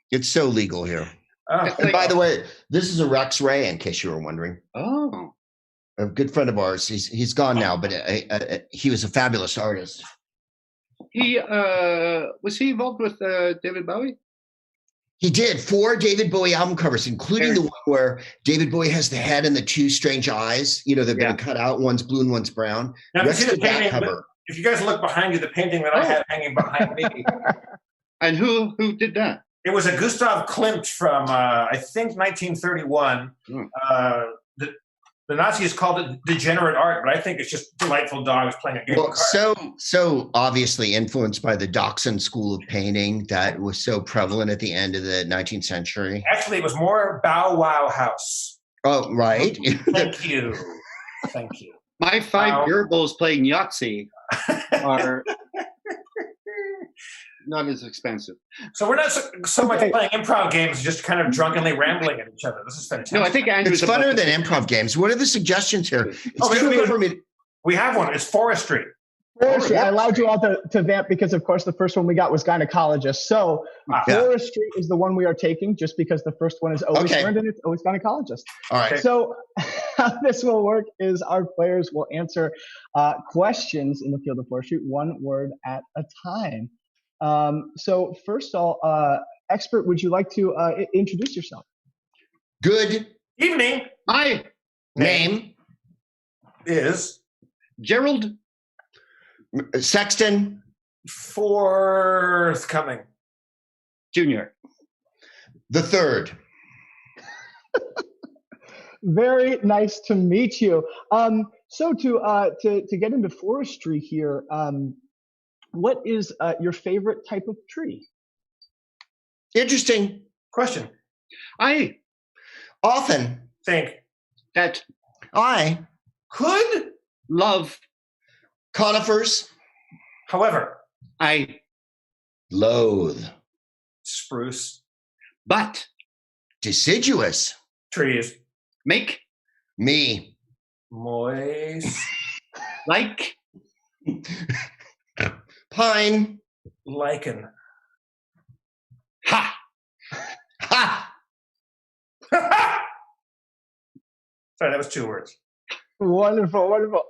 It's so legal here. And by the way, this is a Rex Ray, in case you were wondering. Oh. A good friend of ours. He's gone now, but he was a fabulous artist. He was he involved with David Bowie? He did 4 David Bowie album covers, including the one where David Bowie has the head and the 2 strange eyes. You know, they've been cut out. One's blue and one's brown. Now, Rex did that cover. If you guys look behind you, the painting that I had hanging behind me. And who did that? It was a Gustav Klimt from, I think, 1931. The Nazis called it degenerate art, but I think it's just delightful dogs playing a game of cards. So obviously influenced by the Dachshund school of painting that was so prevalent at the end of the 19th century. Actually, it was more Bow Wow House. Oh, right. Thank you. Thank you. My 5 Goebbels playing Yahtzee are not as expensive. So we're not so much playing improv games, just kind of drunkenly rambling at each other. This is fantastic. No, I think Andrew's it's funner than improv games. What are the suggestions here? We have one. It's forestry. Forestry. I allowed you all to vamp because, of course, the first one we got was gynecologist. So forestry is the one we are taking just because the first one is always earned and it's always gynecologist. All right. So how this will work is our players will answer questions in the field of forestry, one word at a time. So first of all, expert, would you like to introduce yourself? Good evening. My name is Gerald Sexton Forthcoming Jr. The third. Very nice to meet you. So to get into forestry here, what is your favorite type of tree? Interesting question. I often think that I could love conifers. However, I loathe spruce, but deciduous trees make me moist like pine lichen. Ha! Ha! Sorry, that was 2 words. Wonderful, wonderful.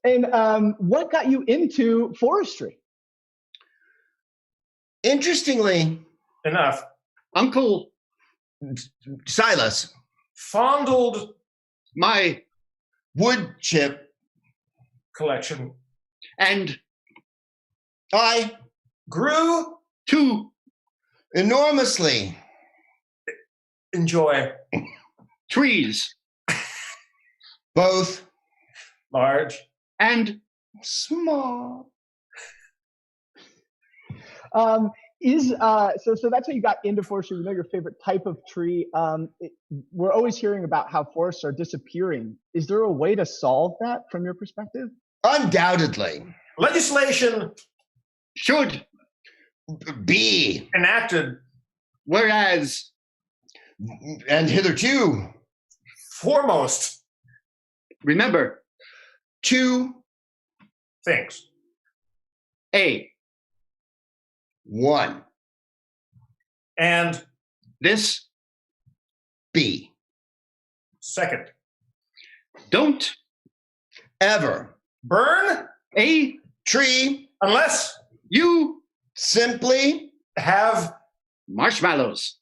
And what got you into forestry? Interestingly enough, Uncle Silas fondled my wood chip collection, and I grew to enormously enjoy trees, both large and small. So that's how you got into forestry. We know your favorite type of tree. We're always hearing about how forests are disappearing. Is there a way to solve that from your perspective? Undoubtedly. Legislation should be enacted, whereas and hitherto foremost remember two things. A. One. And this B. Second. Don't ever burn a tree unless you simply have marshmallows.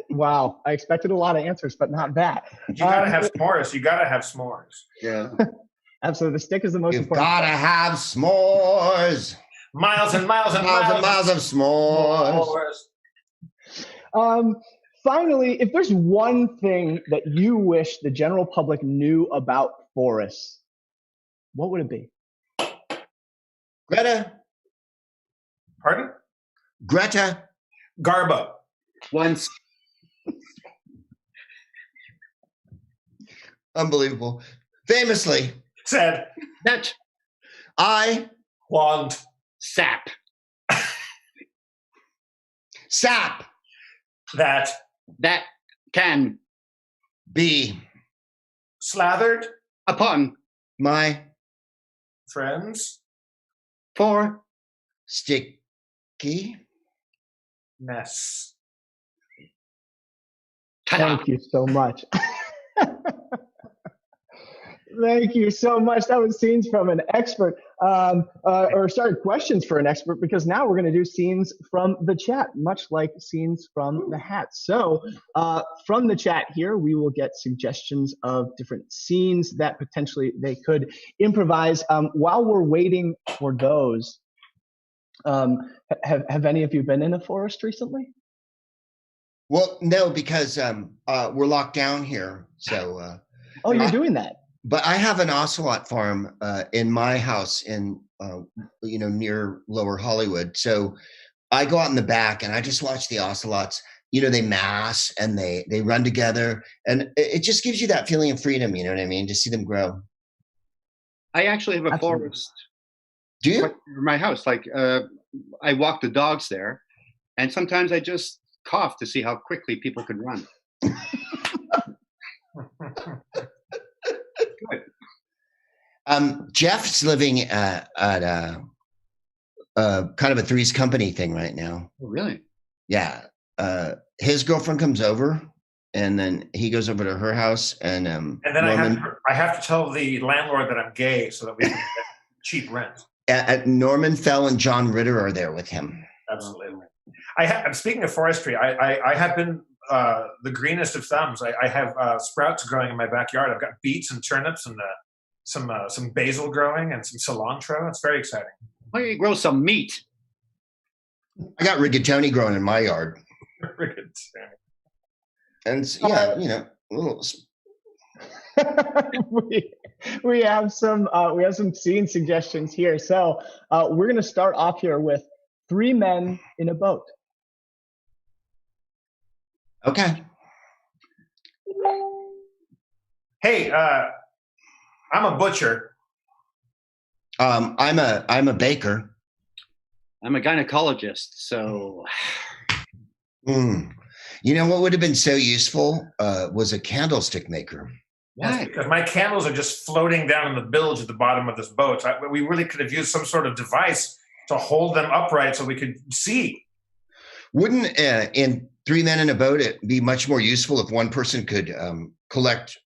Wow, I expected a lot of answers, but not that. You gotta have s'mores. You gotta have s'mores. Yeah. Absolutely. The stick is the most important. Gotta have s'mores. Miles and miles and miles and miles of s'mores. Finally, if there's one thing that you wish the general public knew about forests, what would it be? Greta. Pardon? Greta Garbo. Once. Unbelievable. Famously said that I want sap. Sap. That can be slathered upon my friends for sticky mess. Thank you so much. Thank you so much. That was scenes from an expert, questions for an expert, because now we're going to do scenes from the chat, much like scenes from the hat. So from the chat here, we will get suggestions of different scenes that potentially they could improvise. While we're waiting for those, have any of you been in a forest recently? Well, no, because we're locked down here. So. Oh, you're doing that. But I have an ocelot farm in my house in near Lower Hollywood. So I go out in the back and I just watch the ocelots. They mass and they run together, and it just gives you that feeling of freedom. You know what I mean? To see them grow. I actually have a Absolutely. forest. Do you? For my house, I walk the dogs there, and sometimes I just cough to see how quickly people could run. Jeff's living at kind of a Three's Company thing right now. Oh, really? Yeah. His girlfriend comes over, and then he goes over to her house, and then Norman, I have to tell the landlord that I'm gay so that we can get cheap rent. Norman Fell and John Ritter are there with him. Absolutely. Speaking of forestry, I have been the greenest of thumbs. I have sprouts growing in my backyard. I've got beets and turnips and some basil growing and some cilantro. It's very exciting. Why don't you grow some meat? I got rigatoni growing in my yard. Rigatoni. And a little. we have some scene suggestions here. So we're going to start off here with 3 men in a boat. Okay. Hey, I'm a butcher. I'm a baker. I'm a gynecologist. So, You know what would have been so useful was a candlestick maker. Why? Because my candles are just floating down in the bilge at the bottom of this boat. We really could have used some sort of device to hold them upright so we could see. Wouldn't in 3 Men in a Boat it be much more useful if one person could collect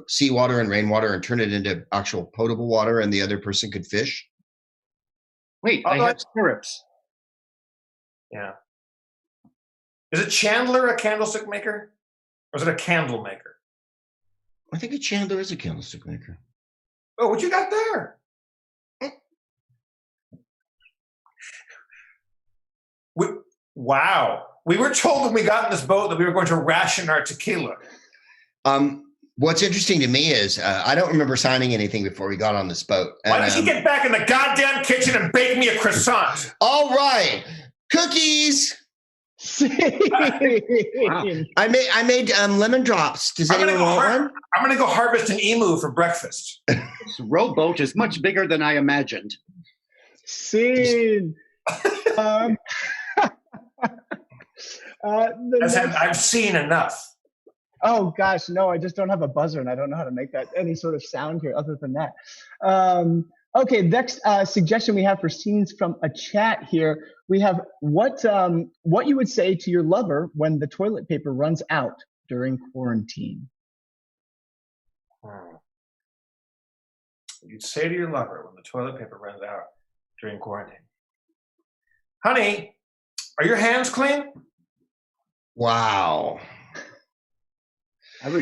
seawater and rainwater and turn it into actual potable water, and the other person could fish? Wait, I have stirrups. Yeah. Is it Chandler a candlestick maker? Or is it a candle maker? I think a Chandler is a candlestick maker. Oh, what you got there? Wow. We were told when we got in this boat that we were going to ration our tequila. What's interesting to me is I don't remember signing anything before we got on this boat. Why don't you get back in the goddamn kitchen and bake me a croissant? All right. Cookies. Wow. I made lemon drops. Does anyone want one? I'm going to go harvest an emu for breakfast. This rowboat is much bigger than I imagined. Scene. I've seen enough. Oh gosh, no, I just don't have a buzzer and I don't know how to make that any sort of sound here other than that. Okay, next suggestion we have for scenes from a chat here. We have what you would say to your lover when the toilet paper runs out during quarantine. You'd say to your lover when the toilet paper runs out during quarantine. Honey, are your hands clean? Wow.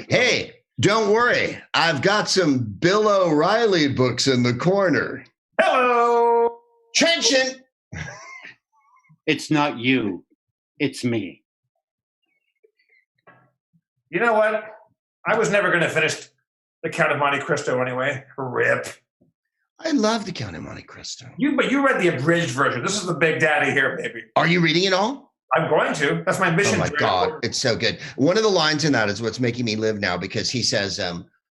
Hey, don't worry. I've got some Bill O'Reilly books in the corner. Hello. Attention. It's not you. It's me. You know what? I was never going to finish The Count of Monte Cristo anyway. RIP. I love The Count of Monte Cristo. But you read the abridged version. This is the big daddy here, baby. Are you reading it all? I'm going to. That's my mission. Oh my God, it's so good. One of the lines in that is what's making me live now, because he says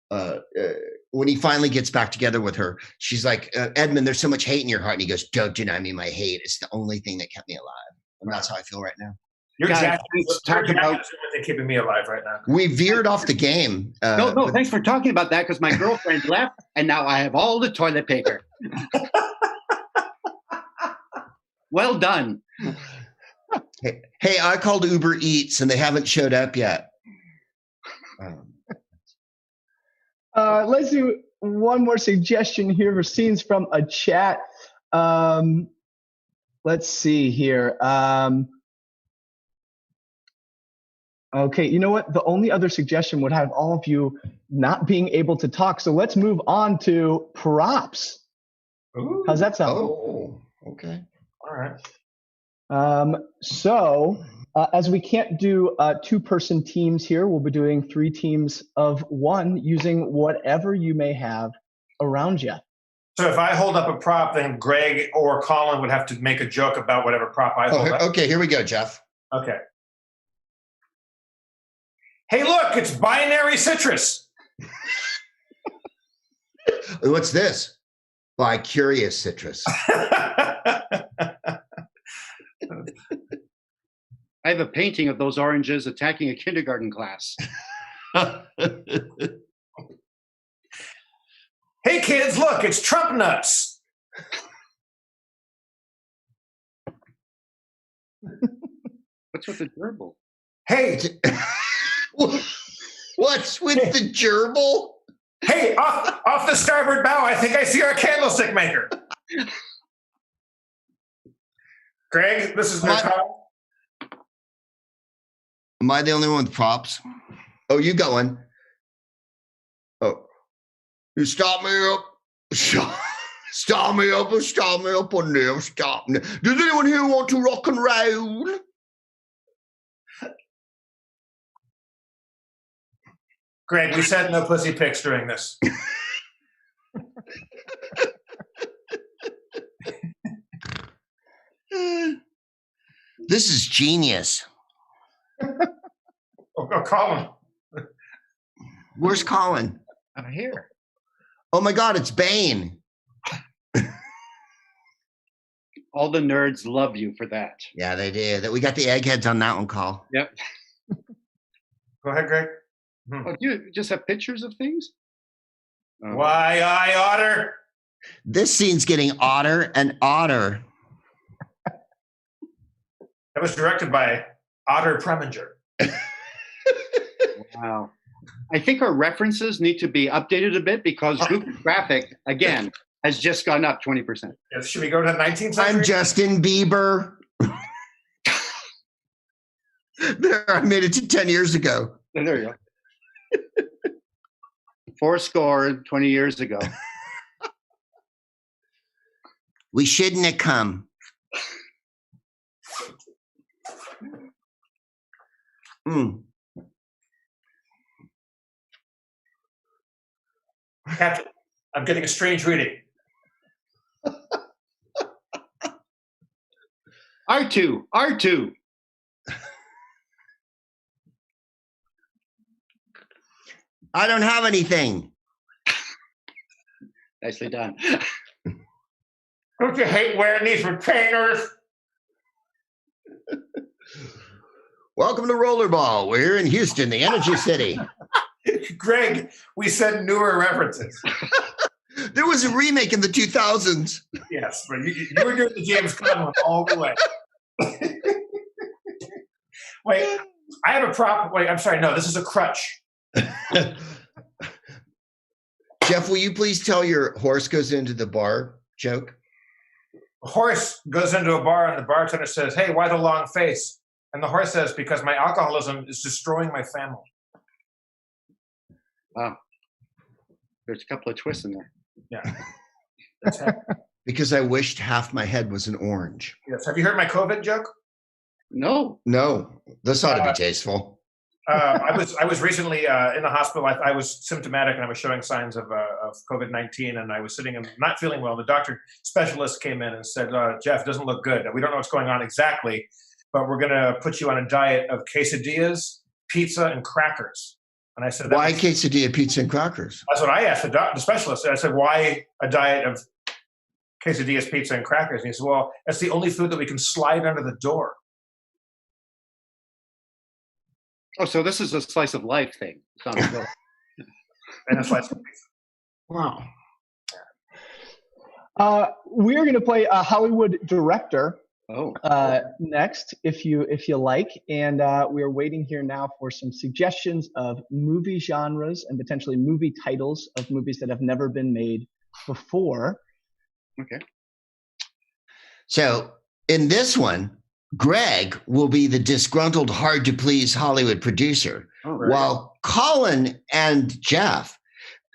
when he finally gets back together with her, she's like, Edmund, there's so much hate in your heart. And he goes, don't deny me my hate. It's the only thing that kept me alive. And that's how I feel right now. You're keeping me alive right now. We veered off the game. No, thanks for talking about that, because my girlfriend left and now I have all the toilet paper. Well done. Hey, I called Uber Eats and they haven't showed up yet. Let's do one more suggestion here for scenes from a chat. Let's see here. Okay, you know what? The only other suggestion would have all of you not being able to talk. So let's move on to props. Ooh. How's that sound? Oh, okay. All right. As we can't do two-person teams here, we'll be doing 3 teams of 1 using whatever you may have around you. So if I hold up a prop, then Greg or Colin would have to make a joke about whatever prop I hold up. Okay, here we go, Jeff. Okay. Hey, look, it's binary citrus. What's this? Bi-curious citrus. I have a painting of those oranges attacking a kindergarten class. Hey, kids, look, it's Trump nuts. What's with the gerbil? Hey. What's with the gerbil? Hey, off the starboard bow, I think I see our candlestick maker. Greg, this is my call. Am I the only one with props? Oh, you got one. Oh, you stop me up. Stop me up and stop me up on there. Stop me. Does anyone here want to rock and roll? Greg, we said no pussy pics during this. This is genius. Oh, Colin. Where's Colin? I'm here. Oh my God, it's Bane. All the nerds love you for that. Yeah, they did. We got the eggheads on that one, Call. Yep. Go ahead, Greg. Oh, do you just have pictures of things? Why, I otter. This scene's getting odder and odder. That was directed by Otter Preminger. Wow. I think our references need to be updated a bit because Google Graphic, again, has just gone up 20%. Should we go to the 19th century? I'm Justin Bieber. There, I made it to 10 years ago. There you go. 4 20 years ago. We shouldn't have come. Captain, I'm getting a strange reading. R2. I don't have anything. Nicely done. Don't you hate wearing these retainers? Welcome to Rollerball. We're here in Houston, the Energy City. Greg, we said newer references. There was a remake in the 2000s. Yes, but you were doing the James Conn one all the way. Wait, I have a prop. Wait, I'm sorry. No, this is a crutch. Jeff, will you please tell your horse goes into the bar joke? A horse goes into a bar and the bartender says, "Hey, why the long face?" And the horse says, "Because my alcoholism is destroying my family." Wow. There's a couple of twists in there. Yeah. Because I wished half my head was an orange. Yes. Have you heard my COVID joke? No. This ought to be tasteful. I was recently in the hospital. I was symptomatic and I was showing signs of COVID-19, and I was sitting and not feeling well. The doctor specialist came in and said, "Jeff, doesn't look good. We don't know what's going on exactly, but we're going to put you on a diet of quesadillas, pizza, and crackers." And I said, "Why quesadilla, pizza, and crackers?" That's what I asked the specialist. I said, "Why a diet of quesadillas, pizza, and crackers?" And he said, "Well, that's the only food that we can slide under the door." Oh, so this is a slice of life thing. Sounds good. And a slice of pizza. Wow. We're going to play a Hollywood director Oh. Next, if you like, and we're waiting here now for some suggestions of movie genres and potentially movie titles of movies that have never been made before. Okay. So in this one, Greg will be the disgruntled, hard-to-please Hollywood producer, while Colin and Jeff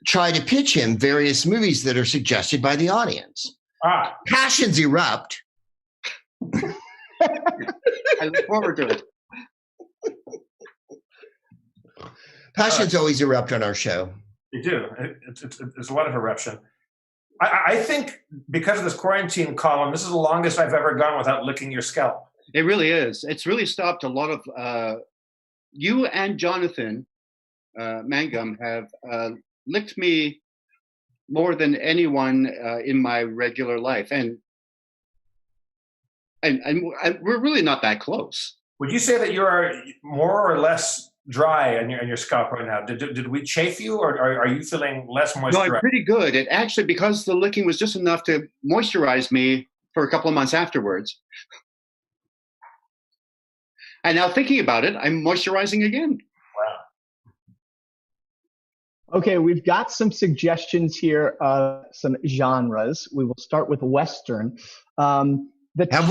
try to pitch him various movies that are suggested by the audience. Passions erupt. I look forward to it. Passions always erupt on our show. You do. It's a lot of eruption. I think because of this quarantine, Colin, this is the longest I've ever gone without licking your scalp. It really is. It's really stopped a lot of you and Jonathan Mangum have licked me more than anyone in my regular life, and we're really not that close. Would you say that you are more or less dry on your scalp right now? Did we chafe you, or are you feeling less moisturized? No, I'm pretty good. It actually, because the licking was just enough to moisturize me for a couple of months afterwards. And now thinking about it, I'm moisturizing again. Wow. Okay, we've got some suggestions here, some genres. We will start with Western. Have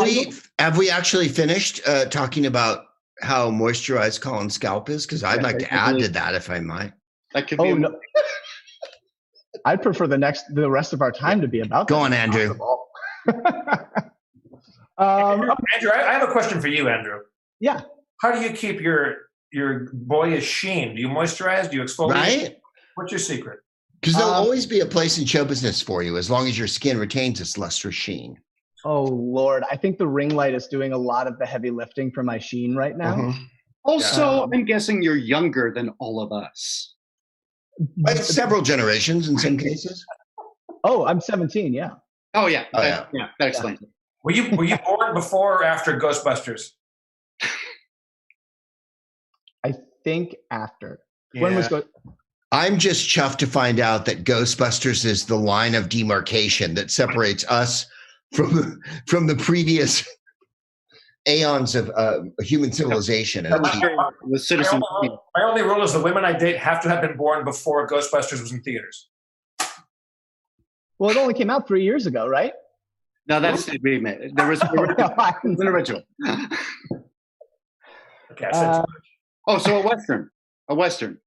we actually finished talking about how moisturized Colin's scalp is? Because I'd like to add to that, if I might. That could be. No. I'd prefer the rest of our time to be about. Go on, Andrew. Andrew, I have a question for you, Andrew. Yeah. How do you keep your boyish sheen? Do you moisturize? Do you exfoliate? Right. What's your secret? Because there'll always be a place in show business for you as long as your skin retains its lustrous sheen. Oh, Lord. I think the ring light is doing a lot of the heavy lifting for my sheen right now. Also, I'm guessing you're younger than all of us. By several generations in some cases. Oh, I'm 17, yeah. Oh, yeah. That explains it. Were you born before or after Ghostbusters? I think after. When was I'm just chuffed to find out that Ghostbusters is the line of demarcation that separates us from the previous aeons of human civilization. And the citizen. My only rule is the women I date have to have been born before Ghostbusters was in theaters. Well, it only came out 3 years ago, right? No, that's the agreement. There was an original. Okay, I said too much. So a Western. A Western.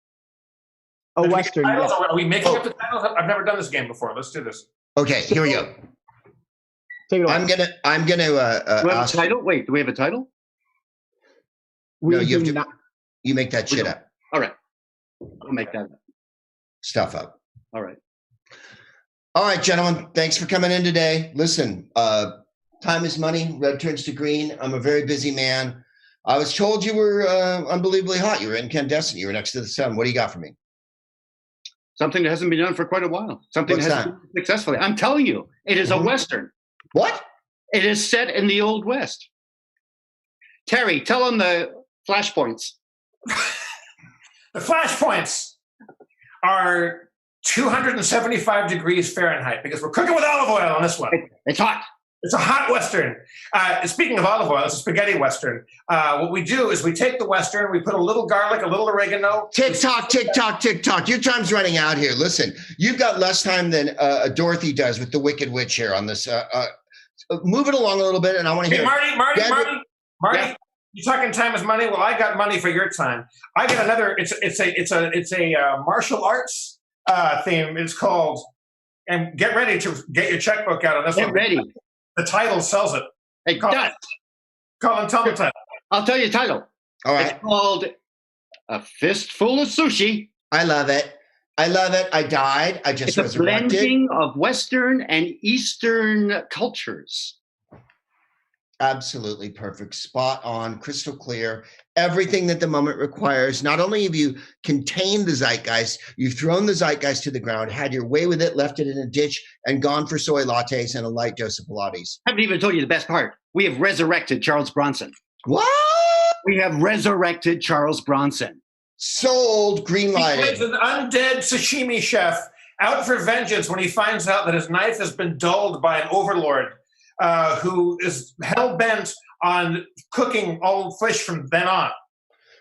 A Western. Titles? Yeah. Are we making up the titles? I've never done this game before. Let's do this. Okay, here we go. Take it away. Do I'm gonna we have ask. a title? Wait, do we have a title? No, you make that shit up. All right. I'll make that stuff up. All right. All right, gentlemen. Thanks for coming in today. Listen, time is money. Red turns to green. I'm a very busy man. I was told you were unbelievably hot. You were incandescent. You were next to the sun. What do you got for me? Something that hasn't been done for quite a while. Something What's that hasn't been successfully. I'm telling you, it is a Western. What? It is set in the Old West. Terry, tell them the flashpoints. The flashpoints are 275 degrees Fahrenheit because we're cooking with olive oil on this one. It's hot. It's a hot Western. Speaking of olive oil, it's a spaghetti Western. What we do is we take the Western, we put a little garlic, a little oregano. TikTok. Your time's running out here. Listen, you've got less time than Dorothy does with the Wicked Witch here on this. Move it along a little bit, and I want to hear. Marty. You talking time is money? Well, I got money for your time. I got another. It's a martial arts theme. It's called. And get ready to get your checkbook out on this one. Get ready. The title sells it. Hey, Colin, tell me the title. I'll tell you the title. All right. It's called A Fistful of Sushi. I love it. I died. I just It's a blending of Western and Eastern cultures. Absolutely perfect. Spot on. Crystal clear. Everything that the moment requires. Not only have you contained the zeitgeist, you've thrown the zeitgeist to the ground, had your way with it, left it in a ditch, and gone for soy lattes and a light dose of Pilates. I haven't even told you the best part. We have resurrected Charles Bronson. What? We have resurrected Charles Bronson. Sold. Green lighted. He's an undead sashimi chef out for vengeance when he finds out that his knife has been dulled by an overlord who is hell-bent on cooking all fish from then on.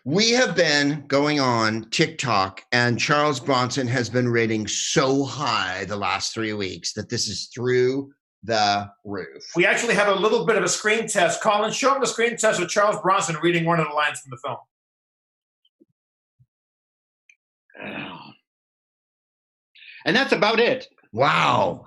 We have been going on TikTok, and Charles Bronson has been rating so high the last 3 weeks that this is through the roof. We actually have a little bit of a screen test. Colin, show him the screen test of Charles Bronson reading one of the lines from the film. And that's about it. Wow.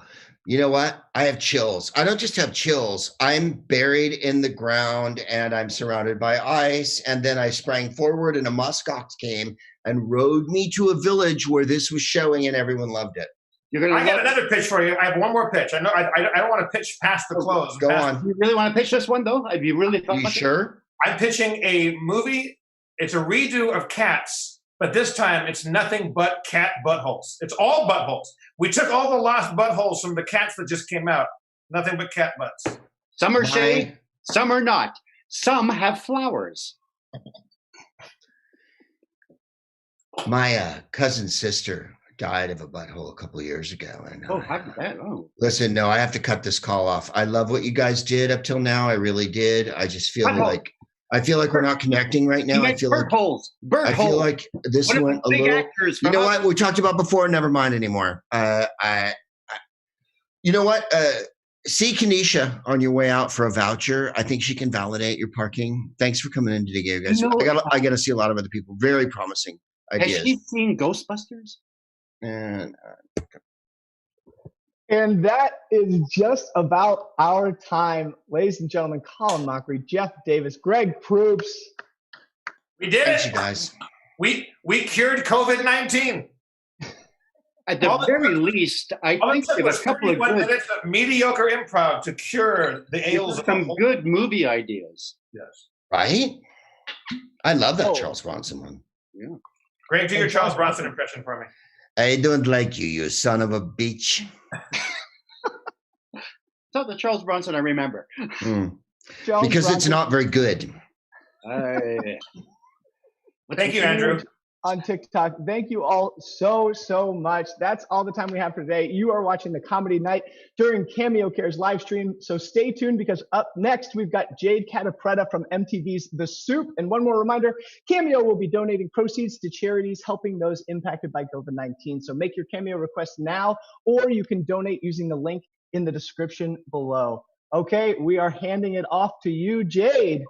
You know what? I have chills. I don't just have chills. I'm buried in the ground and I'm surrounded by ice. And then I sprang forward and a muskox came and rode me to a village where this was showing and everyone loved it. I got another pitch for you. I have one more pitch. I know I don't want to pitch past the close. Go on. You really want to pitch this one, though? Have you really thought about sure? I'm pitching a movie. It's a redo of Cats, but this time it's nothing but cat buttholes. It's all buttholes. We took all the lost buttholes from the cats that just came out. Nothing but cat butts. Some are shade, some are not. Some have flowers. My cousin's sister died of a butthole a couple of years ago. And how did that? Oh. Listen, no, I have to cut this call off. I love what you guys did up till now. I really did. I just feel like we're not connecting right now. I feel like holes. I feel like this went a little. You know what we talked about before? Never mind anymore. You know what? See Kanisha on your way out for a voucher. I think she can validate your parking. Thanks for coming in today, guys. I got to see a lot of other people. Very promising ideas. Has she seen Ghostbusters? And that is just about our time. Ladies and gentlemen, Colin Mochrie, Jeff Davis, Greg Proops. We did Thanks, it. you guys. We cured COVID-19. At the very least, I think there was a couple of good minutes of mediocre improv to cure the ails of some good movie ideas. Yes. Right? I love that Charles Bronson one. Yeah. Greg, do your Charles Bronson impression for me. I don't like you, you son of a bitch. So the Charles Bronson I remember. Because it's not very good. Thank you, Andrew. on TikTok. Thank you all so much. That's all the time we have for today. You are watching the Comedy Night during Cameo Cares live stream. So stay tuned, because up next we've got Jade Catta-Preta from MTV's The Soup. And one more reminder, Cameo will be donating proceeds to charities helping those impacted by COVID-19. So make your Cameo request now, or you can donate using the link in the description below. Okay, we are handing it off to you, Jade.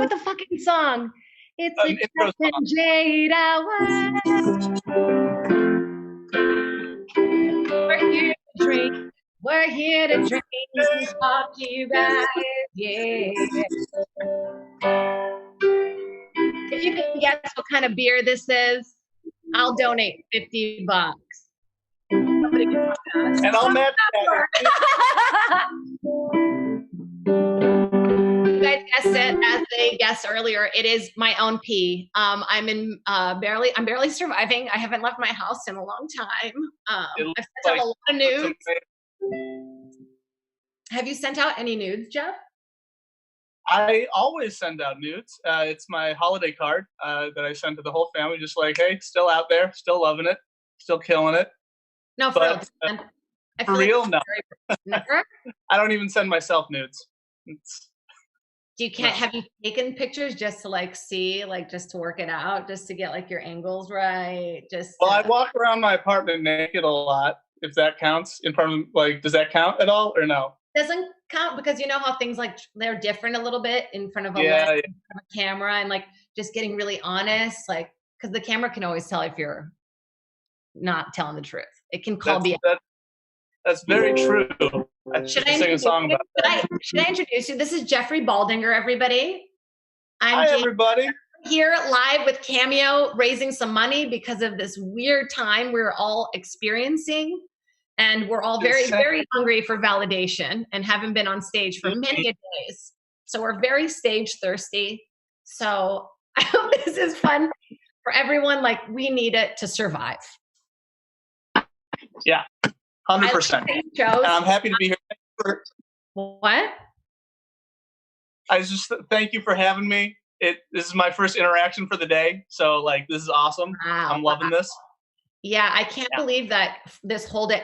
with the fucking song. It's the Jeff and Jade Hour. We're here to drink. We're here to drink and talk to you guys. Yeah. If you can guess what kind of beer this is, I'll donate $50. Somebody can talk to us. And I'll match that. You guys guessed it as they guessed earlier. It is my own pee. I'm barely surviving. I haven't left my house in a long time. I've sent out a lot of nudes. Have you sent out any nudes, Jeff? I always send out nudes. It's my holiday card that I send to the whole family. Just like, hey, still out there, still loving it, still killing it. No, for real. For real, no. Never? I don't even send myself nudes. Have you taken pictures just to like see, like just to work it out, just to get like your angles right? Well, I walk around my apartment naked a lot, if that counts. In front of, like, does that count at all or no? Doesn't count because you know how things like they're different a little bit in front of a Yeah, lens, in front of a camera, and like just getting really honest, like because the camera can always tell if you're not telling the truth. It can call BS. That's very true. I Should I sing a song about that. Should I introduce you? This is Jeffrey Baldinger, everybody. Hi, everybody. Here live with Cameo, raising some money because of this weird time we're all experiencing. And we're all very, very hungry for validation and haven't been on stage for many days. So we're very stage thirsty. So I hope this is fun for everyone. Like, we need it to survive. Yeah, 100%. And I'm happy to be here. What? I just thank you for having me. This is my first interaction for the day. So, like, this is awesome. Wow. I'm loving this. Yeah, I can't believe that this whole day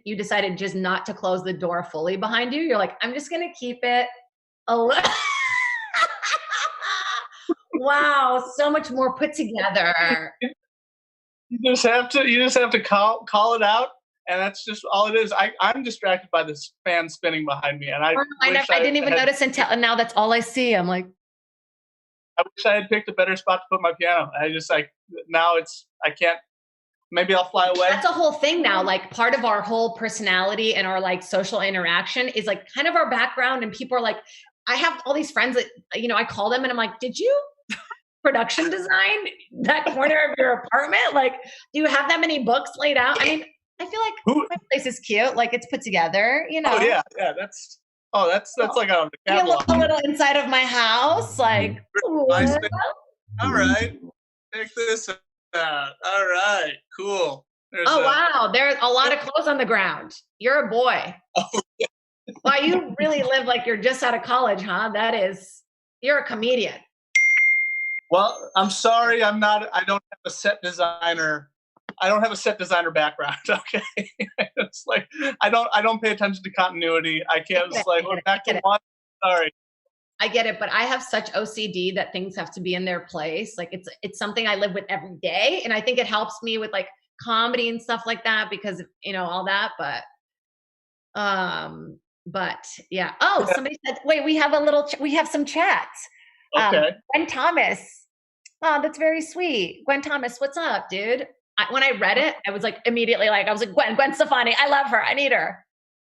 you decided just not to close the door fully behind you. You're like, I'm just gonna keep it a little. Wow, so much more put together. You just have to call it out, and that's just all it is. I'm distracted by this fan spinning behind me, and I didn't even notice until now. That's all I see. I'm like, I wish I had picked a better spot to put my piano. I can't. Maybe I'll fly away. That's a whole thing now. Like, part of our whole personality and our like social interaction is like kind of our background. And people are like, I have all these friends that, you know, I call them and I'm like, did you production design that corner of your apartment? Like, do you have that many books laid out? I mean, I feel like my place is cute. Like, it's put together, you know? Oh yeah. Yeah. That's like on the catalog. A little inside of my house. Like, all right. Take this out. All right. Cool. Wow. There's a lot of clothes on the ground. You're a boy. Oh, yeah. Wow, you really live like you're just out of college, huh? You're a comedian. Well, I'm sorry. I don't have a set designer. I don't have a set designer background. Okay. It's like, I don't pay attention to continuity. I can't just like, we're back to one. Sorry. I get it, but I have such OCD that things have to be in their place. Like, it's something I live with every day. And I think it helps me with like comedy and stuff like that because, you know, all that. But yeah. Oh, somebody said, wait, we have some chats. Okay. Gwen Thomas. Oh, that's very sweet. Gwen Thomas, what's up, dude? When I read it, I was like, immediately like, I was like, Gwen Stefani, I love her. I need her.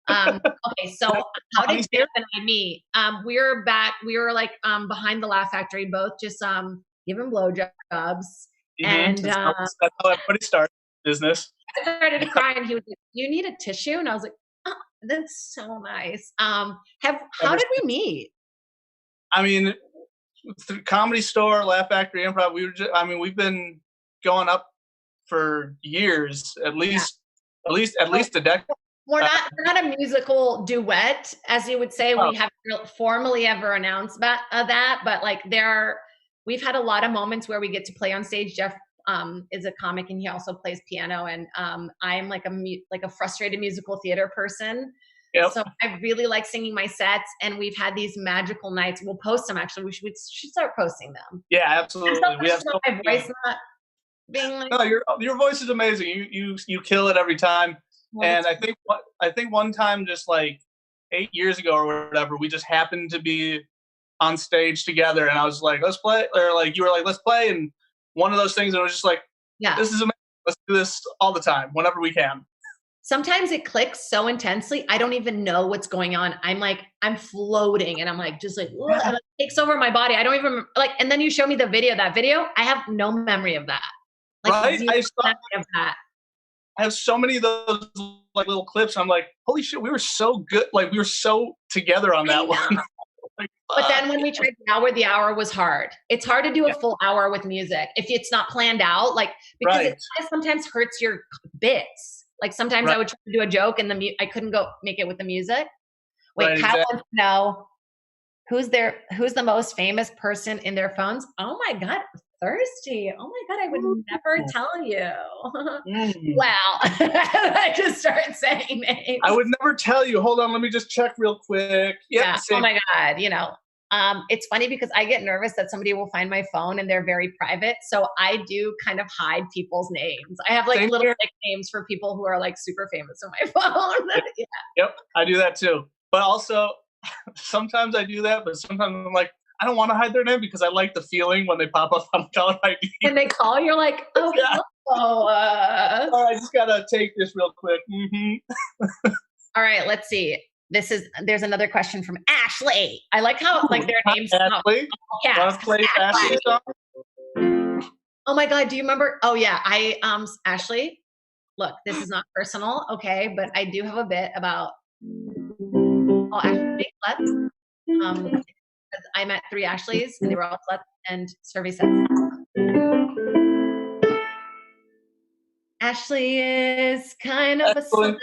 Okay, so how did Jeff and I meet? We were like behind the Laugh Factory, both just giving blowjobs. Mm-hmm. And that's how everybody starts business. I started to cry, and he was like, "You need a tissue?" And I was like, "Oh, that's so nice." How did we meet? I mean, the Comedy Store, Laugh Factory, Improv. We've been going up for years, at least a decade. We're not a musical duet, as you would say. We haven't formally ever announced that, but like we've had a lot of moments where we get to play on stage. Jeff is a comic and he also plays piano, and I'm like a frustrated musical theater person. Yep. So I really like singing my sets, and we've had these magical nights. We'll post them actually. We should start posting them. Yeah, absolutely. We have my voice not being like. No, your voice is amazing. You kill it every time. And I think one time, just like 8 years ago or whatever, we just happened to be on stage together, and I was like, let's play, or like you were like, let's play, and one of those things, and it was just like, Yeah. this is amazing. Let's do this all the time, whenever we can. Sometimes it clicks so intensely, I don't even know what's going on. I'm floating, and I'm like, just like, and it takes over my body. I don't even like. And then you show me the video. That video, I have no memory of that. Like, Right? zero memory of that. I have so many of those like little clips. I'm like, holy shit, we were so good. Like we were so together on that one. Like, But then when we tried the hour was hard. It's hard to do a full hour with music if it's not planned out. Like because it kind of sometimes hurts your bits. Like sometimes I would try to do a joke and I couldn't go make it with the music. Wait, Kat wants to know who's the most famous person in their phones? Oh my God, thirsty. Oh my God, I would never tell you. Wow. I just started saying names. I would never tell you. Hold on, let me just check real quick. Yeah. Oh my God, it's funny because I get nervous that somebody will find my phone and they're very private. So I do kind of hide people's names. I have like little nicknames for people who are like super famous on my phone. Yeah. Yep, I do that too. But also, sometimes I do that, but sometimes I'm like, I don't want to hide their name because I like the feeling when they pop up on caller ID. When they call, you're like, oh, oh, I just gotta take this real quick. Mm-hmm. All right, let's see. There's another question from Ashley. I like how like their names. Ashley. Yeah. Play Ashley song? Oh my God, do you remember? Oh yeah, Ashley. Look, this is not personal, okay, but I do have a bit about. Oh, Ashley, let's. I met 3 Ashleys, and they were all sluts and survey says. Ashley is kind of a slut.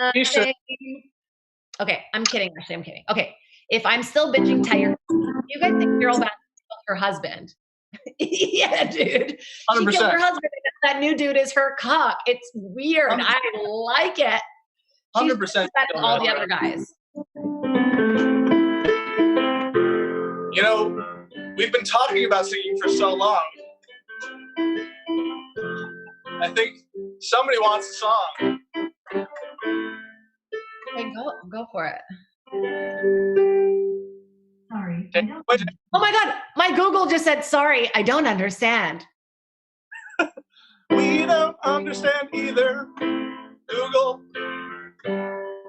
Okay, I'm kidding, Ashley, I'm kidding. Okay, if I'm still bitching Tiger, you guys think Carol Baskin killed her husband? Yeah, dude. 100%. She killed her husband, and that new dude is her cock. It's weird. 100%. I like it. 100%. Better than all the other guys. You know, we've been talking about singing for so long. I think somebody wants a song. Hey, go for it. Sorry. Oh my God, my Google just said, sorry, I don't understand. We don't understand either. Google,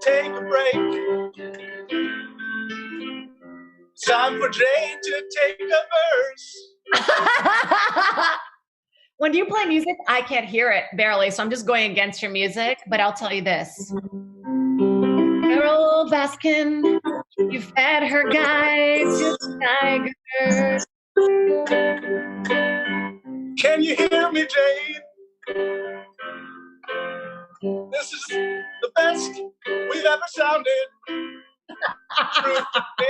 take a break. It's time for Jade to take a verse. When you play music, I can't hear it barely, so I'm just going against your music, but I'll tell you this. Carol Baskin, you fed her guys to tigers. Can you hear me, Jade? This is the best we've ever sounded.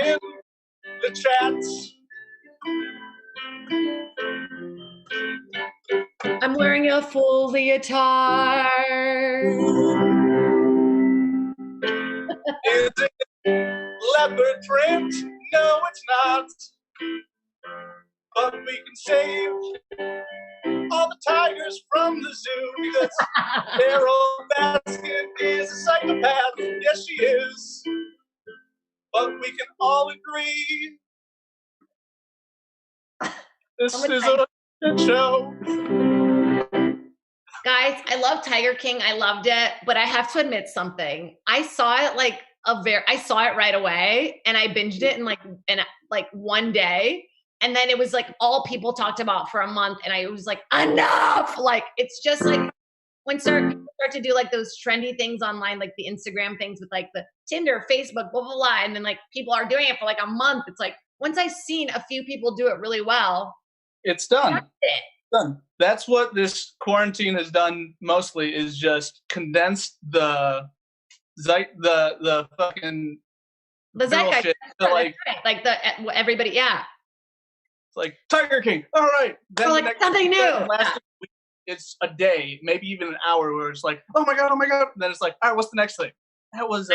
In the chats. I'm wearing a full leotard. Is it leopard print? No, it's not. But we can save all the tigers from the zoo because Carol Baskin is a psychopath. Yes, she is. But we can all agree this is a good show. Guys, I love Tiger King. I loved it, but I have to admit something. I saw it I saw it right away, and I binged it in like one day, and then it was like all people talked about for a month, and I was like, enough! Like it's just like when people start to do like those trendy things online, like the Instagram things with like the Tinder, Facebook, blah blah blah, and then like people are doing it for like a month. It's like once I've seen a few people do it really well, it's done. Done. That's what this quarantine has done mostly is just condensed the fucking the zeitgeist, shit to like everybody, yeah. It's like Tiger King. All right, then like something new. It's a day, maybe even an hour, where it's like, oh my god. And then it's like, all right, what's the next thing? That was.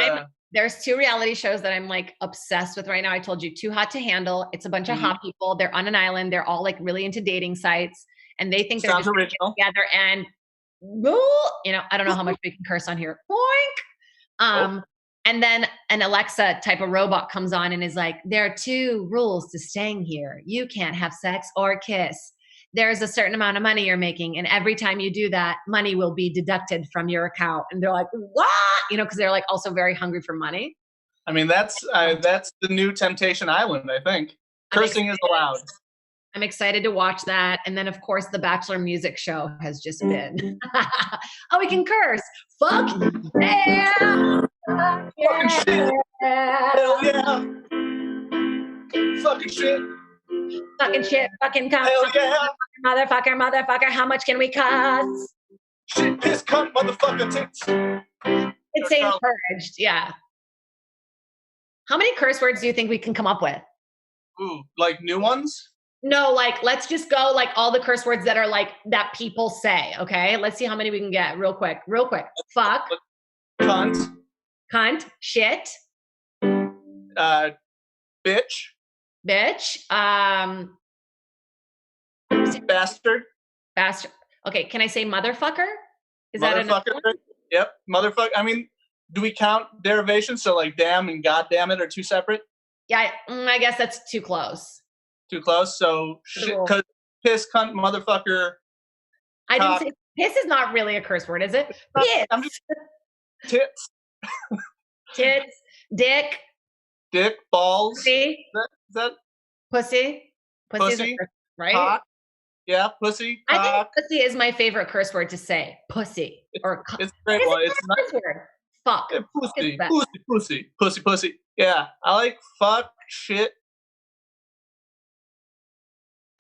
There's 2 reality shows that I'm like obsessed with right now. I told you, Too Hot to Handle. It's a bunch of hot people. They're on an island. They're all like really into dating sites, and they think they're just original together. And I don't know how much we can curse on here. Boink. And then an Alexa type of robot comes on and is like, there are 2 rules to staying here. You can't have sex or kiss. There's a certain amount of money you're making. And every time you do that, money will be deducted from your account. And they're like, what? You know, because they're like also very hungry for money. I mean, that's the new Temptation Island, I think. Cursing is allowed. I'm excited to watch that. And then, of course, the Bachelor music show has just been. Oh, we can curse. Fuck yeah. Fucking shit. Hell yeah. Fucking shit. Fucking shit. Fucking cunt. Hell yeah. Motherfucker. How much can we cuss? Shit, piss, cunt, motherfucker, tits. It's encouraged. Yeah. How many curse words do you think we can come up with? Ooh, like new ones? No, like let's just go like all the curse words that are like that people say. Okay, let's see how many we can get real quick. Fuck, cunt, shit, bitch, bastard. Okay, can I say motherfucker? Is that enough? Yep, motherfucker. I mean, do we count derivations? So like damn and goddamn it are 2 separate? Yeah, I guess that's too close. Too close. So because piss, cunt, motherfucker. I didn't say piss is not really a curse word, is it? Piss. I'm just tits. Tits, dick, balls. Pussy. Is that pussy? Pussy's a curse, right? Cock. Yeah, pussy. Cock. I think pussy is my favorite curse word to say. Pussy or it's a great one. It's not curse word. Fuck. Yeah, pussy. Yeah, I like fuck, shit.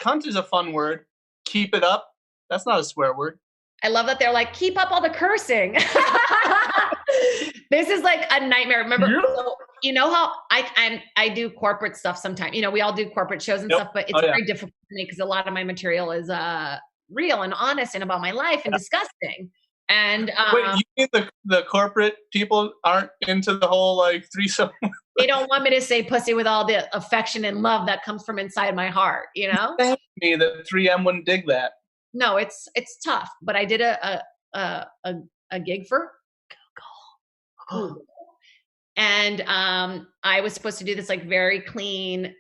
Cunt is a fun word. Keep it up. That's not a swear word. I love that they're like, keep up all the cursing. This is like a nightmare. Remember, so, you know how I do corporate stuff sometimes. You know, we all do corporate shows and stuff, but it's very difficult for me because a lot of my material is real and honest and about my life and disgusting. And wait, you mean the corporate people aren't into the whole like threesome? They don't want me to say pussy with all the affection and love that comes from inside my heart, you know? Me that 3M wouldn't dig that. No, it's tough. But I did a gig for Google. And I was supposed to do this like very clean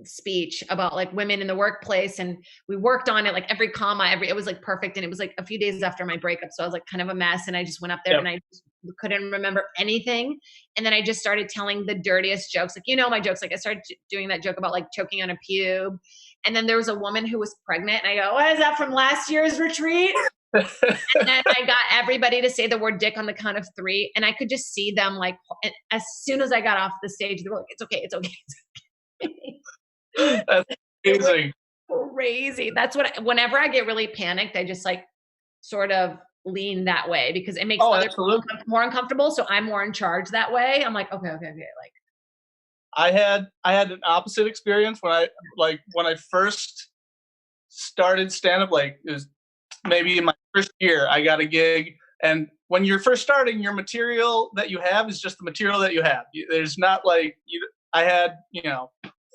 speech about like women in the workplace, and we worked on it like every comma, it was like perfect, and it was like a few days after my breakup, so I was like kind of a mess, and I just went up there and I just couldn't remember anything, and then I just started telling the dirtiest jokes, like, you know, my jokes, like I started doing that joke about like choking on a pube, and then there was a woman who was pregnant, and I go, what is that from last year's retreat? And then I got everybody to say the word dick on the count of 3, and I could just see them like, as soon as I got off the stage, they were like, it's okay. That's amazing. Crazy. That's what whenever I get really panicked, I just like sort of lean that way because it makes other people more uncomfortable. So I'm more in charge that way. I'm like, okay. Like I had an opposite experience when I first started stand-up, like it was maybe in my first year, I got a gig, and when you're first starting, your material that you have is just the material that you have. There's not like I had,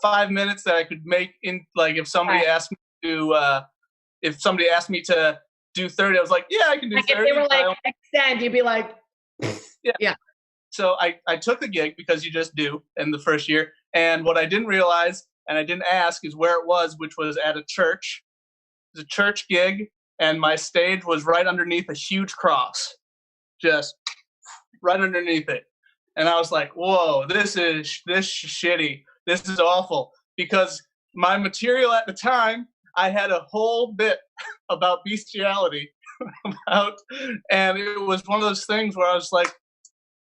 5 minutes that I could make in, like, if somebody asked me to do 30, I was like, yeah, I can do 30. If they were like, extend, you'd be like, yeah. So I took the gig because you just do in the first year. And what I didn't realize, and I didn't ask, is where it was, which was at a church. It was a church gig, and my stage was right underneath a huge cross, just right underneath it. And I was like, whoa, this is shitty. This is awful, because my material at the time, I had a whole bit about bestiality, and it was one of those things where I was like,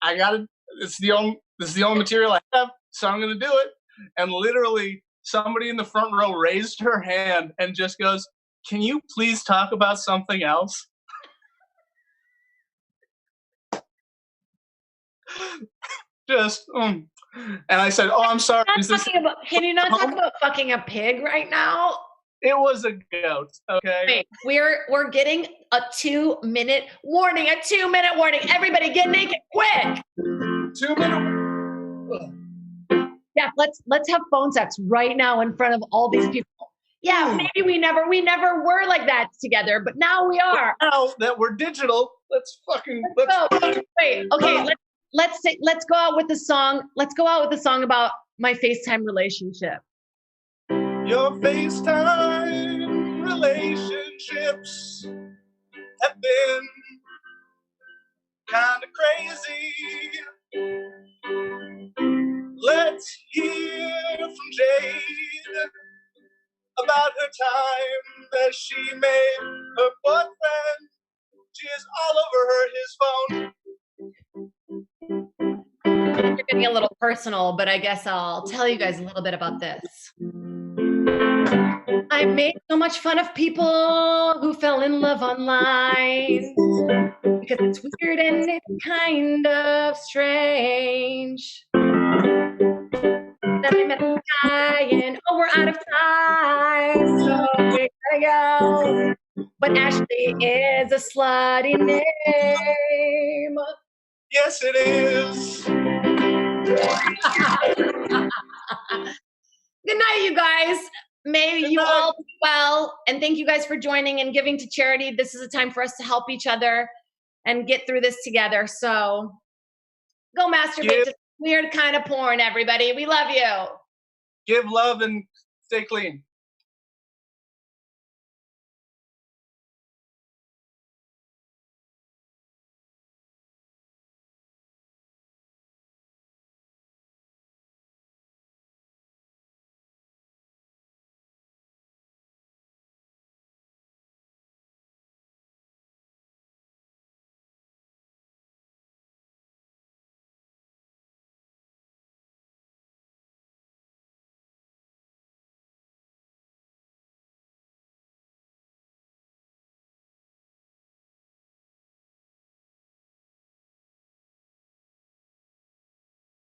this is the only material I have, so I'm going to do it. And literally, somebody in the front row raised her hand and just goes, "Can you please talk about something else?" And I said, "Oh, I'm sorry." Can you not talk about fucking a pig right now? It was a goat. Okay. Wait, we're getting a 2-minute warning. A 2-minute warning. Everybody, get naked, quick. 2-minute. Yeah, let's have phone sex right now in front of all these people. Yeah, maybe we never were like that together, but now we are. Now that we're digital, let's go. Wait, okay, let's go out with the song. Let's go out with the song about my FaceTime relationship. Your FaceTime relationships have been kind of crazy. Let's hear from Jade about her time that she made her boyfriend. She is all over his phone. You're getting a little personal, but I guess I'll tell you guys a little bit about this. I made so much fun of people who fell in love online because it's weird and it's kind of strange. Then I met this guy and we're out of time, so we gotta go. But Ashley is a slutty name. Yes, it is. Good night, you guys. May you all be well. And thank you guys for joining and giving to charity. This is a time for us to help each other and get through this together. So go masturbate to weird kind of porn, everybody. We love you. Give love and stay clean.